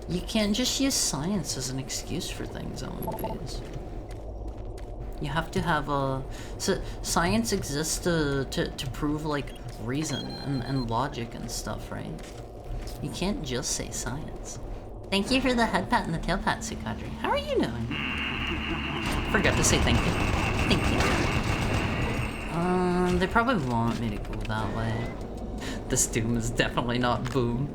You can't just use science as an excuse for things, Alonfiz. You have to have a... So science exists to prove, like, reason and logic and stuff, right? You can't just say science. Thank you for the head pat and the tail pat, Sukadri. How are you doing? Forgot to say thank you. Thank you. They probably want me to go that way. This Doom is definitely not Boom.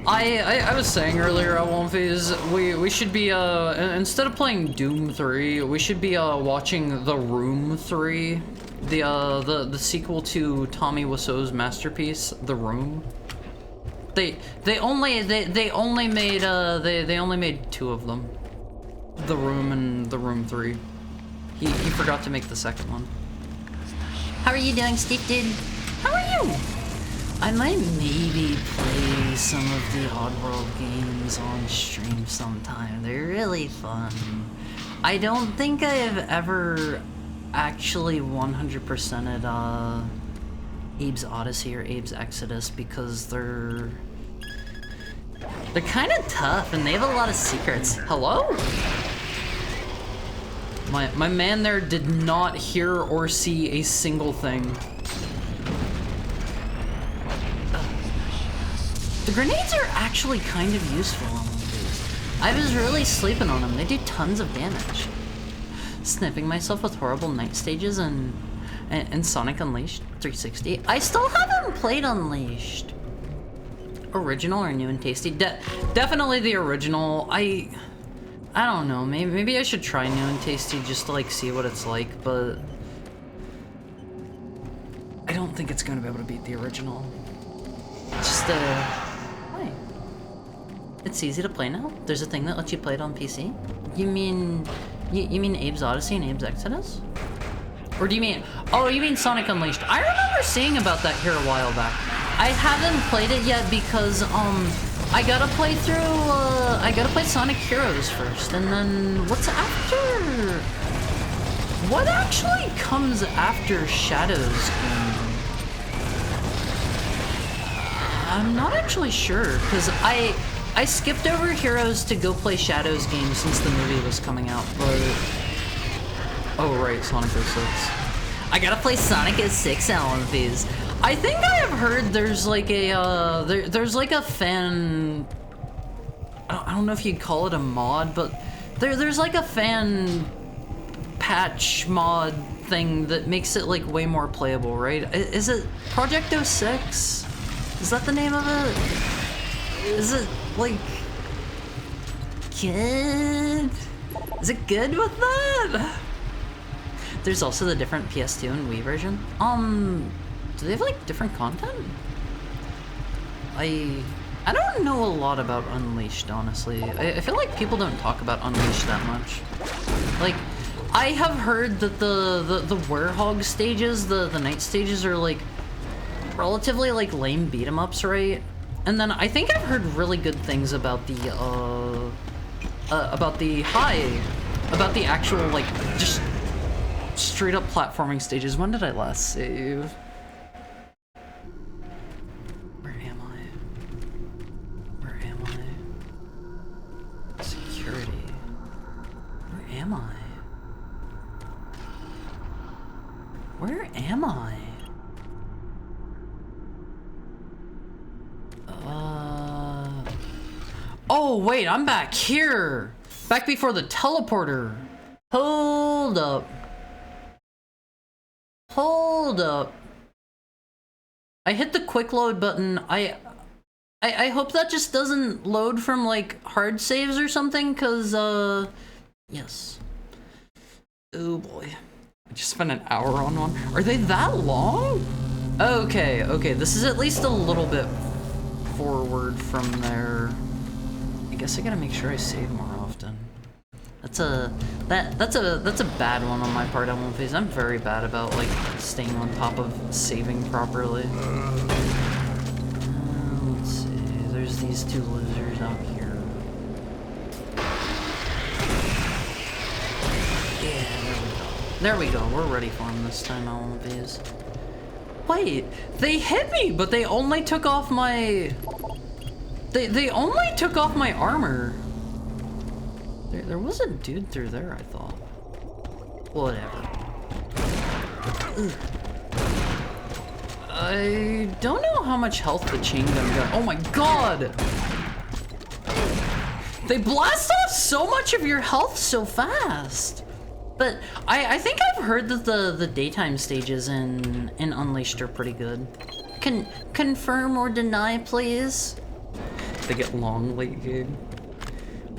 I was saying earlier, Alonfiz, we should be instead of playing Doom 3, we should be watching The Room 3, the sequel to Tommy Wiseau's masterpiece, The Room. They only made 2 of them. The Room and The Room 3. He forgot to make the second one. How are you doing, Steve Dude? How are you? I might maybe play some of the Oddworld games on stream sometime. They're really fun. I don't think I have ever actually 100%ed Abe's Odyssey or Abe's Exodus because they're kind of tough and they have a lot of secrets. Hello? My man there did not hear or see a single thing. The grenades are actually kind of useful on these. I was really sleeping on them. They do tons of damage. Sniping myself with horrible night stages and Sonic Unleashed 360. I still haven't played Unleashed. Original or new and tasty? Definitely the original. I don't know. Maybe I should try new and tasty just to like see what it's like, but I don't think it's gonna be able to beat the original. Just hi. It's easy to play now. There's a thing that lets you play it on PC. You mean Abe's Odyssey and Abe's Exodus? Or do you mean, oh, you mean Sonic Unleashed? I remember seeing about that here a while back. I haven't played it yet because, I gotta play Sonic Heroes first, and then what's after? What actually comes after Shadows? I'm not actually sure, because I skipped over Heroes to go play Shadows game since the movie was coming out, but... Oh right, Sonic 06. I gotta play Sonic 06 LMVs. I think I have heard there's like a, there's like a fan... I don't know if you'd call it a mod, but there's like a fan patch mod thing that makes it like way more playable, right? Is it Project 06? Is that the name of it? Is it like good? Is it good with that? There's also the different PS2 and Wii version. Do they have like different content? I don't know a lot about Unleashed, honestly. I feel like people don't talk about Unleashed that much. Like, I have heard that the Werehog stages, the night stages are like relatively like lame beat 'em ups, right? And then I think I've heard really good things about the actual like just straight up platforming stages. When did I last save? Where am I? Where am I? Security. Where am I? Where am I? Oh wait, I'm back here! Back before the teleporter! Hold up. Hold up. I hit the quick load button. I hope that just doesn't load from like hard saves or something, cause yes. Oh boy. I just spent an hour on one. Are they that long? Okay, okay, this is at least a little bit forward from there. I guess I gotta make sure I save more often. That's a bad one on my part, LMVs. I'm very bad about like staying on top of saving properly. Let's see. There's these two losers out here. Yeah, there we go. We're ready for them this time, LMVs. Wait, they hit me, but they only took off my... They only took off my armor. There was a dude through there, I thought. Whatever. Ugh. I don't know how much health the chain gun got. Oh my god! They blast off so much of your health so fast! But I think I've heard that the daytime stages in Unleashed are pretty good. Confirm or deny, please? They get long late game.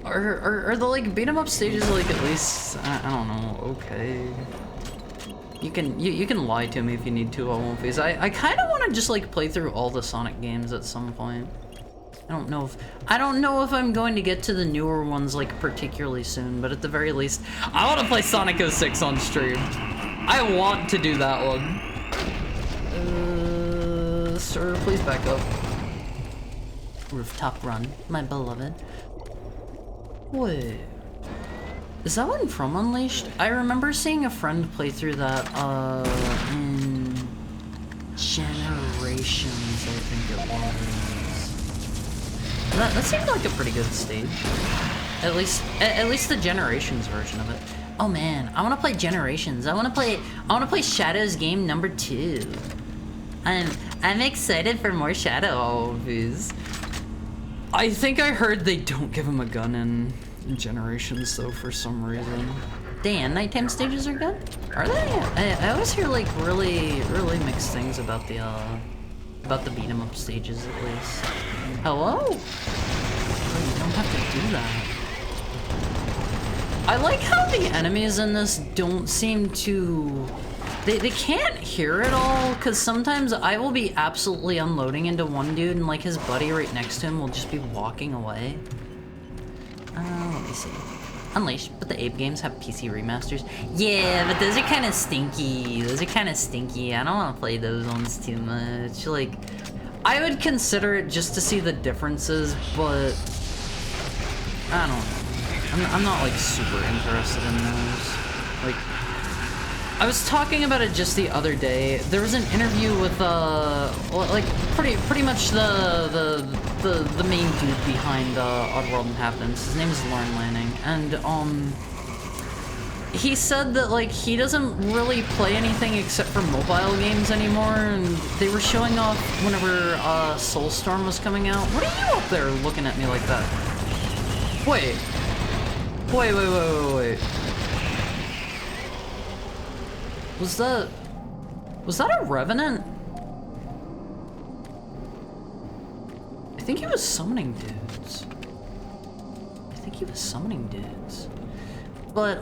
Are the like beat 'em up stages like at least I don't know, okay. You can lie to me if you need to, I won't face. I kinda wanna just like play through all the Sonic games at some point. I don't know if I'm going to get to the newer ones like particularly soon, but at the very least, I wanna play Sonic 06 on stream. I want to do that one. Sir, please back up. Rooftop run, my beloved. Wait, is that one from Unleashed? I remember seeing a friend play through that, in Generations, I think it was. That seemed like a pretty good stage. At least the Generations version of it. Oh man, I wanna play Generations. I wanna play Shadows game number 2. I'm excited for more Shadows. I think I heard they don't give him a gun in Generations though for some reason. Damn, nighttime stages are good? Are they? I always hear like really mixed things about the beat 'em up stages at least. Hello? Oh, you don't have to do that. I like how the enemies in this don't seem to... They can't hear it all, because sometimes I will be absolutely unloading into one dude and like his buddy right next to him will just be walking away. Let me see. Unleashed, but the Abe games have PC remasters. Yeah, but those are kind of stinky. Those are kind of stinky. I don't want to play those ones too much. Like, I would consider it just to see the differences, but I don't know. I'm not like super interested in those. Like, I was talking about it just the other day. There was an interview with like pretty much the main dude behind Oddworld Inhabitants. His name is Lauren Lanning, and he said that like he doesn't really play anything except for mobile games anymore, and they were showing off whenever Soulstorm was coming out. What are you up there looking at me like that? Wait. Was that a Revenant? I think he was summoning dudes. But,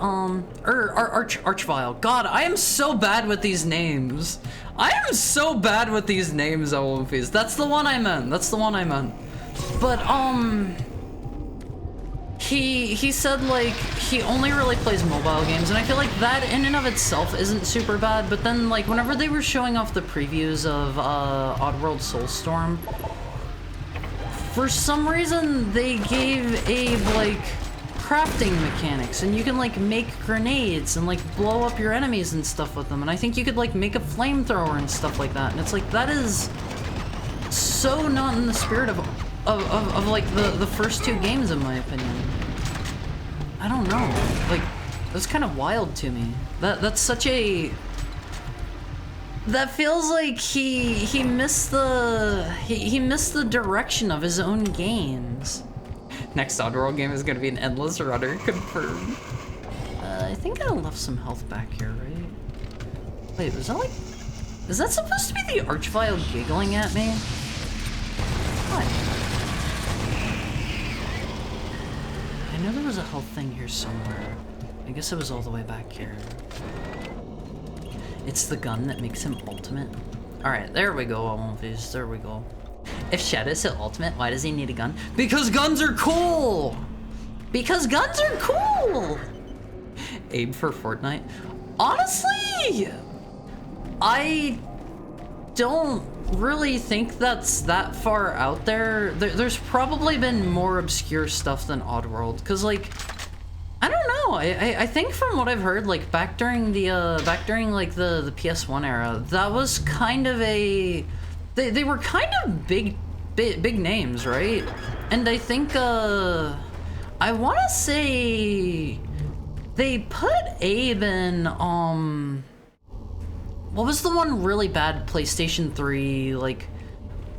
Archvile. God, I am so bad with these names. Elwinfies. That's the one I meant. But, he said, like, he only really plays mobile games, and I feel like that in and of itself isn't super bad, but then, like, whenever they were showing off the previews of, Oddworld Soulstorm, for some reason, they gave Abe, like, crafting mechanics, and you can, like, make grenades and, like, blow up your enemies and stuff with them, and I think you could, like, make a flamethrower and stuff like that, and it's like, that is so not in the spirit of like, the first two games, in my opinion. I don't know. Like, that's kind of wild to me. That's such a... That feels like he missed the... He missed the direction of his own games. Next Oddworld game is gonna be an Endless Runner, confirmed. I think I left some health back here, right? Wait, was that like... Is that supposed to be the Archvile giggling at me? What? I know there was a health thing here somewhere. I guess it was all the way back here. It's the gun that makes him ultimate. Alright, there we go, Elwinfies. There we go. If Shadow's so ultimate, why does he need a gun? Because guns are cool! Abe for Fortnite. Honestly, I don't really think that's that far out there. There's probably been more obscure stuff than Oddworld, because like, I don't know. I think from what I've heard, like back during the PS1 era, that was kind of a they were kind of big names, right? And I think I want to say they put Abe in what was the one really bad PlayStation 3 like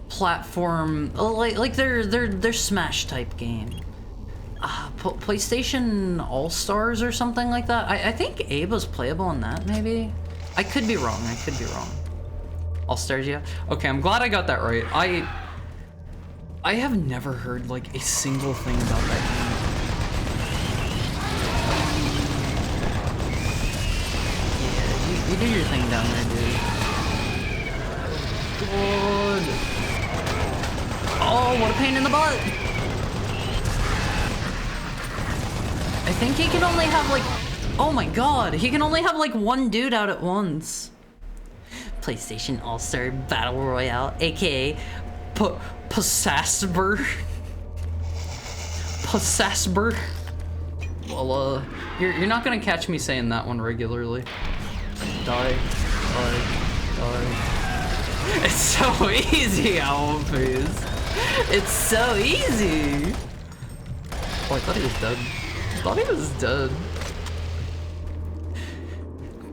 platform, like their Smash type game? PlayStation All Stars or something like that. I think Abe was playable in that, maybe. I could be wrong. All Stars, yeah. Okay, I'm glad I got that right. I have never heard like a single thing about that game. You do your thing down there, dude. Good. Oh, what a pain in the butt! I think he can only have like... Oh my god, he can only have like one dude out at once. PlayStation All-Star Battle Royale, aka Possasber. Well, you're not gonna catch me saying that one regularly. Die. It's so easy, Elwinfies. It's so easy. Oh, I thought he was dead.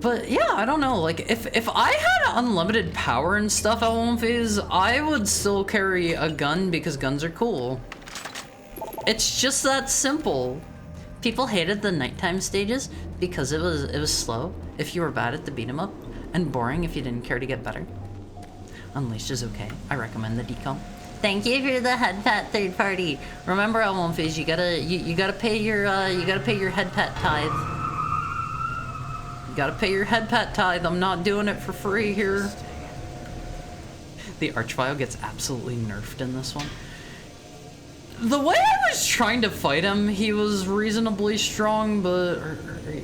But yeah, I don't know. Like, if I had unlimited power and stuff, Elwinfies, I would still carry a gun because guns are cool. It's just that simple. People hated the nighttime stages because it was slow if you were bad at the beat 'em up, and boring if you didn't care to get better. Unleashed is okay. I recommend the decom. Thank you for the head pat third party. Remember, Elwinfies, you gotta pay your head pat tithe. You gotta pay your head pat tithe. I'm not doing it for free here. The Archvile gets absolutely nerfed in this one. The way I was trying to fight him, he was reasonably strong, but...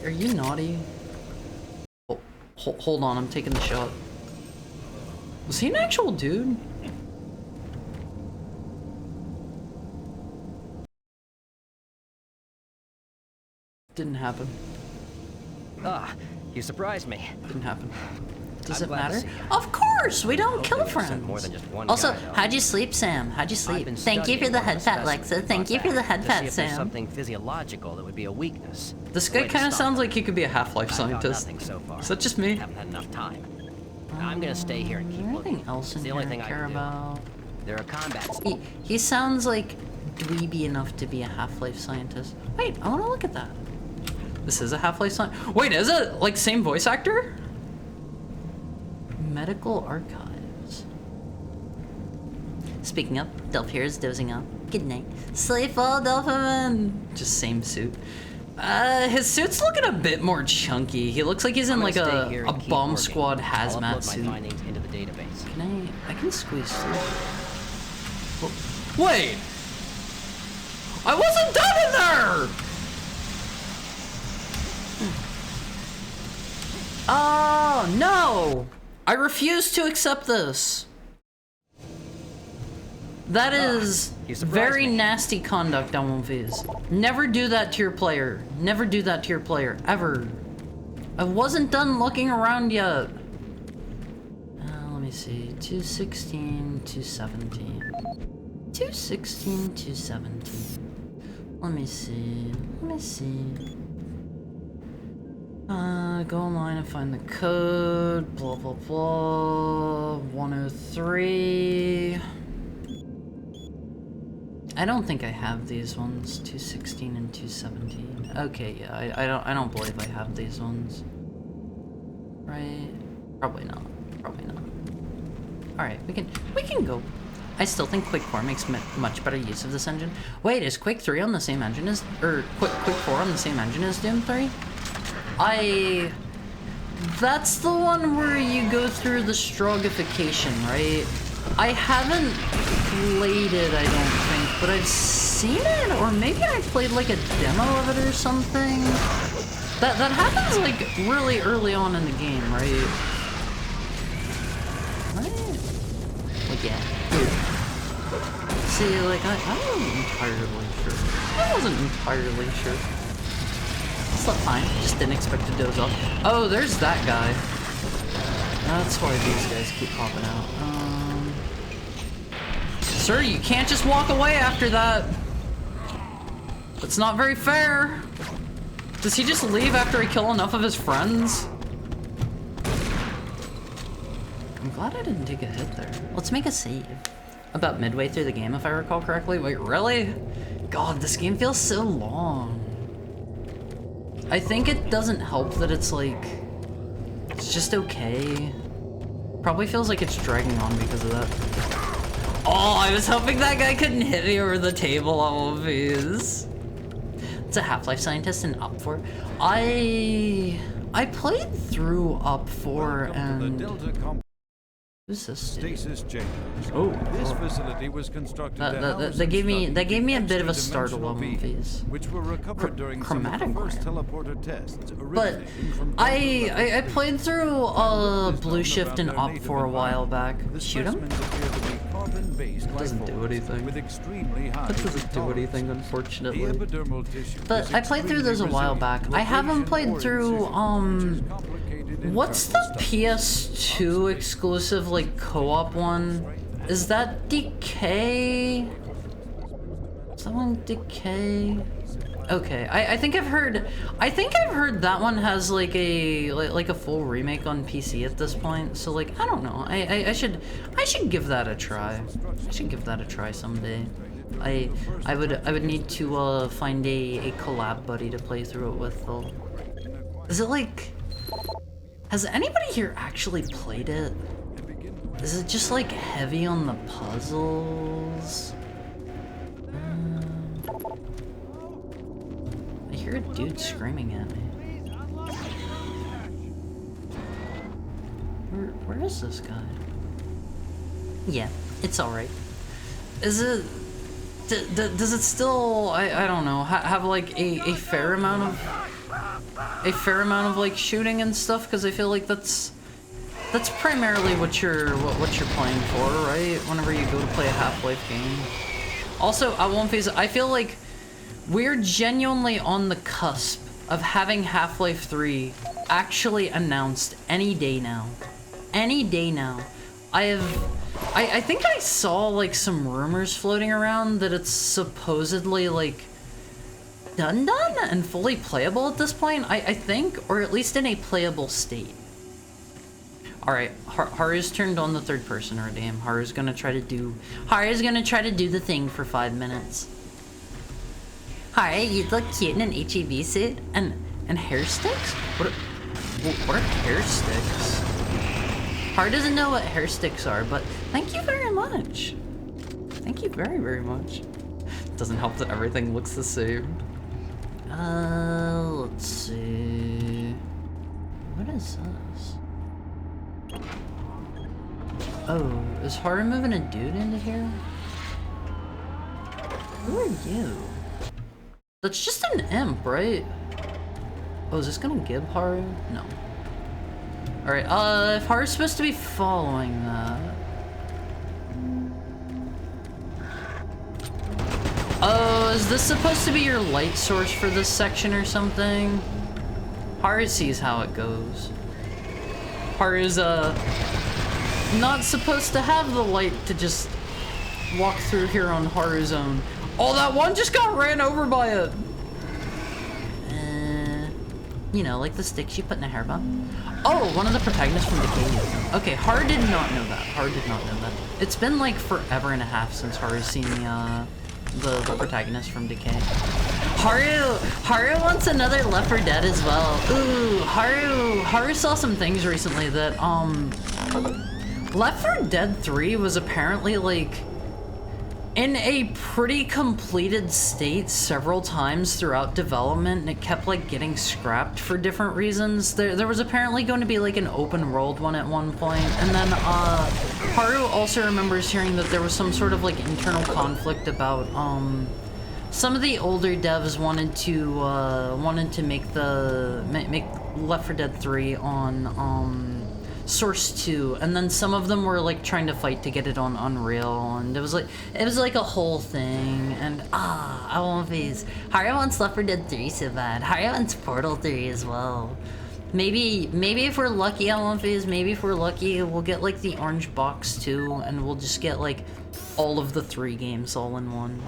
Are you naughty? Oh, hold on, I'm taking the shot. Was he an actual dude? Didn't happen. Ah, you surprised me. Didn't happen. Does I'm it glad to matter? see you. Of course, we don't kill Hoping you sent friends. more than just one Also, guy, though. how'd you sleep, Sam? How'd you I've sleep? been Thank you for studying the one head of pat, specimens Lexa. Thank we you for the brought head back to pat, see if there's Sam. something physiological that would be a weakness. This A guy way to kind of stop sounds it. like he could be a Half-Life I've found scientist. nothing so far. Is that just me? Haven't had enough time. I'm gonna stay here and Is keep there looking. anything else in It's the here only I thing I care can do. about? There are combats. He sounds like dweeby enough to be a Half-Life scientist. Wait, I want to look at that. This is a Half-Life scientist. Wait, is it like same voice actor? Medical archives. Speaking of, Delph here is dozing off. Good night. Sleep well, Delphiman. Just same suit. His suit's looking a bit more chunky. He looks like he's in I'm like gonna stay here a and keep bomb working. squad I'll hazmat upload my suit. findings into the database. Can I can squeeze through. Wait! I wasn't done in there! Oh, no! I refuse to accept this. That is you surprised very me. nasty conduct, Almonviz. Never do that to your player. Never do that to your player, ever. I wasn't done looking around yet. Let me see. 216, 217. 216, 217. Let me see. Let me see. Go online and find the code. Blah, blah, blah. 103. I don't think I have these ones. 216 and 217. Okay, yeah, I don't believe I have these ones. Right? Probably not. Probably not. Alright, we can go. I still think Quake 4 makes much better use of this engine. Wait, is Quake 3 on the same engine as, or Quake 4 on the same engine as Doom 3? That's the one where you go through the strogification, right? I haven't played it, I don't think, but I've seen it, or maybe I played like a demo of it or something. That happens like really early on in the game, right? Right? Like, yeah. Here. See, like, I wasn't entirely sure. I wasn't entirely sure. Slept fine, just didn't expect to doze off. Oh, there's that guy. That's why these guys keep popping out. Sir, you can't just walk away after that. That's not very fair. Does he just leave after I kill enough of his friends? I'm glad I didn't take a hit there. Let's make a save. About midway through the game, if I recall correctly. Wait, really? God, this game feels so long. I think it doesn't help that it's like... It's just okay. Probably feels like it's dragging on because of that. Oh, I was hoping that guy couldn't hit me over the table all of these. It's a Half-Life scientist in Up 4. I played through Up 4 and... Who's this dude? Stasis Chambers. Oh. This facility was constructed to house That and gave me study a bit of a startle extra-dimensional on beings, these. which were recovered during some of the Chromatic first Ram. teleporter tests. But originating from I played through Blue Shift and Up for a while back. The Shoot him? specimens appear to be carbon-based life Doesn't do forms anything. with extremely high That doesn't do tolerance. anything, The unfortunately. epidermal tissue But is I played through those a while back. extremely I haven't resilient played to through, abrasion, which is complicated what's the internal stuff. PS2 exclusive, like, co-op one? Is that Decay? Is that one Decay? Okay, I think I've heard that one has like a full remake on PC at this point. So like, I don't know. I should give that a try. I should give that a try someday. I would need to find a collab buddy to play through it with though. Is it like, has anybody here actually played it? Is it just like heavy on the puzzles? I hear a dude screaming at me. Where is this guy? Yeah, it's alright. Is it does it still, I don't know, have like a fair amount of like shooting and stuff? Because I feel like that's primarily what you're playing for, right? Whenever you go to play a Half-Life game. Also, I feel like we're genuinely on the cusp of having Half-Life 3 actually announced any day now. Any day now. I think I saw like some rumors floating around that it's supposedly like done and fully playable at this point, I think, or at least in a playable state. Alright, Haru's turned on the third person already. Haru's gonna try to do the thing for 5 minutes. Haru, you look cute in an HEB suit and hair sticks? What are hair sticks? Haru doesn't know what hair sticks are, but thank you very much. Thank you very, very much. Doesn't help that everything looks the same. Let's see. What is this? Oh, is Haru moving a dude into here? Who are you? That's just an imp, right? Oh, is this gonna give Haru? No. Alright, if Haru's supposed to be following that... Oh, is this supposed to be your light source for this section or something? Haru sees how it goes. Haru's, not supposed to have the light to just walk through here on Haru's own. Oh, that one just got ran over by it! You know, like the sticks you put in a hair bun. Oh, one of the protagonists from Decay. Okay, Haru did not know that. Haru did not know that. It's been like forever and a half since Haru's seen the protagonist from Decay. Haru wants another Left 4 Dead as well. Ooh, Haru saw some things recently that, Left 4 Dead 3 was apparently like in a pretty completed state several times throughout development, and it kept like getting scrapped for different reasons. There was apparently going to be like an open world one at one point, and then Haru also remembers hearing that there was some sort of like internal conflict about some of the older devs wanted to make Left 4 Dead 3 on Source 2, and then some of them were like trying to fight to get it on Unreal, and it was like a whole thing. And I want these. Haru wants Left 4 Dead 3 so bad. Haru wants Portal 3 as well. Maybe if we're lucky, maybe if we're lucky, we'll get like the orange box too, and we'll just get like all of the 3 games all in one.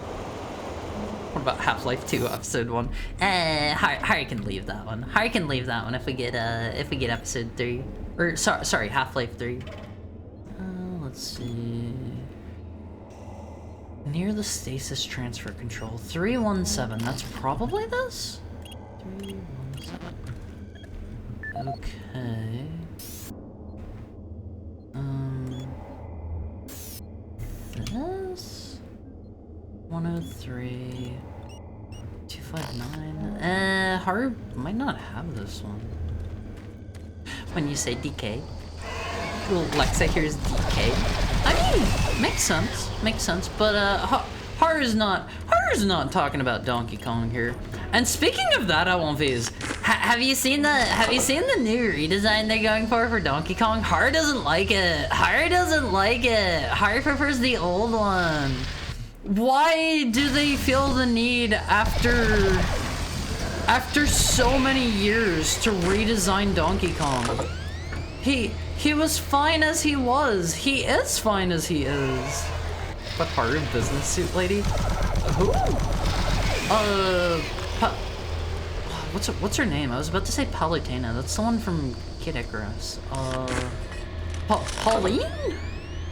What about Half-Life 2 Episode 1? Haru can leave that one. Haru can leave that one if we get Episode 3. Or, sorry, Half-Life 3. Let's see... Near the stasis transfer control. 317, that's probably this? 317. Okay... This? 103... 259... Haru might not have this one. When you say DK. Lexa here's DK. I mean, makes sense, but Haru's not talking about Donkey Kong here. And speaking of that, I won't phase. Have you seen the new redesign they're going for Donkey Kong? Haru doesn't like it. Haru prefers the old one. Why do they feel the need after so many years to redesign Donkey Kong? He was fine as he was. He is fine as he is. But Haru, business suit lady? Who? What's her name? I was about to say Palutena. That's the one from Kid Icarus. Pauline?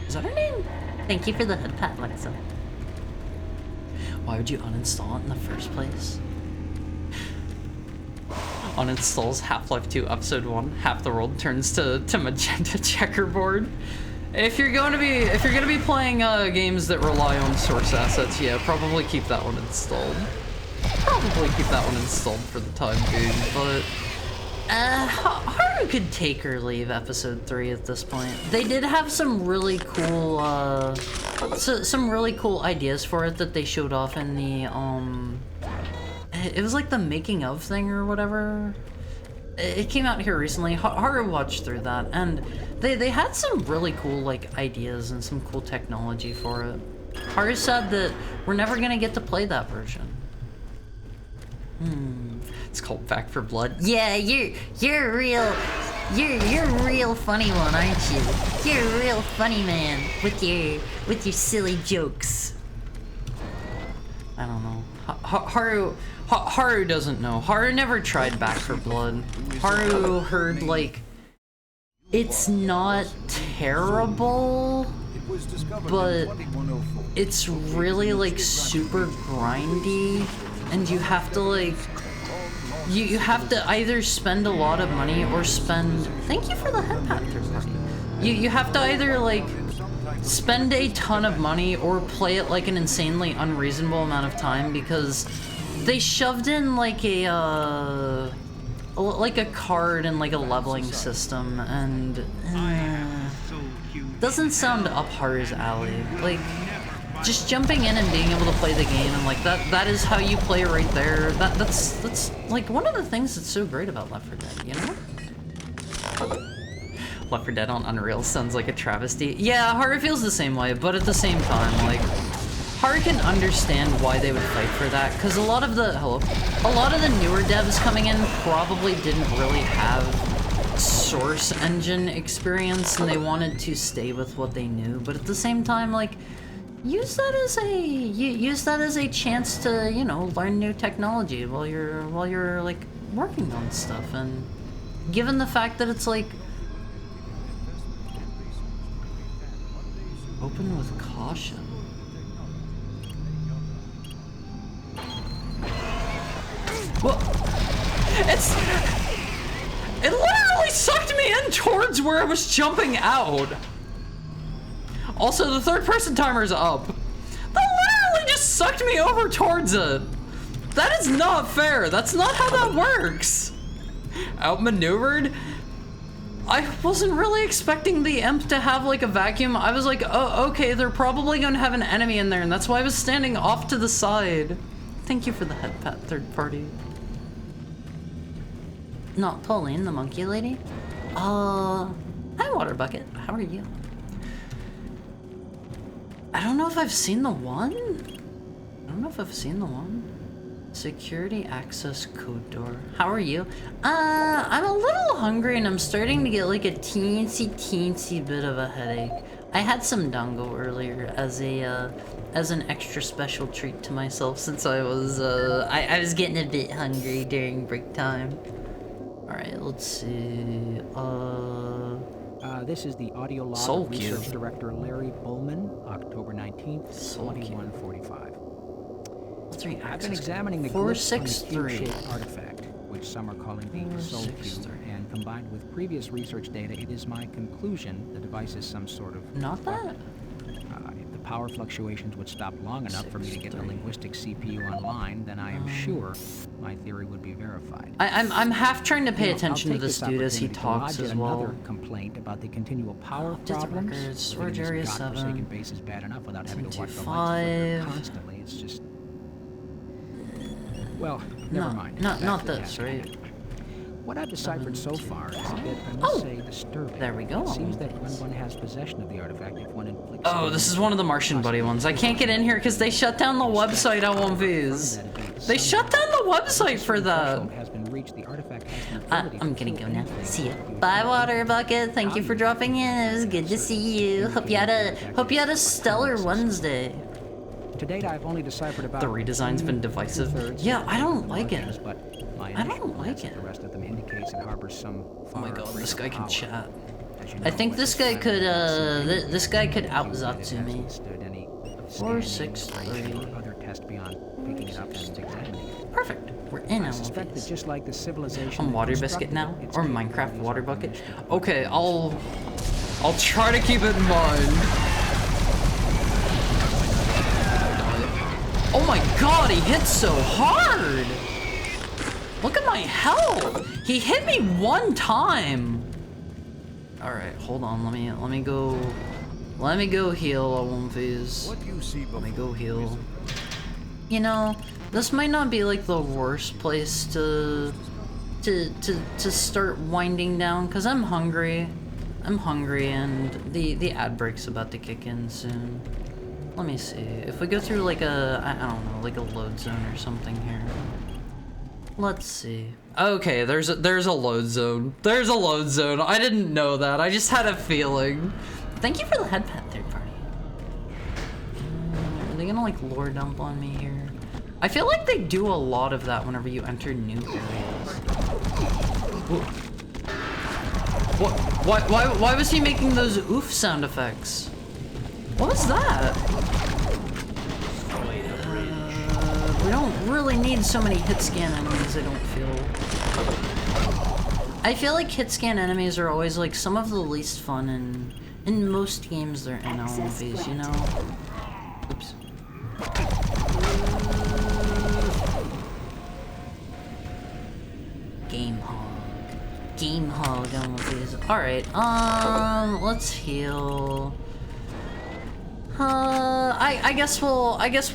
Is that her name? Thank you for the hood pat, Lexa. Why would you uninstall it in the first place? Uninstalls Half-Life 2 Episode 1, half the world turns to magenta checkerboard. If you're gonna be playing games that rely on source assets, yeah, probably keep that one installed. Probably keep that one installed for the time being, but Haru could take or leave episode 3 at this point. They did have some really cool, some really cool ideas for it that they showed off in the, it was like the making of thing or whatever. It came out here recently. Haru watched through that, and they had some really cool, like, ideas and some cool technology for it. Haru said that we're never gonna get to play that version. It's called Back for Blood. Yeah, you're a real funny one, aren't you? You're a real funny man with your silly jokes. I don't know. Haru doesn't know. Haru never tried Back for Blood. Haru heard, like, it's not terrible, but it's really, like, super grindy, and you have to, like, you have to either spend a lot of money or spend... Thank you for the head pat, third party. You have to either, like, spend a ton of money or play it, like, an insanely unreasonable amount of time, because they shoved in, like, a card and, like, a leveling system, and... doesn't sound up Haru's alley. Like, just jumping in and being able to play the game, and, like, that is how you play right there. That's, like, one of the things that's so great about Left 4 Dead, you know? Left 4 Dead on Unreal sounds like a travesty. Yeah, Haru feels the same way, but at the same time, like, Haru can understand why they would fight for that, because a lot of the newer devs coming in probably didn't really have Source Engine experience, and they wanted to stay with what they knew, but at the same time, like, use that as a chance to, you know, learn new technology while you're like working on stuff. And given the fact that it's like open with caution. Well, it literally sucked me in towards where I was jumping out. Also, the third person timer's up. That literally just sucked me over towards it. That is not fair. That's not how that works. Outmaneuvered? I wasn't really expecting the imp to have, like, a vacuum. I was like, oh, okay, they're probably gonna have an enemy in there, and that's why I was standing off to the side. Thank you for the head pat, third party. Not Pauline, the monkey lady? Hi, Water Bucket. How are you? I don't know if I've seen the one. Security access code door. How are you? I'm a little hungry and I'm starting to get like a teensy bit of a headache. I had some dango earlier as an extra special treat to myself since I was getting a bit hungry during break time. All right, let's see. This is the audio log Soul of Research Director Larry Bullman, October 19th, 2145. I've been examining the cube-shaped artifact, which some are calling the Soul Cube, and combined with previous research data, it is my conclusion the device is some sort of... Not that? If the power fluctuations would stop long enough for me to get the linguistic CPU online, then I am sure my theory would be verified. I'm half trying to pay attention to this dude as he talks as well. Another complaint about the continual power problems. Storage area 7. Base is bad enough without having to watch the 5. constantly. It's just... Well, never mind. Not this, right? What I've deciphered so far is a bit, I must say, disturbing. There we go. It seems that when one has possession of the artifact, if one inflicts... Oh, this is one of the Martian Buddy ones. I can't get in here because they shut down the website on Viz. They shut down the website for that. I'm gonna go now. See ya. Bye, Water Bucket. Thank you for dropping in. It was good to see you. Hope you had a stellar Wednesday. To date, I've only deciphered about... The redesign's been divisive. Yeah, I don't like it. I don't like it. The rest of them indicates it harbors some... Oh my god, this guy can chat. I think this guy could out Zatsu me. 463. Perfect. We're in on just like the civilization on Water Biscuit now, or Minecraft Water Bucket. Okay, I'll try to keep it in mind. Oh my god, he hits so hard! Look at my health. He hit me one time. All right, hold on. Let me go heal. I won't phase. What you see Let me go heal. You know, this might not be like the worst place to start winding down, because I'm hungry. I'm hungry, and the ad break's about to kick in soon. Let me see. If we go through like I don't know, like a load zone or something here. Let's see. Okay, there's a load zone. There's a load zone. I didn't know that. I just had a feeling. Thank you for the head pet, third party. Are they gonna like lore dump on me here? I feel like they do a lot of that whenever you enter new areas. Why was he making those oof sound effects? What was that? We don't really need so many hit scan enemies, I don't feel. I feel like hit scan enemies are always like some of the least fun in most games they're in LMVs, you know? Oops. Game hog LMVs. Alright, let's heal. I guess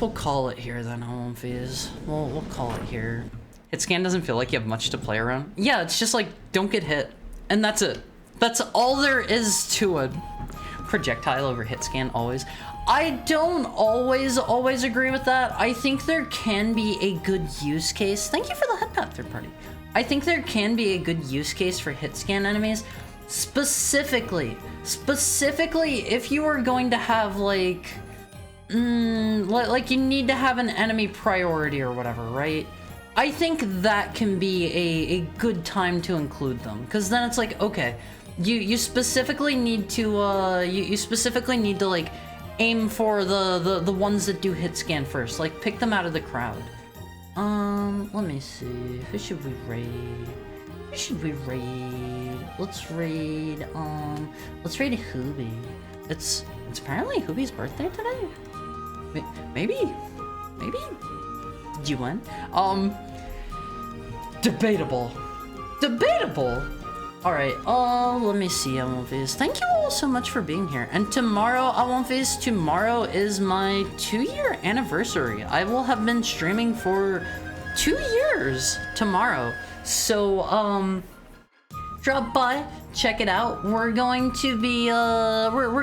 we'll call it here then, home phase. We'll call it here. Hit scan doesn't feel like you have much to play around. Yeah, it's just like, don't get hit. And that's it. That's all there is to it. Projectile over hit scan always. I don't always agree with that. I think there can be a good use case. Thank you for the head pat, third party. I think there can be a good use case for hit scan enemies. Specifically, if you are going to have like you need to have an enemy priority or whatever, right? I think that can be a good time to include them, because then it's like, okay, you specifically need to you specifically need to like aim for the ones that do hit scan first, like pick them out of the crowd. Let me see, who should we raid? Who should we raid? Let's raid Hooby. It's apparently Hooby's birthday today. Maybe? Did you win? Debatable. Alright, let me see, Almonfiz. Thank you all so much for being here. And tomorrow, Almonfiz, tomorrow is my 2-year anniversary. I will have been streaming for 2 years tomorrow. So, drop by, check it out. We're going to be, we're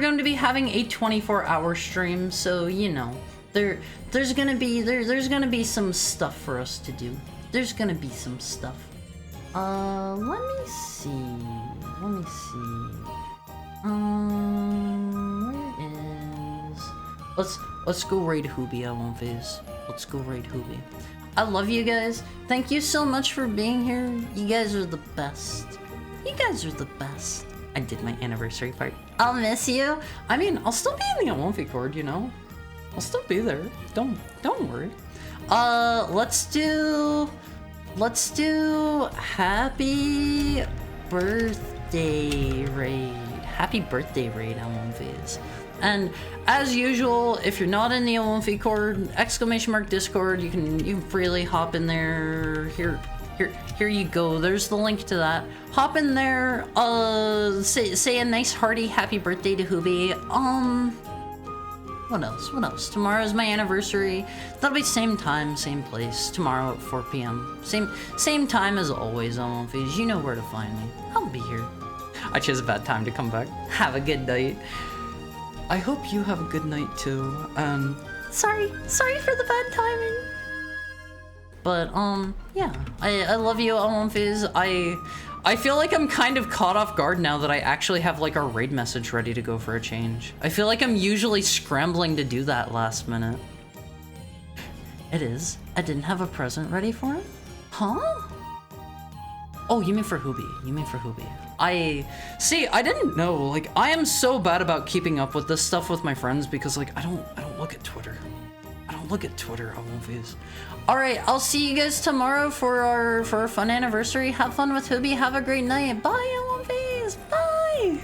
going to be having a 24-hour stream. So, you know, there's gonna be some stuff for us to do. There's gonna be some stuff. Let me see. Where is... Let's go raid Hooby, Almonfiz. Let's go raid Hooby. I love you guys. Thank you so much for being here. You guys are the best. I did my anniversary party. I'll miss you. I mean, I'll still be in the Almonfi Cord, you know? I'll still be there. Don't worry. Let's do happy birthday raid. Happy birthday raid, Almonfiz. And as usual, if you're not in the Olympi Cord, !Discord, you can freely hop in there. Here you go. There's the link to that. Hop in there. Say a nice hearty happy birthday to Hooby. What else? Tomorrow's my anniversary. That'll be same time, same place. Tomorrow at 4 p.m. Same time as always, Almonfiz. You know where to find me. I'll be here. I chose a bad time to come back. Have a good night. I hope you have a good night too. Sorry for the bad timing. But yeah, I love you, Almonfiz. I feel like I'm kind of caught off guard now that I actually have like our raid message ready to go for a change. I feel like I'm usually scrambling to do that last minute. It is. I didn't have a present ready for him? Huh? Oh, you mean for Hooby. I didn't know. Like, I am so bad about keeping up with this stuff with my friends because like I don't look at Twitter. Almonfiz. Alright, I'll see you guys tomorrow for our fun anniversary. Have fun with Hooby. Have a great night. Bye, Almonfiz. Bye.